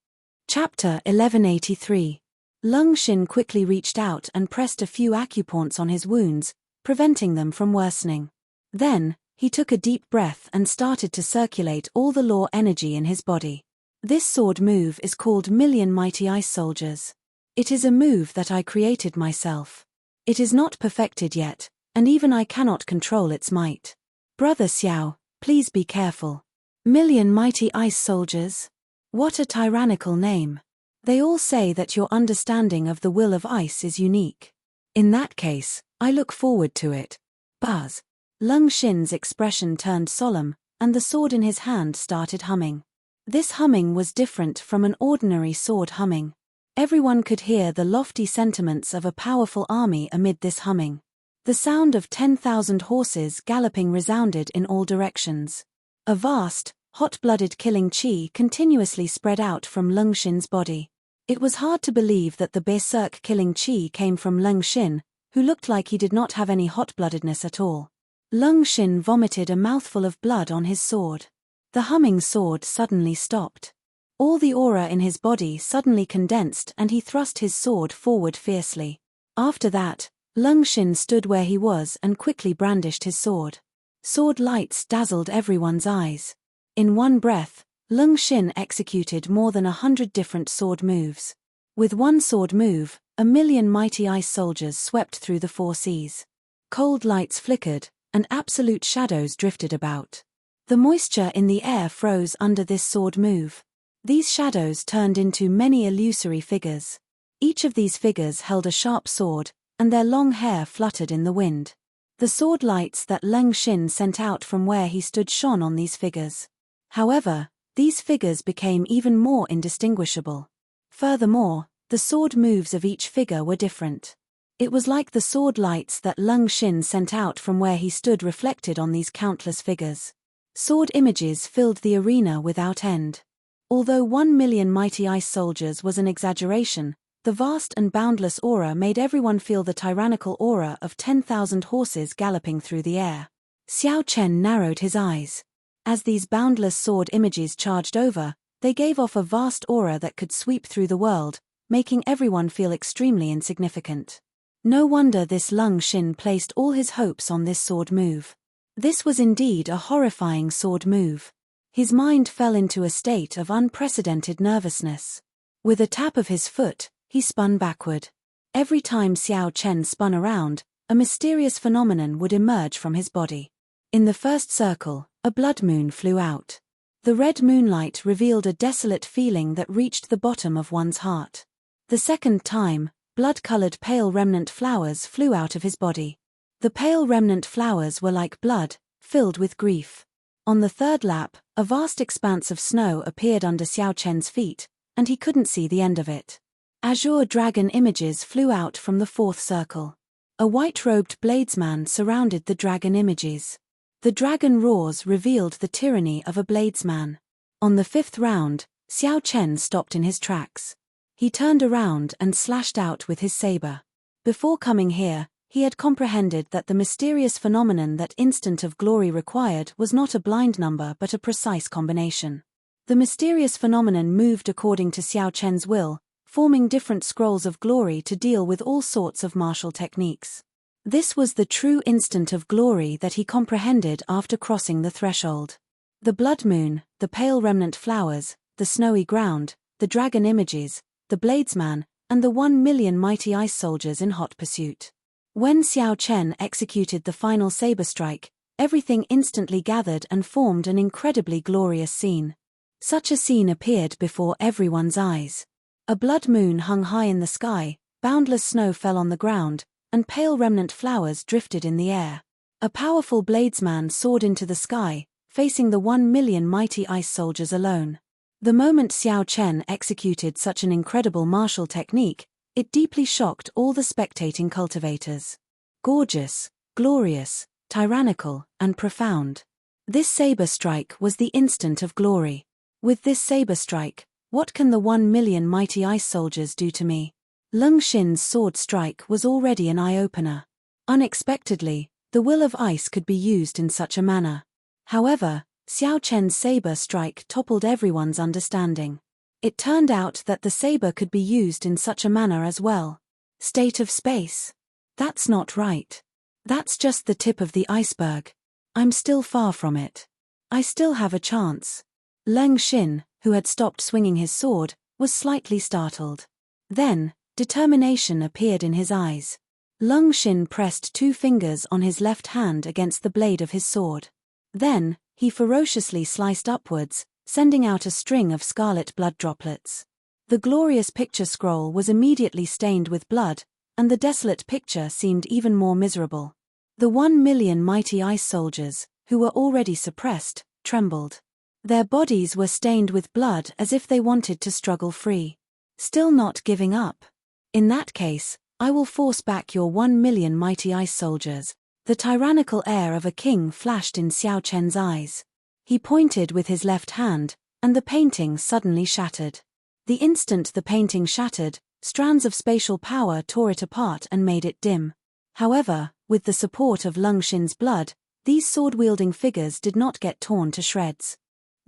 Chapter 1183. Lung Xin quickly reached out and pressed a few acupoints on his wounds, preventing them from worsening. Then, he took a deep breath and started to circulate all the law energy in his body. This sword move is called Million Mighty Ice Soldiers. It is a move that I created myself. It is not perfected yet, and even I cannot control its might. Brother Xiao, please be careful. Million Mighty Ice Soldiers? What a tyrannical name. They all say that your understanding of the will of ice is unique. In that case, I look forward to it. Buzz. Lung Xin's expression turned solemn, and the sword in his hand started humming. This humming was different from an ordinary sword humming. Everyone could hear the lofty sentiments of a powerful army amid this humming. The sound of 10,000 horses galloping resounded in all directions. A vast, hot-blooded killing qi continuously spread out from Lung Xin's body. It was hard to believe that the berserk killing qi came from Lung Xin, who looked like he did not have any hot-bloodedness at all. Lung Xin vomited a mouthful of blood on his sword. The humming sword suddenly stopped. All the aura in his body suddenly condensed and he thrust his sword forward fiercely. After that, Lung Xin stood where he was and quickly brandished his sword. Sword lights dazzled everyone's eyes. In one breath, Lung Xin executed more than 100 different sword moves. With one sword move, 1,000,000 mighty ice soldiers swept through the four seas. Cold lights flickered, and absolute shadows drifted about. The moisture in the air froze under this sword move. These shadows turned into many illusory figures. Each of these figures held a sharp sword, and their long hair fluttered in the wind. The sword lights that Lung Xin sent out from where he stood shone on these figures. However, these figures became even more indistinguishable. Furthermore, the sword moves of each figure were different. It was like the sword lights that Lung Xin sent out from where he stood reflected on these countless figures. Sword images filled the arena without end. Although 1,000,000 mighty ice soldiers was an exaggeration, the vast and boundless aura made everyone feel the tyrannical aura of 10,000 horses galloping through the air. Xiao Chen narrowed his eyes. As these boundless sword images charged over, they gave off a vast aura that could sweep through the world, making everyone feel extremely insignificant. No wonder this Lung Xin placed all his hopes on this sword move. This was indeed a horrifying sword move. His mind fell into a state of unprecedented nervousness. With a tap of his foot, he spun backward. Every time Xiao Chen spun around, a mysterious phenomenon would emerge from his body. In the first circle, a blood moon flew out. The red moonlight revealed a desolate feeling that reached the bottom of one's heart. The second time, blood-colored pale remnant flowers flew out of his body. The pale remnant flowers were like blood, filled with grief. On the third lap, a vast expanse of snow appeared under Xiao Chen's feet, and he couldn't see the end of it. Azure dragon images flew out from the fourth circle. A white-robed bladesman surrounded the dragon images. The dragon roars revealed the tyranny of a bladesman. On the fifth round, Xiao Chen stopped in his tracks. He turned around and slashed out with his saber. Before coming here, he had comprehended that the mysterious phenomenon that instant of glory required was not a blind number but a precise combination. The mysterious phenomenon moved according to Xiao Chen's will, forming different scrolls of glory to deal with all sorts of martial techniques. This was the true instant of glory that he comprehended after crossing the threshold. The blood moon, the pale remnant flowers, the snowy ground, the dragon images, the bladesman, and the 1,000,000 mighty ice soldiers in hot pursuit. When Xiao Chen executed the final saber strike, everything instantly gathered and formed an incredibly glorious scene. Such a scene appeared before everyone's eyes. A blood moon hung high in the sky, boundless snow fell on the ground, and pale remnant flowers drifted in the air. A powerful bladesman soared into the sky, facing the 1,000,000 mighty ice soldiers alone. The moment Xiao Chen executed such an incredible martial technique, it deeply shocked all the spectating cultivators. Gorgeous, glorious, tyrannical, and profound. This saber strike was the instant of glory. With this saber strike, what can the 1,000,000 mighty ice soldiers do to me? Leng Xin's sword strike was already an eye-opener. Unexpectedly, the will of ice could be used in such a manner. However, Xiao Chen's saber strike toppled everyone's understanding. It turned out that the saber could be used in such a manner as well. State of space. That's not right. That's just the tip of the iceberg. I'm still far from it. I still have a chance. Leng Xin, who had stopped swinging his sword, was slightly startled. Then, determination appeared in his eyes. Leng Xin pressed 2 fingers on his left hand against the blade of his sword. Then, he ferociously sliced upwards, sending out a string of scarlet blood droplets. The glorious picture scroll was immediately stained with blood, and the desolate picture seemed even more miserable. The 1,000,000 mighty ice soldiers, who were already suppressed, trembled. Their bodies were stained with blood as if they wanted to struggle free. Still not giving up. In that case, I will force back your 1,000,000 mighty ice soldiers. The tyrannical air of a king flashed in Xiao Chen's eyes. He pointed with his left hand, and the painting suddenly shattered. The instant the painting shattered, strands of spatial power tore it apart and made it dim. However, with the support of Leng Xin's blood, these sword-wielding figures did not get torn to shreds.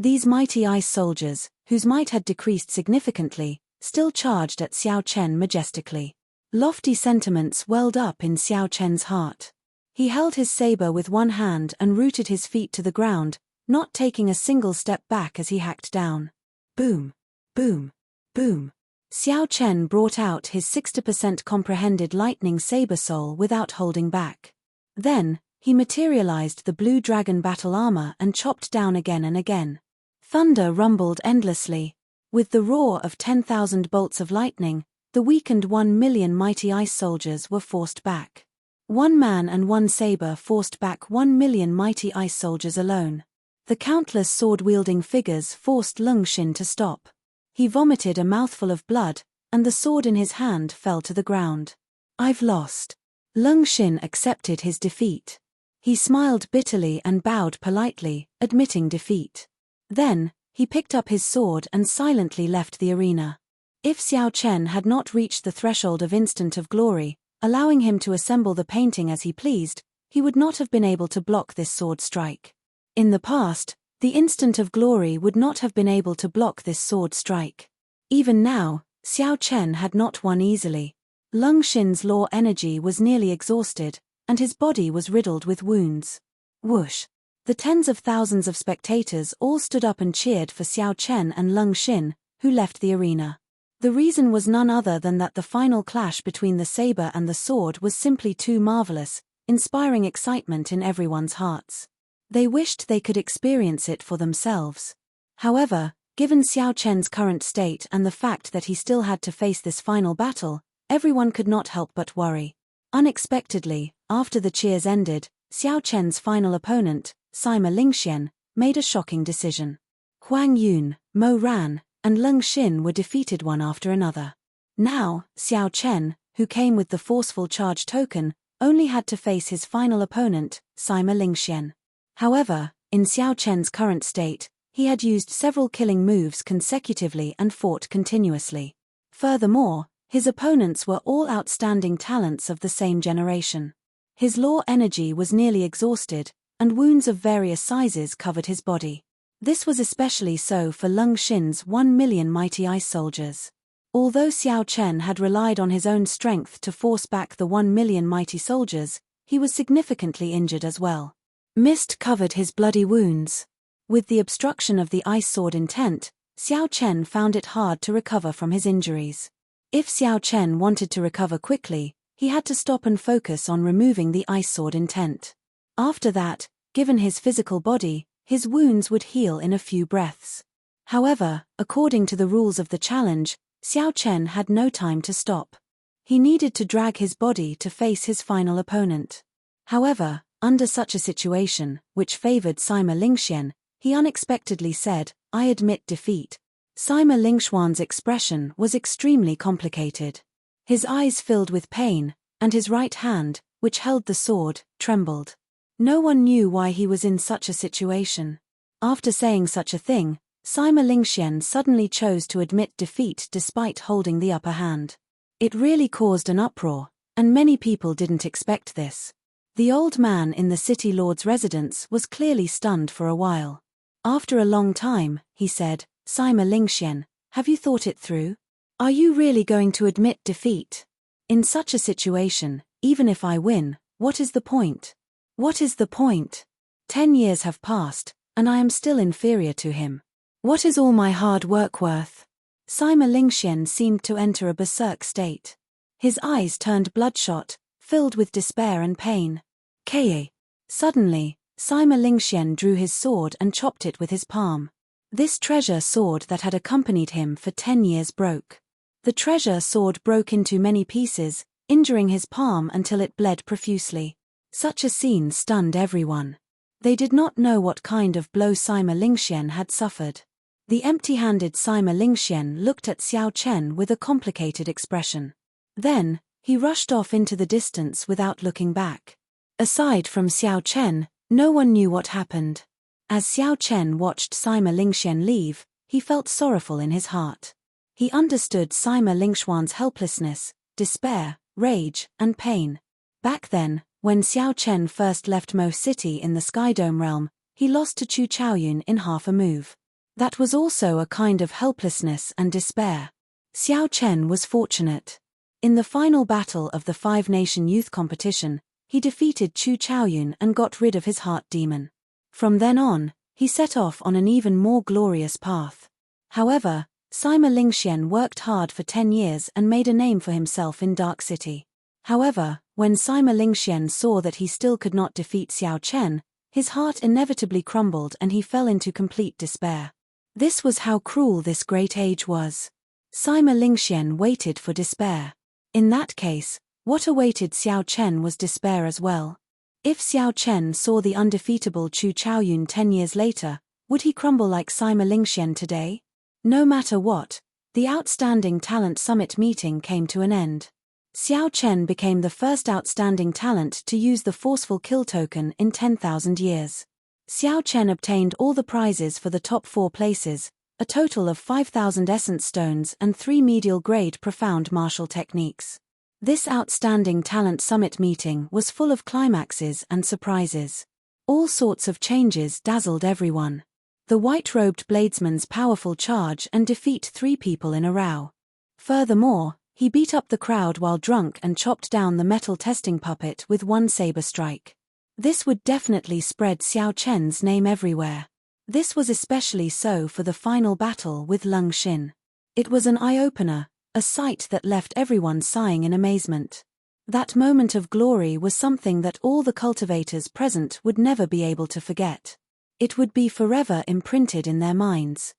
These mighty ice soldiers, whose might had decreased significantly, still charged at Xiao Chen majestically. Lofty sentiments welled up in Xiao Chen's heart. He held his saber with one hand and rooted his feet to the ground, not taking a single step back as he hacked down. Boom, boom, boom. Xiao Chen brought out his 60% comprehended lightning saber soul without holding back. Then, he materialized the blue dragon battle armor and chopped down again and again. Thunder rumbled endlessly. With the roar of 10,000 bolts of lightning, the weakened 1,000,000 mighty ice soldiers were forced back. One man and one saber forced back 1,000,000 mighty ice soldiers alone. The countless sword-wielding figures forced Leng Xin to stop. He vomited a mouthful of blood, and the sword in his hand fell to the ground. I've lost. Leng Xin accepted his defeat. He smiled bitterly and bowed politely, admitting defeat. Then, he picked up his sword and silently left the arena. If Xiao Chen had not reached the threshold of instant of glory, allowing him to assemble the painting as he pleased, he would not have been able to block this sword strike. In the past, the instant of glory would not have been able to block this sword strike. Even now, Xiao Chen had not won easily. Leng Xin's law energy was nearly exhausted, and his body was riddled with wounds. Whoosh! The tens of thousands of spectators all stood up and cheered for Xiao Chen and Leng Xin, who left the arena. The reason was none other than that the final clash between the saber and the sword was simply too marvelous, inspiring excitement in everyone's hearts. They wished they could experience it for themselves. However, given Xiao Chen's current state and the fact that he still had to face this final battle, everyone could not help but worry. Unexpectedly, after the cheers ended, Xiao Chen's final opponent, Sima Lingxian, made a shocking decision. Huang Yun, Mo Ran, and Leng Xin were defeated one after another. Now, Xiao Chen, who came with the forceful charge token, only had to face his final opponent, Sima Lingxian. However, in Xiao Chen's current state, he had used several killing moves consecutively and fought continuously. Furthermore, his opponents were all outstanding talents of the same generation. His law energy was nearly exhausted, and wounds of various sizes covered his body. This was especially so for Leng Xin's 1,000,000 mighty ice soldiers. Although Xiao Chen had relied on his own strength to force back the 1,000,000 mighty soldiers, he was significantly injured as well. Mist covered his bloody wounds. With the obstruction of the ice sword intent, Xiao Chen found it hard to recover from his injuries. If Xiao Chen wanted to recover quickly, he had to stop and focus on removing the ice sword intent. After that, given his physical body, his wounds would heal in a few breaths. However, according to the rules of the challenge, Xiao Chen had no time to stop. He needed to drag his body to face his final opponent. However, under such a situation, which favored Sima Lingxian, he unexpectedly said, "I admit defeat." Sima Lingxuan's expression was extremely complicated. His eyes filled with pain, and his right hand, which held the sword, trembled. No one knew why he was in such a situation. After saying such a thing, Sima Lingxian suddenly chose to admit defeat despite holding the upper hand. It really caused an uproar, and many people didn't expect this. The old man in the city lord's residence was clearly stunned for a while. After a long time, he said, "Sima Lingxian, have you thought it through? Are you really going to admit defeat? In such a situation, even if I win, what is the point? What is the point? 10 years have passed, and I am still inferior to him. What is all my hard work worth?" Sima Lingxian seemed to enter a berserk state. His eyes turned bloodshot, filled with despair and pain. Ka. Suddenly, Sima Lingxian drew his sword and chopped it with his palm. This treasure sword that had accompanied him for 10 years broke. The treasure sword broke into many pieces, injuring his palm until it bled profusely. Such a scene stunned everyone. They did not know what kind of blow Sima Lingxian had suffered. The empty-handed Sima Lingxian looked at Xiao Chen with a complicated expression. Then, he rushed off into the distance without looking back. Aside from Xiao Chen, no one knew what happened. As Xiao Chen watched Sima Lingxian leave, he felt sorrowful in his heart. He understood Sima Lingxuan's helplessness, despair, rage, and pain. Back then, when Xiao Chen first left Mo City in the Skydome realm, he lost to Chu Chaoyun in half a move. That was also a kind of helplessness and despair. Xiao Chen was fortunate. In the final battle of the Five-Nation Youth Competition, he defeated Chu Chaoyun and got rid of his heart demon. From then on, he set off on an even more glorious path. However, Sima Lingxian worked hard for 10 years and made a name for himself in Dark City. However, when Sima Lingxian saw that he still could not defeat Xiao Chen, his heart inevitably crumbled and he fell into complete despair. This was how cruel this great age was. Sima Lingxian waited for despair. In that case, what awaited Xiao Chen was despair as well. If Xiao Chen saw the undefeatable Chu Chaoyun 10 years later, would he crumble like Sima Lingxian today? No matter what, the Outstanding Talent Summit meeting came to an end. Xiao Chen became the first outstanding talent to use the forceful kill token in 10,000 years. Xiao Chen obtained all the prizes for the top 4 places, a total of 5,000 essence stones and 3 medial-grade profound martial techniques. This Outstanding Talent Summit meeting was full of climaxes and surprises. All sorts of changes dazzled everyone. The white-robed bladesman's powerful charge and defeat 3 people in a row. Furthermore, he beat up the crowd while drunk and chopped down the metal testing puppet with one saber strike. This would definitely spread Xiao Chen's name everywhere. This was especially so for the final battle with Lung Xin. It was an eye-opener, a sight that left everyone sighing in amazement. That moment of glory was something that all the cultivators present would never be able to forget. It would be forever imprinted in their minds.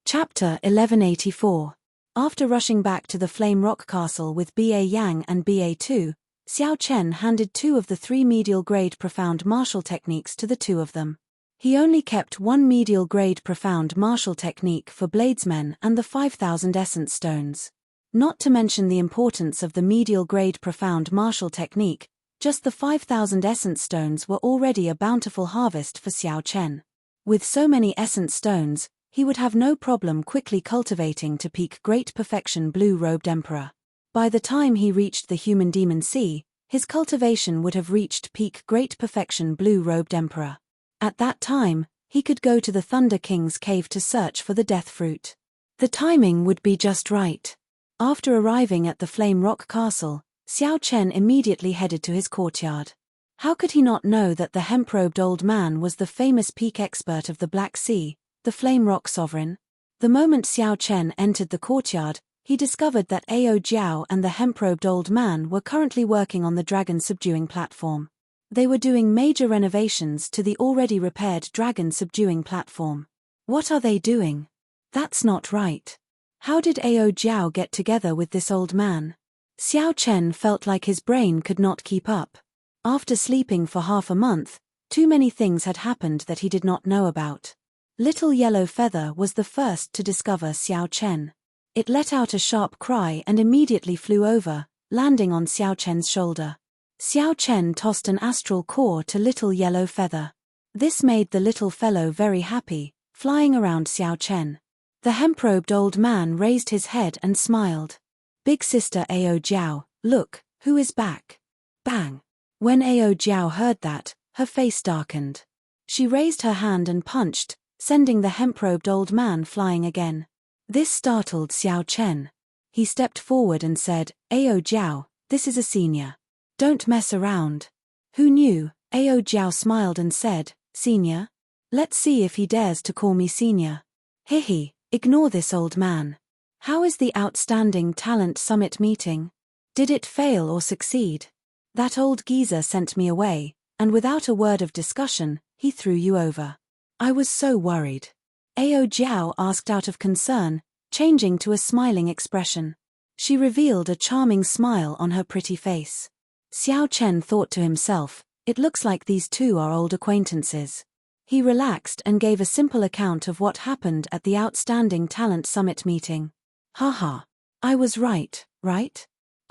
Chapter 1184. After rushing back to the Flame Rock Castle with Ba Yang and Ba2, Xiao Chen handed 2 of the 3 medial-grade profound martial techniques to the 2 of them. He only kept 1 medial-grade profound martial technique for bladesmen and the 5,000 essence stones. Not to mention the importance of the medial-grade profound martial technique, just the 5,000 essence stones were already a bountiful harvest for Xiao Chen. With so many essence stones, he would have no problem quickly cultivating to peak great perfection blue-robed emperor. By the time he reached the human demon sea, his cultivation would have reached peak great perfection blue-robed emperor. At that time, he could go to the Thunder King's cave to search for the death fruit. The timing would be just right. After arriving at the Flame Rock Castle, Xiao Chen immediately headed to his courtyard. How could he not know that the hemp-robed old man was the famous peak expert of the Black Sea, the Flame Rock Sovereign? The moment Xiao Chen entered the courtyard, he discovered that Ao Jiao and the hemp-robed old man were currently working on the dragon-subduing platform. They were doing major renovations to the already repaired dragon-subduing platform. What are they doing? That's not right. How did Ao Jiao get together with this old man? Xiao Chen felt like his brain could not keep up. After sleeping for half a month, too many things had happened that he did not know about. Little Yellow Feather was the first to discover Xiao Chen. It let out a sharp cry and immediately flew over, landing on Xiao Chen's shoulder. Xiao Chen tossed an astral core to Little Yellow Feather. This made the little fellow very happy, flying around Xiao Chen. The hemp-robed old man raised his head and smiled. Big sister Ao Jiao, look, who is back? Bang! When Ao Jiao heard that, her face darkened. She raised her hand and punched, sending the hemp-robed old man flying again. This startled Xiao Chen. He stepped forward and said, Ao Jiao, this is a senior. Don't mess around. Who knew? Ao Jiao smiled and said, Senior? Let's see if he dares to call me senior. Hihi, ignore this old man. How is the Outstanding Talent Summit meeting? Did it fail or succeed? That old geezer sent me away, and without a word of discussion, he threw you over. I was so worried. Ao Jiao asked out of concern, changing to a smiling expression. She revealed a charming smile on her pretty face. Xiao Chen thought to himself, it looks like these two are old acquaintances. He relaxed and gave a simple account of what happened at the Outstanding Talent Summit meeting. Haha. I was right?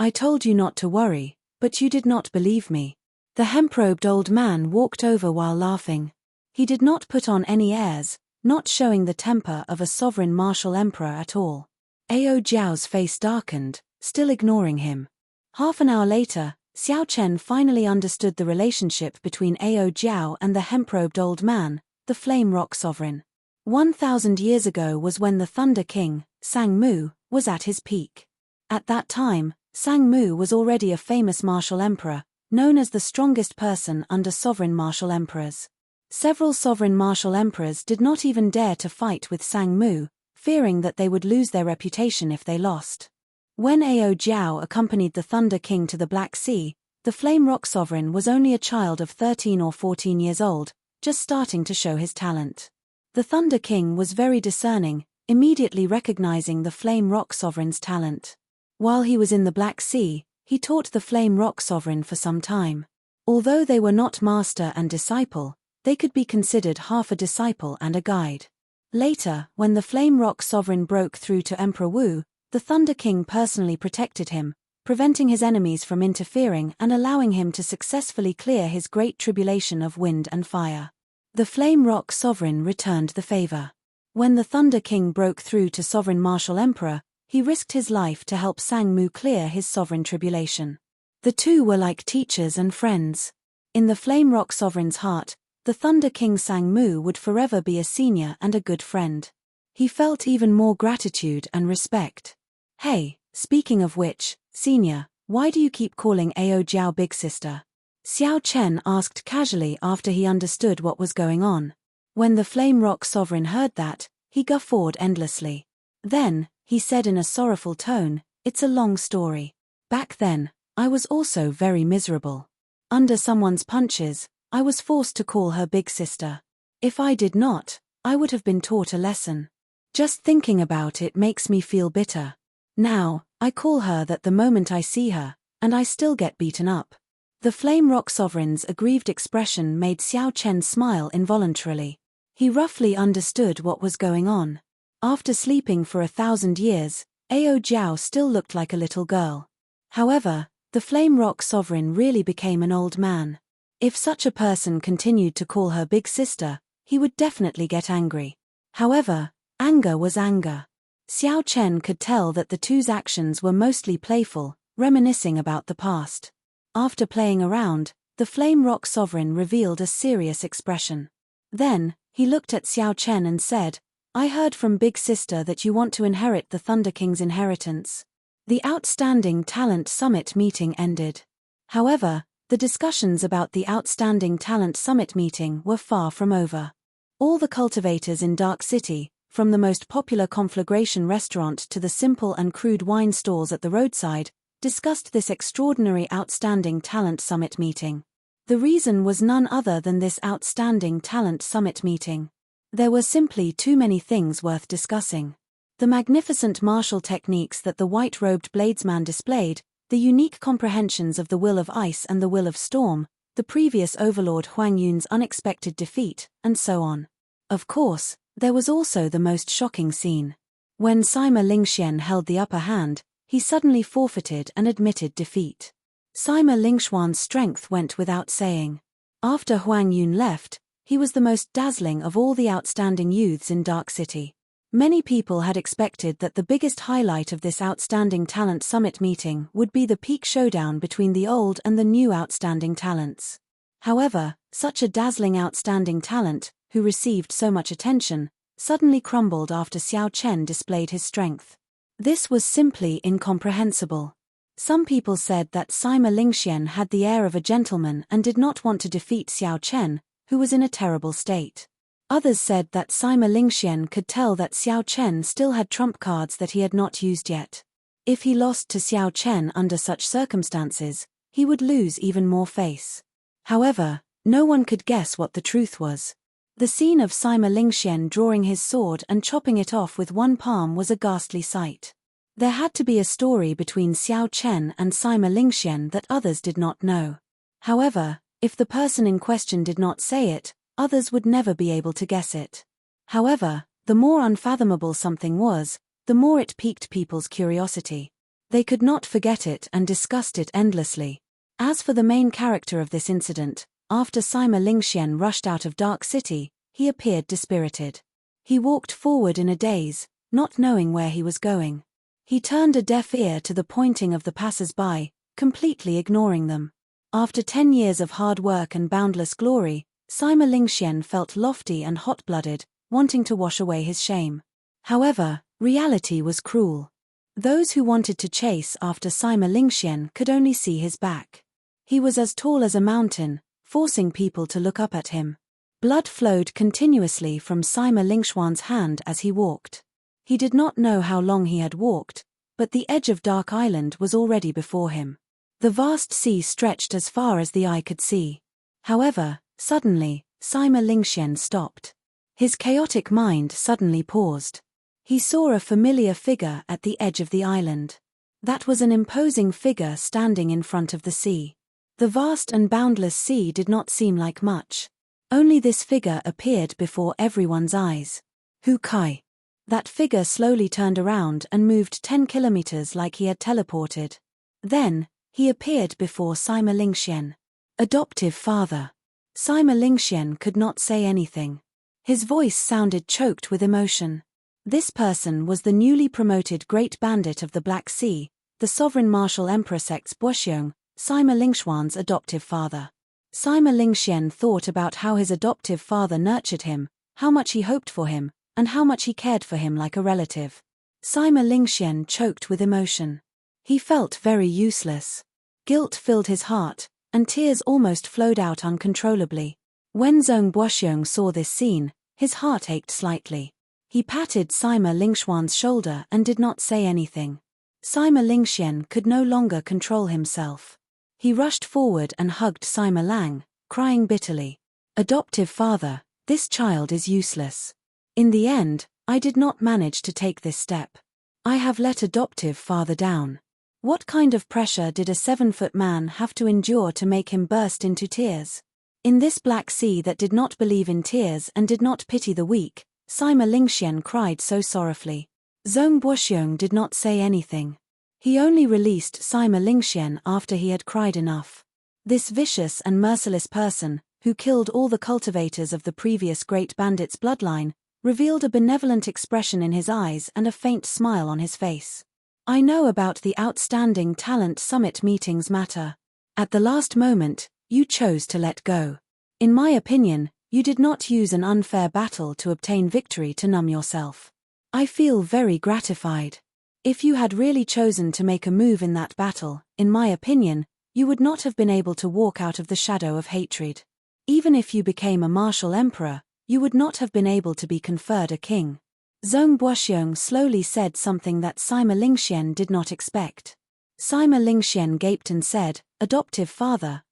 I told you not to worry, but you did not believe me. The hemp-robed old man walked over while laughing. He did not put on any airs, not showing the temper of a sovereign martial emperor at all. Ao Jiao's face darkened, still ignoring him. Half an hour later, Xiao Chen finally understood the relationship between Ao Jiao and the hemp-robed old man, the Flame Rock Sovereign. 1,000 years ago was when the Thunder King, Sang Mu, was at his peak. At that time, Sang Mu was already a famous martial emperor, known as the strongest person under sovereign martial emperors. Several sovereign martial emperors did not even dare to fight with Sang Mu, fearing that they would lose their reputation if they lost. When Ao Jiao accompanied the Thunder King to the Black Sea, the Flame Rock Sovereign was only a child of 13 or 14 years old, just starting to show his talent. The Thunder King was very discerning, immediately recognizing the Flame Rock Sovereign's talent. While he was in the Black Sea, he taught the Flame Rock Sovereign for some time. Although they were not master and disciple, they could be considered half a disciple and a guide. Later, when the Flame Rock Sovereign broke through to Emperor Wu, the Thunder King personally protected him, preventing his enemies from interfering and allowing him to successfully clear his great tribulation of wind and fire. The Flame Rock Sovereign returned the favor. When the Thunder King broke through to Sovereign Martial Emperor, he risked his life to help Sang Mu clear his sovereign tribulation. The two were like teachers and friends. In the Flame Rock Sovereign's heart, the Thunder King Sang Mu would forever be a senior and a good friend. He felt even more gratitude and respect. Hey, speaking of which, senior, why do you keep calling Ao Jiao big sister? Xiao Chen asked casually after he understood what was going on. When the Flame Rock Sovereign heard that, he guffawed endlessly. Then, he said in a sorrowful tone, it's a long story. Back then, I was also very miserable. Under someone's punches, I was forced to call her big sister. If I did not, I would have been taught a lesson. Just thinking about it makes me feel bitter. Now, I call her that the moment I see her, and I still get beaten up. The Flame Rock Sovereign's aggrieved expression made Xiao Chen smile involuntarily. He roughly understood what was going on. After sleeping for 1,000 years, Ao Jiao still looked like a little girl. However, the Flame Rock Sovereign really became an old man. If such a person continued to call her big sister, he would definitely get angry. However, anger was anger. Xiao Chen could tell that the two's actions were mostly playful, reminiscing about the past. After playing around, the Flame Rock Sovereign revealed a serious expression. Then, he looked at Xiao Chen and said, I heard from Big Sister that you want to inherit the Thunder King's inheritance. The Outstanding Talent Summit meeting ended. However, the discussions about the Outstanding Talent Summit meeting were far from over. All the cultivators in Dark City, from the most popular conflagration restaurant to the simple and crude wine stalls at the roadside, discussed this extraordinary Outstanding Talent Summit meeting. The reason was none other than this Outstanding Talent Summit meeting. There were simply too many things worth discussing. The magnificent martial techniques that the white-robed bladesman displayed, the unique comprehensions of the will of ice and the will of storm, the previous overlord Huang Yun's unexpected defeat, and so on. Of course, there was also the most shocking scene. When Sima Lingxian held the upper hand, he suddenly forfeited and admitted defeat. Sima Lingxuan's strength went without saying. After Huang Yun left, he was the most dazzling of all the outstanding youths in Dark City. Many people had expected that the biggest highlight of this Outstanding Talent Summit meeting would be the peak showdown between the old and the new outstanding talents. However, such a dazzling outstanding talent, who received so much attention, suddenly crumbled after Xiao Chen displayed his strength. This was simply incomprehensible. Some people said that Sima Lingxian had the air of a gentleman and did not want to defeat Xiao Chen, who was in a terrible state. Others said that Sima Lingxian could tell that Xiao Chen still had trump cards that he had not used yet. If he lost to Xiao Chen under such circumstances, he would lose even more face. However, no one could guess what the truth was. The scene of Sima Lingxian drawing his sword and chopping it off with one palm was a ghastly sight. There had to be a story between Xiao Chen and Sima Lingxian that others did not know. However, if the person in question did not say it, others would never be able to guess it. However, the more unfathomable something was, the more it piqued people's curiosity. They could not forget it and discussed it endlessly. As for the main character of this incident, after Sima Lingxian rushed out of Dark City, he appeared dispirited. He walked forward in a daze, not knowing where he was going. He turned a deaf ear to the pointing of the passers-by, completely ignoring them. After 10 years of hard work and boundless glory, Sima Lingxian felt lofty and hot-blooded, wanting to wash away his shame. However, reality was cruel. Those who wanted to chase after Sima Lingxian could only see his back. He was as tall as a mountain, forcing people to look up at him. Blood flowed continuously from Sima Lingxuan's hand as he walked. He did not know how long he had walked, but the edge of Dark Island was already before him. The vast sea stretched as far as the eye could see. However, suddenly, Sima Lingxian stopped. His chaotic mind suddenly paused. He saw a familiar figure at the edge of the island. That was an imposing figure standing in front of the sea. The vast and boundless sea did not seem like much. Only this figure appeared before everyone's eyes. Hu Kai. That figure slowly turned around and moved 10 kilometers like he had teleported. Then, he appeared before Sima Lingxian. Adoptive father. Sima Lingxian could not say anything. His voice sounded choked with emotion. This person was the newly promoted Great Bandit of the Black Sea, the sovereign martial emperor sect's Buxiong, Sima Lingxuan's adoptive father. Sima Lingxian thought about how his adoptive father nurtured him, how much he hoped for him, and how much he cared for him like a relative. Sima Lingxian choked with emotion. He felt very useless. Guilt filled his heart, and tears almost flowed out uncontrollably. When Zhong Buxiong saw this scene, his heart ached slightly. He patted Sima Lingxuan's shoulder and did not say anything. Sima Lingxian could no longer control himself. He rushed forward and hugged Sima Lang, crying bitterly. Adoptive father, this child is useless. In the end, I did not manage to take this step. I have let adoptive father down. What kind of pressure did a 7-foot man have to endure to make him burst into tears? In this black sea that did not believe in tears and did not pity the weak, Sima Lingxian cried so sorrowfully. Zhong Buxiong did not say anything. He only released Sima Lingxian after he had cried enough. This vicious and merciless person, who killed all the cultivators of the previous Great Bandit's bloodline, revealed a benevolent expression in his eyes and a faint smile on his face. I know about the Outstanding Talent Summit meetings matter. At the last moment, you chose to let go. In my opinion, you did not use an unfair battle to obtain victory to numb yourself. I feel very gratified. If you had really chosen to make a move in that battle, in my opinion, you would not have been able to walk out of the shadow of hatred. Even if you became a martial emperor, you would not have been able to be conferred a king. Zhong Buoxiong slowly said something that Sima Lingxian did not expect. Sima Lingxian gaped and said, "Adoptive father,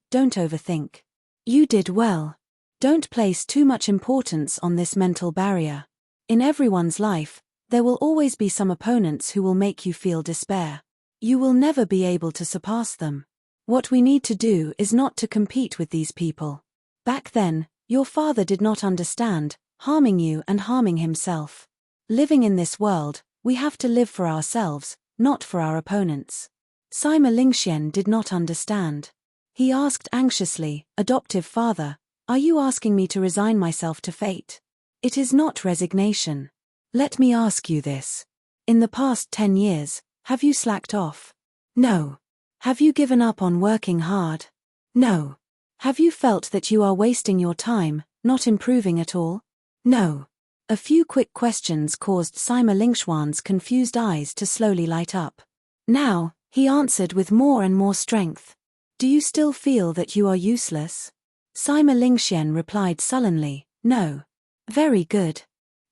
don't overthink. You did well. Don't place too much importance on this mental barrier. In everyone's life, there will always be some opponents who will make you feel despair. You will never be able to surpass them. What we need to do is not to compete with these people. Back then, your father did not understand, harming you and harming himself. Living in this world, we have to live for ourselves, not for our opponents." Sima Lingxian did not understand. He asked anxiously, "Adoptive father, are you asking me to resign myself to fate?" "It is not resignation. Let me ask you this. In the past 10 years, have you slacked off?" "No." "Have you given up on working hard?" "No." "Have you felt that you are wasting your time, not improving at all?" "No." A few quick questions caused Sima Lingxian's confused eyes to slowly light up. Now, he answered with more and more strength. "Do you still feel that you are useless?" Sima Lingxian replied sullenly, "No." "Very good.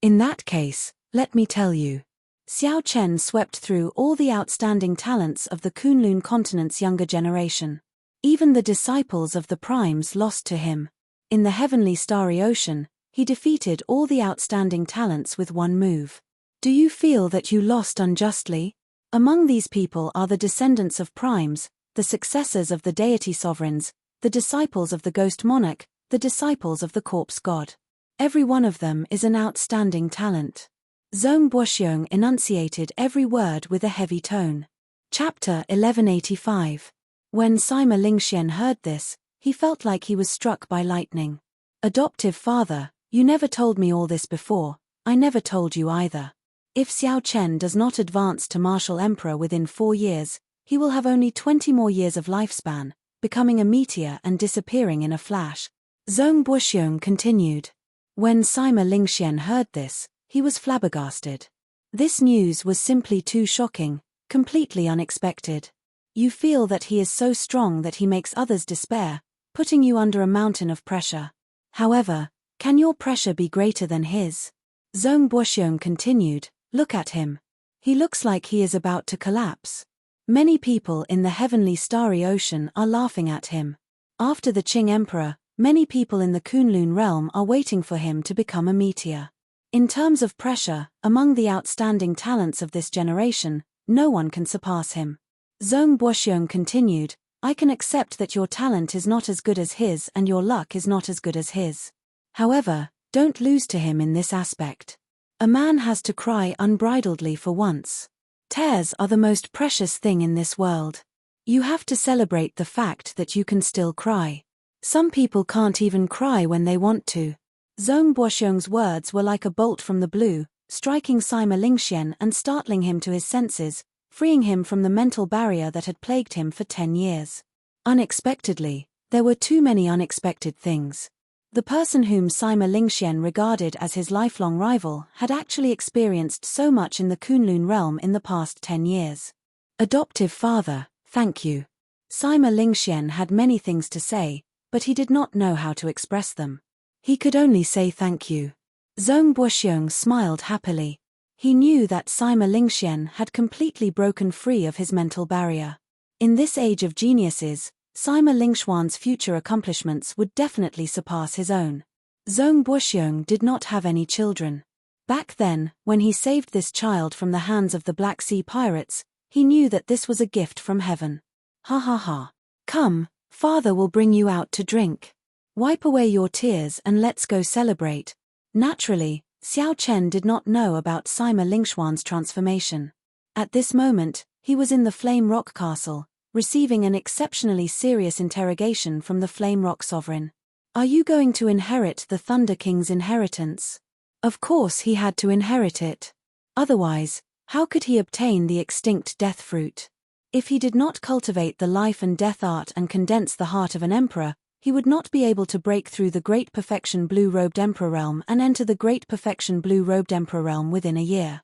In that case, let me tell you." Xiao Chen swept through all the outstanding talents of the Kunlun continent's younger generation. Even the disciples of the primes lost to him. In the heavenly starry ocean, he defeated all the outstanding talents with one move. "Do you feel that you lost unjustly? Among these people are the descendants of primes, the successors of the deity sovereigns, the disciples of the ghost monarch, the disciples of the corpse god. Every one of them is an outstanding talent." Zhong Buoxiong enunciated every word with a heavy tone. Chapter 1185. When Sima Lingxian heard this, he felt like he was struck by lightning. "Adoptive father, you never told me all this before, I never told you either. If Xiao Chen does not advance to martial emperor within 4 years, he will have only 20 more years of lifespan, becoming a meteor and disappearing in a flash." Zhong Buoxiong continued. When Sima Lingxian heard this, he was flabbergasted. This news was simply too shocking, completely unexpected. "You feel that he is so strong that he makes others despair, putting you under a mountain of pressure. However, can your pressure be greater than his?" Zhong Buoxiong continued, "Look at him. He looks like he is about to collapse. Many people in the heavenly starry ocean are laughing at him. After the Qing Emperor, many people in the Kunlun realm are waiting for him to become a meteor. In terms of pressure, among the outstanding talents of this generation, no one can surpass him." Zhong Buoxiong continued, "I can accept that your talent is not as good as his and your luck is not as good as his. However, don't lose to him in this aspect. A man has to cry unbridledly for once. Tears are the most precious thing in this world. You have to celebrate the fact that you can still cry. Some people can't even cry when they want to." Zhong Buoxiong's words were like a bolt from the blue, striking Sima Lingxian and startling him to his senses, freeing him from the mental barrier that had plagued him for 10 years. Unexpectedly, there were too many unexpected things. The person whom Sima Lingxian regarded as his lifelong rival had actually experienced so much in the Kunlun realm in the past 10 years. "Adoptive father, thank you." Sima Lingxian had many things to say, but he did not know how to express them. He could only say thank you. Zhong Buoxiong smiled happily. He knew that Sima Lingxian had completely broken free of his mental barrier. In this age of geniuses, Sima Lingxian's future accomplishments would definitely surpass his own. Zhong Buoxiong did not have any children. Back then, when he saved this child from the hands of the Black Sea pirates, he knew that this was a gift from heaven. "Ha ha ha. Come, father will bring you out to drink. Wipe away your tears and let's go celebrate." Naturally, Xiao Chen did not know about Sima Lingxian's transformation. At this moment, he was in the Flame Rock Castle, receiving an exceptionally serious interrogation from the Flame Rock Sovereign. "Are you going to inherit the Thunder King's inheritance?" Of course he had to inherit it. Otherwise, how could he obtain the extinct death fruit? If he did not cultivate the life and death art and condense the heart of an emperor, he would not be able to break through the Great Perfection Blue-Robed Emperor realm and enter the Great Perfection Blue-Robed Emperor realm within a year.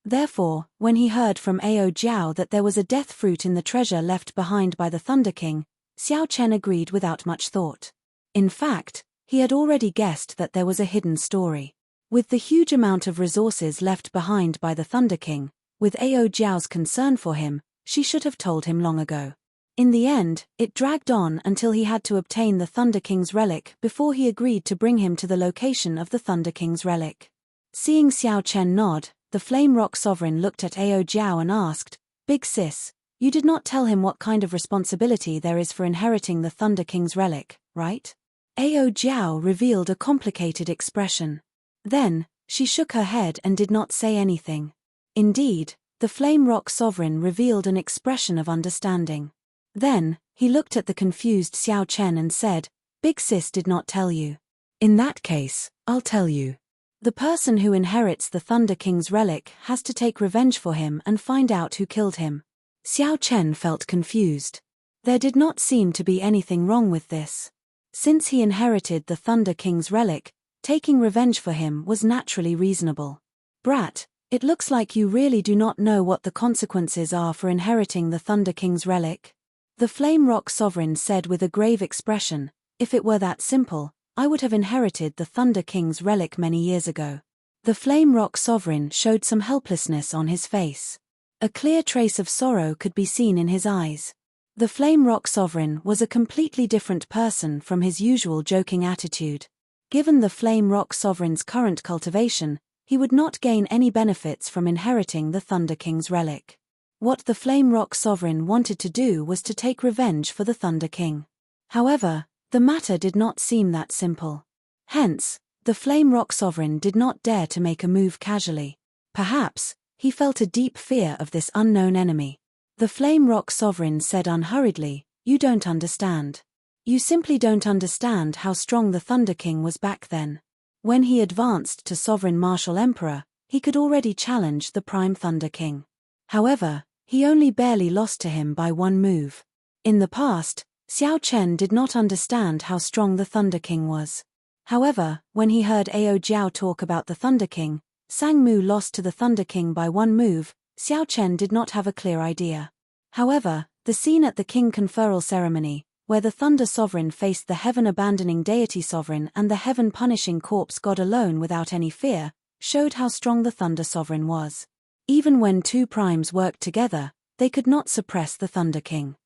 Therefore, when he heard from Ao Jiao that there was a death fruit in the treasure left behind by the Thunder King, Xiao Chen agreed without much thought. In fact, he had already guessed that there was a hidden story. With the huge amount of resources left behind by the Thunder King, with Ao Jiao's concern for him, she should have told him long ago. In the end, it dragged on until he had to obtain the Thunder King's relic before he agreed to bring him to the location of the Thunder King's relic. Seeing Xiao Chen nod, the Flame Rock Sovereign looked at Ao Jiao and asked, "Big sis, you did not tell him what kind of responsibility there is for inheriting the Thunder King's relic, right?" Ao Jiao revealed a complicated expression. Then, she shook her head and did not say anything. Indeed, the Flame Rock Sovereign revealed an expression of understanding. Then, he looked at the confused Xiao Chen and said, "Big sis did not tell you. In that case, I'll tell you. The person who inherits the Thunder King's relic has to take revenge for him and find out who killed him." Xiao Chen felt confused. There did not seem to be anything wrong with this. Since he inherited the Thunder King's relic, taking revenge for him was naturally reasonable. "Brat, it looks like you really do not know what the consequences are for inheriting the Thunder King's relic," the Flame Rock Sovereign said with a grave expression. "If it were that simple, I would have inherited the Thunder King's relic many years ago." The Flame Rock Sovereign showed some helplessness on his face. A clear trace of sorrow could be seen in his eyes. The Flame Rock Sovereign was a completely different person from his usual joking attitude. Given the Flame Rock Sovereign's current cultivation, he would not gain any benefits from inheriting the Thunder King's relic. What the Flame Rock Sovereign wanted to do was to take revenge for the Thunder King. However, the matter did not seem that simple. Hence, the Flame Rock Sovereign did not dare to make a move casually. Perhaps, he felt a deep fear of this unknown enemy. The Flame Rock Sovereign said unhurriedly, "You don't understand. You simply don't understand how strong the Thunder King was back then. When he advanced to Sovereign Martial Emperor, he could already challenge the Prime Thunder King. However, he only barely lost to him by one move. In the past, Xiao Chen did not understand how strong the Thunder King was. However, when he heard Ao Jiao talk about the Thunder King, Sang Mu lost to the Thunder King by one move, Xiao Chen did not have a clear idea. However, the scene at the King Conferral Ceremony, where the Thunder Sovereign faced the Heaven-abandoning Deity Sovereign and the Heaven-punishing Corpse God alone without any fear, showed how strong the Thunder Sovereign was. Even when two primes worked together, they could not suppress the Thunder King.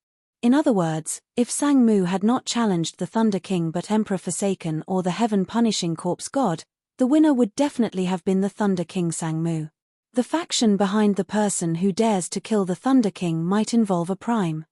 In other words, if Sang Mu had not challenged the Thunder King but Emperor Forsaken or the Heaven-punishing Corpse God, the winner would definitely have been the Thunder King Sang Mu. The faction behind the person who dares to kill the Thunder King might involve a prime.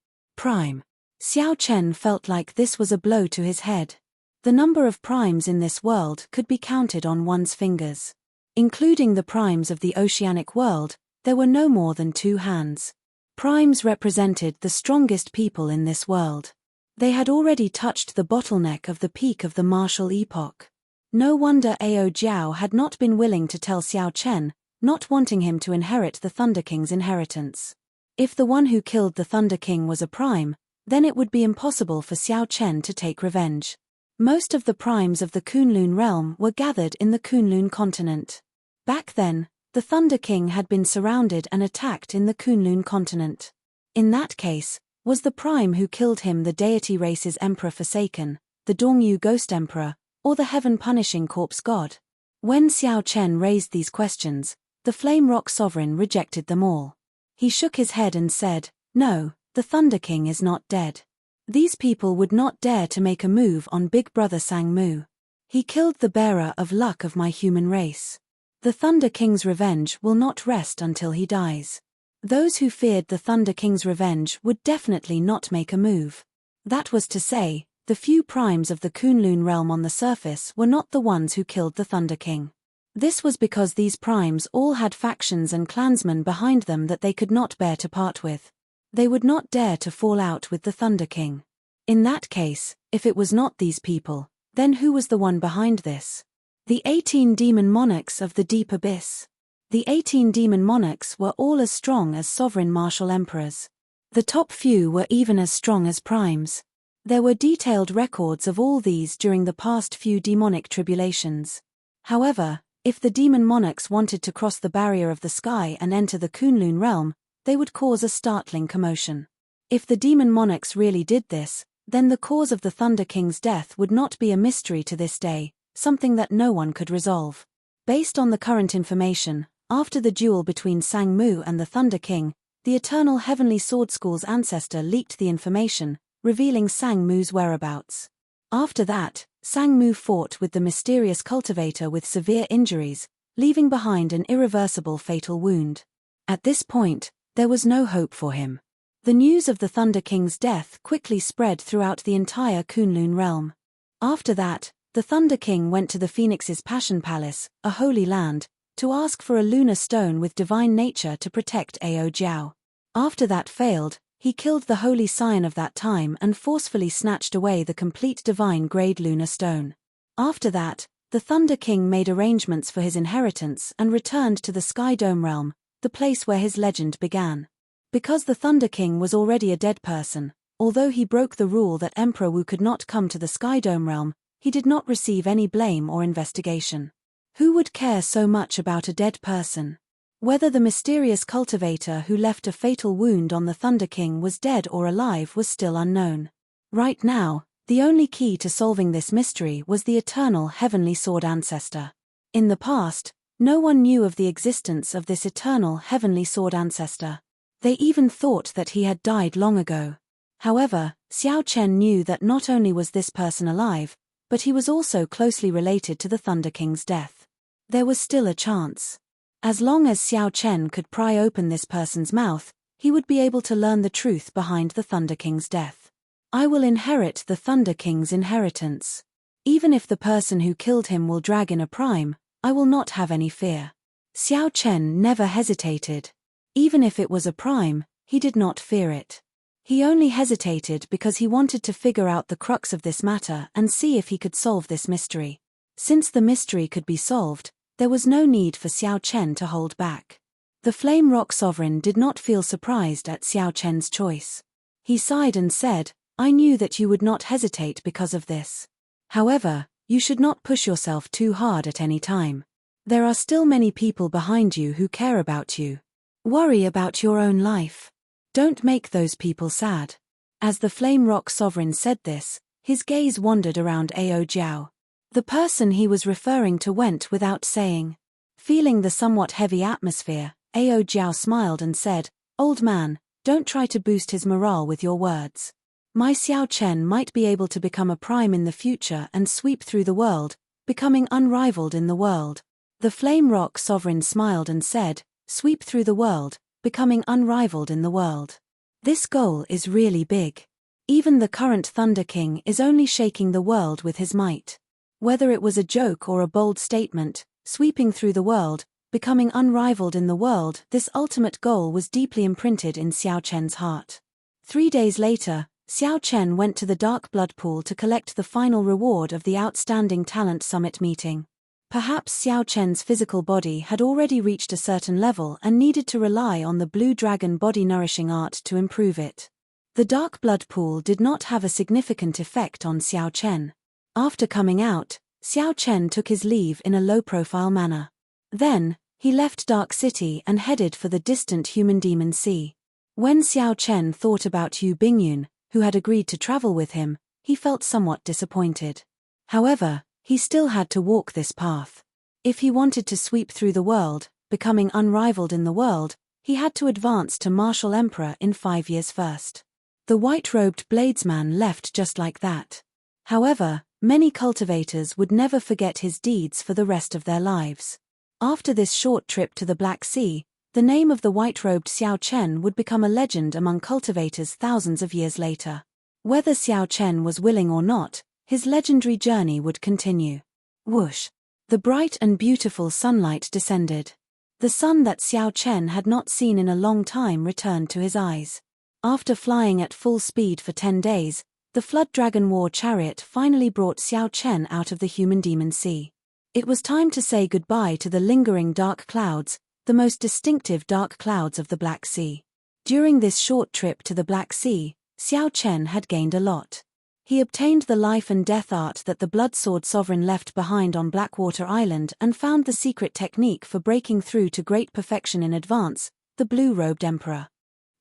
Xiao Chen felt like this was a blow to his head. The number of primes in this world could be counted on one's fingers. Including the primes of the oceanic world, there were no more than 2 hands. Primes represented the strongest people in this world. They had already touched the bottleneck of the peak of the martial epoch. No wonder Ao Jiao had not been willing to tell Xiao Chen, not wanting him to inherit the Thunder King's inheritance. If the one who killed the Thunder King was a prime, then it would be impossible for Xiao Chen to take revenge. Most of the primes of the Kunlun realm were gathered in the Kunlun continent. Back then, the Thunder King had been surrounded and attacked in the Kunlun continent. In that case, was the prime who killed him the deity race's Emperor Forsaken, the Dongyu Ghost Emperor, or the Heaven-punishing Corpse God? When Xiao Chen raised these questions, the Flame Rock Sovereign rejected them all. He shook his head and said, "No, the Thunder King is not dead. These people would not dare to make a move on Big Brother Sang Mu. He killed the bearer of luck of my human race. The Thunder King's revenge will not rest until he dies." Those who feared the Thunder King's revenge would definitely not make a move. That was to say, the few primes of the Kunlun realm on the surface were not the ones who killed the Thunder King. This was because these primes all had factions and clansmen behind them that they could not bear to part with. They would not dare to fall out with the Thunder King. In that case, if it was not these people, then who was the one behind this? The 18 demon monarchs of the deep abyss. The 18 demon monarchs were all as strong as sovereign martial emperors. The top few were even as strong as primes. There were detailed records of all these during the past few demonic tribulations. However, if the demon monarchs wanted to cross the barrier of the sky and enter the Kunlun realm, they would cause a startling commotion. If the demon monarchs really did this, then the cause of the Thunder King's death would not be a mystery to this day, something that no one could resolve. Based on the current information, after the duel between Sang Mu and the Thunder King, the Eternal Heavenly Sword School's ancestor leaked the information, revealing Sang Mu's whereabouts. After that, Sang Mu fought with the mysterious cultivator with severe injuries, leaving behind an irreversible fatal wound. At this point, there was no hope for him. The news of the Thunder King's death quickly spread throughout the entire Kunlun realm. After that, the Thunder King went to the Phoenix's Passion Palace, a holy land, to ask for a lunar stone with divine nature to protect Ao Jiao. After that failed, he killed the holy scion of that time and forcefully snatched away the complete divine-grade lunar stone. After that, the Thunder King made arrangements for his inheritance and returned to the Sky Dome realm, the place where his legend began. Because the Thunder King was already a dead person, although he broke the rule that Emperor Wu could not come to the Sky Dome realm, he did not receive any blame or investigation. Who would care so much about a dead person? Whether the mysterious cultivator who left a fatal wound on the Thunder King was dead or alive was still unknown. Right now, the only key to solving this mystery was the Eternal Heavenly Sword ancestor. In the past, no one knew of the existence of this Eternal Heavenly Sword ancestor. They even thought that he had died long ago. However, Xiao Chen knew that not only was this person alive, but he was also closely related to the Thunder King's death. There was still a chance. As long as Xiao Chen could pry open this person's mouth, he would be able to learn the truth behind the Thunder King's death. I will inherit the Thunder King's inheritance. Even if the person who killed him will drag in a prime, I will not have any fear. Xiao Chen never hesitated. Even if it was a prime, he did not fear it. He only hesitated because he wanted to figure out the crux of this matter and see if he could solve this mystery. Since the mystery could be solved, there was no need for Xiao Chen to hold back. The Flame Rock Sovereign did not feel surprised at Xiao Chen's choice. He sighed and said, "I knew that you would not hesitate because of this. However, you should not push yourself too hard at any time. There are still many people behind you who care about you. Worry about your own life. Don't make those people sad." As the Flame Rock Sovereign said this, his gaze wandered around Ao Jiao. The person he was referring to went without saying. Feeling the somewhat heavy atmosphere, Ao Jiao smiled and said, "Old man, don't try to boost his morale with your words. My Xiao Chen might be able to become a prime in the future and sweep through the world, becoming unrivaled in the world." The Flame Rock Sovereign smiled and said, "Sweep through the world, becoming unrivaled in the world. This goal is really big. Even the current Thunder King is only shaking the world with his might." Whether it was a joke or a bold statement, sweeping through the world, becoming unrivaled in the world, this ultimate goal was deeply imprinted in Xiao Chen's heart. 3 days later, Xiao Chen went to the Dark Blood Pool to collect the final reward of the Outstanding Talent Summit meeting. Perhaps Xiao Chen's physical body had already reached a certain level and needed to rely on the Blue Dragon body nourishing art to improve it. The Dark Blood Pool did not have a significant effect on Xiao Chen. After coming out, Xiao Chen took his leave in a low-profile manner. Then, he left Dark City and headed for the distant Human Demon Sea. When Xiao Chen thought about Yu Bingyun, who had agreed to travel with him, he felt somewhat disappointed. However, he still had to walk this path. If he wanted to sweep through the world, becoming unrivaled in the world, he had to advance to Martial Emperor in 5 years first. The white-robed bladesman left just like that. However, many cultivators would never forget his deeds for the rest of their lives. After this short trip to the Black Sea, the name of the white-robed Xiao Chen would become a legend among cultivators thousands of years later. Whether Xiao Chen was willing or not, his legendary journey would continue. Whoosh! The bright and beautiful sunlight descended. The sun that Xiao Chen had not seen in a long time returned to his eyes. After flying at full speed for 10 days, the Flood Dragon War Chariot finally brought Xiao Chen out of the Human Demon Sea. It was time to say goodbye to the lingering dark clouds, the most distinctive dark clouds of the Black Sea. During this short trip to the Black Sea, Xiao Chen had gained a lot. He obtained the life and death art that the Blood Sword Sovereign left behind on Blackwater Island and found the secret technique for breaking through to great perfection in advance, the Blue-Robed Emperor.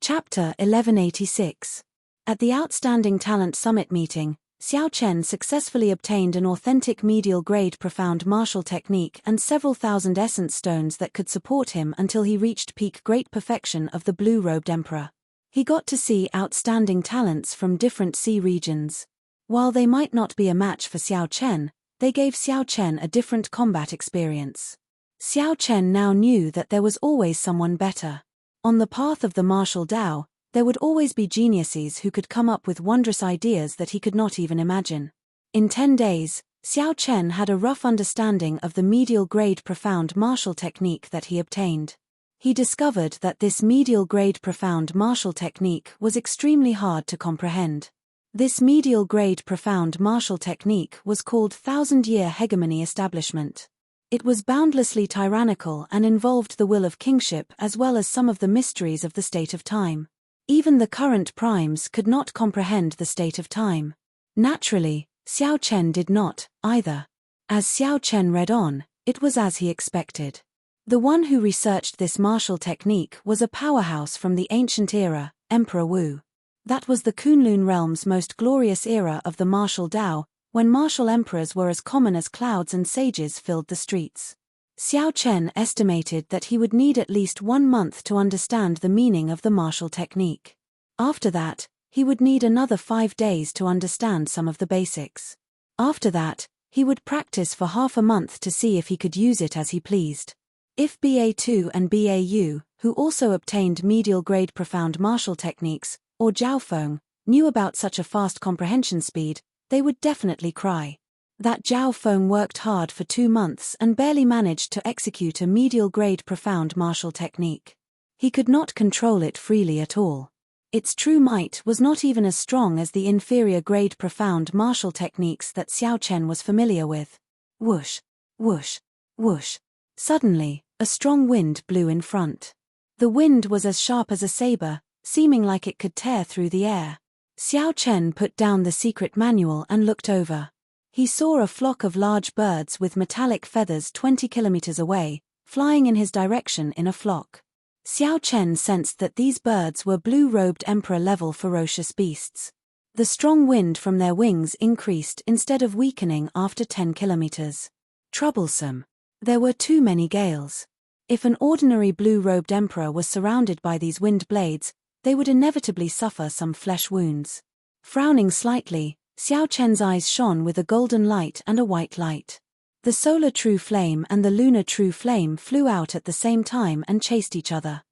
Chapter 1186. At the Outstanding Talent Summit meeting, Xiao Chen successfully obtained an authentic medial-grade profound martial technique and several thousand essence stones that could support him until he reached peak great perfection of the blue-robed emperor. He got to see outstanding talents from different sea regions. While they might not be a match for Xiao Chen, they gave Xiao Chen a different combat experience. Xiao Chen now knew that there was always someone better. On the path of the martial Dao, there would always be geniuses who could come up with wondrous ideas that he could not even imagine. In 10 days, Xiao Chen had a rough understanding of the medial-grade profound martial technique that he obtained. He discovered that this medial-grade profound martial technique was extremely hard to comprehend. This medial-grade profound martial technique was called Thousand-Year Hegemony Establishment. It was boundlessly tyrannical and involved the will of kingship as well as some of the mysteries of the state of time. Even the current primes could not comprehend the state of time. Naturally, Xiao Chen did not, either. As Xiao Chen read on, it was as he expected. The one who researched this martial technique was a powerhouse from the ancient era, Emperor Wu. That was the Kunlun realm's most glorious era of the martial Dao, when martial emperors were as common as clouds and sages filled the streets. Xiao Chen estimated that he would need at least 1 month to understand the meaning of the martial technique. After that, he would need another 5 days to understand some of the basics. After that, he would practice for half a month to see if he could use it as he pleased. If BA2 and BAU, who also obtained medial-grade profound martial techniques, or Jiaofeng, knew about such a fast comprehension speed, they would definitely cry. That Jiaofeng worked hard for 2 months and barely managed to execute a medial-grade profound martial technique. He could not control it freely at all. Its true might was not even as strong as the inferior-grade profound martial techniques that Xiao Chen was familiar with. Whoosh, whoosh, whoosh. Suddenly, a strong wind blew in front. The wind was as sharp as a saber, seeming like it could tear through the air. Xiao Chen put down the secret manual and looked over. He saw a flock of large birds with metallic feathers 20 kilometers away, flying in his direction in a flock. Xiao Chen sensed that these birds were blue-robed emperor-level ferocious beasts. The strong wind from their wings increased instead of weakening after 10 kilometers. Troublesome. There were too many gales. If an ordinary blue-robed emperor was surrounded by these wind blades, they would inevitably suffer some flesh wounds. Frowning slightly, Xiao Chen's eyes shone with a golden light and a white light. The solar true flame and the lunar true flame flew out at the same time and chased each other.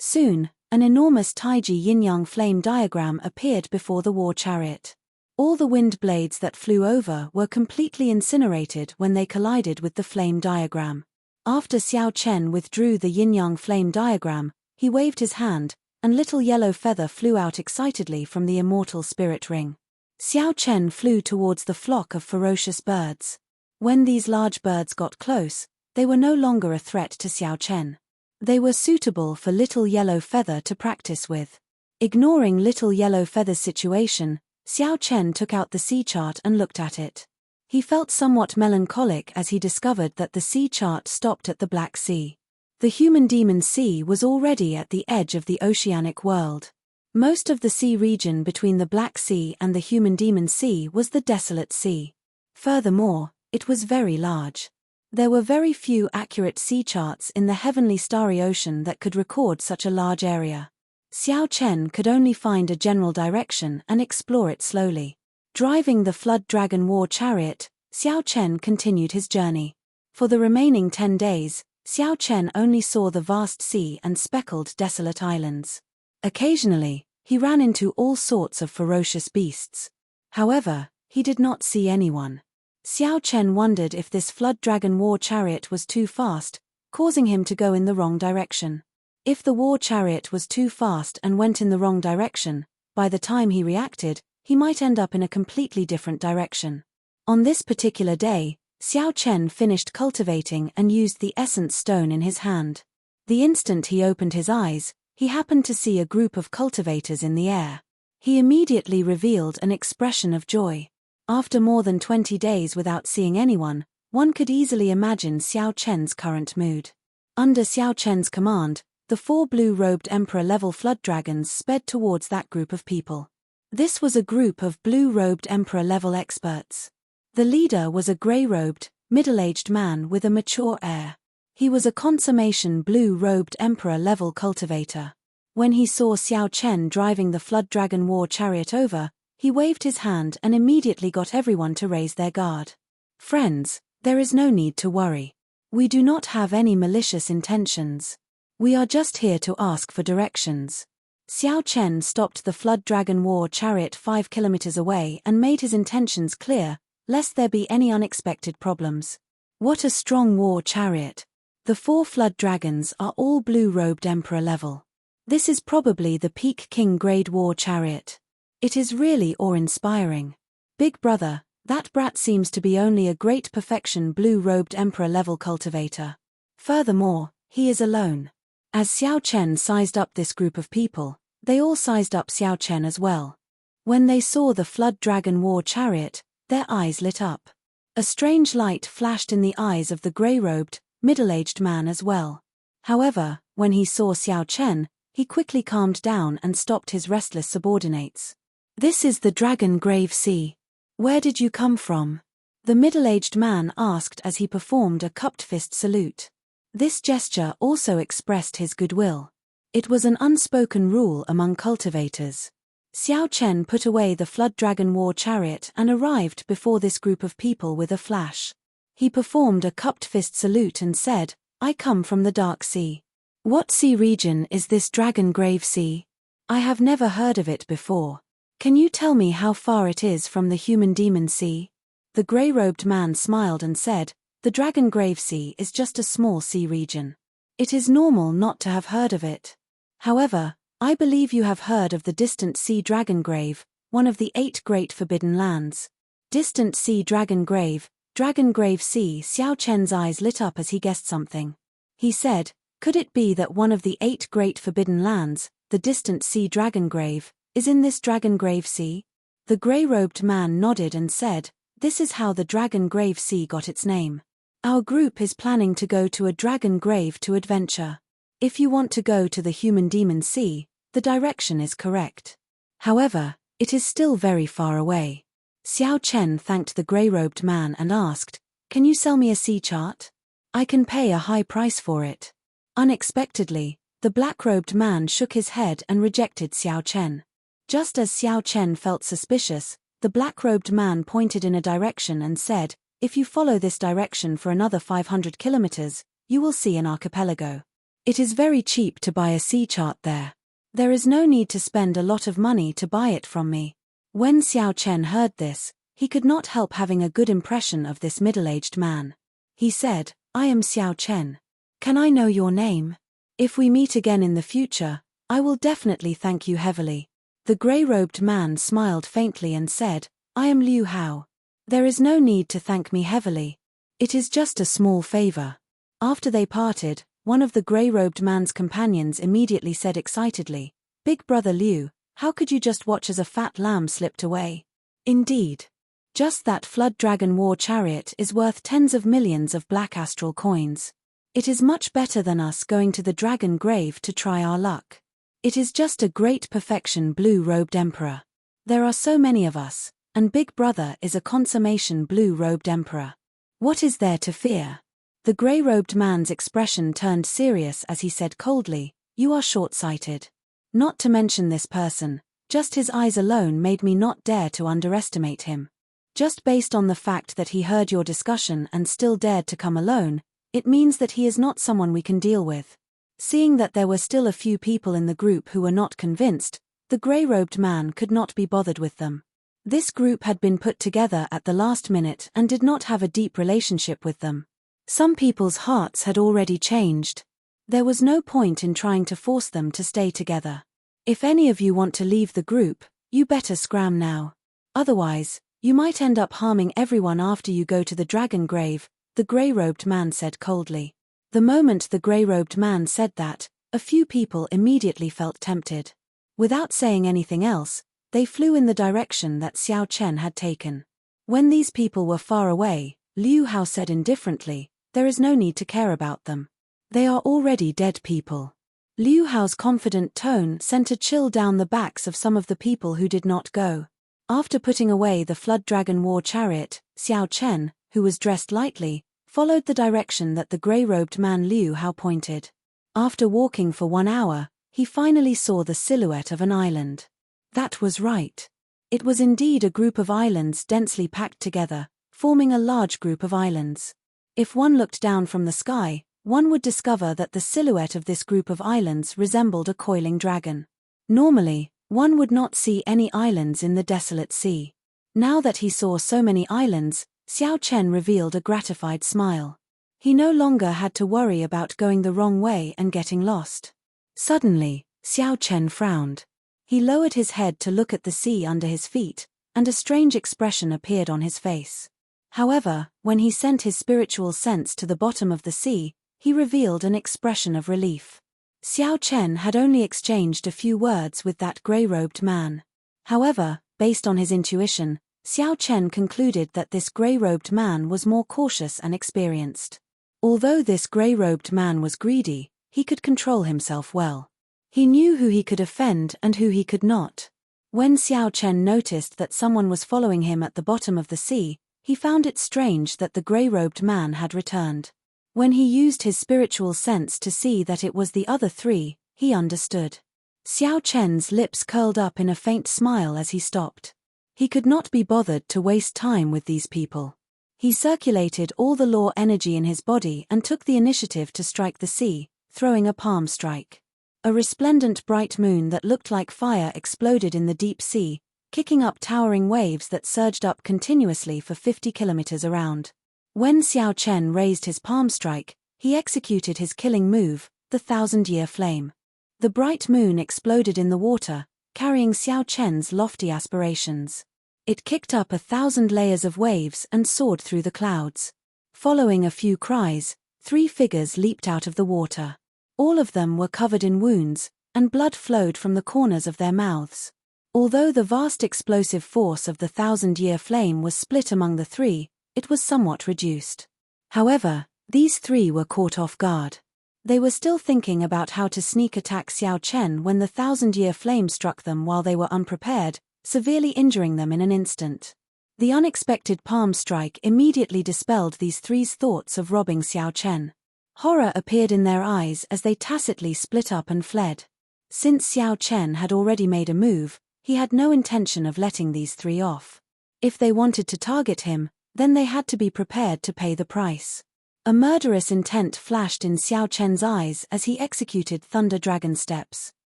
Soon, an enormous Taiji yin-yang flame diagram appeared before the war chariot. All the wind blades that flew over were completely incinerated when they collided with the flame diagram. After Xiao Chen withdrew the yin-yang flame diagram, he waved his hand, and little yellow feather flew out excitedly from the immortal spirit ring. Xiao Chen flew towards the flock of ferocious birds. When these large birds got close, they were no longer a threat to Xiao Chen. They were suitable for Little Yellow Feather to practice with. Ignoring Little Yellow Feather's situation, Xiao Chen took out the sea chart and looked at it. He felt somewhat melancholic as he discovered that the sea chart stopped at the Black Sea. The Human Demon Sea was already at the edge of the oceanic world. Most of the sea region between the Black Sea and the Human Demon Sea was the Desolate Sea. Furthermore, it was very large. There were very few accurate sea charts in the heavenly starry ocean that could record such a large area. Xiao Chen could only find a general direction and explore it slowly. Driving the Flood Dragon War Chariot, Xiao Chen continued his journey. For the remaining 10 days, Xiao Chen only saw the vast sea and speckled desolate islands. Occasionally, he ran into all sorts of ferocious beasts. However, he did not see anyone. Xiao Chen wondered if this Flood Dragon War Chariot was too fast, causing him to go in the wrong direction. If the war chariot was too fast and went in the wrong direction, by the time he reacted, he might end up in a completely different direction. On this particular day, Xiao Chen finished cultivating and used the essence stone in his hand. The instant he opened his eyes, he happened to see a group of cultivators in the air. He immediately revealed an expression of joy. After more than 20 days without seeing anyone, one could easily imagine Xiao Chen's current mood. Under Xiao Chen's command, the 4 blue-robed emperor-level flood dragons sped towards that group of people. This was a group of blue-robed emperor-level experts. The leader was a grey-robed, middle-aged man with a mature air. He was a consummation blue-robed emperor-level cultivator. When he saw Xiao Chen driving the Flood Dragon War chariot over, he waved his hand and immediately got everyone to raise their guard. Friends, there is no need to worry. We do not have any malicious intentions. We are just here to ask for directions. Xiao Chen stopped the Flood Dragon War chariot 5 kilometers away and made his intentions clear, lest there be any unexpected problems. What a strong war chariot! The 4 flood dragons are all blue-robed emperor level. This is probably the peak king grade war chariot. It is really awe-inspiring. Big brother, that brat seems to be only a great perfection blue-robed emperor level cultivator. Furthermore, he is alone. As Xiao Chen sized up this group of people, they all sized up Xiao Chen as well. When they saw the Flood Dragon War chariot, their eyes lit up. A strange light flashed in the eyes of the grey-robed, middle-aged man as well. However, when he saw Xiao Chen, he quickly calmed down and stopped his restless subordinates. "This is the Dragon Grave Sea. Where did you come from?" The middle-aged man asked as he performed a cupped fist salute. This gesture also expressed his goodwill. It was an unspoken rule among cultivators. Xiao Chen put away the Flood Dragon War chariot and arrived before this group of people with a flash. He performed a cupped fist salute and said, "I come from the Dark Sea. What sea region is this Dragon Grave Sea? I have never heard of it before. Can you tell me how far it is from the Human Demon Sea?" The grey-robed man smiled and said, "The Dragon Grave Sea is just a small sea region. It is normal not to have heard of it. However, I believe you have heard of the Distant Sea Dragon Grave, one of the 8 Great Forbidden Lands. Distant Sea Dragon Grave Sea." Xiao Chen's eyes lit up as he guessed something. He said, "Could it be that one of the 8 Great Forbidden Lands, the Distant Sea Dragon Grave, is in this Dragon Grave Sea?" The grey-robed man nodded and said, "This is how the Dragon Grave Sea got its name. Our group is planning to go to a dragon grave to adventure. If you want to go to the Human Demon Sea, the direction is correct. However, it is still very far away." Xiao Chen thanked the grey-robed man and asked, "Can you sell me a sea chart? I can pay a high price for it." Unexpectedly, the black-robed man shook his head and rejected Xiao Chen. Just as Xiao Chen felt suspicious, the black-robed man pointed in a direction and said, "If you follow this direction for another 500 kilometers, you will see an archipelago. It is very cheap to buy a sea chart there. There is no need to spend a lot of money to buy it from me." When Xiao Chen heard this, he could not help having a good impression of this middle-aged man. He said, "I am Xiao Chen. Can I know your name? If we meet again in the future, I will definitely thank you heavily." The grey-robed man smiled faintly and said, "I am Liu Hao. There is no need to thank me heavily. It is just a small favor." After they parted, one of the grey-robed man's companions immediately said excitedly, "Big brother Liu, how could you just watch as a fat lamb slipped away? Indeed. Just that Flood Dragon War chariot is worth tens of millions of black astral coins. It is much better than us going to the Dragon Grave to try our luck. It is just a great perfection blue-robed emperor. There are so many of us, and Big Brother is a consummation blue-robed emperor. What is there to fear?" The grey-robed man's expression turned serious as he said coldly, "You are short-sighted. Not to mention this person, just his eyes alone made me not dare to underestimate him. Just based on the fact that he heard your discussion and still dared to come alone, it means that he is not someone we can deal with." Seeing that there were still a few people in the group who were not convinced, the grey-robed man could not be bothered with them. This group had been put together at the last minute and did not have a deep relationship with them. Some people's hearts had already changed. There was no point in trying to force them to stay together. If any of you want to leave the group, you better scram now. Otherwise, you might end up harming everyone after you go to the Dragon Grave, the grey-robed man said coldly. The moment the grey-robed man said that, a few people immediately felt tempted. Without saying anything else, they flew in the direction that Xiao Chen had taken. When these people were far away, Liu Hao said indifferently, "There is no need to care about them. They are already dead people. Liu Hao's confident tone sent a chill down the backs of some of the people who did not go. After putting away the Flood Dragon war chariot, Xiao Chen, who was dressed lightly, followed the direction that the grey-robed man Liu Hao pointed. After walking for 1 hour, he finally saw the silhouette of an island. That was right. It was indeed a group of islands densely packed together, forming a large group of islands. If one looked down from the sky, one would discover that the silhouette of this group of islands resembled a coiling dragon. Normally, one would not see any islands in the desolate sea. Now that he saw so many islands, Xiao Chen revealed a gratified smile. He no longer had to worry about going the wrong way and getting lost. Suddenly, Xiao Chen frowned. He lowered his head to look at the sea under his feet, and a strange expression appeared on his face. However, when he sent his spiritual sense to the bottom of the sea, he revealed an expression of relief. Xiao Chen had only exchanged a few words with that grey-robed man. However, based on his intuition, Xiao Chen concluded that this grey-robed man was more cautious and experienced. Although this grey-robed man was greedy, he could control himself well. He knew who he could offend and who he could not. When Xiao Chen noticed that someone was following him at the bottom of the sea, he found it strange that the grey-robed man had returned. When he used his spiritual sense to see that it was the other three, he understood. Xiao Chen's lips curled up in a faint smile as he stopped. He could not be bothered to waste time with these people. He circulated all the law energy in his body and took the initiative to strike the sea, throwing a palm strike. A resplendent bright moon that looked like fire exploded in the deep sea, kicking up towering waves that surged up continuously for 50 kilometers around. When Xiao Chen raised his palm strike, he executed his killing move, the 1,000-year flame. The bright moon exploded in the water, carrying Xiao Chen's lofty aspirations. It kicked up 1,000 layers of waves and soared through the clouds. Following a few cries, 3 figures leaped out of the water. All of them were covered in wounds, and blood flowed from the corners of their mouths. Although the vast explosive force of the 1,000-year flame was split among the 3, it was somewhat reduced. However, these 3 were caught off guard. They were still thinking about how to sneak attack Xiao Chen when the 1,000-year flame struck them while they were unprepared, severely injuring them in an instant. The unexpected palm strike immediately dispelled these 3's thoughts of robbing Xiao Chen. Horror appeared in their eyes as they tacitly split up and fled. Since Xiao Chen had already made a move, he had no intention of letting these 3 off. If they wanted to target him, then they had to be prepared to pay the price. A murderous intent flashed in Xiao Chen's eyes as he executed Thunder Dragon steps.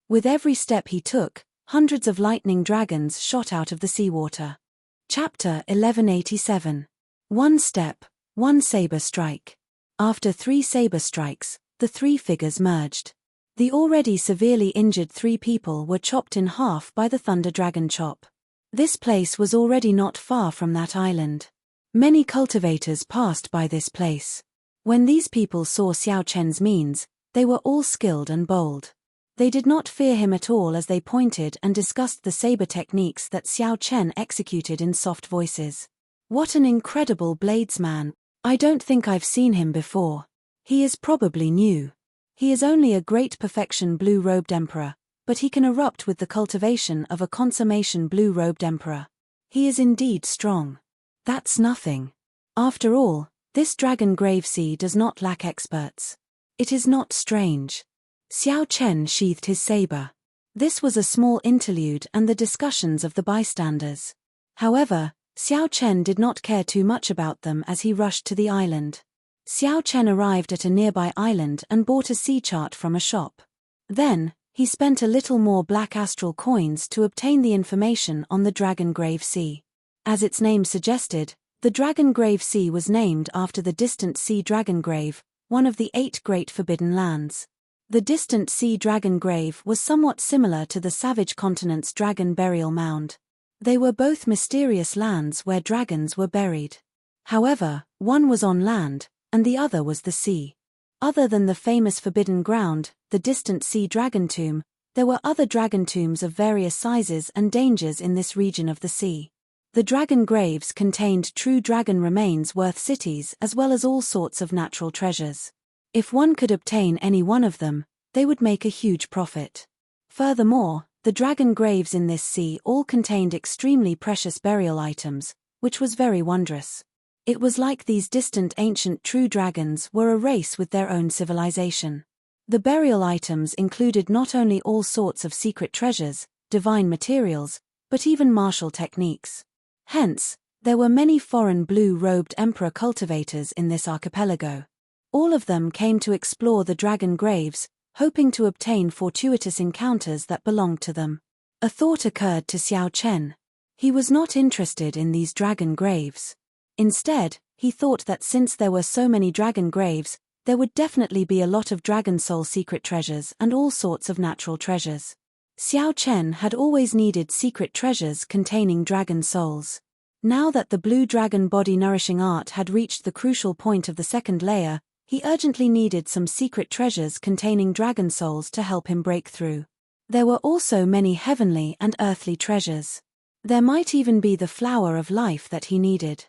With every step he took, hundreds of lightning dragons shot out of the seawater. Chapter 1187. 1 step, 1 saber strike. After 3 saber strikes, the 3 figures merged. The already severely injured 3 people were chopped in half by the Thunder Dragon chop. This place was already not far from that island. Many cultivators passed by this place. When these people saw Xiao Chen's means, they were all skilled and bold. They did not fear him at all as they pointed and discussed the saber techniques that Xiao Chen executed in soft voices. What an incredible bladesman! I don't think I've seen him before. He is probably new. He is only a great perfection blue-robed emperor, but he can erupt with the cultivation of a consummation blue-robed emperor. He is indeed strong. That's nothing. After all, this dragon grave sea does not lack experts. It is not strange. Xiao Chen sheathed his saber. This was a small interlude and the discussions of the bystanders. However, Xiao Chen did not care too much about them as he rushed to the island. Xiao Chen arrived at a nearby island and bought a sea chart from a shop. Then, he spent a little more black astral coins to obtain the information on the Dragon Grave Sea. As its name suggested, the Dragon Grave Sea was named after the distant Sea Dragon Grave, one of the 8 great forbidden lands. The distant Sea Dragon Grave was somewhat similar to the savage continent's Dragon Burial Mound. They were both mysterious lands where dragons were buried. However, one was on land, and the other was the sea. Other than the famous Forbidden Ground, the distant Sea Dragon Tomb, there were other dragon tombs of various sizes and dangers in this region of the sea. The dragon graves contained true dragon remains worth cities as well as all sorts of natural treasures. If one could obtain any one of them, they would make a huge profit. Furthermore, the dragon graves in this sea all contained extremely precious burial items, which was very wondrous. It was like these distant ancient true dragons were a race with their own civilization. The burial items included not only all sorts of secret treasures, divine materials, but even martial techniques. Hence, there were many foreign blue-robed emperor cultivators in this archipelago. All of them came to explore the dragon graves, hoping to obtain fortuitous encounters that belonged to them. A thought occurred to Xiao Chen. He was not interested in these dragon graves. Instead, he thought that since there were so many dragon graves, there would definitely be a lot of dragon soul secret treasures and all sorts of natural treasures. Xiao Chen had always needed secret treasures containing dragon souls. Now that the blue dragon body nourishing art had reached the crucial point of the second layer, he urgently needed some secret treasures containing dragon souls to help him break through. There were also many heavenly and earthly treasures. There might even be the flower of life that he needed.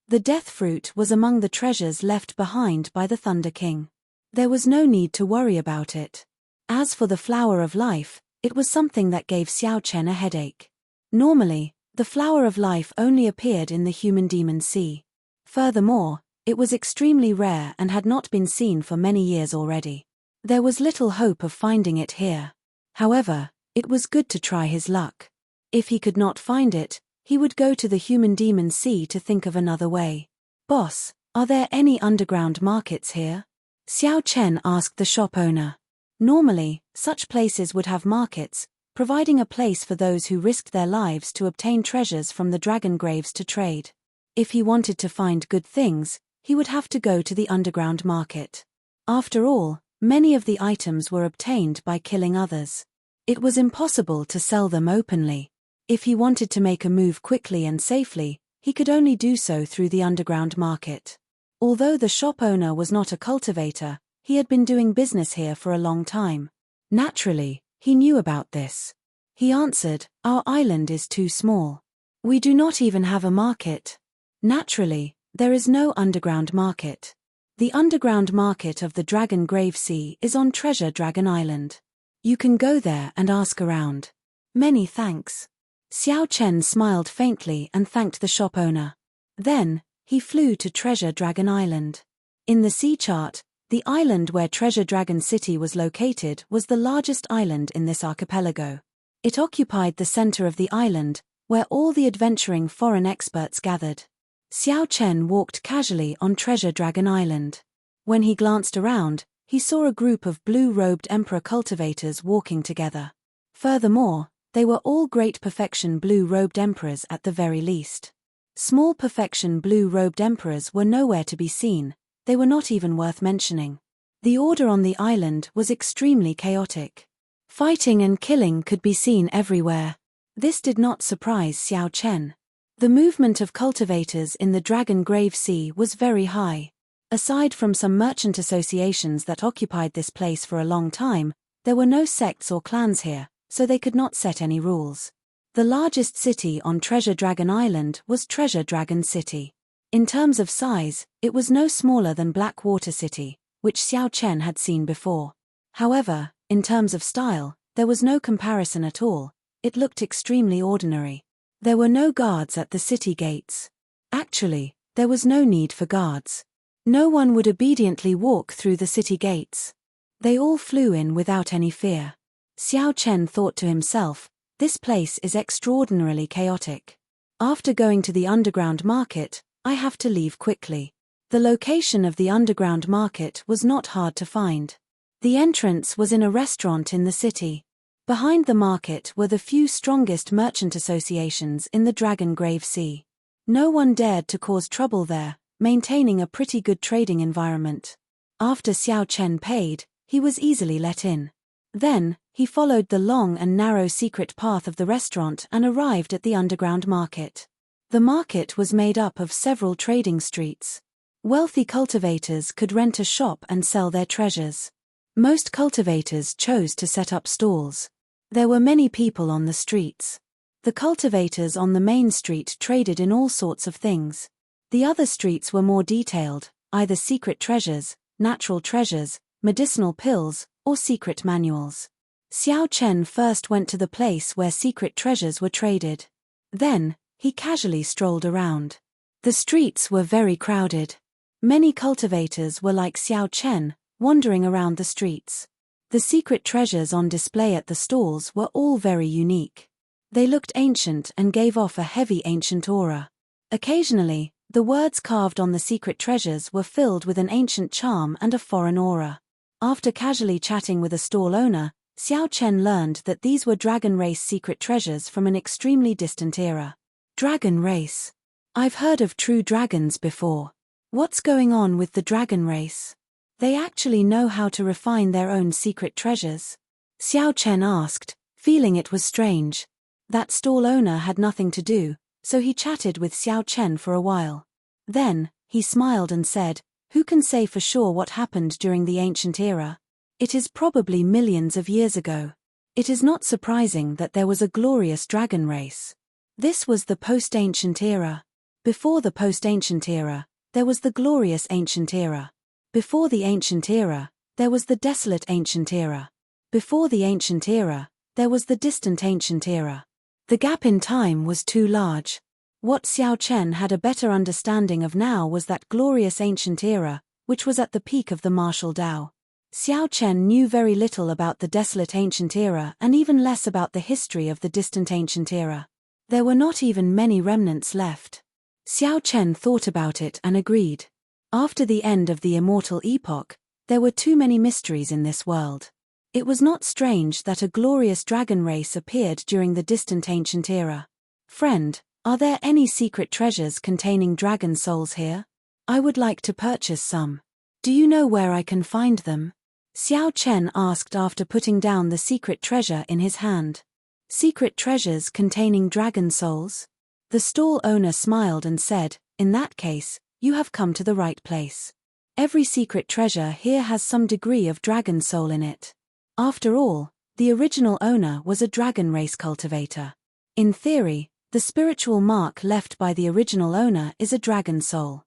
The death fruit was among the treasures left behind by the Thunder King. There was no need to worry about it. As for the flower of life, it was something that gave Xiao Chen a headache. Normally, the flower of life only appeared in the human demon sea. Furthermore, it was extremely rare and had not been seen for many years already. There was little hope of finding it here. However, it was good to try his luck. If he could not find it, he would go to the human demon sea to think of another way. "Boss, are there any underground markets here?" Xiao Chen asked the shop owner. Normally, such places would have markets, providing a place for those who risked their lives to obtain treasures from the dragon graves to trade. If he wanted to find good things, he would have to go to the underground market. After all, many of the items were obtained by killing others. It was impossible to sell them openly. If he wanted to make a move quickly and safely, he could only do so through the underground market. Although the shop owner was not a cultivator, he had been doing business here for a long time. Naturally, he knew about this. He answered, "Our island is too small. We do not even have a market." Naturally, there is no underground market. The underground market of the Dragon Grave Sea is on Treasure Dragon Island. You can go there and ask around. Many thanks. Xiao Chen smiled faintly and thanked the shop owner. Then, he flew to Treasure Dragon Island. In the sea chart, the island where Treasure Dragon City was located was the largest island in this archipelago. It occupied the center of the island, where all the adventuring foreign experts gathered. Xiao Chen walked casually on Treasure Dragon Island. When he glanced around, he saw a group of blue-robed emperor cultivators walking together. Furthermore, they were all great perfection blue-robed emperors at the very least. Small perfection blue-robed emperors were nowhere to be seen, they were not even worth mentioning. The order on the island was extremely chaotic. Fighting and killing could be seen everywhere. This did not surprise Xiao Chen. The movement of cultivators in the Dragon Grave Sea was very high. Aside from some merchant associations that occupied this place for a long time, there were no sects or clans here, so they could not set any rules. The largest city on Treasure Dragon Island was Treasure Dragon City. In terms of size, it was no smaller than Blackwater City, which Xiao Chen had seen before. However, in terms of style, there was no comparison at all. It looked extremely ordinary. There were no guards at the city gates. Actually, there was no need for guards. No one would obediently walk through the city gates. They all flew in without any fear. Xiao Chen thought to himself, this place is extraordinarily chaotic. After going to the underground market, I have to leave quickly. The location of the underground market was not hard to find. The entrance was in a restaurant in the city. Behind the market were the few strongest merchant associations in the Dragon Grave Sea. No one dared to cause trouble there, maintaining a pretty good trading environment. After Xiao Chen paid, he was easily let in. Then, he followed the long and narrow secret path of the restaurant and arrived at the underground market. The market was made up of several trading streets. Wealthy cultivators could rent a shop and sell their treasures. Most cultivators chose to set up stalls. There were many people on the streets. The cultivators on the main street traded in all sorts of things. The other streets were more detailed, either secret treasures, natural treasures, medicinal pills, or secret manuals. Xiao Chen first went to the place where secret treasures were traded. Then, he casually strolled around. The streets were very crowded. Many cultivators were like Xiao Chen, wandering around the streets. The secret treasures on display at the stalls were all very unique. They looked ancient and gave off a heavy ancient aura. Occasionally, the words carved on the secret treasures were filled with an ancient charm and a foreign aura. After casually chatting with a stall owner, Xiao Chen learned that these were dragon race secret treasures from an extremely distant era. Dragon race. I've heard of true dragons before. What's going on with the dragon race? They actually know how to refine their own secret treasures? Xiao Chen asked, feeling it was strange. That stall owner had nothing to do, so he chatted with Xiao Chen for a while. Then, he smiled and said, "Who can say for sure what happened during the ancient era? It is probably millions of years ago. It is not surprising that there was a glorious dragon race. This was the post-ancient era. Before the post-ancient era, there was the glorious ancient era. Before the ancient era, there was the desolate ancient era. Before the ancient era, there was the distant ancient era. The gap in time was too large. What Xiao Chen had a better understanding of now was that glorious ancient era, which was at the peak of the martial Tao. Xiao Chen knew very little about the desolate ancient era and even less about the history of the distant ancient era. There were not even many remnants left. Xiao Chen thought about it and agreed. After the end of the Immortal epoch, there were too many mysteries in this world. It was not strange that a glorious dragon race appeared during the distant ancient era. Friend, are there any secret treasures containing dragon souls here? I would like to purchase some. Do you know where I can find them? Xiao Chen asked after putting down the secret treasure in his hand. Secret treasures containing dragon souls? The stall owner smiled and said, "In that case, you have come to the right place. Every secret treasure here has some degree of dragon soul in it." After all, the original owner was a dragon race cultivator. In theory, the spiritual mark left by the original owner is a dragon soul.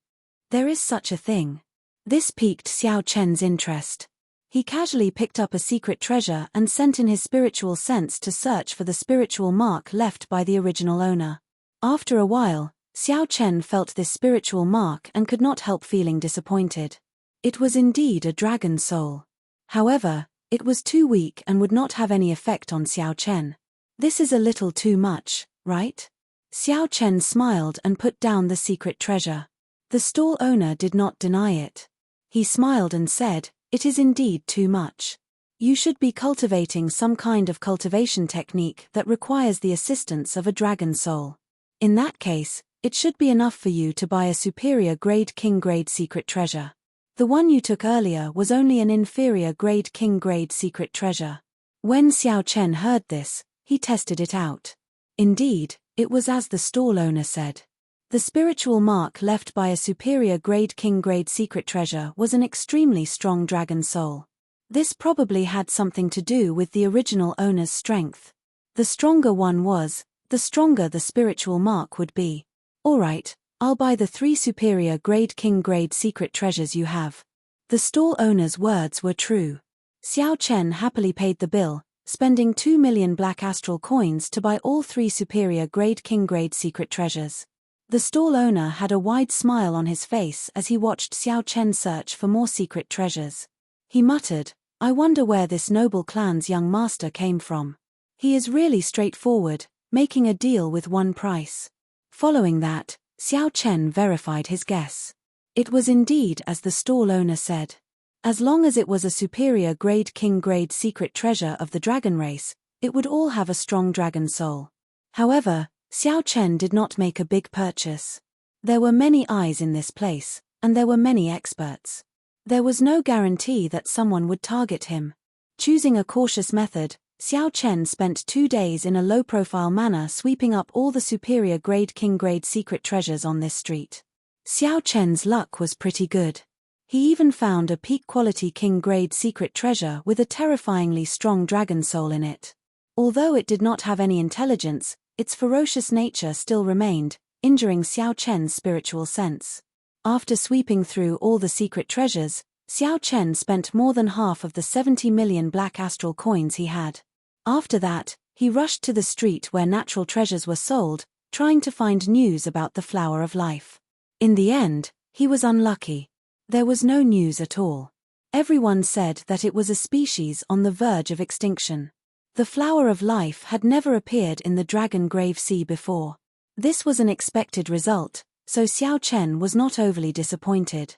There is such a thing. This piqued Xiao Chen's interest. He casually picked up a secret treasure and sent in his spiritual sense to search for the spiritual mark left by the original owner. After a while, Xiao Chen felt this spiritual mark and could not help feeling disappointed. It was indeed a dragon soul. However, it was too weak and would not have any effect on Xiao Chen. This is a little too much, right? Xiao Chen smiled and put down the secret treasure. The stall owner did not deny it. He smiled and said, "It is indeed too much. You should be cultivating some kind of cultivation technique that requires the assistance of a dragon soul. In that case, it should be enough for you to buy a superior grade king grade secret treasure. The one you took earlier was only an inferior grade king grade secret treasure." When Xiao Chen heard this, he tested it out. Indeed, it was as the stall owner said. The spiritual mark left by a superior grade king grade secret treasure was an extremely strong dragon soul. This probably had something to do with the original owner's strength. The stronger one was, the stronger the spiritual mark would be. "Alright, I'll buy the 3 superior grade king grade secret treasures you have." The stall owner's words were true. Xiao Chen happily paid the bill, spending 2 million black astral coins to buy all 3 superior grade king grade secret treasures. The stall owner had a wide smile on his face as he watched Xiao Chen search for more secret treasures. He muttered, "I wonder where this noble clan's young master came from. He is really straightforward, making a deal with one price." Following that, Xiao Chen verified his guess. It was indeed as the stall owner said. As long as it was a superior grade king grade secret treasure of the dragon race, it would all have a strong dragon soul. However, Xiao Chen did not make a big purchase. There were many eyes in this place, and there were many experts. There was no guarantee that someone would target him. Choosing a cautious method, Xiao Chen spent 2 days in a low-profile manner sweeping up all the superior grade king grade secret treasures on this street. Xiao Chen's luck was pretty good. He even found a peak-quality king grade secret treasure with a terrifyingly strong dragon soul in it. Although it did not have any intelligence, its ferocious nature still remained, injuring Xiao Chen's spiritual sense. After sweeping through all the secret treasures, Xiao Chen spent more than half of the 70 million black astral coins he had. After that, he rushed to the street where natural treasures were sold, trying to find news about the flower of life. In the end, he was unlucky. There was no news at all. Everyone said that it was a species on the verge of extinction. The flower of life had never appeared in the Dragon Grave Sea before. This was an expected result, so Xiao Chen was not overly disappointed.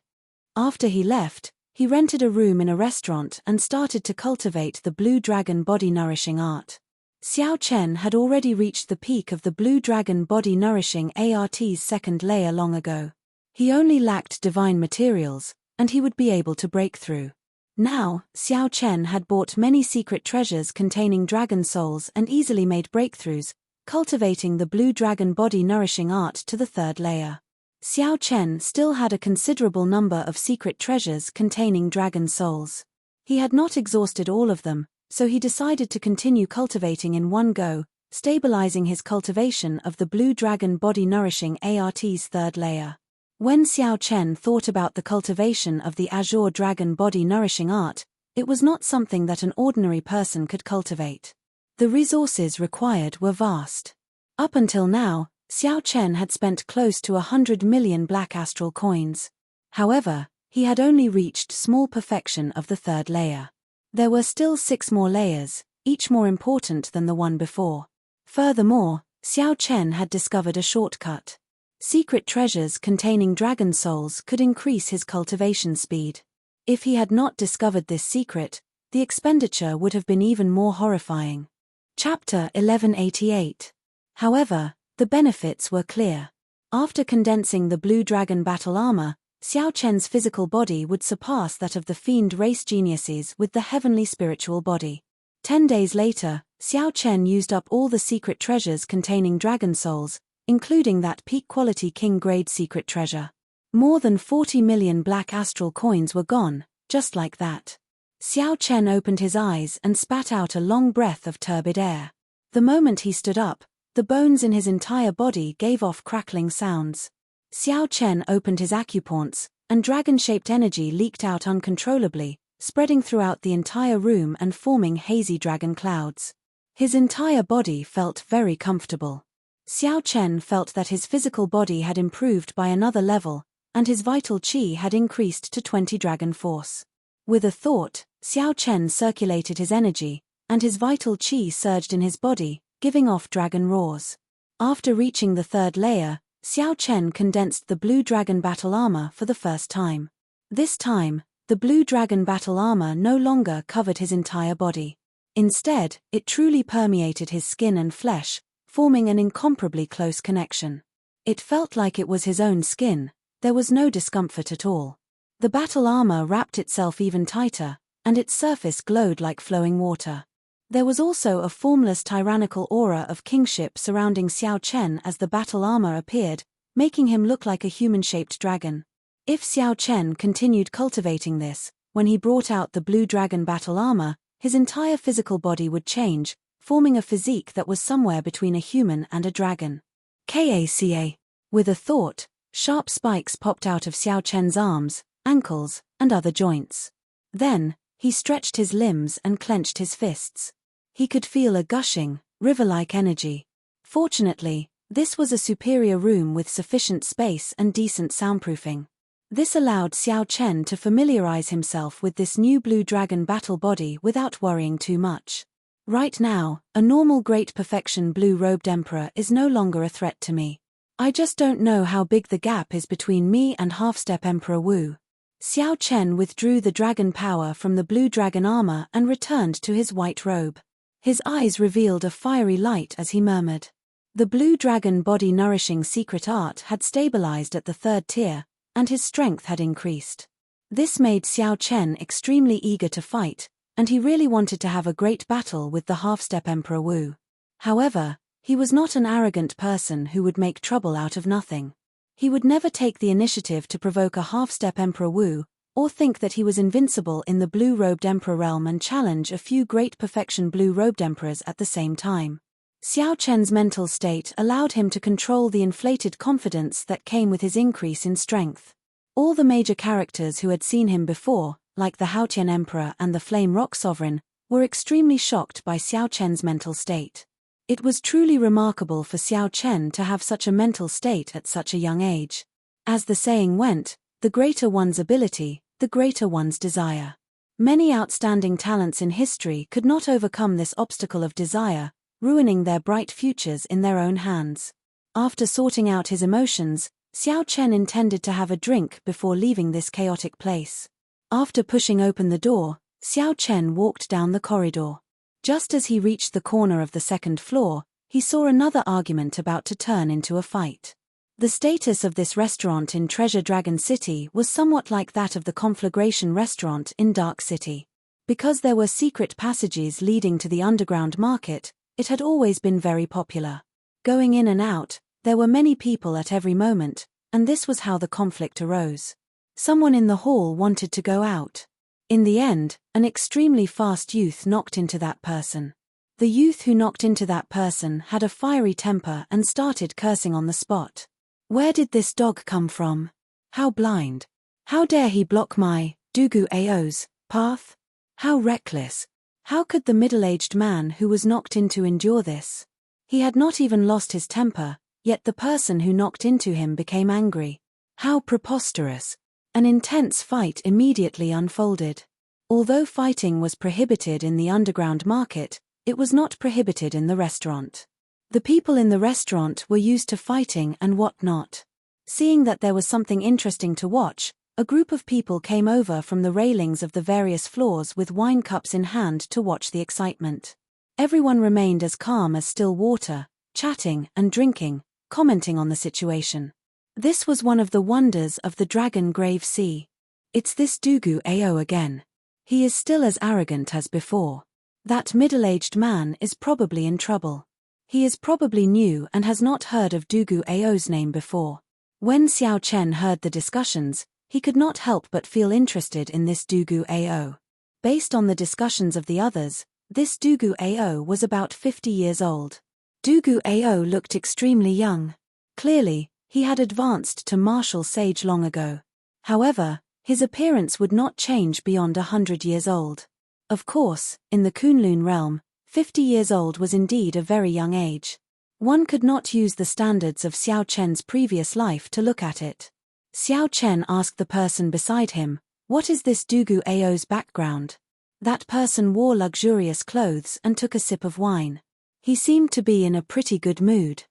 After he left, he rented a room in a restaurant and started to cultivate the Blue Dragon Body Nourishing Art. Xiao Chen had already reached the peak of the Blue Dragon Body Nourishing Art's second layer long ago. He only lacked divine materials, and he would be able to break through. Now, Xiao Chen had bought many secret treasures containing dragon souls and easily made breakthroughs, cultivating the Blue Dragon Body Nourishing Art to the third layer. Xiao Chen still had a considerable number of secret treasures containing dragon souls. He had not exhausted all of them, so he decided to continue cultivating in one go, stabilizing his cultivation of the Blue Dragon Body Nourishing Art's third layer. When Xiao Chen thought about the cultivation of the Azure Dragon Body Nourishing Art, it was not something that an ordinary person could cultivate. The resources required were vast. Up until now, Xiao Chen had spent close to 100 million black astral coins. However, he had only reached small perfection of the third layer. There were still 6 more layers, each more important than the one before. Furthermore, Xiao Chen had discovered a shortcut. Secret treasures containing dragon souls could increase his cultivation speed. If he had not discovered this secret, the expenditure would have been even more horrifying. Chapter 1188. However, the benefits were clear. After condensing the Blue Dragon battle armor, Xiao Chen's physical body would surpass that of the fiend race geniuses with the heavenly spiritual body. 10 days later, Xiao Chen used up all the secret treasures containing dragon souls, including that peak-quality king-grade secret treasure. More than 40 million black astral coins were gone, just like that. Xiao Chen opened his eyes and spat out a long breath of turbid air. The moment he stood up, the bones in his entire body gave off crackling sounds. Xiao Chen opened his acupoints, and dragon-shaped energy leaked out uncontrollably, spreading throughout the entire room and forming hazy dragon clouds. His entire body felt very comfortable. Xiao Chen felt that his physical body had improved by another level, and his vital qi had increased to 20 dragon force. With a thought, Xiao Chen circulated his energy, and his vital qi surged in his body, giving off dragon roars. After reaching the third layer, Xiao Chen condensed the Blue Dragon battle armor for the first time. This time, the Blue Dragon battle armor no longer covered his entire body. Instead, it truly permeated his skin and flesh, forming an incomparably close connection. It felt like it was his own skin. There was no discomfort at all. The battle armor wrapped itself even tighter, and its surface glowed like flowing water. There was also a formless tyrannical aura of kingship surrounding Xiao Chen as the battle armor appeared, making him look like a human-shaped dragon. If Xiao Chen continued cultivating this, when he brought out the Blue Dragon battle armor, his entire physical body would change, forming a physique that was somewhere between a human and a dragon. Kaca. With a thought, sharp spikes popped out of Xiao Chen's arms, ankles, and other joints. Then, he stretched his limbs and clenched his fists. He could feel a gushing, river-like energy. Fortunately, this was a superior room with sufficient space and decent soundproofing. This allowed Xiao Chen to familiarize himself with this new Blue Dragon battle body without worrying too much. Right now, a normal Great Perfection blue-robed emperor is no longer a threat to me. I just don't know how big the gap is between me and half-step Emperor Wu. Xiao Chen withdrew the dragon power from the Blue Dragon armor and returned to his white robe. His eyes revealed a fiery light as he murmured. The Blue Dragon body nourishing secret art had stabilized at the third tier, and his strength had increased. This made Xiao Chen extremely eager to fight, and he really wanted to have a great battle with the half-step Emperor Wu. However, he was not an arrogant person who would make trouble out of nothing. He would never take the initiative to provoke a half-step Emperor Wu, or think that he was invincible in the blue-robed emperor realm and challenge a few Great Perfection blue-robed emperors at the same time. Xiao Chen's mental state allowed him to control the inflated confidence that came with his increase in strength. All the major characters who had seen him before, like the Haotian Emperor and the Flame Rock Sovereign, were extremely shocked by Xiao Chen's mental state. It was truly remarkable for Xiao Chen to have such a mental state at such a young age. As the saying went, the greater one's ability, the greater one's desire. Many outstanding talents in history could not overcome this obstacle of desire, ruining their bright futures in their own hands. After sorting out his emotions, Xiao Chen intended to have a drink before leaving this chaotic place. After pushing open the door, Xiao Chen walked down the corridor. Just as he reached the corner of the second floor, he saw another argument about to turn into a fight. The status of this restaurant in Treasure Dragon City was somewhat like that of the Conflagration restaurant in Dark City. Because there were secret passages leading to the underground market, it had always been very popular. Going in and out, there were many people at every moment, and this was how the conflict arose. Someone in the hall wanted to go out. In the end, an extremely fast youth knocked into that person. The youth who knocked into that person had a fiery temper and started cursing on the spot. Where did this dog come from? How blind. How dare he block my, Dugu Ao's, path? How reckless. How could the middle-aged man who was knocked into endure this? He had not even lost his temper, yet the person who knocked into him became angry. How preposterous. An intense fight immediately unfolded. Although fighting was prohibited in the underground market, it was not prohibited in the restaurant. The people in the restaurant were used to fighting and what not. Seeing that there was something interesting to watch, a group of people came over from the railings of the various floors with wine cups in hand to watch the excitement. Everyone remained as calm as still water, chatting and drinking, commenting on the situation. This was one of the wonders of the Dragon Grave Sea. It's this Dugu Ao again. He is still as arrogant as before. That middle-aged man is probably in trouble. He is probably new and has not heard of Dugu Ao's name before. When Xiao Chen heard the discussions, he could not help but feel interested in this Dugu Ao. Based on the discussions of the others, this Dugu Ao was about 50 years old. Dugu Ao looked extremely young. Clearly, he had advanced to martial sage long ago. However, his appearance would not change beyond 100 years old. Of course, in the Kunlun realm, 50 years old was indeed a very young age. One could not use the standards of Xiao Chen's previous life to look at it. Xiao Chen asked the person beside him, "What is this Dugu Ao's background?" That person wore luxurious clothes and took a sip of wine. He seemed to be in a pretty good mood.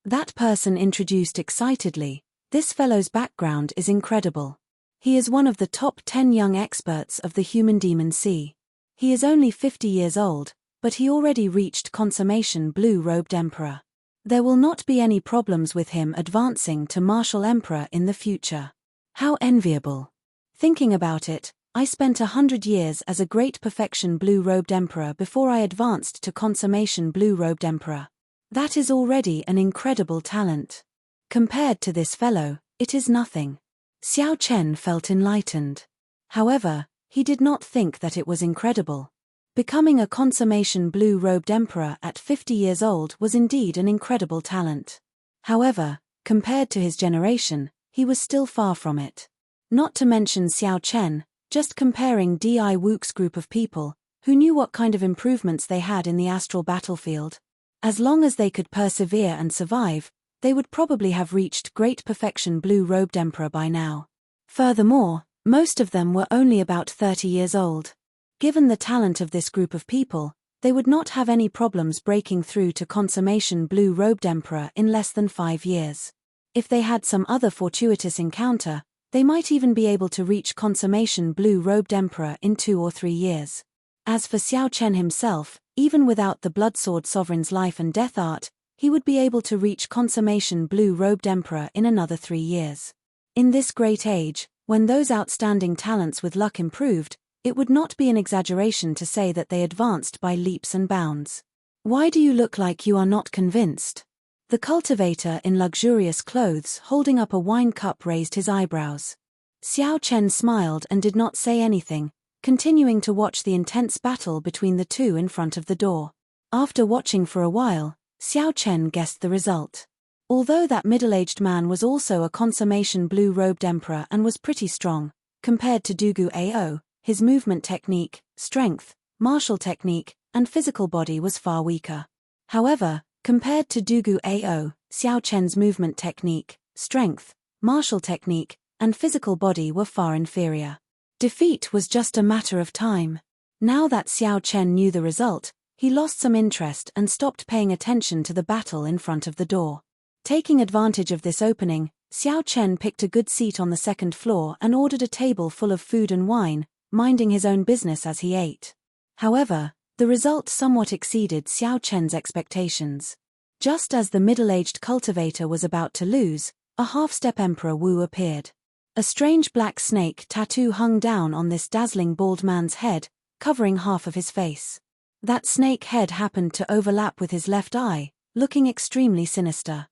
That person introduced excitedly, "This fellow's background is incredible. He is one of the top 10 young experts of the Human Demon Sea. He is only 50 years old, but he already reached consummation blue-robed emperor. There will not be any problems with him advancing to martial emperor in the future. How enviable. Thinking about it, I spent 100 years as a great perfection blue-robed emperor before I advanced to consummation blue-robed emperor. That is already an incredible talent. Compared to this fellow, it is nothing." Xiao Chen felt enlightened. However, he did not think that it was incredible. Becoming a consummation blue-robed emperor at 50 years old was indeed an incredible talent. However, compared to his generation, he was still far from it. Not to mention Xiao Chen, just comparing Di Wux's group of people, who knew what kind of improvements they had in the astral battlefield. As long as they could persevere and survive, they would probably have reached great perfection blue-robed emperor by now. Furthermore, most of them were only about 30 years old. Given the talent of this group of people, they would not have any problems breaking through to consummation blue-robed emperor in less than 5 years. If they had some other fortuitous encounter, they might even be able to reach consummation blue-robed emperor in 2 or 3 years. As for Xiao Chen himself, even without the Bloodsword Sovereign's life and death art, he would be able to reach consummation blue-robed emperor in another 3 years. In this great age, when those outstanding talents with luck improved, it would not be an exaggeration to say that they advanced by leaps and bounds. Why do you look like you are not convinced? The cultivator in luxurious clothes holding up a wine cup raised his eyebrows. Xiao Chen smiled and did not say anything, continuing to watch the intense battle between the two in front of the door. After watching for a while, Xiao Chen guessed the result. Although that middle-aged man was also a consummation blue-robed emperor and was pretty strong, compared to Dugu Ao, his movement technique, strength, martial technique, and physical body was far weaker. However, compared to Dugu Ao, Xiao Chen's movement technique, strength, martial technique, and physical body were far inferior. Defeat was just a matter of time. Now that Xiao Chen knew the result, he lost some interest and stopped paying attention to the battle in front of the door. Taking advantage of this opening, Xiao Chen picked a good seat on the second floor and ordered a table full of food and wine, minding his own business as he ate. However, the result somewhat exceeded Xiao Chen's expectations. Just as the middle-aged cultivator was about to lose, a half-step Emperor Wu appeared. A strange black snake tattoo hung down on this dazzling bald man's head, covering half of his face. That snake head happened to overlap with his left eye, looking extremely sinister.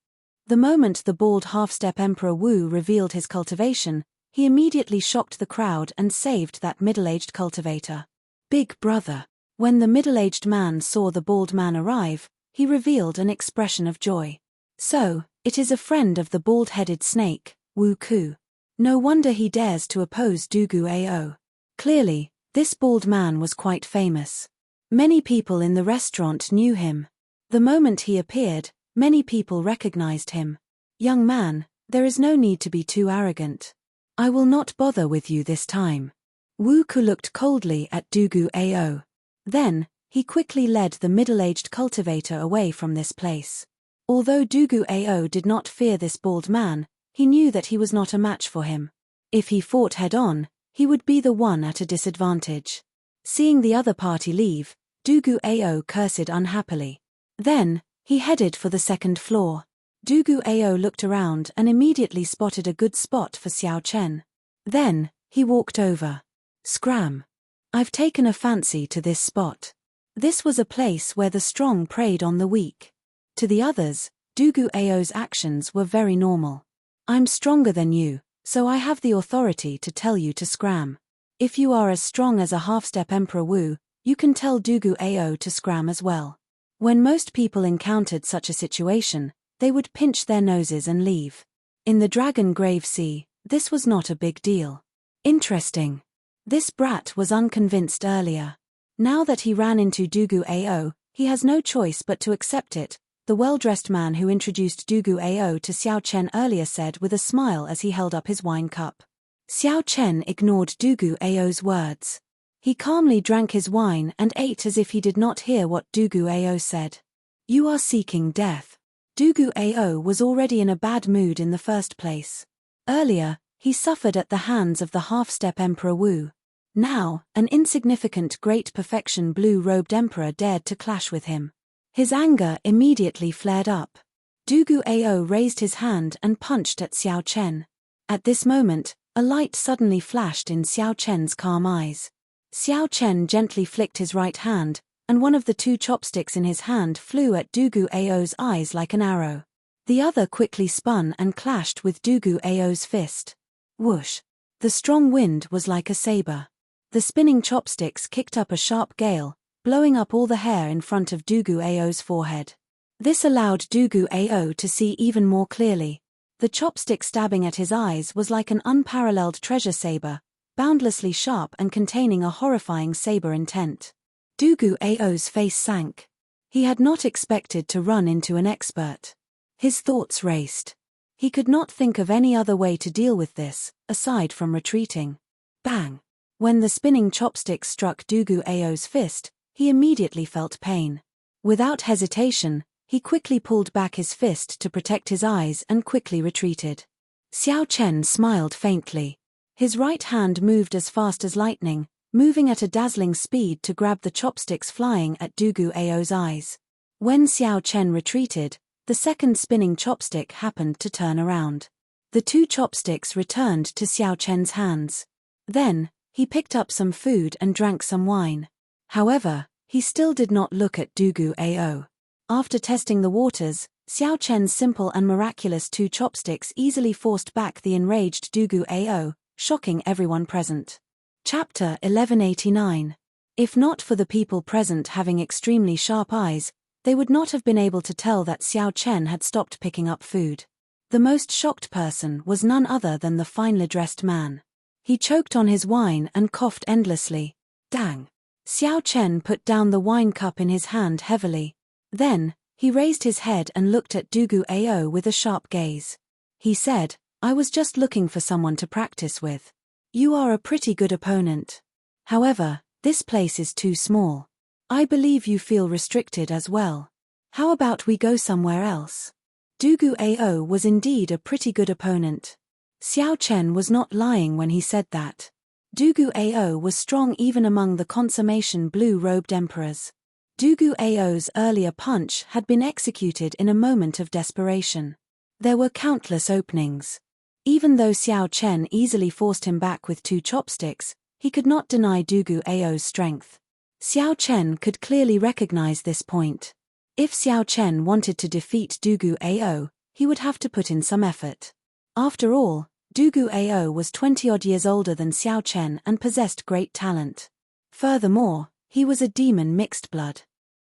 The moment the bald half-step Emperor Wu revealed his cultivation, he immediately shocked the crowd and saved that middle-aged cultivator. Big brother. When the middle-aged man saw the bald man arrive, he revealed an expression of joy. So, it is a friend of the bald-headed snake, Wu Ku. No wonder he dares to oppose Dugu Ao. Clearly, this bald man was quite famous. Many people in the restaurant knew him. The moment he appeared, many people recognized him. Young man, there is no need to be too arrogant. I will not bother with you this time. Wu Ku looked coldly at Dugu Ao. Then, he quickly led the middle-aged cultivator away from this place. Although Dugu Ao did not fear this bald man, he knew that he was not a match for him. If he fought head-on, he would be the one at a disadvantage. Seeing the other party leave, Dugu Ao cursed unhappily. Then, he headed for the second floor. Dugu Ao looked around and immediately spotted a good spot for Xiao Chen. Then, he walked over. Scram. I've taken a fancy to this spot. This was a place where the strong preyed on the weak. To the others, Dugu Ao's actions were very normal. I'm stronger than you, so I have the authority to tell you to scram. If you are as strong as a half-step Emperor Wu, you can tell Dugu Ao to scram as well. When most people encountered such a situation, they would pinch their noses and leave. In the Dragon Grave Sea, this was not a big deal. Interesting. This brat was unconvinced earlier. Now that he ran into Dugu Ao, he has no choice but to accept it, the well-dressed man who introduced Dugu Ao to Xiao Chen earlier said with a smile as he held up his wine cup. Xiao Chen ignored Dugu Ao's words. He calmly drank his wine and ate as if he did not hear what Dugu Ao said. You are seeking death. Dugu Ao was already in a bad mood in the first place. Earlier, he suffered at the hands of the half-step Emperor Wu. Now, an insignificant great perfection blue-robed emperor dared to clash with him. His anger immediately flared up. Dugu Ao raised his hand and punched at Xiao Chen. At this moment, a light suddenly flashed in Xiao Chen's calm eyes. Xiao Chen gently flicked his right hand, and one of the two chopsticks in his hand flew at Dugu Ao's eyes like an arrow. The other quickly spun and clashed with Dugu Ao's fist. Whoosh! The strong wind was like a saber. The spinning chopsticks kicked up a sharp gale, blowing up all the hair in front of Dugu Ao's forehead. This allowed Dugu Ao to see even more clearly. The chopstick stabbing at his eyes was like an unparalleled treasure saber, boundlessly sharp and containing a horrifying saber intent. Dugu Ao's face sank. He had not expected to run into an expert. His thoughts raced. He could not think of any other way to deal with this, aside from retreating. Bang! When the spinning chopstick struck Dugu Ao's fist, he immediately felt pain. Without hesitation, he quickly pulled back his fist to protect his eyes and quickly retreated. Xiao Chen smiled faintly. His right hand moved as fast as lightning, moving at a dazzling speed to grab the chopsticks flying at Dugu Ao's eyes. When Xiao Chen retreated, the second spinning chopstick happened to turn around. The two chopsticks returned to Xiao Chen's hands. Then, he picked up some food and drank some wine. However, he still did not look at Dugu Ao. After testing the waters, Xiao Chen's simple and miraculous two chopsticks easily forced back the enraged Dugu Ao, shocking everyone present. Chapter 1189. If not for the people present having extremely sharp eyes, they would not have been able to tell that Xiao Chen had stopped picking up food. The most shocked person was none other than the finely dressed man. He choked on his wine and coughed endlessly. Dang. Xiao Chen put down the wine cup in his hand heavily. Then, he raised his head and looked at Dugu Ao with a sharp gaze. He said, I was just looking for someone to practice with. You are a pretty good opponent. However, this place is too small. I believe you feel restricted as well. How about we go somewhere else? Dugu Ao was indeed a pretty good opponent. Xiao Chen was not lying when he said that. Dugu Ao was strong even among the consummation blue-robed emperors. Dugu Ao's earlier punch had been executed in a moment of desperation. There were countless openings. Even though Xiao Chen easily forced him back with 2 chopsticks, he could not deny Dugu Ao's strength. Xiao Chen could clearly recognize this point. If Xiao Chen wanted to defeat Dugu Ao, he would have to put in some effort. After all, Dugu Ao was 20-odd years older than Xiao Chen and possessed great talent. Furthermore, he was a demon mixed blood.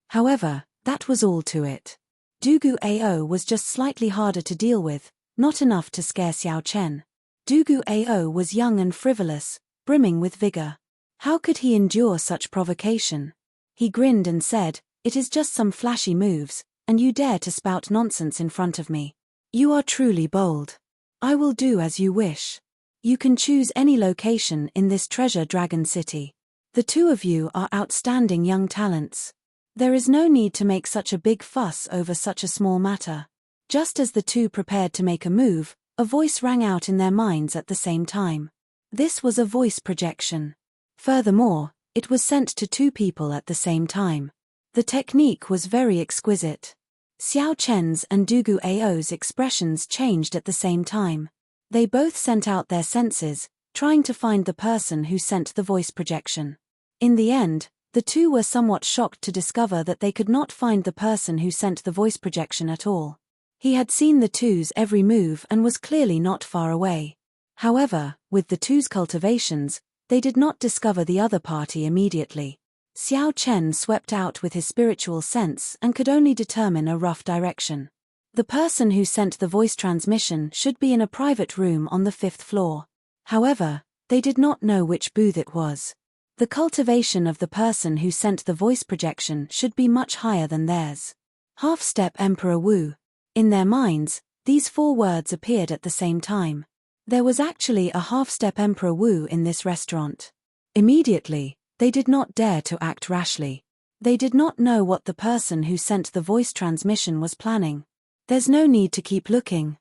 However, that was all to it. Dugu Ao was just slightly harder to deal with, not enough to scare Xiao Chen. Dugu Ao was young and frivolous, brimming with vigor. How could he endure such provocation? He grinned and said, it is just some flashy moves, and you dare to spout nonsense in front of me. You are truly bold. I will do as you wish. You can choose any location in this treasure dragon city. The two of you are outstanding young talents. There is no need to make such a big fuss over such a small matter. Just as the two prepared to make a move, a voice rang out in their minds at the same time. This was a voice projection. Furthermore, it was sent to 2 people at the same time. The technique was very exquisite. Xiao Chen's and Dugu Ao's expressions changed at the same time. They both sent out their senses, trying to find the person who sent the voice projection. In the end, the two were somewhat shocked to discover that they could not find the person who sent the voice projection at all. He had seen the two's every move and was clearly not far away. However, with the two's cultivations, they did not discover the other party immediately. Xiao Chen swept out with his spiritual sense and could only determine a rough direction. The person who sent the voice transmission should be in a private room on the 5th floor. However, they did not know which booth it was. The cultivation of the person who sent the voice projection should be much higher than theirs. Half-step Emperor Wu. In their minds, these 4 words appeared at the same time. There was actually a half-step Emperor Wu in this restaurant. Immediately, they did not dare to act rashly. They did not know what the person who sent the voice transmission was planning. There's no need to keep looking.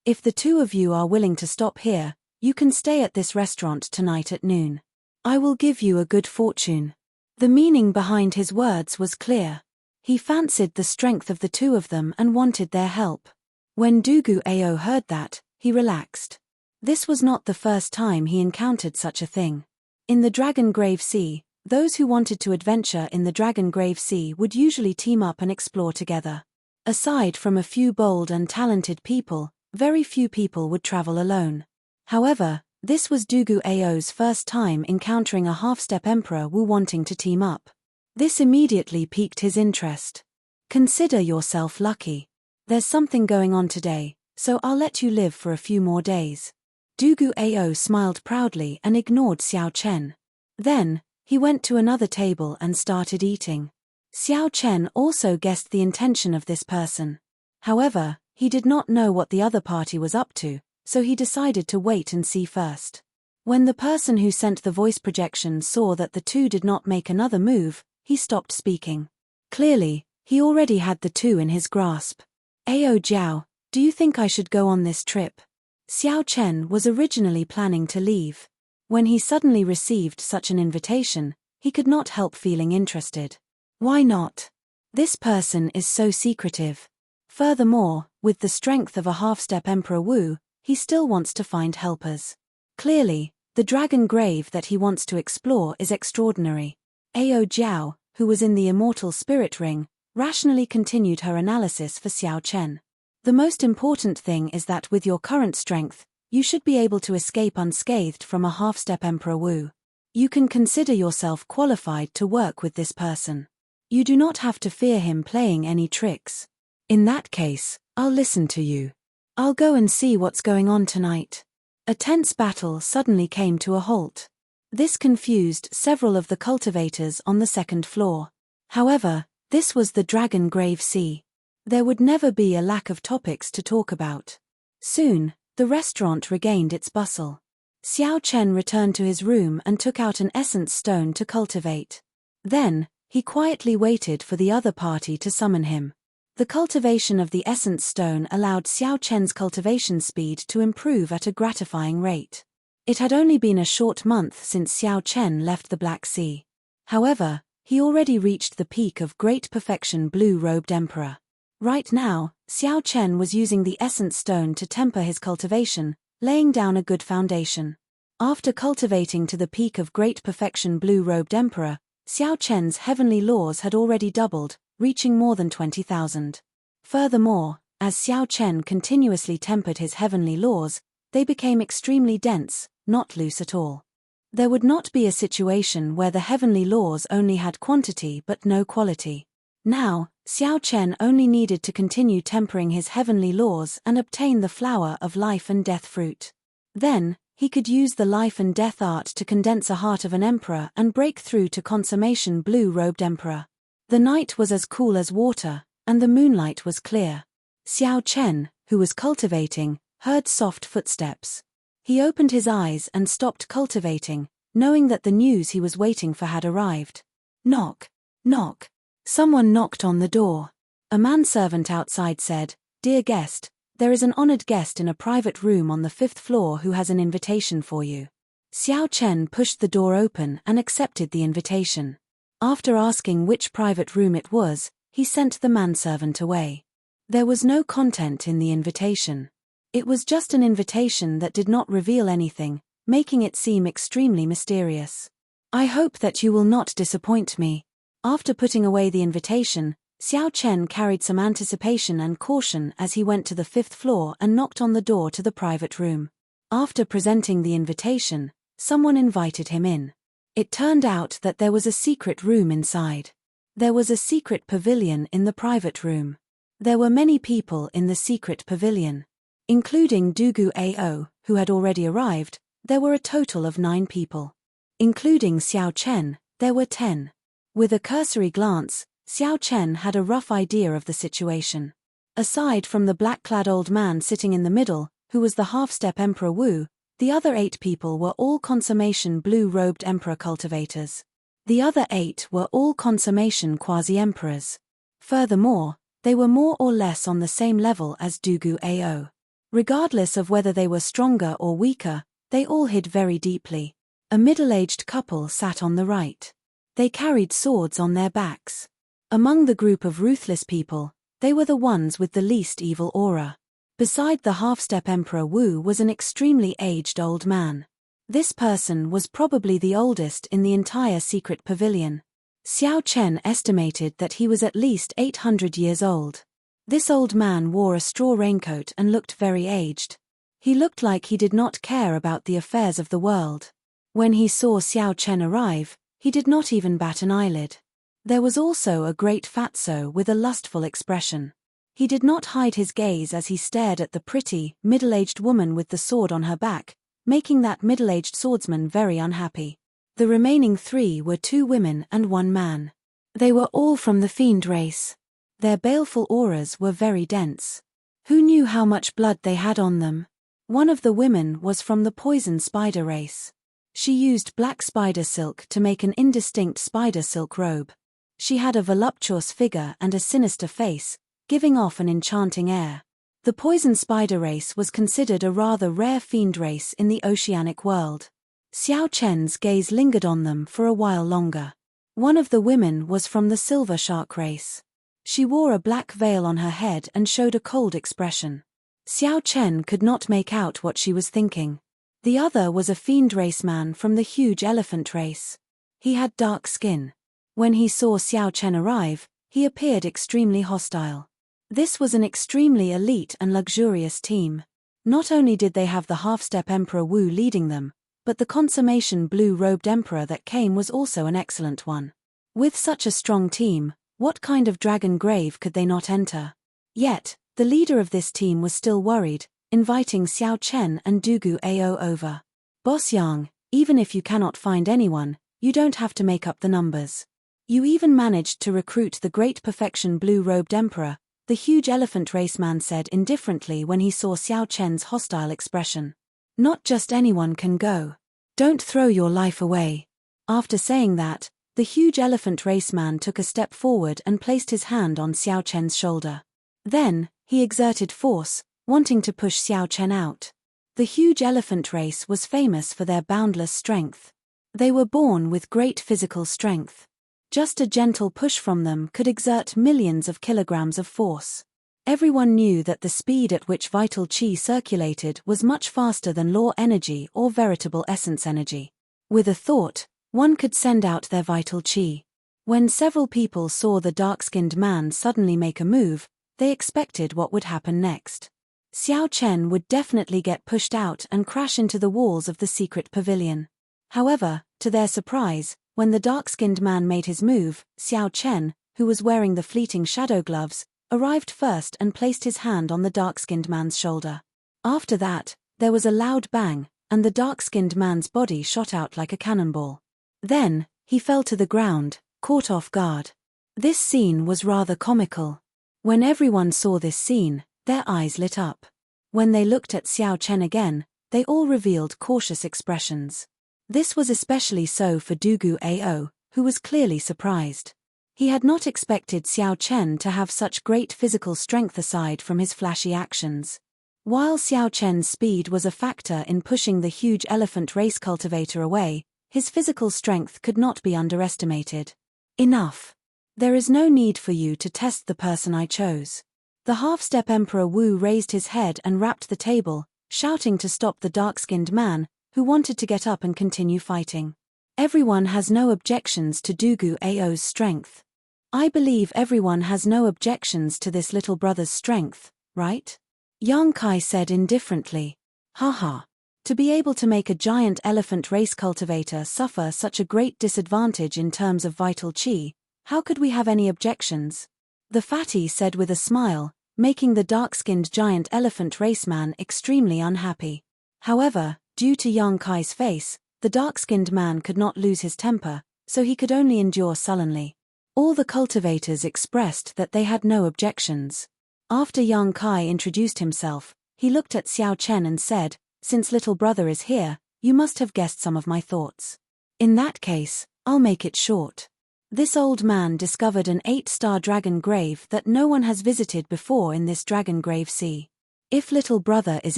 If the 2 of you are willing to stop here, you can stay at this restaurant tonight at noon. I will give you a good fortune. The meaning behind his words was clear. He fancied the strength of the 2 of them and wanted their help. When Dugu Ao heard that, he relaxed. This was not the first time he encountered such a thing. In the Dragon Grave Sea, those who wanted to adventure in the Dragon Grave Sea would usually team up and explore together. Aside from a few bold and talented people, very few people would travel alone. However, this was Dugu Ao's first time encountering a half-step Emperor Wu wanting to team up. This immediately piqued his interest. Consider yourself lucky. There's something going on today, so I'll let you live for a few more days. Dugu Ao smiled proudly and ignored Xiao Chen. Then, he went to another table and started eating. Xiao Chen also guessed the intention of this person. However, he did not know what the other party was up to, so he decided to wait and see first. When the person who sent the voice projection saw that the 2 did not make another move, he stopped speaking. Clearly, he already had the 2 in his grasp. Ao Jiao, do you think I should go on this trip? Xiao Chen was originally planning to leave. When he suddenly received such an invitation, he could not help feeling interested. Why not? This person is so secretive. Furthermore, with the strength of a half-step Emperor Wu, he still wants to find helpers. Clearly, the dragon grave that he wants to explore is extraordinary. Ao Jiao, who was in the Immortal spirit ring, rationally continued her analysis for Xiao Chen. The most important thing is that with your current strength, you should be able to escape unscathed from a half-step Emperor Wu. You can consider yourself qualified to work with this person. You do not have to fear him playing any tricks. In that case, I'll listen to you. I'll go and see what's going on tonight. A tense battle suddenly came to a halt. This confused several of the cultivators on the second floor. However, this was the Dragon Grave Sea. There would never be a lack of topics to talk about. Soon, the restaurant regained its bustle. Xiao Chen returned to his room and took out an essence stone to cultivate. Then, he quietly waited for the other party to summon him. The cultivation of the essence stone allowed Xiao Chen's cultivation speed to improve at a gratifying rate. It had only been a short month since Xiao Chen left the Black Sea. However, he already reached the peak of great perfection blue-robed emperor. Right now, Xiao Chen was using the essence stone to temper his cultivation, laying down a good foundation. After cultivating to the peak of great perfection blue-robed emperor, Xiao Chen's heavenly laws had already doubled, reaching more than 20,000. Furthermore, as Xiao Chen continuously tempered his heavenly laws, they became extremely dense, not loose at all. There would not be a situation where the heavenly laws only had quantity but no quality. Now, Xiao Chen only needed to continue tempering his heavenly laws and obtain the flower of life and death fruit. Then, he could use the life and death art to condense a heart of an emperor and break through to consummation blue-robed emperor. The night was as cool as water, and the moonlight was clear. Xiao Chen, who was cultivating, heard soft footsteps. He opened his eyes and stopped cultivating, knowing that the news he was waiting for had arrived. Knock, knock. Someone knocked on the door. A manservant outside said, "Dear guest, there is an honored guest in a private room on the 5th floor who has an invitation for you." Xiao Chen pushed the door open and accepted the invitation. After asking which private room it was, he sent the manservant away. There was no content in the invitation. It was just an invitation that did not reveal anything, making it seem extremely mysterious. "I hope that you will not disappoint me." After putting away the invitation, Xiao Chen carried some anticipation and caution as he went to the 5th floor and knocked on the door to the private room. After presenting the invitation, someone invited him in. It turned out that there was a secret room inside. There was a secret pavilion in the private room. There were many people in the secret pavilion. Including Dugu Ao, who had already arrived, there were a total of 9 people. Including Xiao Chen, there were 10. With a cursory glance, Xiao Chen had a rough idea of the situation. Aside from the black-clad old man sitting in the middle, who was the half-step Emperor Wu, the other 8 people were all consummation blue-robed emperor cultivators. The other 8 were all consummation quasi-emperors. Furthermore, they were more or less on the same level as Dugu Ao. Regardless of whether they were stronger or weaker, they all hid very deeply. A middle-aged couple sat on the right. They carried swords on their backs. Among the group of ruthless people, they were the ones with the least evil aura. Beside the half-step Emperor Wu was an extremely aged old man. This person was probably the oldest in the entire secret pavilion. Xiao Chen estimated that he was at least 800 years old. This old man wore a straw raincoat and looked very aged. He looked like he did not care about the affairs of the world. When he saw Xiao Chen arrive, he did not even bat an eyelid. There was also a great fatso with a lustful expression. He did not hide his gaze as he stared at the pretty, middle-aged woman with the sword on her back, making that middle-aged swordsman very unhappy. The remaining 3 were 2 women and 1 man. They were all from the fiend race. Their baleful auras were very dense. Who knew how much blood they had on them? One of the women was from the poison spider race. She used black spider silk to make an indistinct spider silk robe. She had a voluptuous figure and a sinister face, giving off an enchanting air. The poison spider race was considered a rather rare fiend race in the oceanic world. Xiao Chen's gaze lingered on them for a while longer. One of the women was from the silver shark race. She wore a black veil on her head and showed a cold expression. Xiao Chen could not make out what she was thinking. The other was a fiend race man from the huge elephant race. He had dark skin. When he saw Xiao Chen arrive, he appeared extremely hostile. This was an extremely elite and luxurious team. Not only did they have the half-step Emperor Wu leading them, but the consummation blue-robed emperor that came was also an excellent one. With such a strong team, what kind of dragon grave could they not enter? Yet, the leader of this team was still worried, inviting Xiao Chen and Dugu Ao over. Boss Yang, even if you cannot find anyone, you don't have to make up the numbers. You even managed to recruit the great perfection blue-robed emperor, the huge elephant raceman said indifferently when he saw Xiao Chen's hostile expression. Not just anyone can go. Don't throw your life away. After saying that, the huge elephant raceman took a step forward and placed his hand on Xiao Chen's shoulder. Then, he exerted force, wanting to push Xiao Chen out. The huge elephant race was famous for their boundless strength. They were born with great physical strength. Just a gentle push from them could exert millions of kilograms of force. Everyone knew that the speed at which vital qi circulated was much faster than law energy or veritable essence energy. With a thought, one could send out their vital qi. When several people saw the dark-skinned man suddenly make a move, they expected what would happen next. Xiao Chen would definitely get pushed out and crash into the walls of the secret pavilion. However, to their surprise, when the dark-skinned man made his move, Xiao Chen, who was wearing the fleeting shadow gloves, arrived first and placed his hand on the dark-skinned man's shoulder. After that, there was a loud bang, and the dark-skinned man's body shot out like a cannonball. Then, he fell to the ground, caught off guard. This scene was rather comical. When everyone saw this scene, their eyes lit up. When they looked at Xiao Chen again, they all revealed cautious expressions. This was especially so for Dugu Ao, who was clearly surprised. He had not expected Xiao Chen to have such great physical strength aside from his flashy actions. While Xiao Chen's speed was a factor in pushing the huge elephant race cultivator away, his physical strength could not be underestimated. Enough. There is no need for you to test the person I chose. The half-step Emperor Wu raised his head and rapped the table, shouting to stop the dark-skinned man, who wanted to get up and continue fighting. Everyone has no objections to Dugu Ao's strength. I believe everyone has no objections to this little brother's strength, right? Yang Kai said indifferently. Haha. To be able to make a giant elephant race cultivator suffer such a great disadvantage in terms of vital qi, how could we have any objections? The fatty said with a smile, making the dark-skinned giant elephant raceman extremely unhappy. However, due to Yang Kai's face, the dark-skinned man could not lose his temper, so he could only endure sullenly. All the cultivators expressed that they had no objections. After Yang Kai introduced himself, he looked at Xiao Chen and said, "Since little brother is here, you must have guessed some of my thoughts. In that case, I'll make it short. This old man discovered an 8-star dragon grave that no one has visited before in this dragon grave sea. If little brother is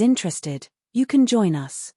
interested, you can join us."